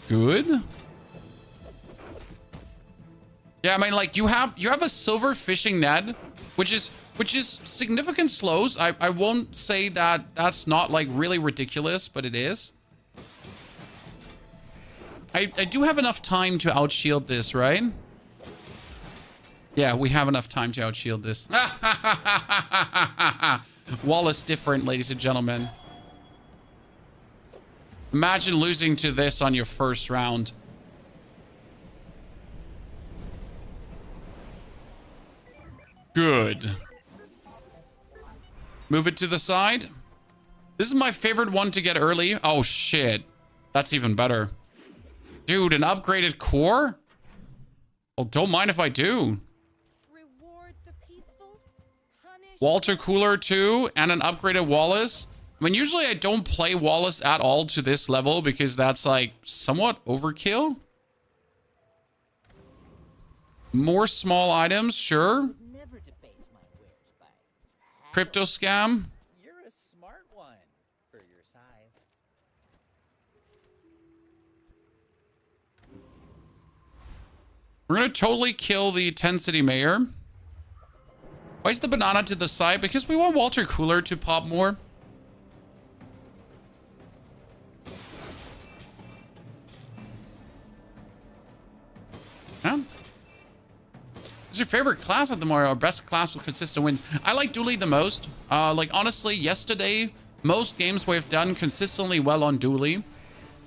good. Yeah, I mean, like you have a silver fishing net, which is which is significant slows. I won't say that that's not like really ridiculous, but it is. I do have enough time to outshield this, right? Yeah, we have enough time to outshield this. Wallace different, ladies and gentlemen. Imagine losing to this on your first round. Good. Move it to the side. This is my favorite one to get early. Oh, shit. That's even better. Dude, an upgraded core? Well, don't mind if I do. Reward the peaceful, punish Water cooler too, and an upgraded Wallace. I mean, usually I don't play Wallace at all to this level because that's like somewhat overkill. More small items, sure. Never debase my wares by Crypto scam. You're a smart one for your size. We're gonna totally kill the 10 city mayor. Why is the banana to the side? Because we want Walter Cooler to pop more. Yeah. What's your favorite class at the Mario? Or best class with consistent wins? I like Dooley the most. Like, honestly, yesterday, most games we've done consistently well on Dooley.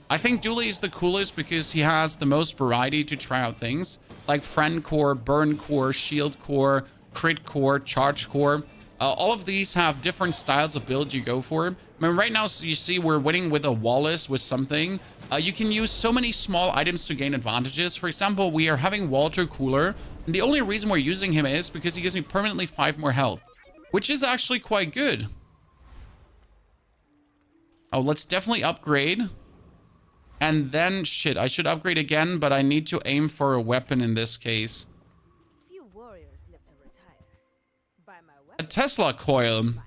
I think Dooley is the coolest because he has the most variety to try out things. Like Friend Core, Burn Core, Shield Core, Crit Core, Charge Core. All of these have different styles of build you go for. I mean, right now, so you see we're winning with a Wallace with something. You can use so many small items to gain advantages. For example, we are having Walter Cooler. And the only reason we're using him is because he gives me permanently 5 more health, which is actually quite good. Oh, let's definitely upgrade. And then, shit, I should upgrade again, but I need to aim for a weapon in this case. few warriors live to retire. By my A weapon. Tesla coil. Fight.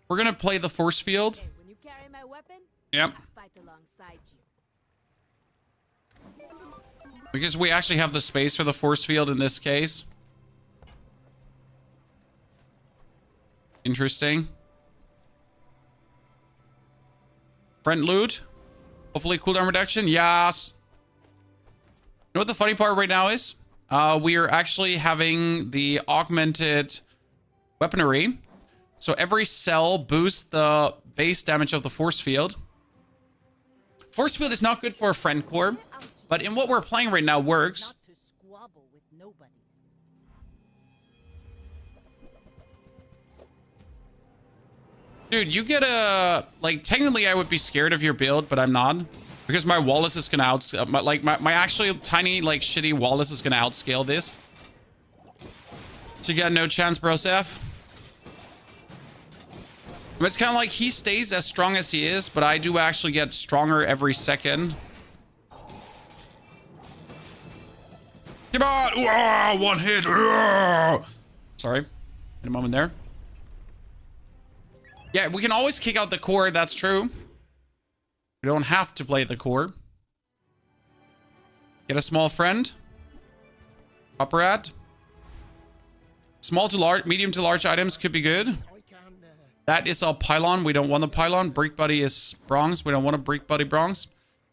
We're gonna play the force field. And when you carry my weapon, Yep. I fight alongside you. Because we actually have the space for the force field in this case. Interesting. Friend loot. Hopefully cooldown reduction. Yes. You know what the funny part right now is? We are actually having the augmented weaponry. So every cell boosts the base damage of the force field. Force field is not good for a friend core, but in what we're playing right now works. Not to squabble with nobodies. Dude, you get a... Like, technically I would be scared of your build, but I'm not. Because my Wallace is gonna my actually tiny, like, shitty Wallace is gonna outscale this. So you got no chance, bro, Seth. It's kind of like he stays as strong as he is, but I do actually get stronger every second. Come on! Ooh, one hit! Ooh. Sorry. In a moment there. Yeah, we can always kick out the core, that's true. We don't have to play the core. Get a small friend. Upper ad. Small to large, medium to large items could be good. That is a pylon. We don't want the pylon. Brick Buddy is bronze. We don't want a Brick Buddy bronze.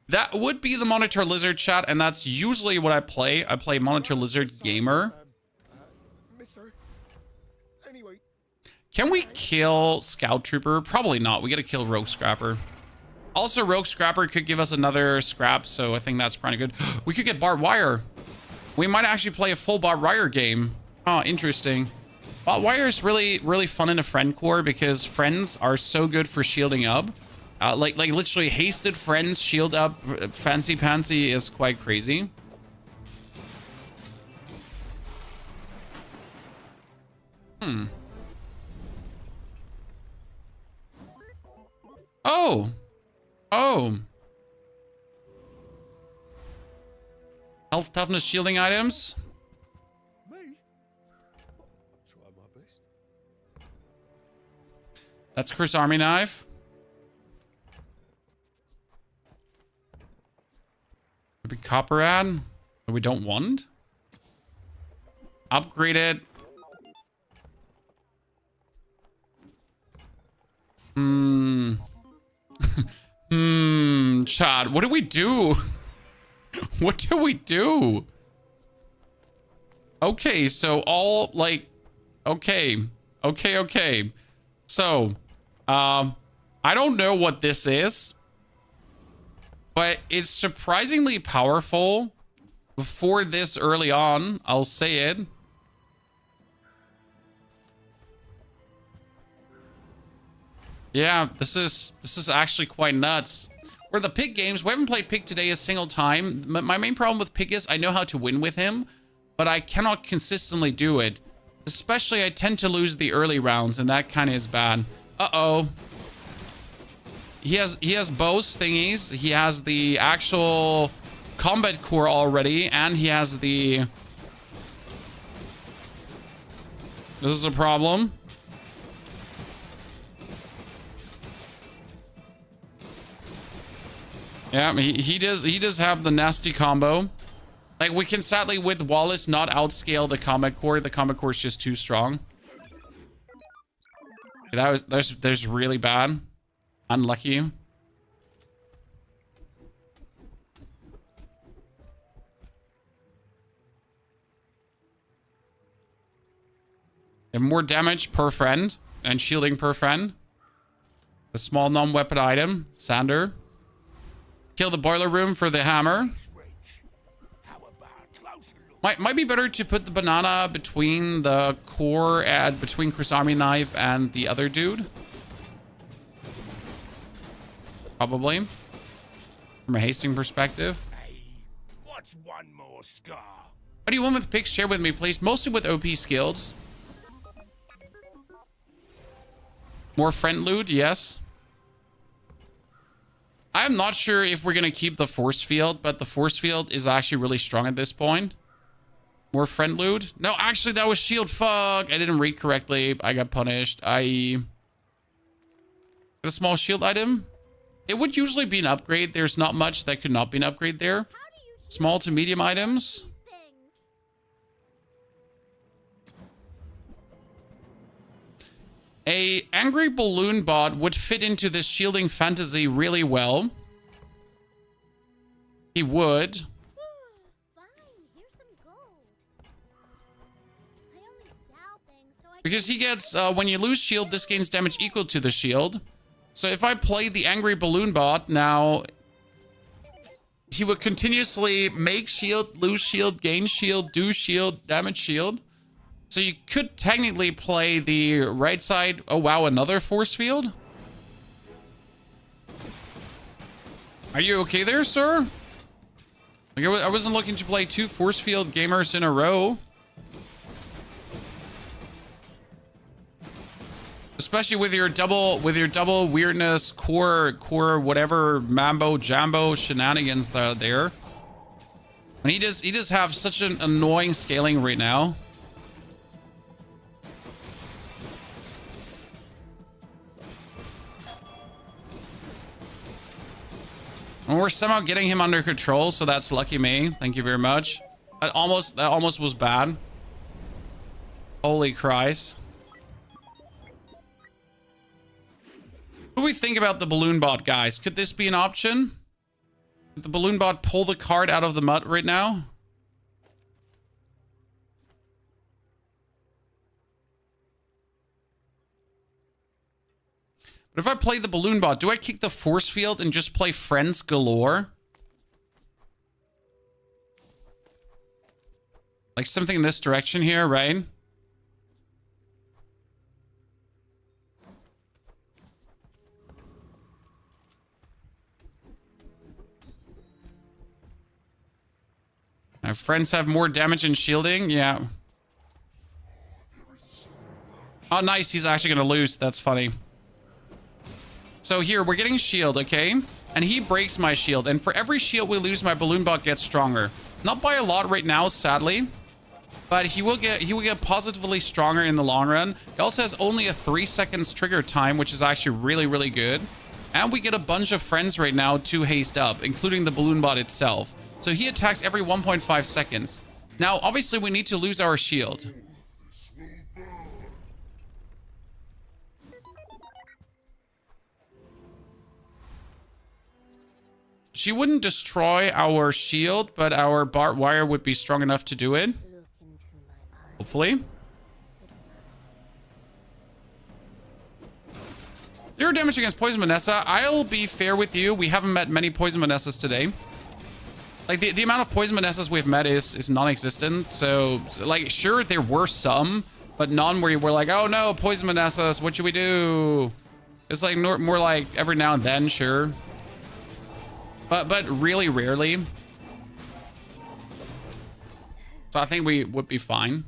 That would be the Monitor Lizard chat, and that's usually what I play. I play Monitor Lizard Gamer. Mister. Anyway, Can we kill Scout Trooper? Probably not. We gotta kill Rogue Scrapper. Also, Rogue Scrapper could give us another scrap, so I think that's pretty good. We could get Barbed Wire. We might actually play a full Barbed Wire game. Oh, interesting. Barbed Wire is really, really fun in a friend core because friends are so good for shielding up. Like literally hasted friends shield up fancy pansy is quite crazy. Oh. Oh. Health, toughness, shielding items. me? Try my best. That's Chris Army Knife. Maybe Copper Ad that we don't want. Upgrade it. Chad, what do we do? What do we do? Okay, so all like, okay. So, I don't know what this is, but it's surprisingly powerful for this early on. I'll say it. Yeah, this is actually quite nuts. For the Pig games, we haven't played Pig today a single time. My main problem with Pig is I know how to win with him, but I cannot consistently do it. Especially, I tend to lose the early rounds, and that kind of is bad. Uh-oh. He has both thingies. He has the actual combat core already, and he has the... This is a problem. Yeah, he does have the nasty combo. Like, we can sadly with Wallace not outscale the combat core. The combat core is just too strong. That's really bad. Unlucky. And more damage per friend and shielding per friend. A small non-weapon item, Sander. Kill the boiler room for the hammer. Might be better to put the banana between the core and between Chris Army Knife and the other dude. Probably. From a hasting perspective. Hey, what's one more scar? What do you want with picks? Share with me, please. Mostly with OP skills. More friend loot, yes. I'm not sure if we're going to keep the force field, but the force field is actually really strong at this point. More friend loot. No, actually, that was shield. Fuck. I didn't read correctly. I got punished. A small shield item. It would usually be an upgrade. There's not much that could not be an upgrade there. Small to medium items. A angry balloon bot would fit into this shielding fantasy really well. He would. Because he gets, when you lose shield, this gains damage equal to the shield. So if I play the angry balloon bot now, he would continuously make shield, lose shield, gain shield, do shield, damage shield. So you could technically play the right side. Oh, wow, another force field? Are you okay there, sir? Like, I wasn't looking to play 2 force field gamers in a row. Especially with your double weirdness, core, whatever, mambo, jambo shenanigans that are there. And he does have such an annoying scaling right now. And we're somehow getting him under control, so that's lucky me. Thank you very much. That almost was bad. Holy Christ. What do we think about the balloon bot, guys? Could this be an option? Did the balloon bot pull the card out of the mud right now? But if I play the balloon bot, do I kick the force field and just play friends galore? Like something in this direction here, right? My friends have more damage and shielding. Yeah. Oh, nice. He's actually going to lose. That's funny. So here, we're getting shield, okay? And he breaks my shield. And for every shield we lose, my balloon bot gets stronger. Not by a lot right now, sadly. But he will get positively stronger in the long run. He also has only a 3 seconds trigger time, which is actually really, really good. And we get a bunch of friends right now to haste up, including the balloon bot itself. So he attacks every 1.5 seconds. Now, obviously, we need to lose our shield. She wouldn't destroy our shield, but our barbed wire would be strong enough to do it. Hopefully. Zero damage against Poison Vanessa. I'll be fair with you. We haven't met many Poison Vanessas today. Like, the amount of Poison Vanessas we've met is non-existent. So, like, sure, there were some, but none where we're like, oh no, Poison Vanessas, what should we do? It's like more like every now and then, sure. But really rarely. So I think we would be fine.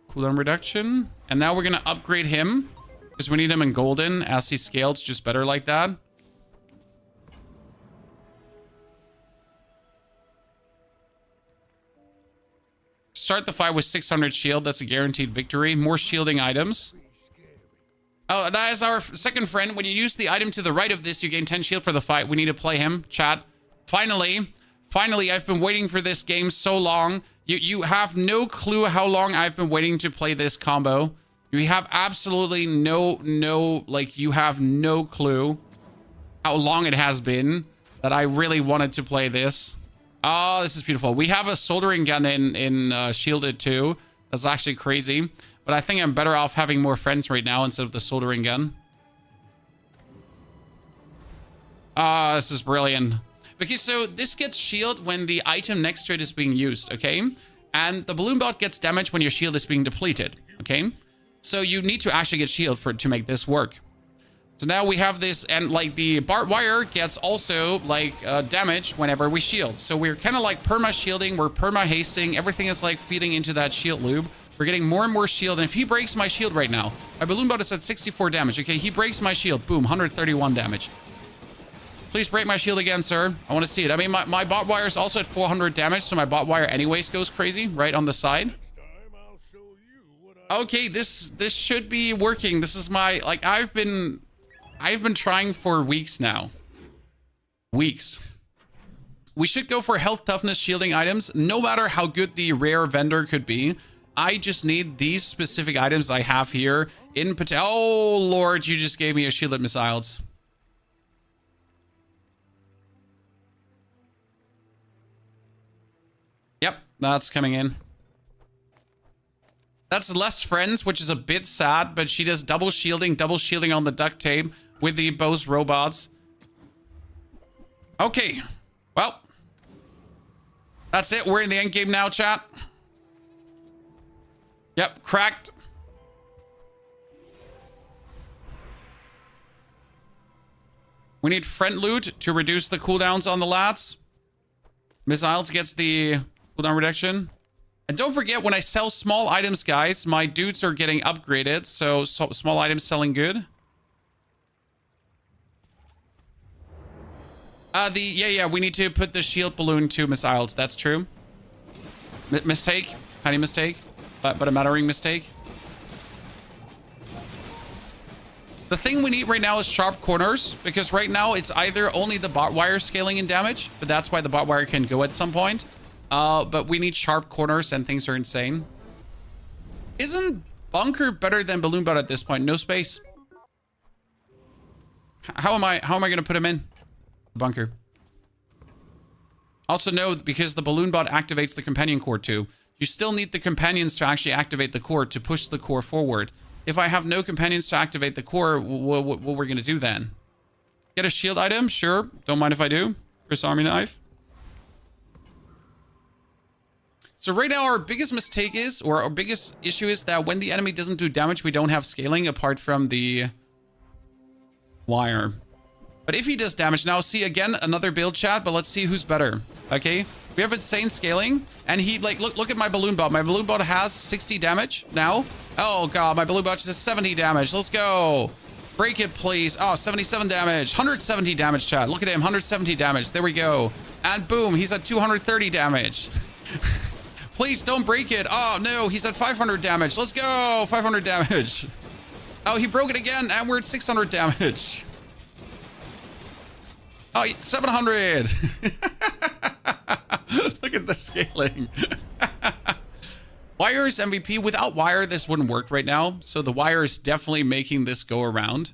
Cooldown reduction. And now we're going to upgrade him. Because we need him in golden. As he scaled, it's just better like that. Start the fight with 600 shield. That's a guaranteed victory. More shielding items. Oh, that is our second friend. When you use the item to the right of this, you gain 10 shield for the fight. We need to play him. Chat. Finally, I've been waiting for this game so long. You have no clue how long I've been waiting to play this combo. You have absolutely you have no clue how long it has been that I really wanted to play this. Oh, this is beautiful. We have a soldering gun in Shielded too. That's actually crazy. But I think I'm better off having more friends right now instead of the soldering gun. Ah, this is brilliant. Okay, so this gets shield when the item next to it is being used, okay? And the balloon bot gets damage when your shield is being depleted, okay? So you need to actually get shield to make this work. So now we have this, and like the barbed wire gets also like damage whenever we shield. So we're kind of like perma shielding, we're perma hasting. Everything is like feeding into that shield loop. We're getting more and more shield. And if he breaks my shield right now, my balloon bot is at 64 damage. Okay, he breaks my shield. Boom, 131 damage. Please break my shield again, sir. I want to see it. I mean, my bot wire is also at 400 damage, so my bot wire anyways goes crazy right on the side. Okay, this should be working. This is my, like, I've been trying for weeks now. Weeks. We should go for health, toughness, shielding items, no matter how good the rare vendor could be. I just need these specific items I have here in oh, Lord, you just gave me a shielded missiles. Yep, that's coming in. That's less friends, which is a bit sad, but she does double shielding on the duct tape with the Bose robots. Okay, well, that's it. We're in the end game now, chat. Yep, cracked. We need friend loot to reduce the cooldowns on the lats. Missiles gets the cooldown reduction. And don't forget, when I sell small items, guys, my dudes are getting upgraded. So small items selling good. Yeah, we need to put the shield balloon to missiles. That's true. Mistake. Tiny mistake. But a mattering mistake. The thing we need right now is sharp corners, because right now it's either only the bot wire scaling in damage, but that's why the bot wire can go at some point. But we need sharp corners and things are insane. Isn't Bunker better than Balloon Bot at this point? No space. How am I going to put him in? Bunker. Also no, because the Balloon Bot activates the companion core too. You still need the companions to actually activate the core to push the core forward. If I have no companions to activate the core, what we're going to do then? Get a shield item? Sure. Don't mind if I do. Chris Army Knife. So right now our biggest mistake is, or our biggest issue is that when the enemy doesn't do damage, we don't have scaling apart from the wire. But if he does damage, now see again, another build chat, but let's see who's better. Okay. We have insane scaling, and he, like, look at my balloon bot. My balloon bot has 60 damage now. Oh god, my balloon bot just has 70 damage. Let's go. Break it, please. Oh, 77 damage. 170 damage, chat. Look at him, 170 damage. There we go. And boom, he's at 230 damage. Please don't break it. Oh no, he's at 500 damage. Let's go. 500 damage. Oh, he broke it again, and we're at 600 damage. Oh, 700. Look at the scaling. Wire is MVP. Without Wire, this wouldn't work right now. So the Wire is definitely making this go around.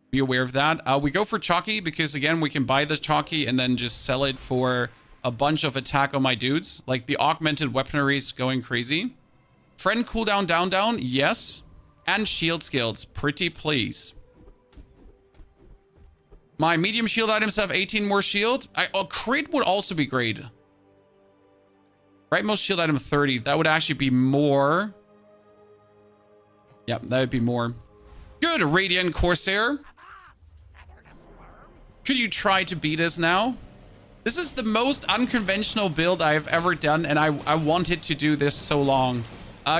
Be aware of that. We go for Chalky because, again, we can buy the Chalky and then just sell it for a bunch of attack on my dudes. Like the augmented weaponry is going crazy. Friend cooldown down. Yes. And shield skills. Pretty please. My medium shield items have 18 more shield. A crit would also be great. Right, most shield item 30. That would actually be more. Yep, that would be more. Good, Radiant Corsair. Could you try to beat us now? This is the most unconventional build I have ever done, and I wanted to do this so long.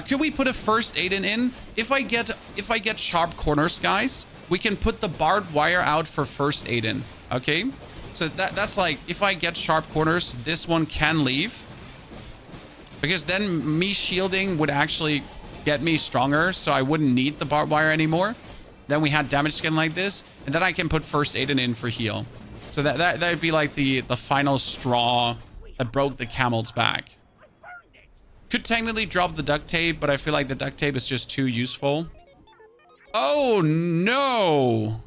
Could we put a first aid in? If I get sharp corners, guys, we can put the barbed wire out for first aid in. Okay, so that's like, if I get sharp corners, this one can leave, because then me shielding would actually get me stronger, so I wouldn't need the barbed wire anymore. Then we had damage skin like this, and then I can put first aid in for heal. So that would be like the final straw that broke the camel's back. Could technically drop the duct tape, but I feel like the duct tape is just too useful. Oh no!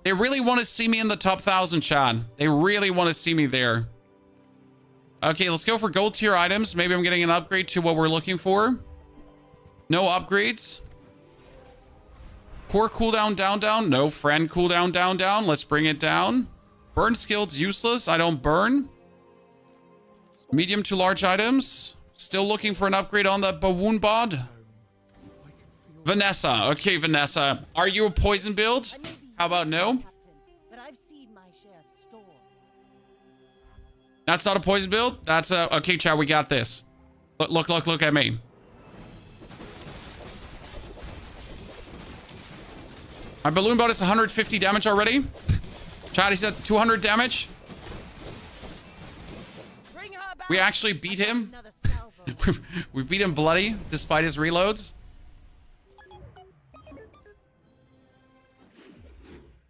They really want to see me in the top 1,000, Chad. They really want to see me there. Okay, let's go for gold tier items. Maybe I'm getting an upgrade to what we're looking for. No upgrades. Core cooldown down. No friend cooldown down. Let's bring it down. Burn skills useless. I don't burn. Medium to large items. Still looking for an upgrade on that Bawoon bod. Vanessa. Okay, Vanessa. Are you a poison build? How about no? Captain, but I've seen my share of storms. That's not a poison build? That's a... Okay, chat, we got this. Look at me. My balloon boat is 150 damage already. Chat, he's at 200 damage. Bring her back. We actually beat him. Another salvo. We beat him bloody despite his reloads.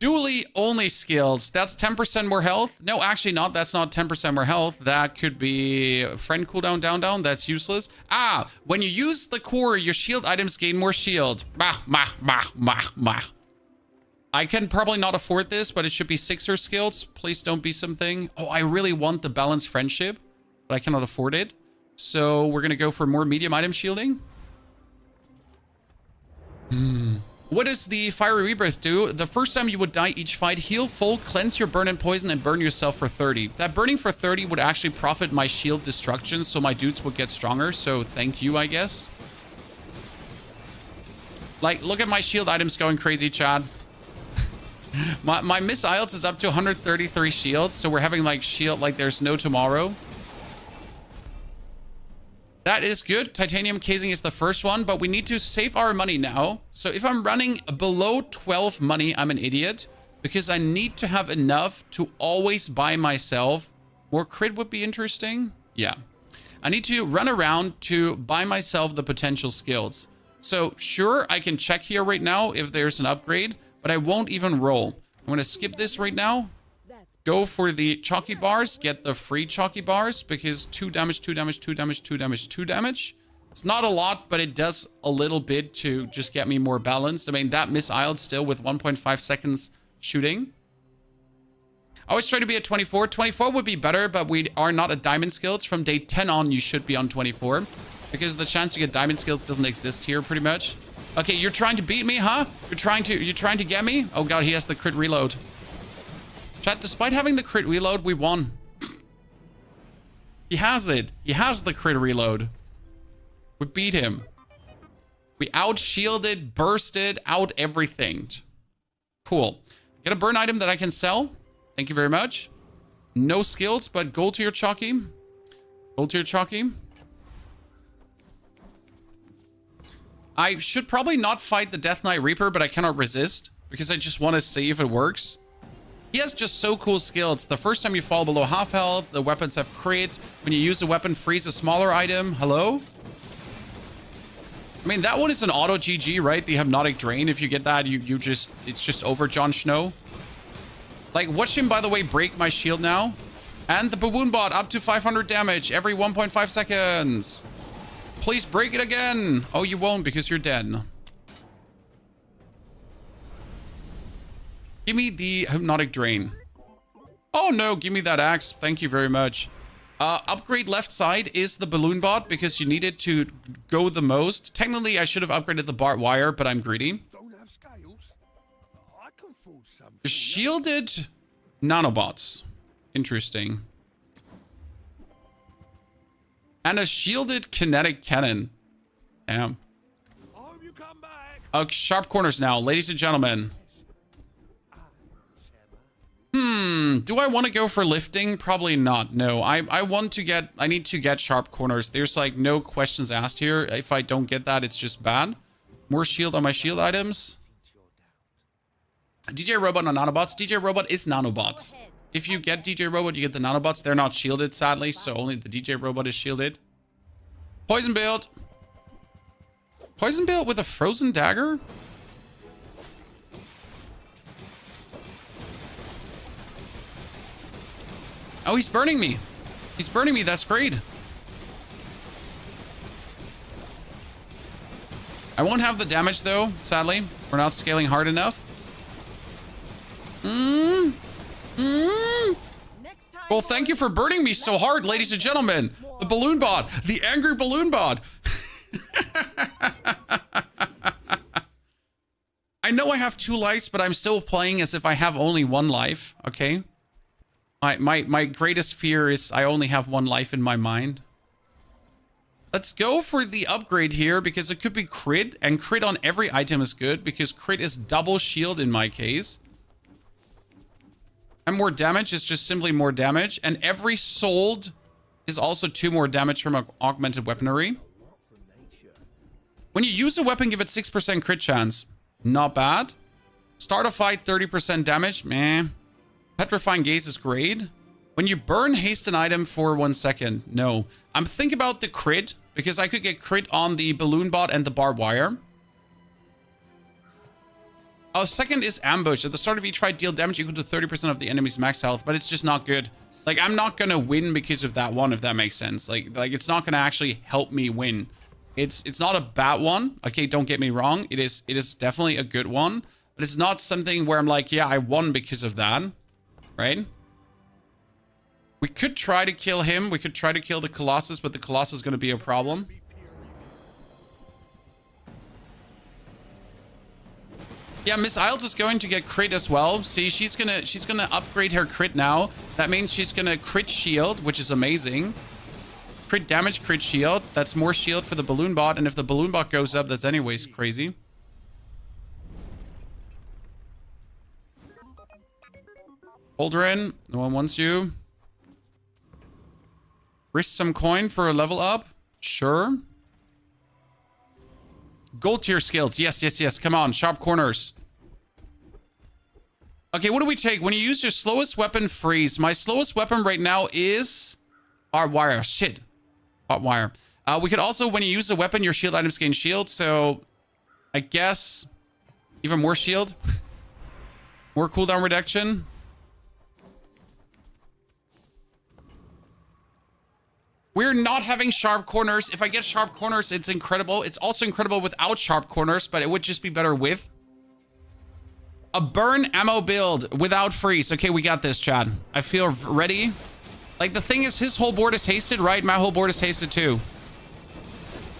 Dually only skills. That's 10% more health. No, actually not. That's not 10% more health. That could be friend cooldown down. That's useless. Ah, when you use the core, your shield items gain more shield. I can probably not afford this, but it should be 6er skills. Please don't be something. Oh, I really want the balanced friendship, but I cannot afford it. So we're going to go for more medium item shielding. What does the Fiery Rebirth do? The first time you would die each fight, heal full, cleanse your burn and poison, and burn yourself for 30. That burning for 30 would actually profit my shield destruction, so my dudes would get stronger. So thank you, I guess. Like, look at my shield items going crazy, Chad. My Miss IELTS is up to 133 shields, so we're having like shield like there's no tomorrow. That is good. Titanium casing is the first one, but we need to save our money now. So if I'm running below 12 money, I'm an idiot, because I need to have enough to always buy myself. More crit would be interesting. Yeah. I need to run around to buy myself the potential skills. So sure, I can check here right now if there's an upgrade, but I won't even roll. I'm going to skip this right now. Go for the chalky bars, get the free chalky bars, because 2 damage, 2 damage, 2 damage, 2 damage, 2 damage. It's not a lot, but it does a little bit to just get me more balanced. I mean, that Miss IELTS still with 1.5 seconds shooting. I always try to be at 24. 24 would be better, but we are not at diamond skills. From day 10 on, you should be on 24, because the chance to get diamond skills doesn't exist here pretty much. Okay, you're trying to beat me, huh? You're trying to get me? Oh god, he has the crit reload. Chat, despite having the crit reload, we won. He has it. He has the crit reload. We beat him. We out-shielded, bursted, out everything. Cool. Get a burn item that I can sell. Thank you very much. No skills, but gold tier chalky. Gold tier chalky. I should probably not fight the Death Knight Reaper, but I cannot resist, because I just want to see if it works. He has just so cool skills. The first time you fall below half health, the weapons have crit. When you use a weapon, freeze a smaller item. Hello? I mean, that one is an auto GG, right? The Hypnotic Drain. If you get that, it's just over Jon Snow. Like, watch him, by the way, break my shield now. And the Baboon Bot up to 500 damage every 1.5 seconds. Please break it again. Oh, you won't because you're dead. Give me the Hypnotic Drain. Oh, no. Give me that axe. Thank you very much. Upgrade left side is the Balloon Bot because you need it to go the most. Technically, I should have upgraded the barbed wire, but I'm greedy. Don't have scales. I can fool some. Shielded nanobots. Interesting. And a shielded kinetic cannon. Damn. I hope you come back. Sharp corners now, ladies and gentlemen. Do I want to go for lifting? Probably not. No, I need to get sharp corners. There's like no questions asked here. If I don't get that, it's just bad. More shield on my shield items. DJ Robot on nanobots. DJ Robot is nanobots. If you get DJ Robot, you get the nanobots. They're not shielded, sadly, so only the DJ Robot is shielded. Poison build. Poison build with a frozen dagger? Oh, he's burning me. He's burning me. That's great. I won't have the damage, though, sadly. We're not scaling hard enough. Well, thank you for burning me so hard, ladies and gentlemen. The Balloon Bot. The angry Balloon Bot. I know I have 2 lives, but I'm still playing as if I have only 1 life, okay? My greatest fear is I only have 1 life in my mind. Let's go for the upgrade here because it could be crit, and crit on every item is good because crit is double shield in my case. And more damage is just simply more damage, and every sold is also 2 more damage from augmented weaponry. When you use a weapon, give it 6% crit chance. Not bad. Start a fight, 30% damage. Meh. Petrifying Gaze is great. When you burn, haste an item for 1 second. No. I'm thinking about the crit, because I could get crit on the Balloon Bot and the barbed wire. Oh, second is ambush. At the start of each fight, deal damage equal to 30% of the enemy's max health, but it's just not good. Like, I'm not gonna win because of that one, if that makes sense. Like it's not gonna actually help me win. It's not a bad one. Okay, don't get me wrong. It is definitely a good one, but it's not something where I'm like, yeah, I won because of that. Right? We could try to kill him. We could try to kill the Colossus, but the Colossus is going to be a problem. Yeah, Miss Isles is going to get crit as well. See, she's gonna upgrade her crit now. That means she's gonna crit shield, which is amazing. Crit damage, crit shield. That's more shield for the Balloon Bot, and if the Balloon Bot goes up, that's anyways crazy. Hold her in. No one wants you. Risk some coin for a level up. Sure. Gold tier skills. Yes, yes, yes. Come on. Sharp corners. Okay, what do we take? When you use your slowest weapon, freeze. My slowest weapon right now is barbed wire. Shit. Barbed wire. We could also, when you use a weapon, your shield items gain shield. So, I guess even more shield. More cooldown reduction. We're not having sharp corners. If I get sharp corners, it's incredible. It's also incredible without sharp corners, but it would just be better with. A burn ammo build without freeze. Okay, we got this, Chad. I feel ready. Like, the thing is, his whole board is hasted, right? My whole board is hasted too.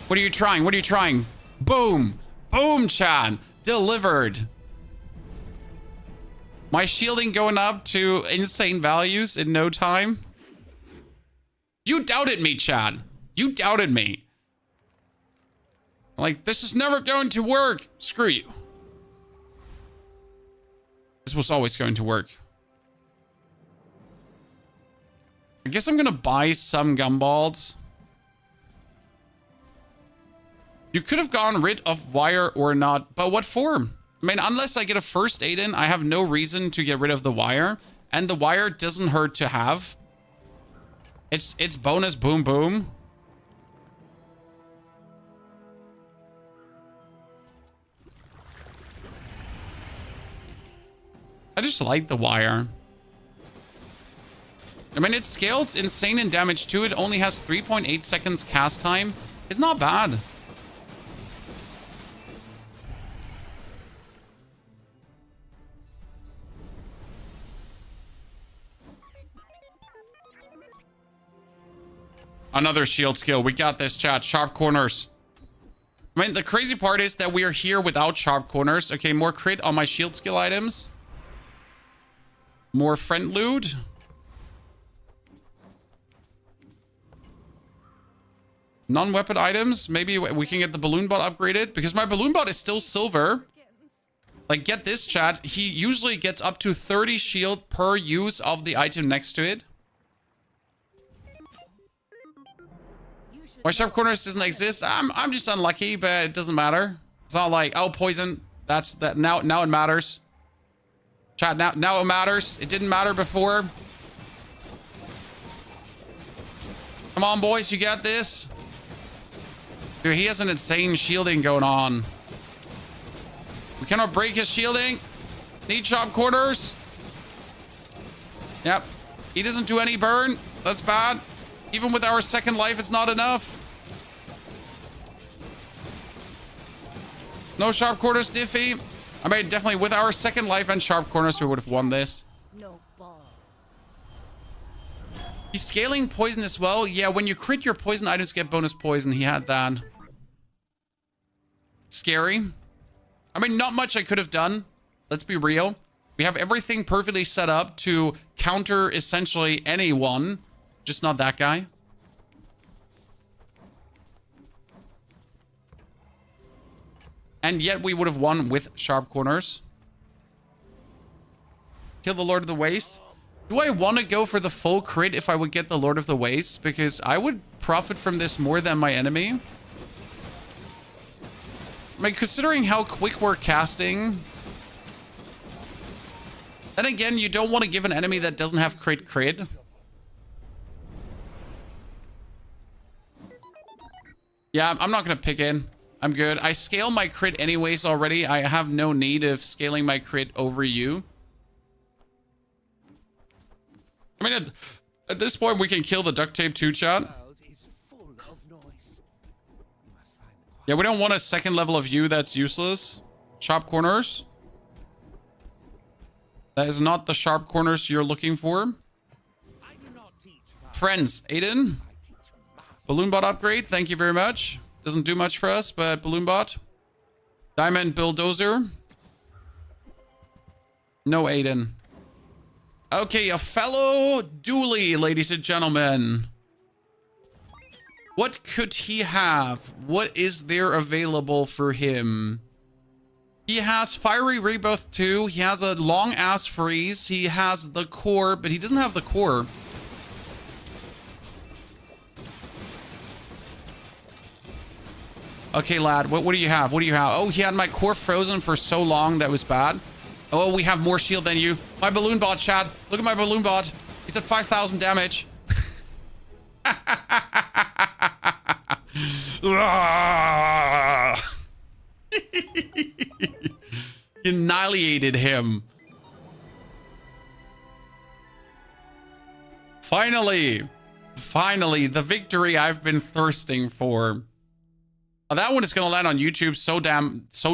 What are you trying? What are you trying? Boom. Boom, Chad. Delivered. My shielding going up to insane values in no time. You doubted me, Chad. You doubted me. Like, this is never going to work. Screw you. This was always going to work. I guess I'm gonna buy some gumballs. You could have gone rid of wire or not, but what for? I mean, unless I get a first aid in, I have no reason to get rid of the wire. And the wire doesn't hurt to have. It's bonus boom boom. I just like the wire. I mean, it scales insane in damage too. It only has 3.8 seconds cast time. It's not bad. Another shield skill. We got this, chat. Sharp corners. I mean, the crazy part is that we are here without sharp corners. Okay, more crit on my shield skill items. More friend loot. Non-weapon items. Maybe we can get the balloon bot upgraded because my balloon bot is still silver. Like, get this, chat. He usually gets up to 30 shield per use of the item next to it. Why sharp corners doesn't exist? I'm just unlucky, but it doesn't matter. It's not like, oh, poison. That's that. Now it matters. Chat, now it matters. It didn't matter before. Come on, boys, you got this. Dude, he has an insane shielding going on. We cannot break his shielding. Need sharp corners. Yep. He doesn't do any burn. That's bad. Even with our second life, it's not enough. No sharp corners, Diffie. I mean, definitely with our second life and sharp corners, we would have won this. No ball. He's scaling poison as well. Yeah, when you crit, your poison items get bonus poison. He had that. Scary. I mean, not much I could have done. Let's be real. We have everything perfectly set up to counter essentially anyone. Just not that guy. And yet we would have won with sharp corners. Kill the Lord of the Waste. Do I want to go for the full crit if I would get the Lord of the Waste? Because I would profit from this more than my enemy. I mean, considering how quick we're casting. Then again, you don't want to give an enemy that doesn't have crit. Yeah, I'm not going to pick in. I'm good. I scale my crit anyways already. I have no need of scaling my crit over you. I mean, at this point, we can kill the duct tape too, chat. Yeah, we don't want a second level of you that's useless. Sharp corners. That is not the sharp corners you're looking for. Friends, Aiden. Balloon bot upgrade, thank you very much. Doesn't do much for us, but balloon bot. Diamond bulldozer. No Aiden. Okay, a fellow dually, ladies and gentlemen. What could he have? What is there available for him? He has Fiery Rebirth 2. He has a long ass freeze. He has the core, but he doesn't have the core. Okay, lad, what do you have? What do you have? Oh, he had my core frozen for so long. That was bad. Oh, we have more shield than you. My balloon bot, Chad. Look at my balloon bot. He's at 5,000 damage. Annihilated him. Finally, the victory I've been thirsting for. Oh, that one is going to land on YouTube so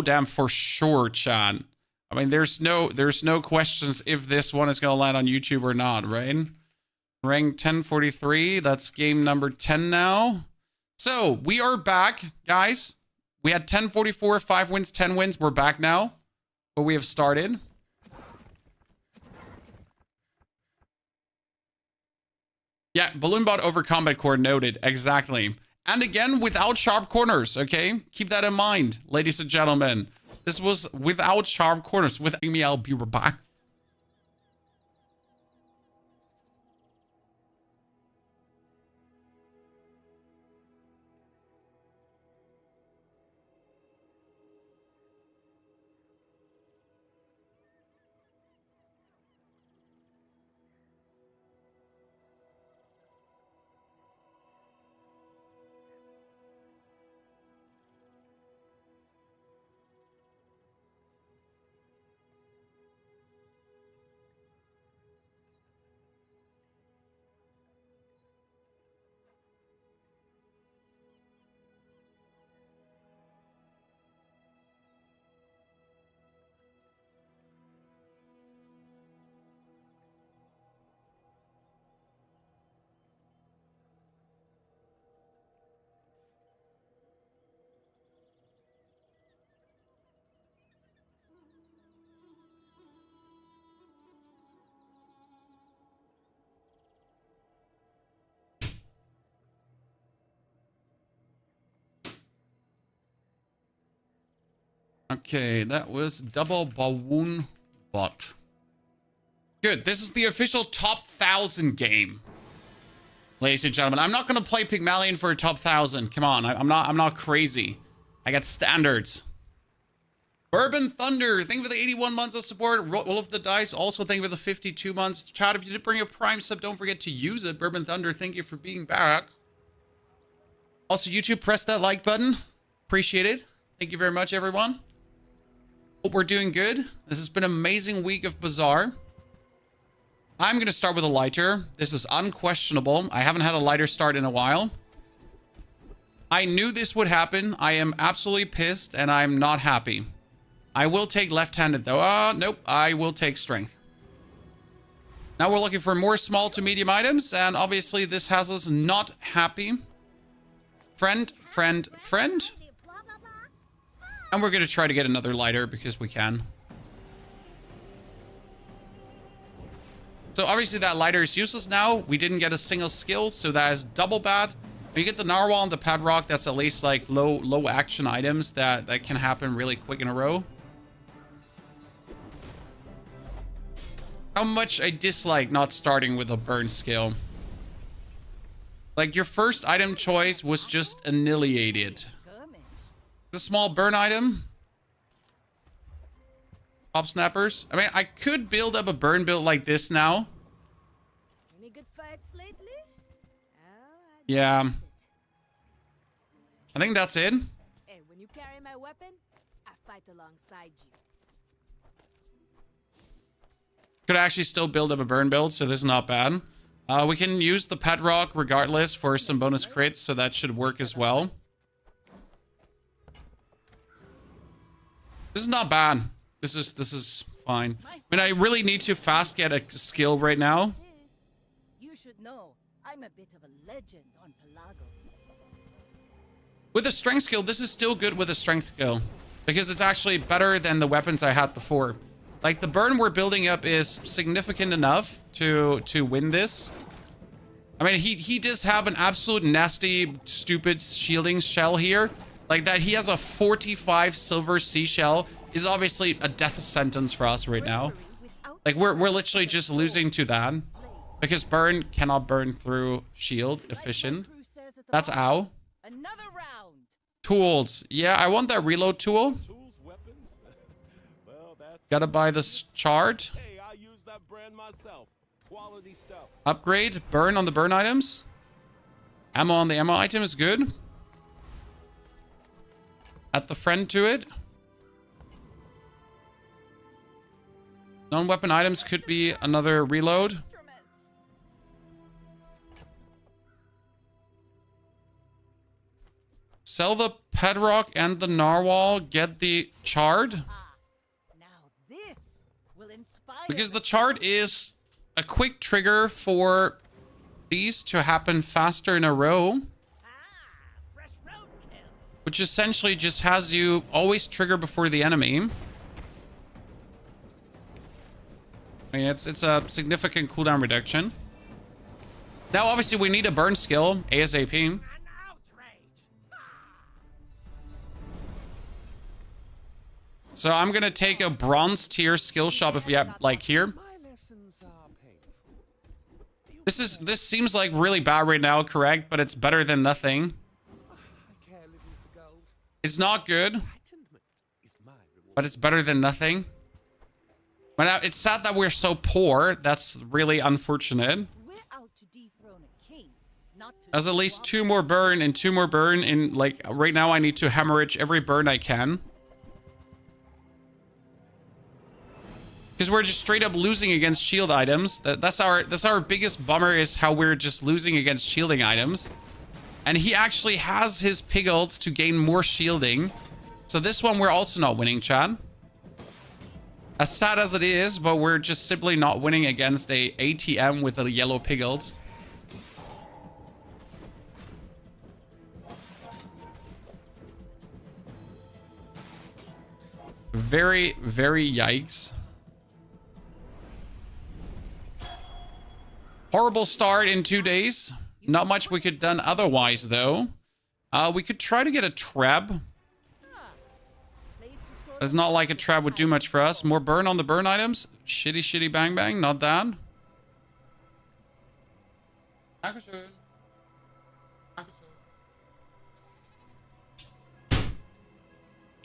damn for sure, Chad. I mean, there's no questions if this one is going to land on YouTube or not, right? Rank 1043. That's game number 10 now. So we are back, guys. We had 1044, 5 wins, 10 wins. We're back now, but we have started. Yeah, balloon bot over combat core noted. Exactly. And again, without sharp corners, okay? Keep that in mind, ladies and gentlemen. This was without sharp corners. With me, I'll be right back. Okay, that was double Bawoon bot. Good. This is the official top 1,000 game. Ladies and gentlemen, I'm not going to play Pygmalion for a top 1,000. Come on, I'm not crazy. I got standards. Bourbon Thunder, thank you for the 81 months of support. Roll of the Dice, also thank you for the 52 months. Chat, if you did bring a Prime sub, don't forget to use it. Bourbon Thunder, thank you for being back. Also, YouTube, press that like button. Appreciate it. Thank you very much, everyone. Hope we're doing good. This has been an amazing week of Bazaar. I'm going to start with a lighter. This is unquestionable. I haven't had a lighter start in a while. I knew this would happen. I am absolutely pissed and I'm not happy. I will take left-handed though. Nope. I will take strength. Now we're looking for more small to medium items. And obviously this has us not happy. Friend. And we're going to try to get another lighter because we can. So obviously that lighter is useless now. We didn't get a single skill, so that is double bad. When you get the narwhal and the padrock, that's at least like low action items that can happen really quick in a row. How much I dislike not starting with a burn skill. Like your first item choice was just annihilated. The small burn item. Pop snappers. I mean, I could build up a burn build like this now. Any good fights lately? Yeah. I think that's it. Hey, when you carry my weapon, I fight alongside you. Could actually still build up a burn build, so this is not bad. We can use the padrock regardless for some bonus crits, so that should work as well. This is not bad. This is fine. I mean, I really need to fast get a skill right now. You should know, I'm a bit of a legend on Pelago. With a strength skill, this is still good with a strength skill. Because it's actually better than the weapons I had before. Like, the burn we're building up is significant enough to win this. I mean, he does have an absolute nasty, stupid shielding shell here. Like that, he has a 45 silver seashell. Is obviously a death sentence for us right now. Like, we're literally just losing to that. Because burn cannot burn through shield efficient. That's ow. Another round. Tools. Yeah, I want that reload tool. Gotta buy this chart. Hey, I use that brand myself. Quality stuff. Upgrade. Burn on the burn items. Ammo on the ammo item is good. Add the friend to it. Non-weapon items could be another reload. Sell the padrock and the narwhal. Get the chard. Now this will inspire. Because the chart is a quick trigger for these to happen faster in a row. Fresh roadkill. Which essentially just has you always trigger before the enemy. I mean, it's a significant cooldown reduction. Now, obviously, we need a burn skill, ASAP. An outrage. So I'm going to take a bronze tier skill shop if we have, like, here. This seems like really bad right now, correct? But it's better than nothing. It's not good, but it's better than nothing. But now, it's sad that we're so poor. That's really unfortunate. We're out to dethrone a king, not to There's at least 2 more burn and 2 more burn. In like right now, I need to hemorrhage every burn I can. Because we're just straight up losing against shield items. That's our biggest bummer, is how we're just losing against shielding items. And he actually has his piglets to gain more shielding. So this one we're also not winning, Chad. As sad as it is, but we're just simply not winning against a ATM with a yellow piglets. Very, very yikes. Horrible start in 2 days. Not much we could have done otherwise, though. We could try to get a treb. It's not like a trap would do much for us. More burn on the burn items. Shitty, shitty bang bang. Not that.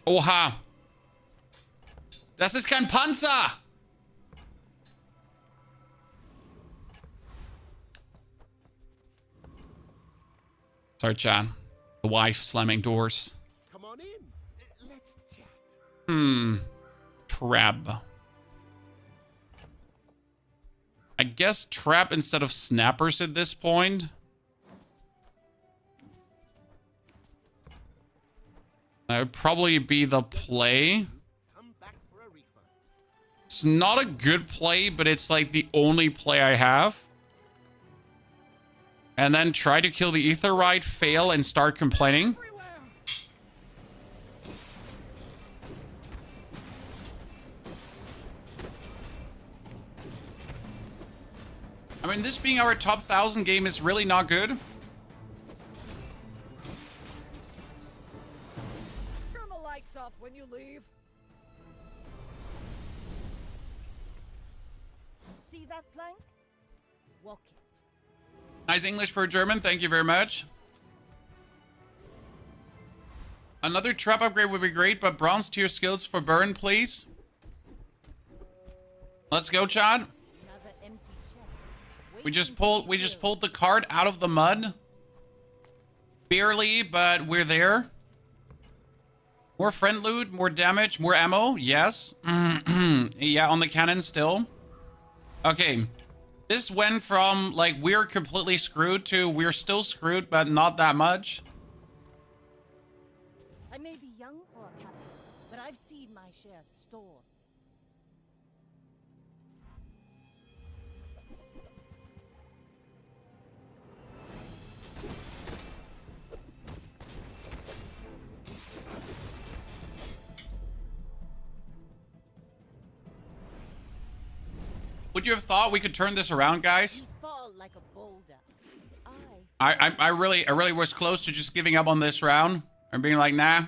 Oha. Das ist kein Panzer. Sorry, Chan. The wife slamming doors. Come on in. Let's chat. Trap. I guess trap instead of snappers at this point. That would probably be the play. Come back for a refund. It's not a good play, but it's like the only play I have. And then try to kill the ether ride, fail, and start complaining. I mean, this being our top 1,000 game is really not good. Turn the lights off when you leave. See that plank? Walk it. Nice English for a German. Thank you very much. Another trap upgrade would be great, but bronze tier skills for burn, please. Let's go, Chad. Another empty chest. We just pulled the cart out of the mud. Barely, but we're there. More friend loot, more damage, more ammo. Yes. Yeah, on the cannon still. Okay. This went from, like, we're completely screwed to we're still screwed, but not that much. I may be young for a captain, but I've seen my share of storms. Would you have thought we could turn this around, guys? You fall like a boulder. I really was close to just giving up on this round and being like, nah.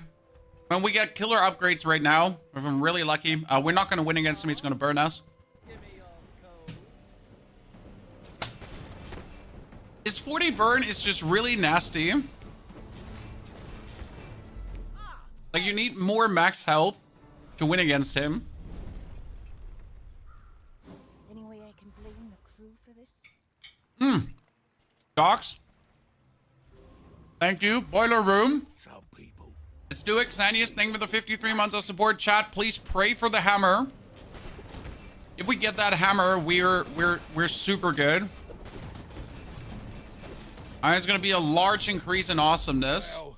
When we get killer upgrades right now, if I'm really lucky, we're not going to win against him. He's going to burn us. His 40 burn is just really nasty. Like, you need more max health to win against him. Any way I can blame the crew for this? Docs. Thank you. Boiler room. Some people. Let's do it. Xanius, thank you for the 53 months of support. Chat, please pray for the hammer. If we get that hammer, we're super good. It's gonna be a large increase in awesomeness. Well,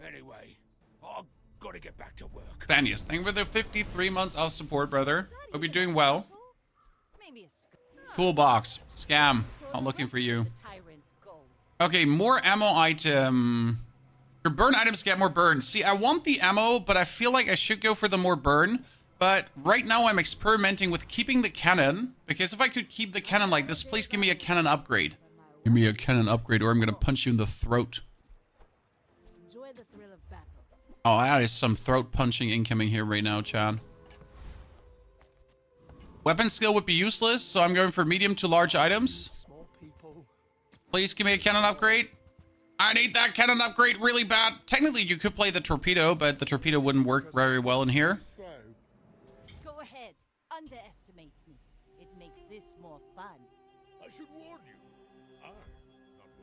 anyway, I've got to get back to work. Xanius, thank you for the 53 months of support, brother. Hope you're doing well. Maybe a Toolbox. Scam. Not looking for you. Okay, more ammo item. Your burn items get more burn. See, I want the ammo, but I feel like I should go for the more burn. But right now I'm experimenting with keeping the cannon. Because if I could keep the cannon like this, please give me a cannon upgrade. Give me a cannon upgrade or I'm going to punch you in the throat. Enjoy the thrill of battle. Oh, that is some throat punching incoming here right now, Chad. Weapon skill would be useless, so I'm going for medium to large items. Please give me a cannon upgrade. I need that cannon upgrade really bad. Technically, you could play the torpedo, but the torpedo wouldn't work very well in here. Go ahead. Underestimate me. It makes this more fun. I should warn you. I'm not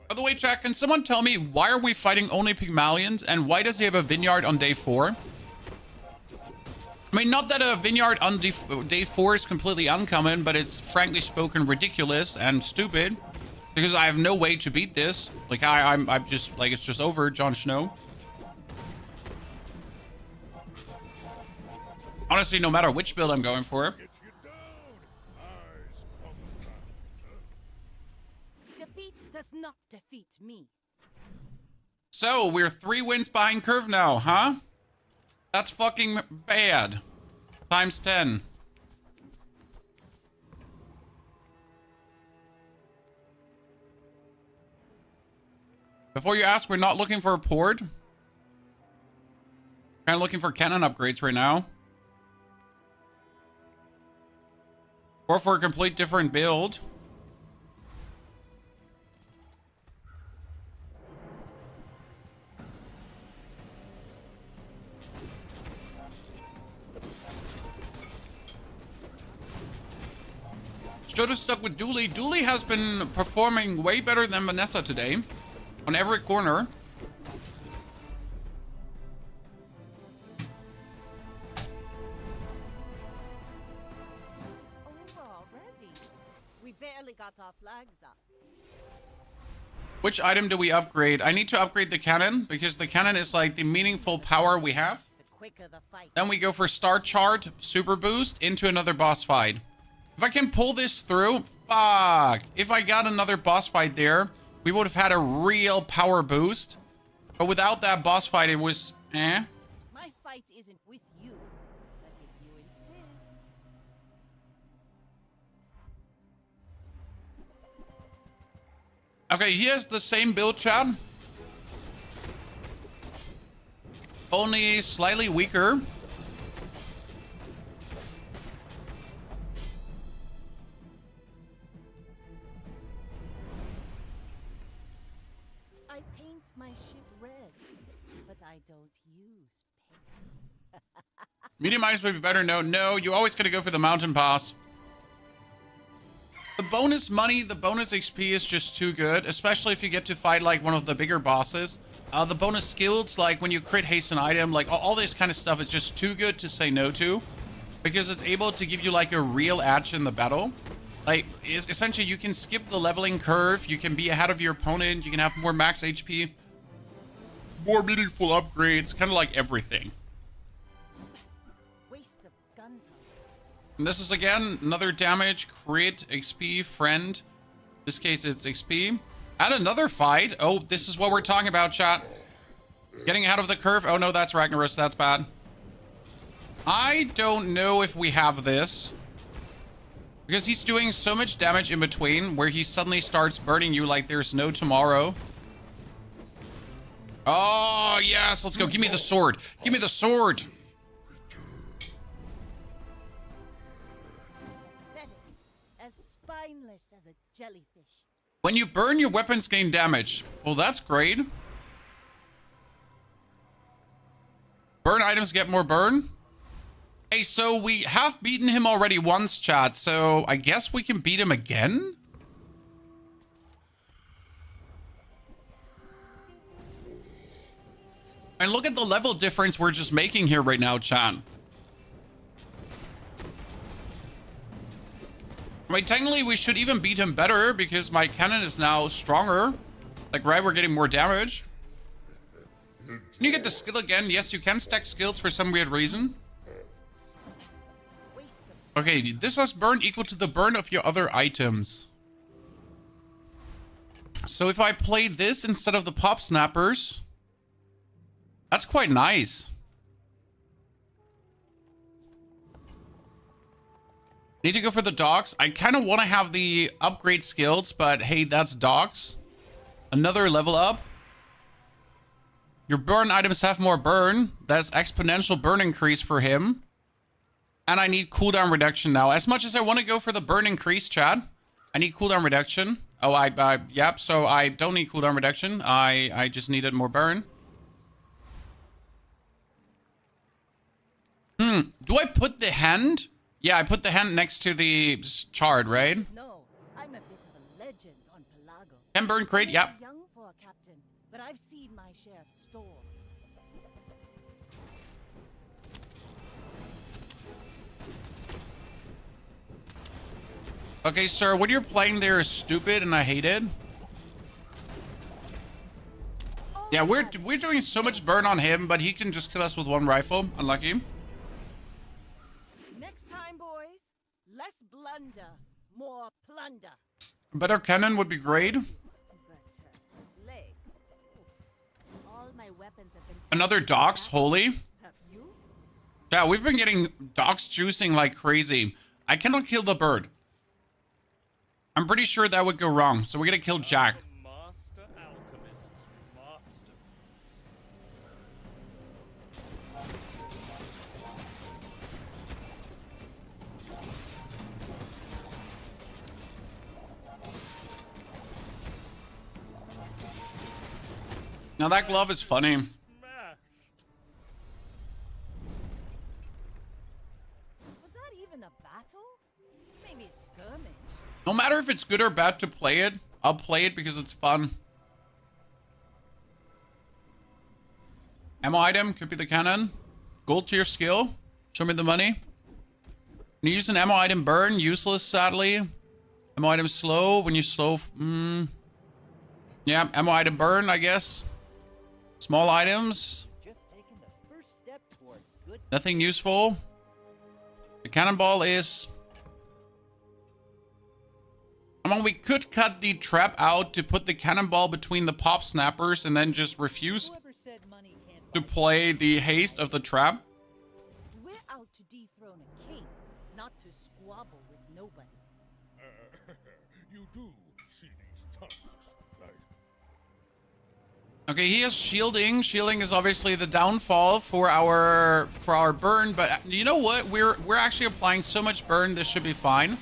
like By the way, chat, can someone tell me why are we fighting only Pygmalions and why does he have a vineyard on day 4? I mean, not that a vineyard on day 4 is completely uncommon, but it's frankly spoken ridiculous and stupid. Because I have no way to beat this. Like, I'm just, like, it's just over, Jon Snow. Honestly, no matter which build I'm going for. Gets you down. Eyes on the prize, Defeat does not defeat me. So, we're 3 wins behind Curve now, huh? That's fucking bad. Times 10. Before you ask, we're not looking for a port. Kind of looking for cannon upgrades right now. Or for a complete different build. Jodo's stuck with Dooley. Dooley has been performing way better than Vanessa today. On every corner. It's over already. We barely got our flags up. Which item do we upgrade? I need to upgrade the cannon because the cannon is like the meaningful power we have. The quicker the fight. Then we go for Star Chart, Super Boost, into another boss fight. If I can pull this through, fuck. If I got another boss fight there, we would have had a real power boost. But without that boss fight, it was eh. My fight isn't with you, but if you insist. Okay, he has the same build, Chad. Only slightly weaker. I paint my ship red, but I don't use paint. Medium ice would be better. No, you always gotta go for the mountain pass. The bonus money, the bonus XP is just too good, especially if you get to fight like one of the bigger bosses. The bonus skills, like when you crit haste an item, like all this kind of stuff is just too good to say no to, because it's able to give you like a real edge in the battle. Like essentially you can skip the leveling curve, you can be ahead of your opponent, you can have more max HP, more meaningful upgrades, kind of like everything. Waste of gunpowder. And this is again another damage, crit, XP, friend. In this case it's XP. And another fight. Oh, this is what we're talking about, chat. Getting ahead of the curve. Oh no, that's Ragnaros. That's bad. I don't know if we have this. Because he's doing so much damage in between where he suddenly starts burning you like there's no tomorrow. Oh, yes. Let's go. Give me the sword. Give me the sword. Pathetic, as spineless as a jellyfish. When you burn, your weapons gain damage. Well, that's great. Burn items get more burn. Hey, so we have beaten him already once, chat. So I guess we can beat him again? And look at the level difference we're just making here right now, chat. I mean, technically, we should even beat him better because my cannon is now stronger. Like, right, we're getting more damage. Can you get the skill again? Yes, you can stack skills for some weird reason. Okay, this has burn equal to the burn of your other items. So if I play this instead of the pop snappers, that's quite nice. Need to go for the dogs. I kind of want to have the upgrade skills, but hey, that's dogs. Another level up. Your burn items have more burn. That's exponential burn increase for him. And I need cooldown reduction now. As much as I want to go for the burn increase, Chad, I need cooldown reduction. Oh, yep, so I don't need cooldown reduction. I just needed more burn. Do I put the hand? Yeah, I put the hand next to the chard, right? No, I'm a bit of a legend on Pelago. And burn crate, yep. I'm young for a captain, but I've seen my share of storms. Okay, sir, what you're playing there is stupid and I hate it. Yeah, we're doing so much burn on him, but he can just kill us with one rifle. Unlucky. Next time, boys, less blunder, more plunder. A better cannon would be great. But his leg. Oof. All my weapons have been Another dox, holy. Have you? Yeah, we've been getting dox juicing like crazy. I cannot kill the bird. I'm pretty sure that would go wrong, so we're gonna kill Jack. Master alchemist's masterpiece. Now that glove is funny. Smashed. Was that even a battle? Maybe a skirmish. No matter if it's good or bad to play it, I'll play it because it's fun. Ammo item, could be the cannon. Gold tier skill, show me the money. When you use an ammo item burn, useless sadly. Ammo item slow, when you slow, yeah, ammo item burn, I guess. Small items, Just taking the first step toward good. nothing useful. The cannonball is... I mean, we could cut the trap out to put the cannonball between the pop snappers and then just refuse Whoever said money can't to buy play the haste of the trap. We're out to dethrone a king, not to squabble with nobodies. You do see these tusks, right? Okay, he has shielding. Shielding is obviously the downfall for our burn, but you know what? We're actually applying so much burn, this should be fine.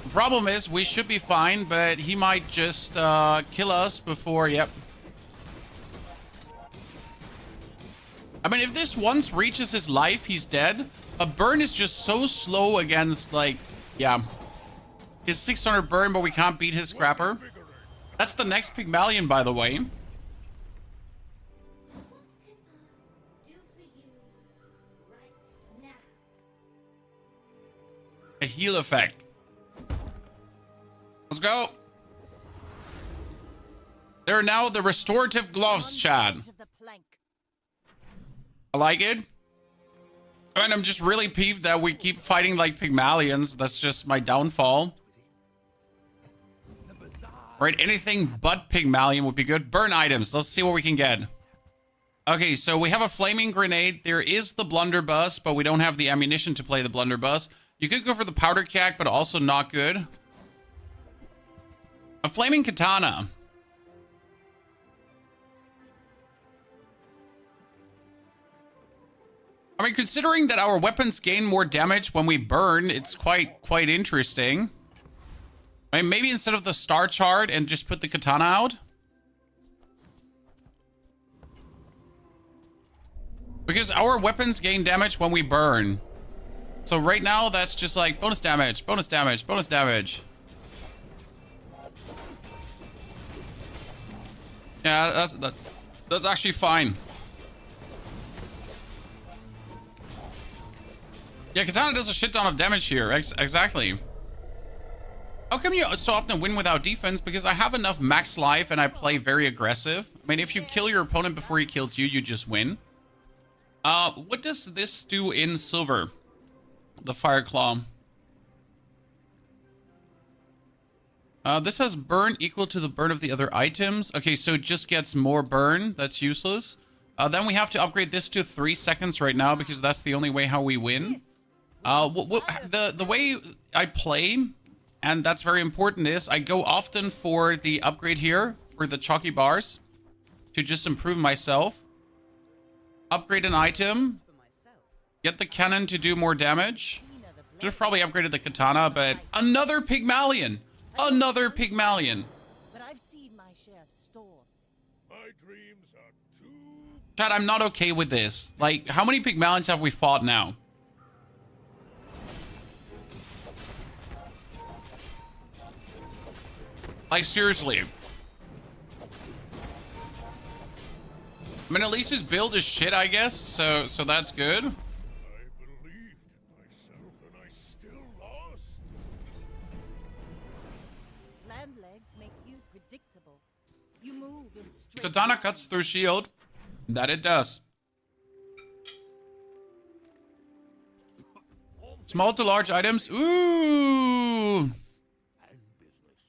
The problem is we should be fine, but he might just kill us before, yep. I mean, if this once reaches his life, he's dead. A burn is just so slow against, like, yeah. His 600 burn, but we can't beat his scrapper. That's the next Pygmalion, by the way. What can I do for you right now? A heal effect. Let's go. There are now the restorative gloves, On the Chad. edge of the plank. I like it. I mean, I'm just really peeved that we keep fighting like Pygmalions. That's just my downfall. the Bazaar. Right, anything but Pygmalion would be good. Burn items. Let's see what we can get. Okay, so we have a flaming grenade. There is the blunderbuss, but we don't have the ammunition to play the blunderbuss. You could go for the powder keg, but also not good. A flaming katana. I mean, considering that our weapons gain more damage when we burn, it's quite interesting. I mean, maybe instead of the star chart and just put the katana out. Because our weapons gain damage when we burn. So right now, that's just like bonus damage, bonus damage, bonus damage. Yeah, that's actually fine. Yeah, katana does a shit ton of damage here. Exactly. How come you so often win without defense? Because I have enough max life and I play very aggressive. I mean, if you kill your opponent before he kills you, you just win. What does this do in silver? The fire claw. This has burn equal to the burn of the other items. Okay, so it just gets more burn. That's useless. Then we have to upgrade this to 3 seconds right now because that's the only way how we win. The way I play, and that's very important, is I go often for the upgrade here, for the chalky bars, to just improve myself. Upgrade an item. Get the cannon to do more damage. Should have probably upgraded the katana, but another Pygmalion! Another Pygmalion! But I've seen my share of storms. My dreams are too... Chad, I'm not okay with this. Like, how many Pygmalions have we fought now? Like, seriously. I mean, at least his build is shit, I guess, so that's good. I believed in myself and I still lost. Land legs make you predictable. You move in straight Katana lines. cuts through shield. That it does. Small to large items. Ooh. And business.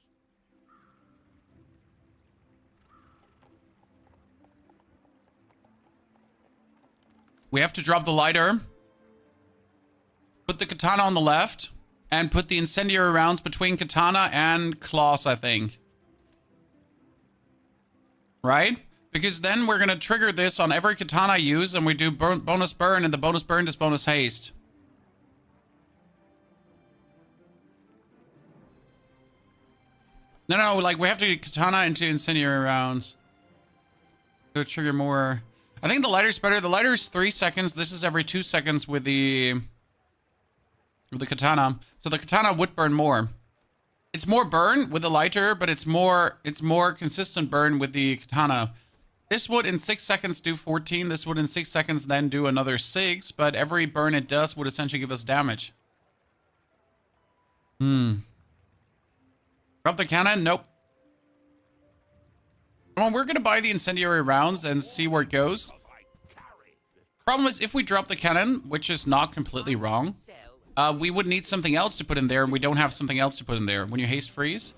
We have to drop the lighter. Put the katana on the left. And put the incendiary rounds between katana and claws, I think. Right? Because then we're going to trigger this on every katana I use. And we do bonus burn. And the bonus burn is bonus haste. No, like we have to get katana into incendiary rounds. To trigger more. I think the lighter's better. The lighter is 3 seconds. This is every 2 seconds with the katana. So the katana would burn more. It's more burn with the lighter, but it's more consistent burn with the katana. This would in 6 seconds do 14. This would in 6 seconds then do another 6. But every burn it does would essentially give us damage. Drop the cannon? Nope. Well, we're gonna buy the incendiary rounds and see where it goes. Problem is, if we drop the cannon, which is not completely wrong, we would need something else to put in there, and we don't have something else to put in there. When you haste freeze,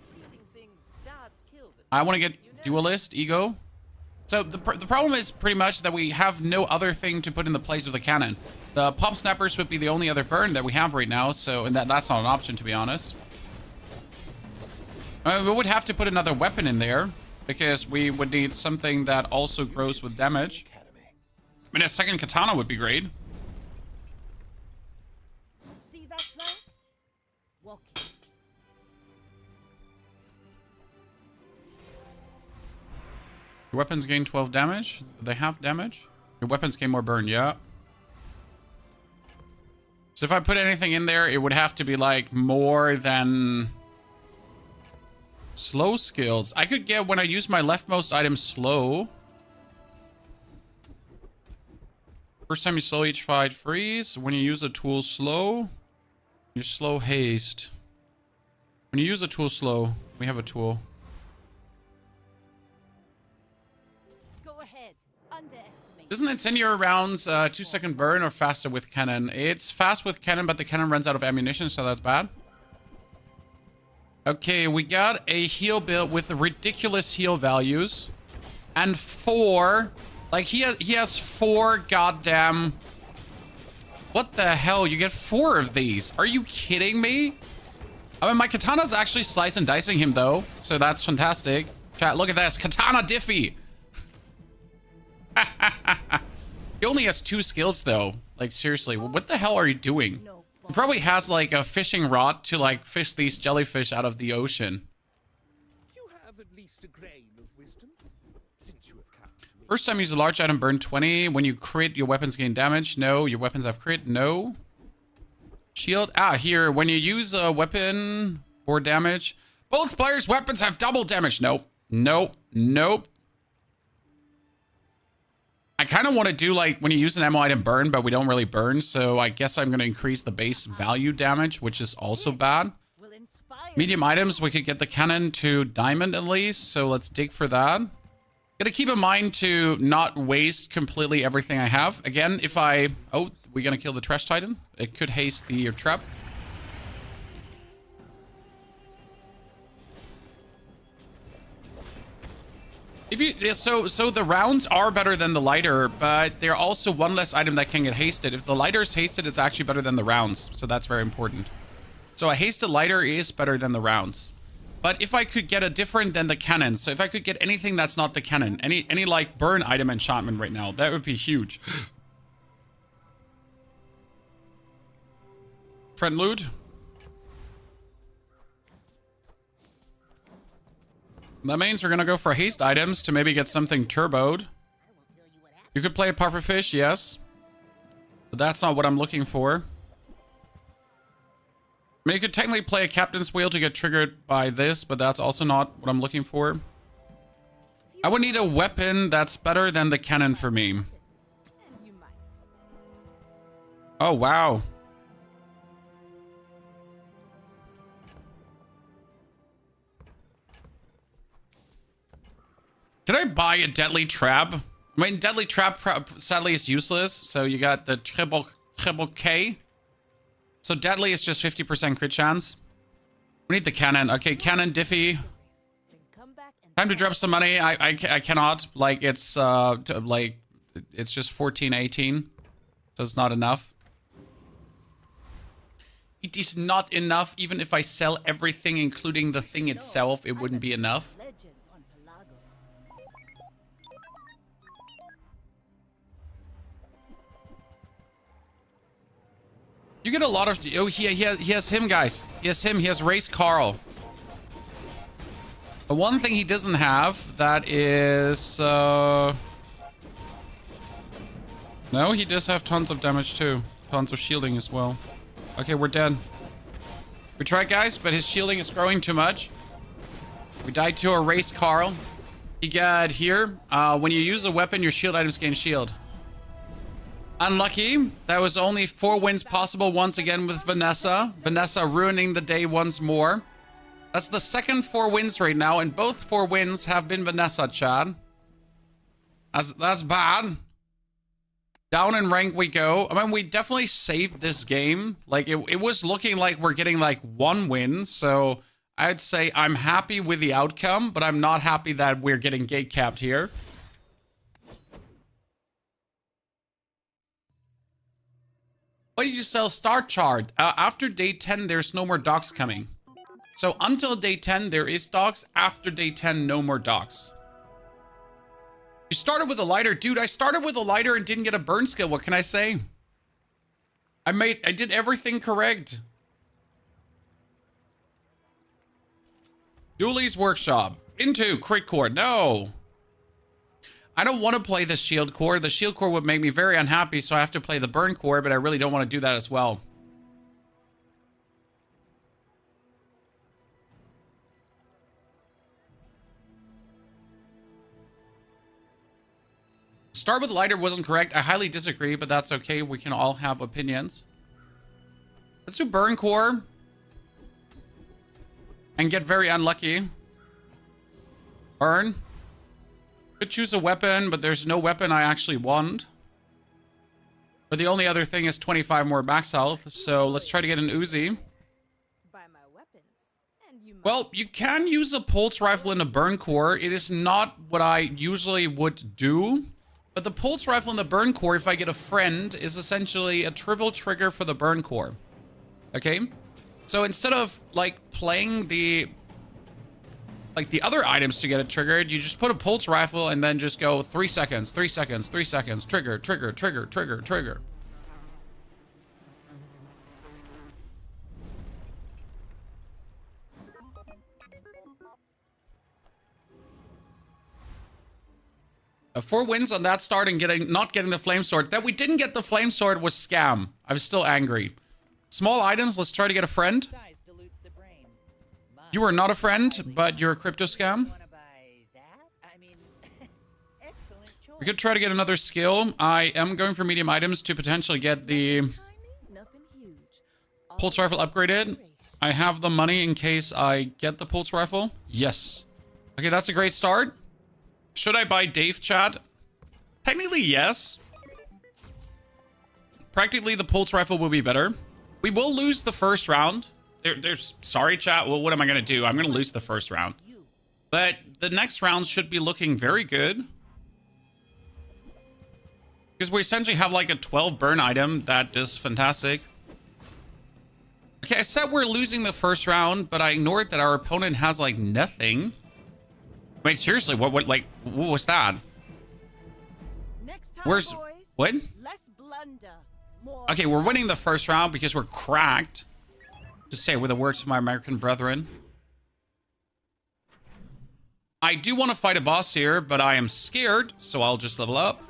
I want to get duelist, ego. So the problem is pretty much that we have no other thing to put in the place of the cannon. The pop snappers would be the only other burn that we have right now, so and that's not an option, to be honest. We would have to put another weapon in there, because we would need something that also grows with damage. I mean, a second katana would be great. See that plank? Walk it. Your weapons gain 12 damage. Do they have damage? Your weapons gain more burn, yeah. So if I put anything in there, it would have to be like more than... Slow skills. I could get, when I use my leftmost item, slow. First time you slow each fight, freeze. When you use a tool, slow. You slow haste. When you use a tool, slow. We have a tool. Go ahead. Underestimate. Isn't incendiary rounds 2-second burn or faster with cannon? It's fast with cannon, but the cannon runs out of ammunition, so that's bad. Okay, we got a heal build with ridiculous heal values. And 4... Like, he has 4 goddamn... What the hell? You get 4 of these. Are you kidding me? I mean, my katana's actually slice and dicing him, though. So that's fantastic. Chat, look at this. Katana Diffie! He only has 2 skills, though. Like, seriously, what the hell are you doing? He probably has, like, a fishing rod to, like, fish these jellyfish out of the ocean. You have at least a grain of wisdom, since you have come to me. First time you use a large item, burn 20. When you crit, your weapons gain damage. No. Your weapons have crit. No. Shield. Ah, here. When you use a weapon or damage, both players' weapons have double damage. Nope. Nope. Nope. I kind of want to do, like, when you use an ammo item, burn, but we don't really burn. So I guess I'm going to increase the base value damage, which is also bad. Medium items, we could get the cannon to diamond at least. So let's dig for that. Gotta keep in mind to not waste completely everything I have. Again, if I... Oh, we're gonna kill the trash titan. It could haste the trap. If you... So the rounds are better than the lighter, but they're also one less item that can get hasted. If the lighter is hasted, it's actually better than the rounds. So that's very important. So a hasted lighter is better than the rounds. But if I could get a different than the cannon, so if I could get anything that's not the cannon, any like burn item enchantment right now, that would be huge. Friend loot. That means we're gonna go for haste items to maybe get something turboed. You could play a puffer fish, yes. But that's not what I'm looking for. I mean, you could technically play a captain's wheel to get triggered by this, but that's also not what I'm looking for. I would need a weapon that's better than the cannon for me. Oh, wow. Can I buy a deadly trap? I mean, deadly trap sadly is useless. So you got the triple K. So deadly is just 50% crit chance. We need the cannon. Okay, cannon Diffie. Time to drop some money. I cannot. Like it's it's just 14-18. So it's not enough. It is not enough. Even if I sell everything, including the thing itself, it wouldn't be enough. You get a lot of... Oh, he has him, guys. He has him. He has Race Carl. The one thing he doesn't have, that is... No, he does have tons of damage too. Tons of shielding as well. Okay, we're dead. We tried, guys, but his shielding is growing too much. We died to a race Carl. He got here. When you use a weapon, your shield items gain shield. Unlucky. That was only 4 wins possible once again with Vanessa. Vanessa ruining the day once more. That's the second 4 wins right now, and both 4 wins have been Vanessa, Chad. That's bad. Down in rank we go. I mean, we definitely saved this game. Like, it was looking like we're getting, like, 1 win, so I'd say I'm happy with the outcome, but I'm not happy that we're getting gate capped here. Why did you sell Star Chart? After day 10, there's no more docks coming. So until day 10, there is docks. After day 10, no more docks. You started with a lighter. Dude, I started with a lighter and didn't get a burn skill. What can I say? I did everything correct. Dooley's Workshop. Into Crit Core. No. I don't want to play the Shield Core. The Shield Core would make me very unhappy, so I have to play the Burn Core, but I really don't want to do that as well. Start with lighter wasn't correct. I highly disagree, but that's okay. We can all have opinions. Let's do Burn Core. And get very unlucky. Burn. Could choose a weapon, but there's no weapon I actually want. But the only other thing is 25 more max health, so let's try to get an Uzi. Buy my weapons, and you Well, you can use a pulse rifle in a burn core. It is not what I usually would do. But the pulse rifle in the burn core, if I get a friend, is essentially a triple trigger for the burn core. Okay? So instead of, like, playing the other items to get it triggered, you just put a pulse rifle and then just go 3 seconds, 3 seconds, 3 seconds, trigger, trigger, trigger, trigger, trigger. Four wins on that start and not getting the flame sword. That we didn't get the flame sword was scam. I was still angry. Small items, let's try to get a friend. Size dilutes the brain. You are not a friend, but you're a crypto scam. Wanna buy that? I mean, excellent choice. We could try to get another skill. I am going for medium items to potentially get the Tiny, nothing huge. All pulse rifle upgraded. I have the money in case I get the pulse rifle. Yes. Okay, that's a great start. Should I buy Dave, chat? Technically, yes. Practically, the pulse rifle will be better. We will lose the first round. Sorry, chat. Well, what am I going to do? I'm going to lose the first round. But the next round should be looking very good. Because we essentially have like a 12 burn item that does fantastic. Okay, I said we're losing the first round, but I ignored that our opponent has like nothing. Wait, seriously, what was that? Next time, Where's... boys, What? less blunder, more Okay, we're winning the first round because we're cracked. To say with the words of my American brethren. I do want to fight a boss here, but I am scared, so I'll just level up.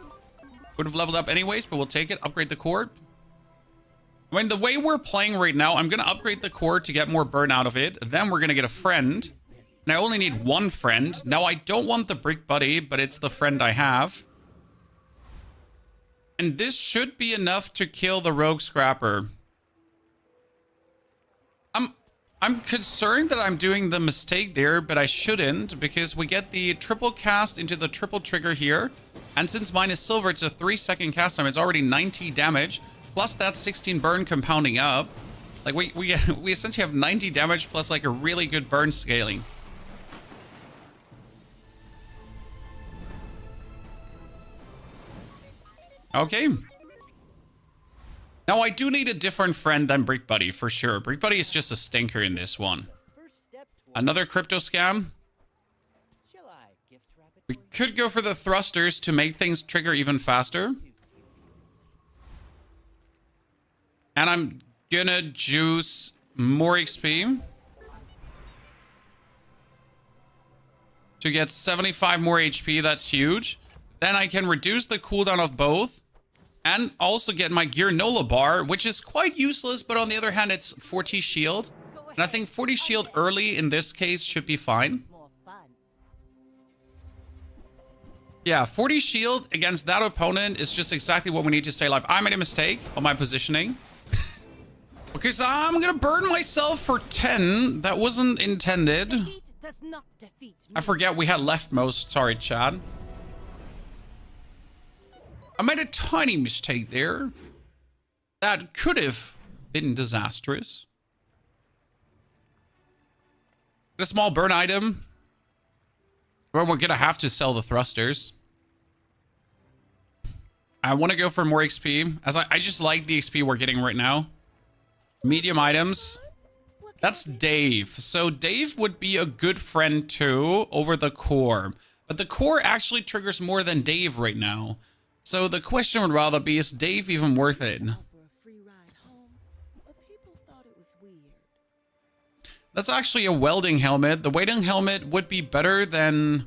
Would have leveled up anyways, but we'll take it. Upgrade the core. I mean, the way we're playing right now, I'm going to upgrade the core to get more burn out of it. Then we're going to get a friend. And I only need one friend. Now, I don't want the brick buddy, but it's the friend I have. And this should be enough to kill the rogue scrapper. I'm concerned that I'm doing the mistake there, but I shouldn't, because we get the triple cast into the triple trigger here. And since mine is silver, it's a 3-second cast time. It's already 90 damage, plus that 16 burn compounding up. Like, we essentially have 90 damage plus, like, a really good burn scaling. Okay. Now, I do need a different friend than Brick Buddy, for sure. Brick Buddy is just a stinker in this one. First step toward Another crypto scam. Shall I gift wrap it We for you? could go for the thrusters to make things trigger even faster. And I'm gonna juice more XP. to get 75 more HP. That's huge. Then I can reduce the cooldown of both and also get my Gear Nola bar, which is quite useless, but on the other hand, it's 40 shield. And I think 40 shield early in this case should be fine. More fun. Yeah, 40 shield against that opponent is just exactly what we need to stay alive. I made a mistake on my positioning. Okay, so I'm gonna burn myself for 10. That wasn't intended. Defeat does not defeat me. I forget we had leftmost. Sorry, Chad. I made a tiny mistake there. That could have been disastrous. A small burn item. Well, we're gonna have to sell the thrusters. I want to go for more XP, as I just like the XP we're getting right now. Medium items. That's Dave. So Dave would be a good friend too over the core. But the core actually triggers more than Dave right now. So the question would rather be, is Dave even worth it? For a free ride home, but people thought it was weird. That's actually a welding helmet. The welding helmet would be better than...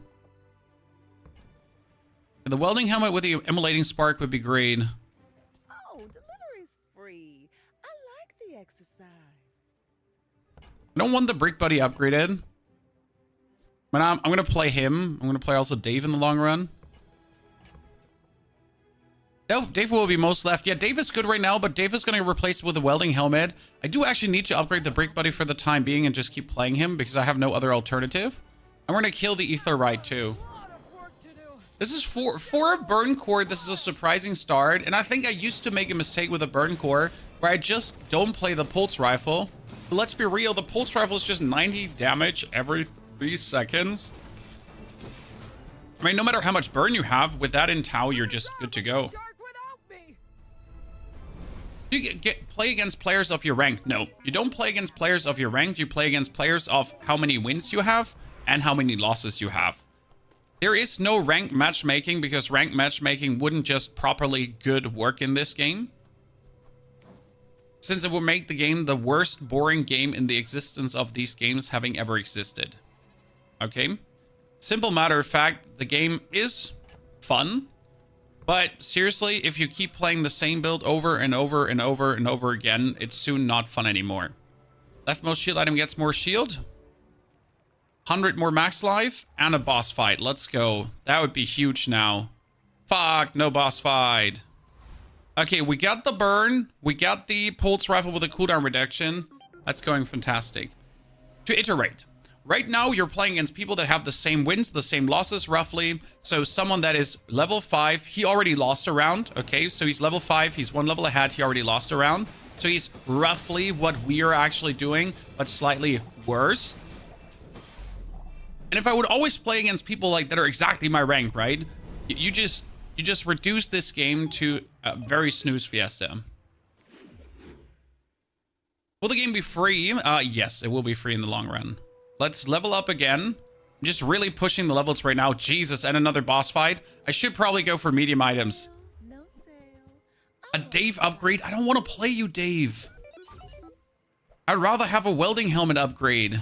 The welding helmet with the emulating spark would be great. Oh, delivery's free. I like the exercise. I don't want the Brick Buddy upgraded. But I'm going to play him. I'm going to play also Dave in the long run. Dave will be most left. Yeah, Dave is good right now, but Dave is going to replace it with a welding helmet. I do actually need to upgrade the Brick Buddy for the time being and just keep playing him because I have no other alternative. I'm going to kill the Ether Ride too. This is for a burn core. This is a surprising start. And I think I used to make a mistake with a burn core where I just don't play the pulse rifle. But let's be real. The pulse rifle is just 90 damage every 3 seconds. I mean, no matter how much burn you have, with that in Tau, you're just good to go. Do you play against players of your rank? No, you don't play against players of your rank. You play against players of how many wins you have and how many losses you have. There is no rank matchmaking because rank matchmaking wouldn't just properly good work in this game. Since it would make the game the worst boring game in the existence of these games having ever existed. Okay? Simple matter of fact, the game is fun. But seriously, if you keep playing the same build over and over and over and over again, it's soon not fun anymore. Leftmost shield item gets more shield. 100 more max life and a boss fight. Let's go. That would be huge now. Fuck, no boss fight. Okay, we got the burn. We got the pulse rifle with a cooldown reduction. That's going fantastic. To iterate. Right now, you're playing against people that have the same wins, the same losses, roughly. So someone that is level 5, he already lost a round. Okay, so he's level 5. He's 1 level ahead. He already lost a round. So he's roughly what we are actually doing, but slightly worse. And if I would always play against people like that are exactly my rank, right? You just reduce this game to a very snooze fiesta. Will the game be free? Yes, it will be free in the long run. Let's level up again. I'm just really pushing the levels right now. Jesus, and another boss fight. I should probably go for medium items. No sale. A Dave upgrade? I don't want to play you, Dave. I'd rather have a welding helmet upgrade.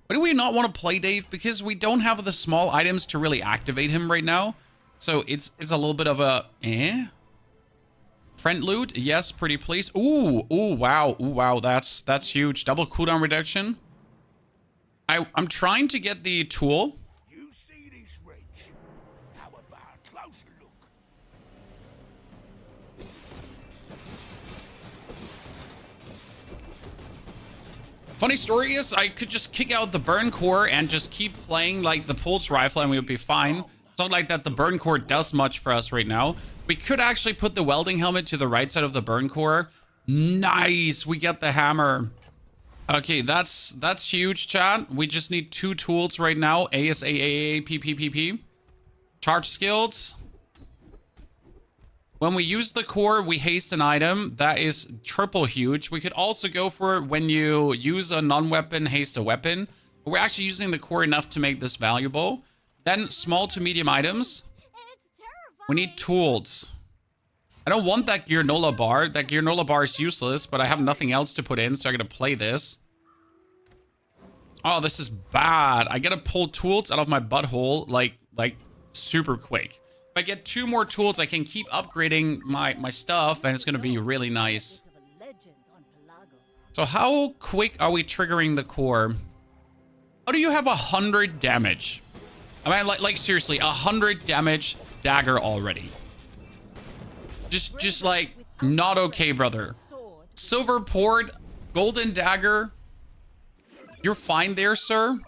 Why do we not want to play Dave? Because we don't have the small items to really activate him right now. So it's a little bit of a friend loot. Yes, pretty please. Ooh, wow, that's huge. Double cooldown reduction. I'm trying to get the tool. You see this wrench? How about a closer look? Funny story is, I could just kick out the burn core and just keep playing like the pulse rifle and we would be fine. It's not like that the burn core does much for us right now. We could actually put the welding helmet to the right side of the burn core. Nice, we get the hammer. Okay, that's huge, chat. We just need 2 tools right now. ASAAA, PPPP. Charge skills. When we use the core, we haste an item. That is triple huge. We could also go for when you use a non-weapon, haste a weapon. But we're actually using the core enough to make this valuable. Then small to medium items. We need tools. I don't want that Gear Nola bar. That Gear Nola bar is useless, but I have nothing else to put in, so I'm going to play this. Oh, this is bad. I gotta pull tools out of my butthole like super quick. If I get 2 more tools, I can keep upgrading my stuff, and it's gonna be really nice. Bit of a legend on Pelago. So how quick are we triggering the core? How do you have 100 damage? I mean, like seriously, 100 damage dagger already. Just like, not okay, brother. Sword. Silver port, golden dagger. You're fine there, sir.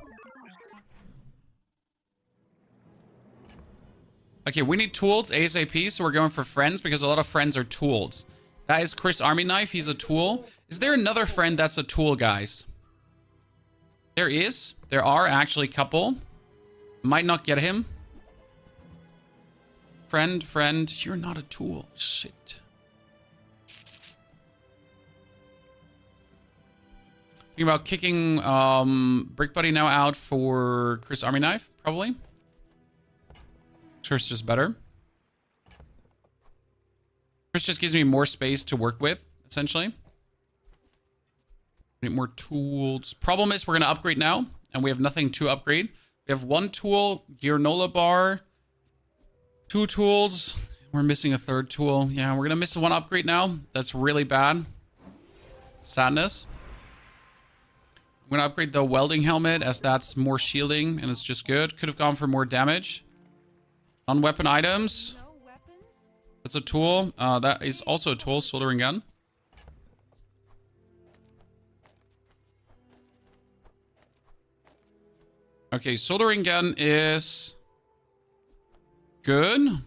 Okay, we need tools ASAP, so we're going for friends because a lot of friends are tools. That is Chris Army Knife. He's a tool. Is there another friend that's a tool, guys? There is. There are actually a couple. Might not get him. Friend, you're not a tool. Shit. Thinking about kicking Brick Buddy now out for Chris Army Knife, probably. Chris just better. Chris just gives me more space to work with, essentially. Need more tools. Problem is, we're going to upgrade now, and we have nothing to upgrade. We have 1 tool, Gearnola bar, 2 tools. We're missing a 3rd tool. Yeah, we're going to miss 1 upgrade now. That's really bad. Sadness. I'm going to upgrade the welding helmet, as that's more shielding, and it's just good. Could have gone for more damage. Non-weapon items. No weapons? That's a tool. That is also a tool, soldering gun. Okay, soldering gun is good.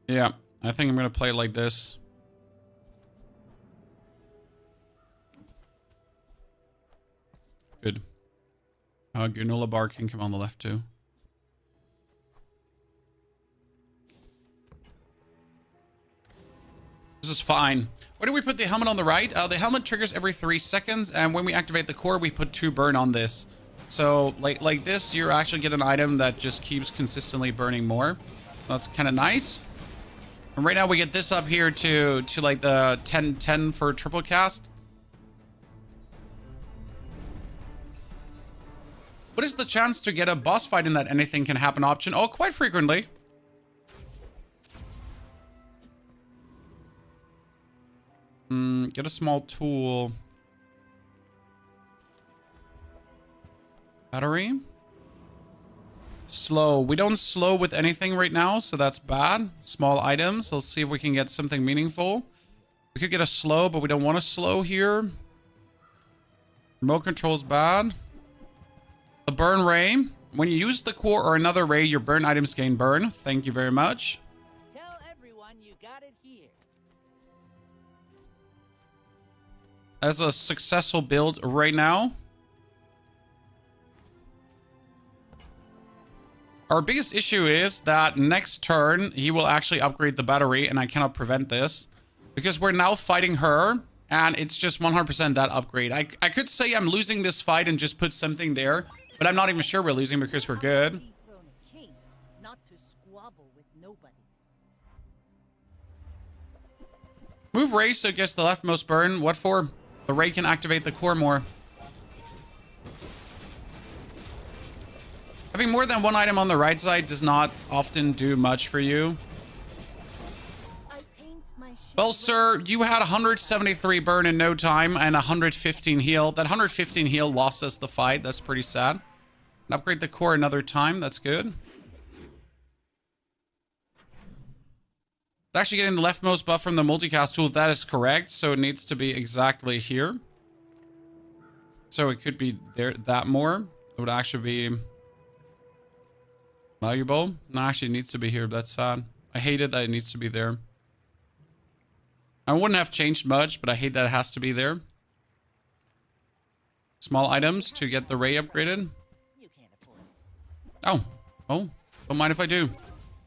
Yeah, I think I'm going to play it like this. Good. Granola bar can come on the left too. This is fine. Why do we put the helmet on the right? The helmet triggers every 3 seconds, and when we activate the core, we put 2 burn on this. So, like this, you actually get an item that just keeps consistently burning more. That's kind of nice. And right now, we get this up here to like the 10-10 for triple cast. What is the chance to get a boss fight in that anything can happen option? Oh, quite frequently. Get a small tool. Battery. Slow. We don't slow with anything right now, so that's bad. Small items. Let's see if we can get something meaningful. We could get a slow, but we don't want a slow here. Remote control's bad. The burn ray. When you use the core or another ray, your burn items gain burn. Thank you very much. Tell everyone you got it here. As a successful build right now. Our biggest issue is that next turn, he will actually upgrade the battery, and I cannot prevent this. Because we're now fighting her, and it's just 100% that upgrade. I could say I'm losing this fight and just put something there, but I'm not even sure we're losing because we're good. Dethrone a king, not to squabble with nobodies. Move Ray so it gets the leftmost burn. What for? The Ray can activate the core more. Having more than 1 item on the right side does not often do much for you. I paint my shield. Well, sir, you had 173 burn in no time and 115 heal. That 115 heal lost us the fight. That's pretty sad. Upgrade the core another time. That's good. It's actually getting the leftmost buff from the multicast tool. That is correct. So it needs to be exactly here. So it could be there that more. It would actually be valuable. No, actually it needs to be here. That's sad. I hate it that it needs to be there. I wouldn't have changed much, but I hate that it has to be there. Small items to get the ray upgraded. You can't afford it. Oh, don't mind if I do.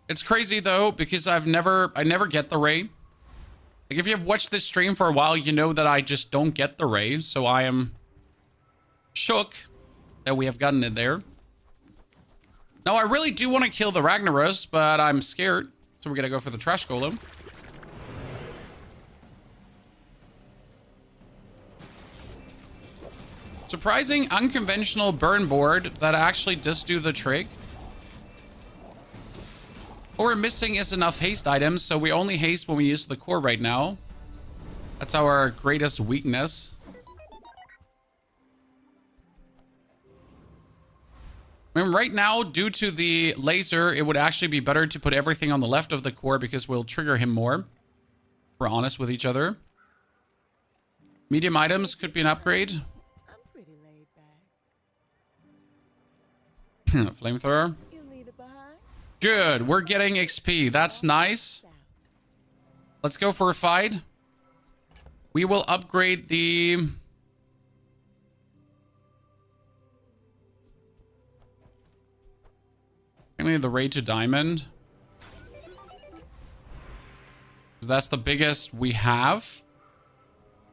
It's crazy though, because I never get the ray. Like if you've watched this stream for a while, you know that I just don't get the ray. So I am shook that we have gotten it there. Now I really do want to kill the Ragnaros, but I'm scared. So we're gonna go for the trash golem. Surprising unconventional burn board that actually does do the trick. What we're missing is enough haste items, so we only haste when we use the core right now. That's our greatest weakness. I mean, right now, due to the laser, it would actually be better to put everything on the left of the core because we'll trigger him more. If we're honest with each other. Medium items could be an upgrade. I'm pretty laid back. Flamethrower. You leave it behind? Good. We're getting XP. That's nice. Let's go for a fight. We will upgrade the... Mainly the raid to diamond. That's the biggest we have.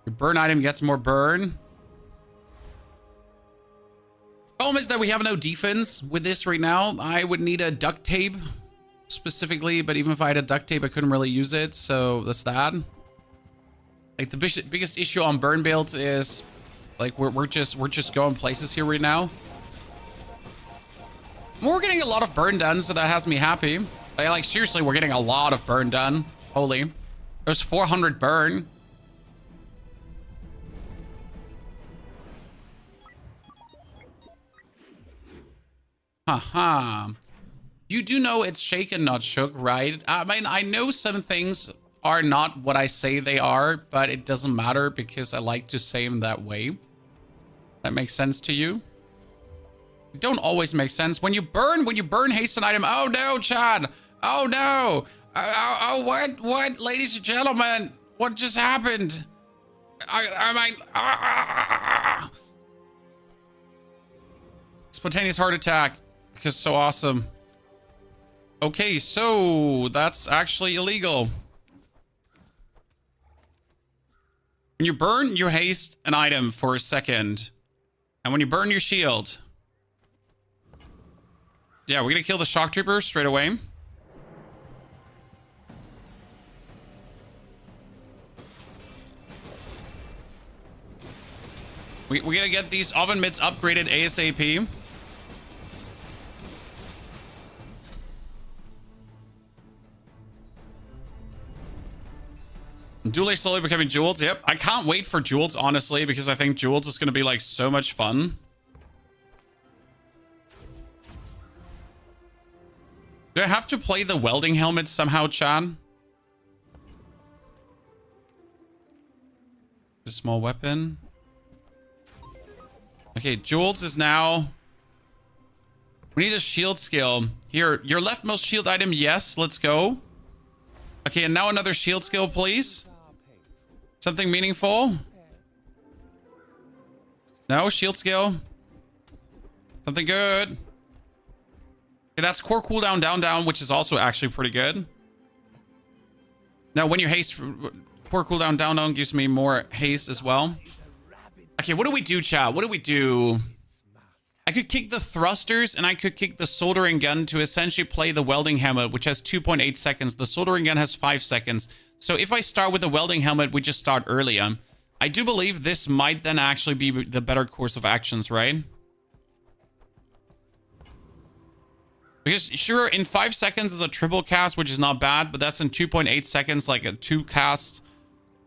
Your burn item gets more burn. Problem is that we have no defense with this right now. I would need a duct tape specifically, but even if I had a duct tape, I couldn't really use it. So that's that. Like the biggest issue on burn builds is like we're just going places here right now. We're getting a lot of burn done, so that has me happy. Like seriously, we're getting a lot of burn done. Holy, there's 400 burn. Haha. You do know it's shaken, not shook, right? I mean, I know some things are not what I say they are, but it doesn't matter because I like to say them that way. That makes sense to you? It don't always make sense. When you burn hasten item. Oh no, Chad. Oh no. Oh, what, ladies and gentlemen? What just happened? Spontaneous heart attack. Because so awesome. Okay, so that's actually illegal. When you burn, you haste an item for a second. And when you burn your shield. Yeah, we're gonna kill the shock trooper straight away. We gotta get these oven mitts upgraded ASAP. Dueling slowly becoming Jewels. Yep. I can't wait for Jewels, honestly, because I think Jewels is going to be like so much fun. Do I have to play the welding helmet somehow, Chan? A small weapon. Okay, Jewels is now... We need a shield skill. Here, your leftmost shield item, yes, let's go. Okay, and now another shield skill, please. Something meaningful. No, shield skill. Something good. Okay, that's core cooldown down, which is also actually pretty good. Now, when you haste, core cooldown down gives me more haste as well. Okay, what do we do, chat? What do we do? I could kick the thrusters and I could kick the soldering gun to essentially play the welding helmet, which has 2.8 seconds. The soldering gun has 5 seconds. So if I start with the welding helmet, we just start earlier. I do believe this might then actually be the better course of actions, right? Because sure, in 5 seconds is a triple cast, which is not bad, but that's in 2.8 seconds, like a 2 cast.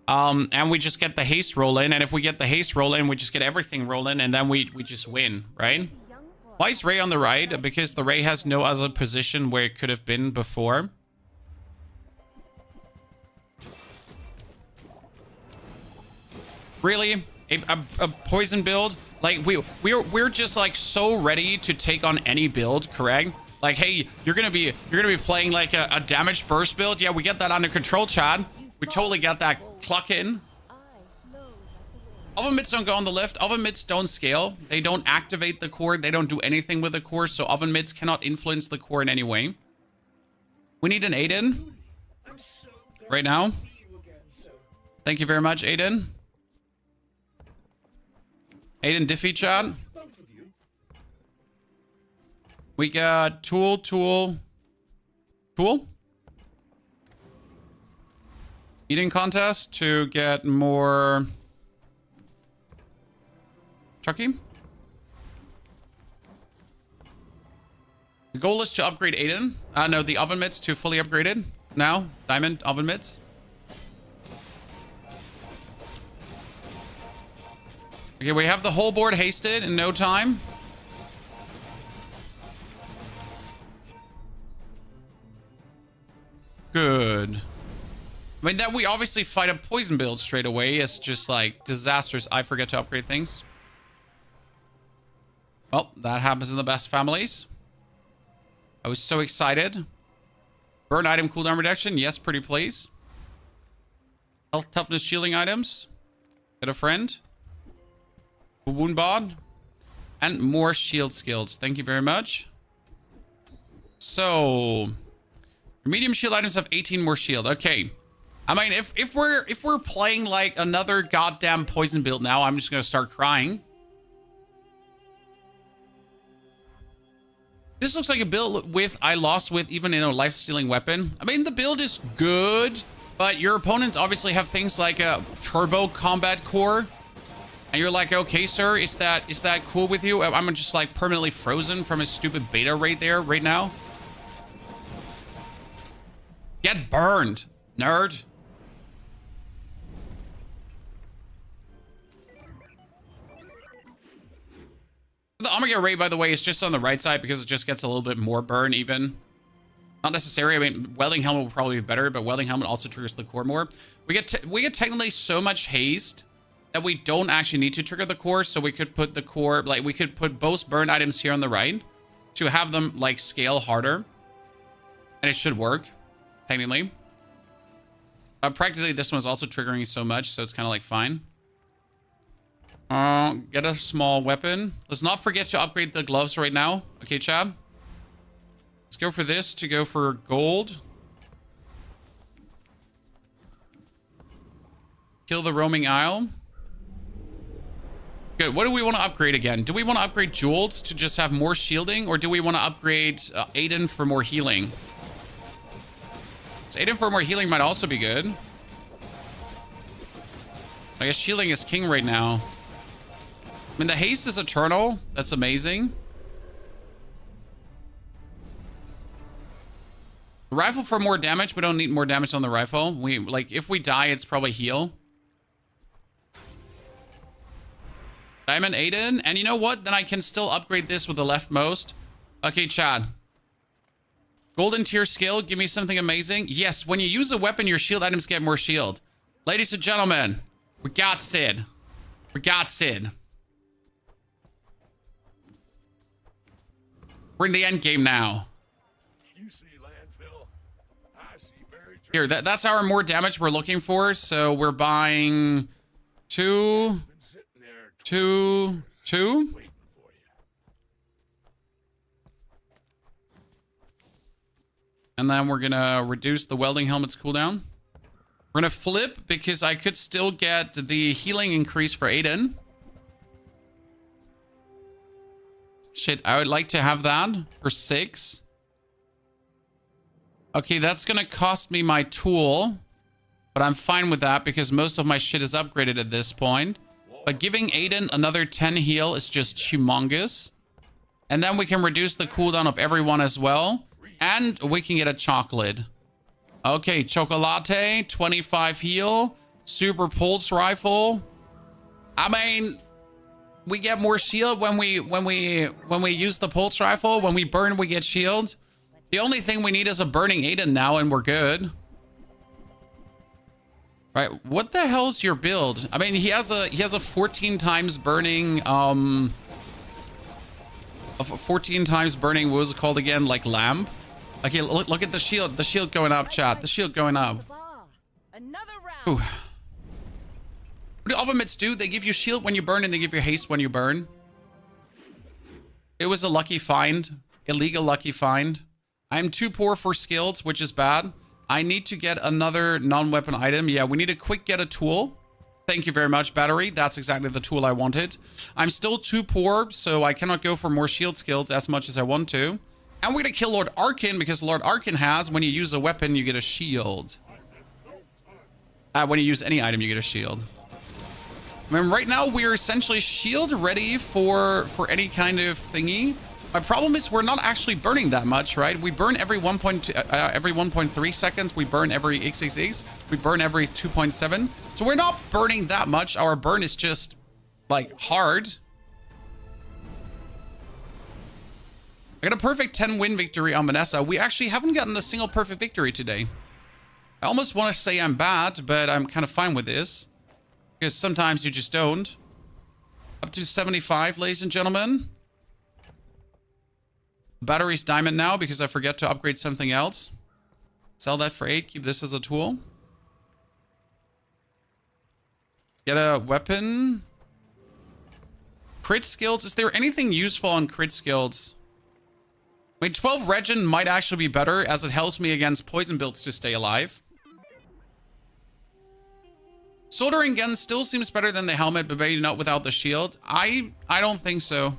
And we just get the haste roll in, and if we get the haste roll in, we just get everything rolling, and then we just win, right? Why is Ray on the right? Because the Ray has no other position where it could have been before. Really? A poison build? Like we're just like so ready to take on any build, correct? Like, hey, you're gonna be playing like a damage burst build. Yeah, we get that under control, Chad. We totally got that cluck in. Oven mitts don't go on the lift. Oven mitts don't scale. They don't activate the core. They don't do anything with the core. So oven mitts cannot influence the core in any way. We need an Aiden right now. Thank you very much, Aiden. Aiden Diffie chat. We got tool. Eating contest to get more Chucky. The goal is to upgrade Aiden. No, the oven mitts to fully upgraded. Now, diamond oven mitts. Okay, we have the whole board hasted in no time. Good. I mean, that we obviously fight a poison build straight away. It's just like disastrous. I forget to upgrade things. Well, that happens in the best families. I was so excited. Burn item cooldown reduction. Yes, pretty please. Health, toughness, shielding items. Get a friend. A wound bod. And more shield skills. Thank you very much. So, medium shield items have 18 more shield. Okay. I mean, if we're playing like another goddamn poison build now, I'm just gonna start crying. This looks like a build with I lost with even in a life-stealing weapon. I mean, the build is good, but your opponents obviously have things like a turbo combat core. And you're like, okay, sir, is that cool with you? I'm just like permanently frozen from a stupid beta right there, right now. Get burned, nerd. The Omega Ray, by the way, is just on the right side because it just gets a little bit more burn even. Not necessary. I mean, Welding Helmet will probably be better, but Welding Helmet also triggers the core more. We get technically so much haste that we don't actually need to trigger the core, so we could put the core, like, we could put both burn items here on the right to have them, like, scale harder. And it should work, technically. Practically, this one's also triggering so much, so it's kind of, like, fine. Get a small weapon. Let's not forget to upgrade the gloves right now. Okay, Chad? Let's go for this to go for gold. Kill the roaming isle. Good. What do we want to upgrade again? Do we want to upgrade Jewels to just have more shielding? Or do we want to upgrade Aiden for more healing? So Aiden for more healing might also be good. I guess shielding is king right now. I mean, the haste is eternal. That's amazing. The rifle for more damage. We don't need more damage on the rifle. Like, if we die, it's probably heal. Diamond Aiden. And you know what? Then I can still upgrade this with the leftmost. Okay, Chad. Golden tier skill. Give me something amazing. Yes, when you use a weapon, your shield items get more shield. Ladies and gentlemen, we got Stid. We got Stid. We're in the end game now. You see landfill, I see buried treasure. Here, that's our more damage we're looking for. So we're buying two. Been sitting there Two. waiting for you. And then we're gonna reduce the welding helmet's cooldown. We're gonna flip because I could still get the healing increase for Aiden. Shit, I would like to have that for 6. Okay, that's gonna cost me my tool. But I'm fine with that because most of my shit is upgraded at this point. But giving Aiden another 10 heal is just humongous. And then we can reduce the cooldown of everyone as well. And we can get a chocolate. Okay, chocolate, 25 heal. Super pulse rifle. I mean, we get more shield when we use the pulse rifle. When we burn, we get shield. The only thing we need is a burning Aiden now, and we're good. Right? What the hell's your build? I mean, he has a 14 times burning. A 14 times burning. What was it called again? Like lamp. Okay, look at the shield. The shield going up, chat. The shield going up. Another round. Ooh. What do oven mitts do? They give you shield when you burn and they give you haste when you burn. It was a lucky find. Illegal lucky find. I'm too poor for skills, which is bad. I need to get another non-weapon item. Yeah, we need to quick get a tool. Thank you very much, battery. That's exactly the tool I wanted. I'm still too poor, so I cannot go for more shield skills as much as I want to. And we're gonna kill Lord Arkin because Lord Arkin has, when you use a weapon, you get a shield. When you use any item, you get a shield. I mean, right now we're essentially shield ready for any kind of thingy. My problem is we're not actually burning that much, right? We burn every 1.3 seconds. We burn every XXX. We burn every 2.7. So we're not burning that much. Our burn is just like hard. I got a perfect 10-win victory on Vanessa. We actually haven't gotten a single perfect victory today. I almost want to say I'm bad, but I'm kind of fine with this. Because sometimes you just don't. Up to 75, ladies and gentlemen. Battery's diamond now because I forget to upgrade something else. Sell that for 8. Keep this as a tool. Get a weapon. Crit skills. Is there anything useful on crit skills? I mean, 12 regen might actually be better as it helps me against poison builds to stay alive. Soldering gun still seems better than the helmet, but maybe not without the shield. I don't think so.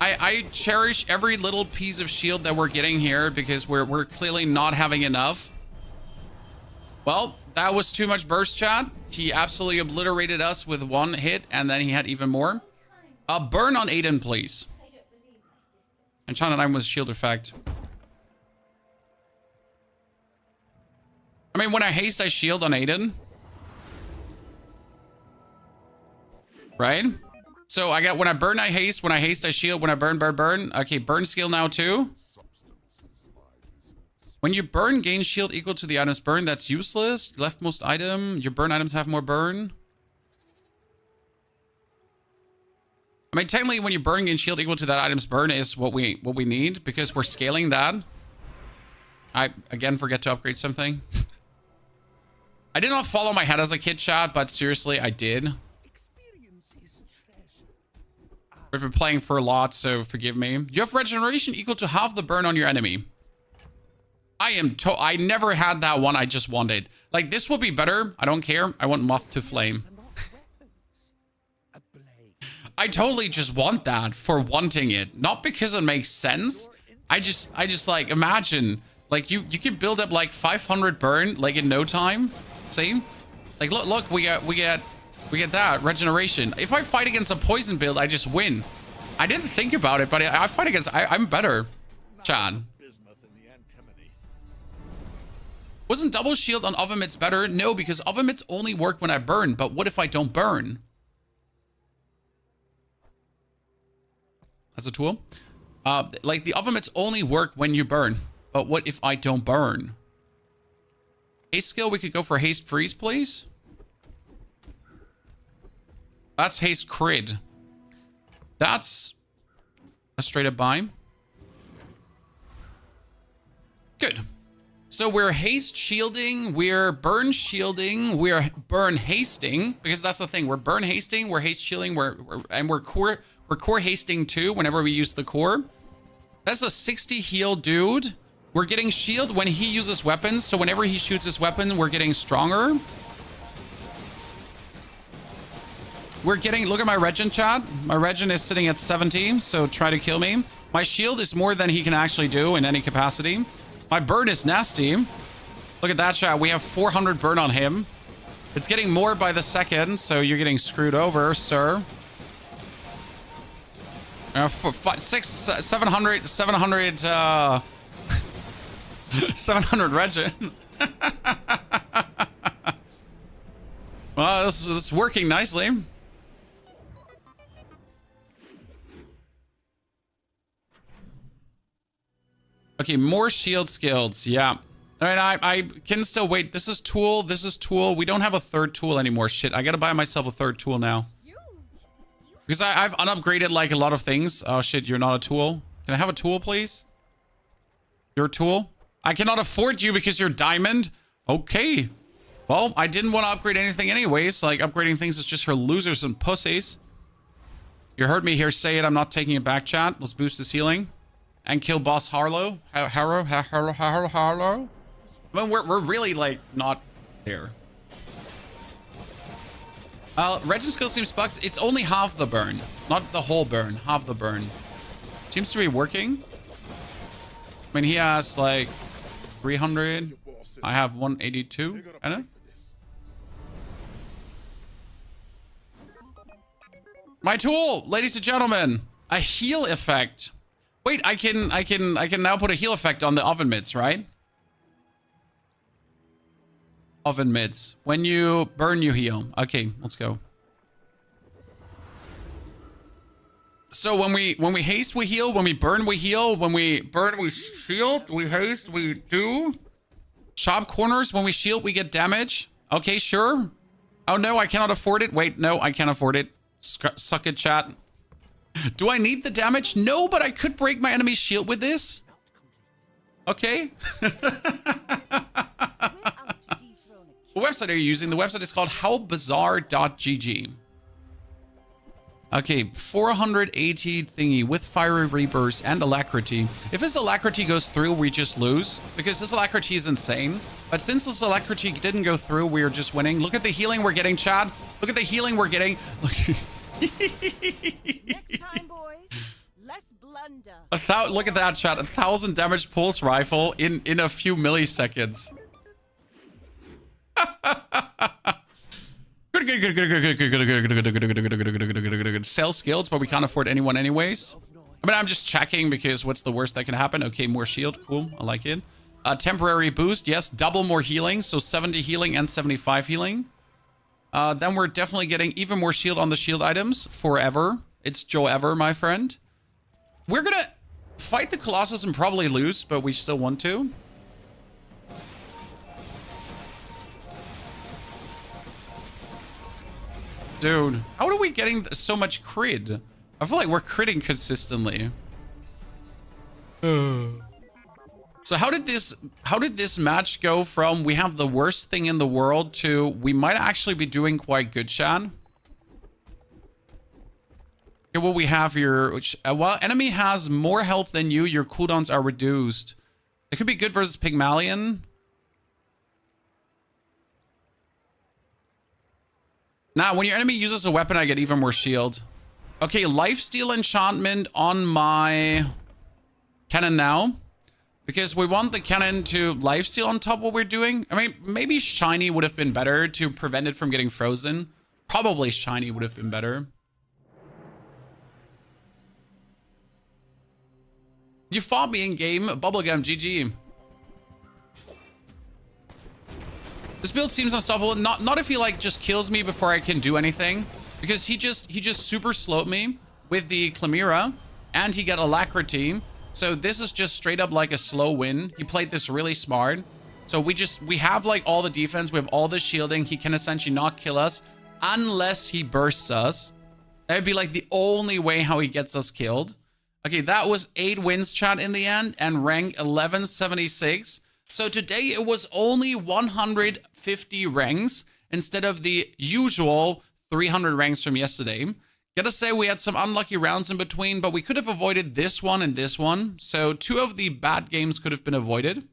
I cherish every little piece of shield that we're getting here because we're clearly not having enough. Well, that was too much burst, chat. He absolutely obliterated us with one hit, and then he had even more. Burn on Aiden, please. And China 9 was shield effect. I mean, when I haste, I shield on Aiden. Right? So I got when I burn, I haste. When I haste, I shield. When I burn, burn, burn. Okay, burn skill now too. When you burn, gain shield equal to the item's burn. That's useless. Leftmost item. Your burn items have more burn. I mean, technically, when you burn, gain shield equal to that item's burn is what we need because we're scaling that. I again forget to upgrade something. I did not follow my head as a kid, chat, but seriously, I did. We've been playing for a lot, so forgive me. You have regeneration equal to half the burn on your enemy. I never had that one. I just wanted. Like, this will be better. I don't care. I want Moth to Flame. I totally just want that for wanting it. Not because it makes sense. I just like, imagine. Like, you could build up like 500 burn, like, in no time. See? Like, look, we get that regeneration. If I fight against a poison build, I just win. I didn't think about it, but I fight against... I'm better, Chan. Wasn't double shield on Ovamits better? No, because Ovamits only work when I burn. But what if I don't burn? That's a tool. Like, the Ovamits only work when you burn. But what if I don't burn? Haste skill, we could go for haste freeze, please. That's haste crid. That's a straight up buy. Good. So we're haste shielding, we're burn shielding, we're burn hasting, because that's the thing. We're burn hasting, we're haste shielding, we're core hasting too whenever we use the core. That's a 60 heal dude. We're getting shield when he uses weapons, so whenever he shoots his weapon, we're getting stronger. We're getting, look at my regen, chat. My regen is sitting at 17, so try to kill me. My shield is more than he can actually do in any capacity. My burn is nasty. Look at that, chat. We have 400 burn on him. It's getting more by the second, so you're getting screwed over, sir. 700 700 regen. Well, this is working nicely. Okay, more shield skills. Yeah. All right, I can still wait. This is tool. This is tool. We don't have a third tool anymore. Shit, I gotta buy myself a third tool now. Because I've unupgraded like a lot of things. Oh shit, you're not a tool. Can I have a tool, please? You're a tool? I cannot afford you because you're diamond. Okay. Well, I didn't want to upgrade anything anyways. Like, upgrading things is just for losers and pussies. You heard me here say it. I'm not taking it back, chat. Let's boost his healing. And kill boss Harlow. Harlow. I mean, we're really, like, not there. Regen skill seems bugged. It's only half the burn. Not the whole burn. Half the burn. Seems to be working. I mean, he has, like, 300. I have 182. I know. My tool, ladies and gentlemen. A heal effect. Wait, I can now put a heal effect on the oven mitts, right? Oven mitts. When you burn, you heal. Okay, let's go. So when we haste, we heal. When we burn, we heal. When we burn, we shield. We haste, we do. Chop corners. When we shield, we get damage. Okay, sure. Oh no, I cannot afford it. Wait, no, I can't afford it. Suck it, chat. Do I need the damage? No, but I could break my enemy's shield with this. Okay. What website are you using? The website is called howbazaar.gg. Okay, 480 thingy with fiery rebirths and alacrity. If this alacrity goes through, we just lose because this alacrity is insane. But since this alacrity didn't go through, we are just winning. Look at the healing we're getting, Chad. Look at the healing we're getting. Next time, boys, less blunder. Look at that, Chad. 1,000 damage pulse rifle in a few milliseconds. Good. Sell skills, but we can't afford anyone anyways. I mean, I'm just checking because what's the worst that can happen? Okay, more shield. Cool. I like it. Temporary boost. Yes, double more healing. So 70 healing and 75 healing. Then we're definitely getting even more shield on the shield items forever. It's Joe ever, my friend. We're going to fight the Colossus and probably lose, but we still want to. Dude, how are we getting so much crit? I feel like we're critting consistently. So how did this match go from we have the worst thing in the world to we might actually be doing quite good, Shan? Here what we have here, which while enemy has more health than you, your cooldowns are reduced. It could be good versus Pygmalion. Now, when your enemy uses a weapon, I get even more shield. Okay, lifesteal enchantment on my cannon now. Because we want the cannon to lifesteal on top of what we're doing. I mean, maybe shiny would have been better to prevent it from getting frozen. Probably shiny would have been better. You fought me in game. Bubblegum, GG. This build seems unstoppable. Not if he like just kills me before I can do anything. Because he just super slowed me with the Chimera. And he got alacrity. So this is just straight up like a slow win. He played this really smart. So we have like all the defense. We have all the shielding. He can essentially not kill us unless he bursts us. That would be like the only way how he gets us killed. Okay, that was 8 wins, chat, in the end. And rank 1176. So today it was only 150 ranks instead of the usual 300 ranks from yesterday. Gotta say we had some unlucky rounds in between, but we could have avoided this one and this one. So 2 of the bad games could have been avoided.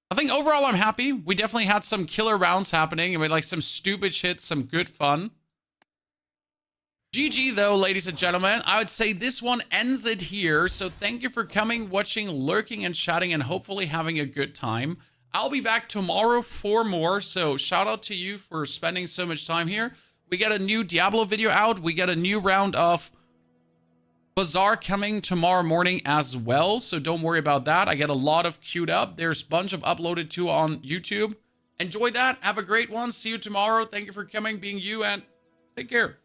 I think overall I'm happy. We definitely had some killer rounds happening. I mean, like some stupid shit, some good fun. GG though, ladies and gentlemen. I would say this one ends it here. So thank you for coming, watching, lurking, and chatting, and hopefully having a good time. I'll be back tomorrow for more. So shout out to you for spending so much time here. We got a new Diablo video out. We got a new round of Bazaar coming tomorrow morning as well. So don't worry about that. I get a lot of queued up. There's a bunch of uploaded too on YouTube. Enjoy that. Have a great one. See you tomorrow. Thank you for coming, being you, and take care.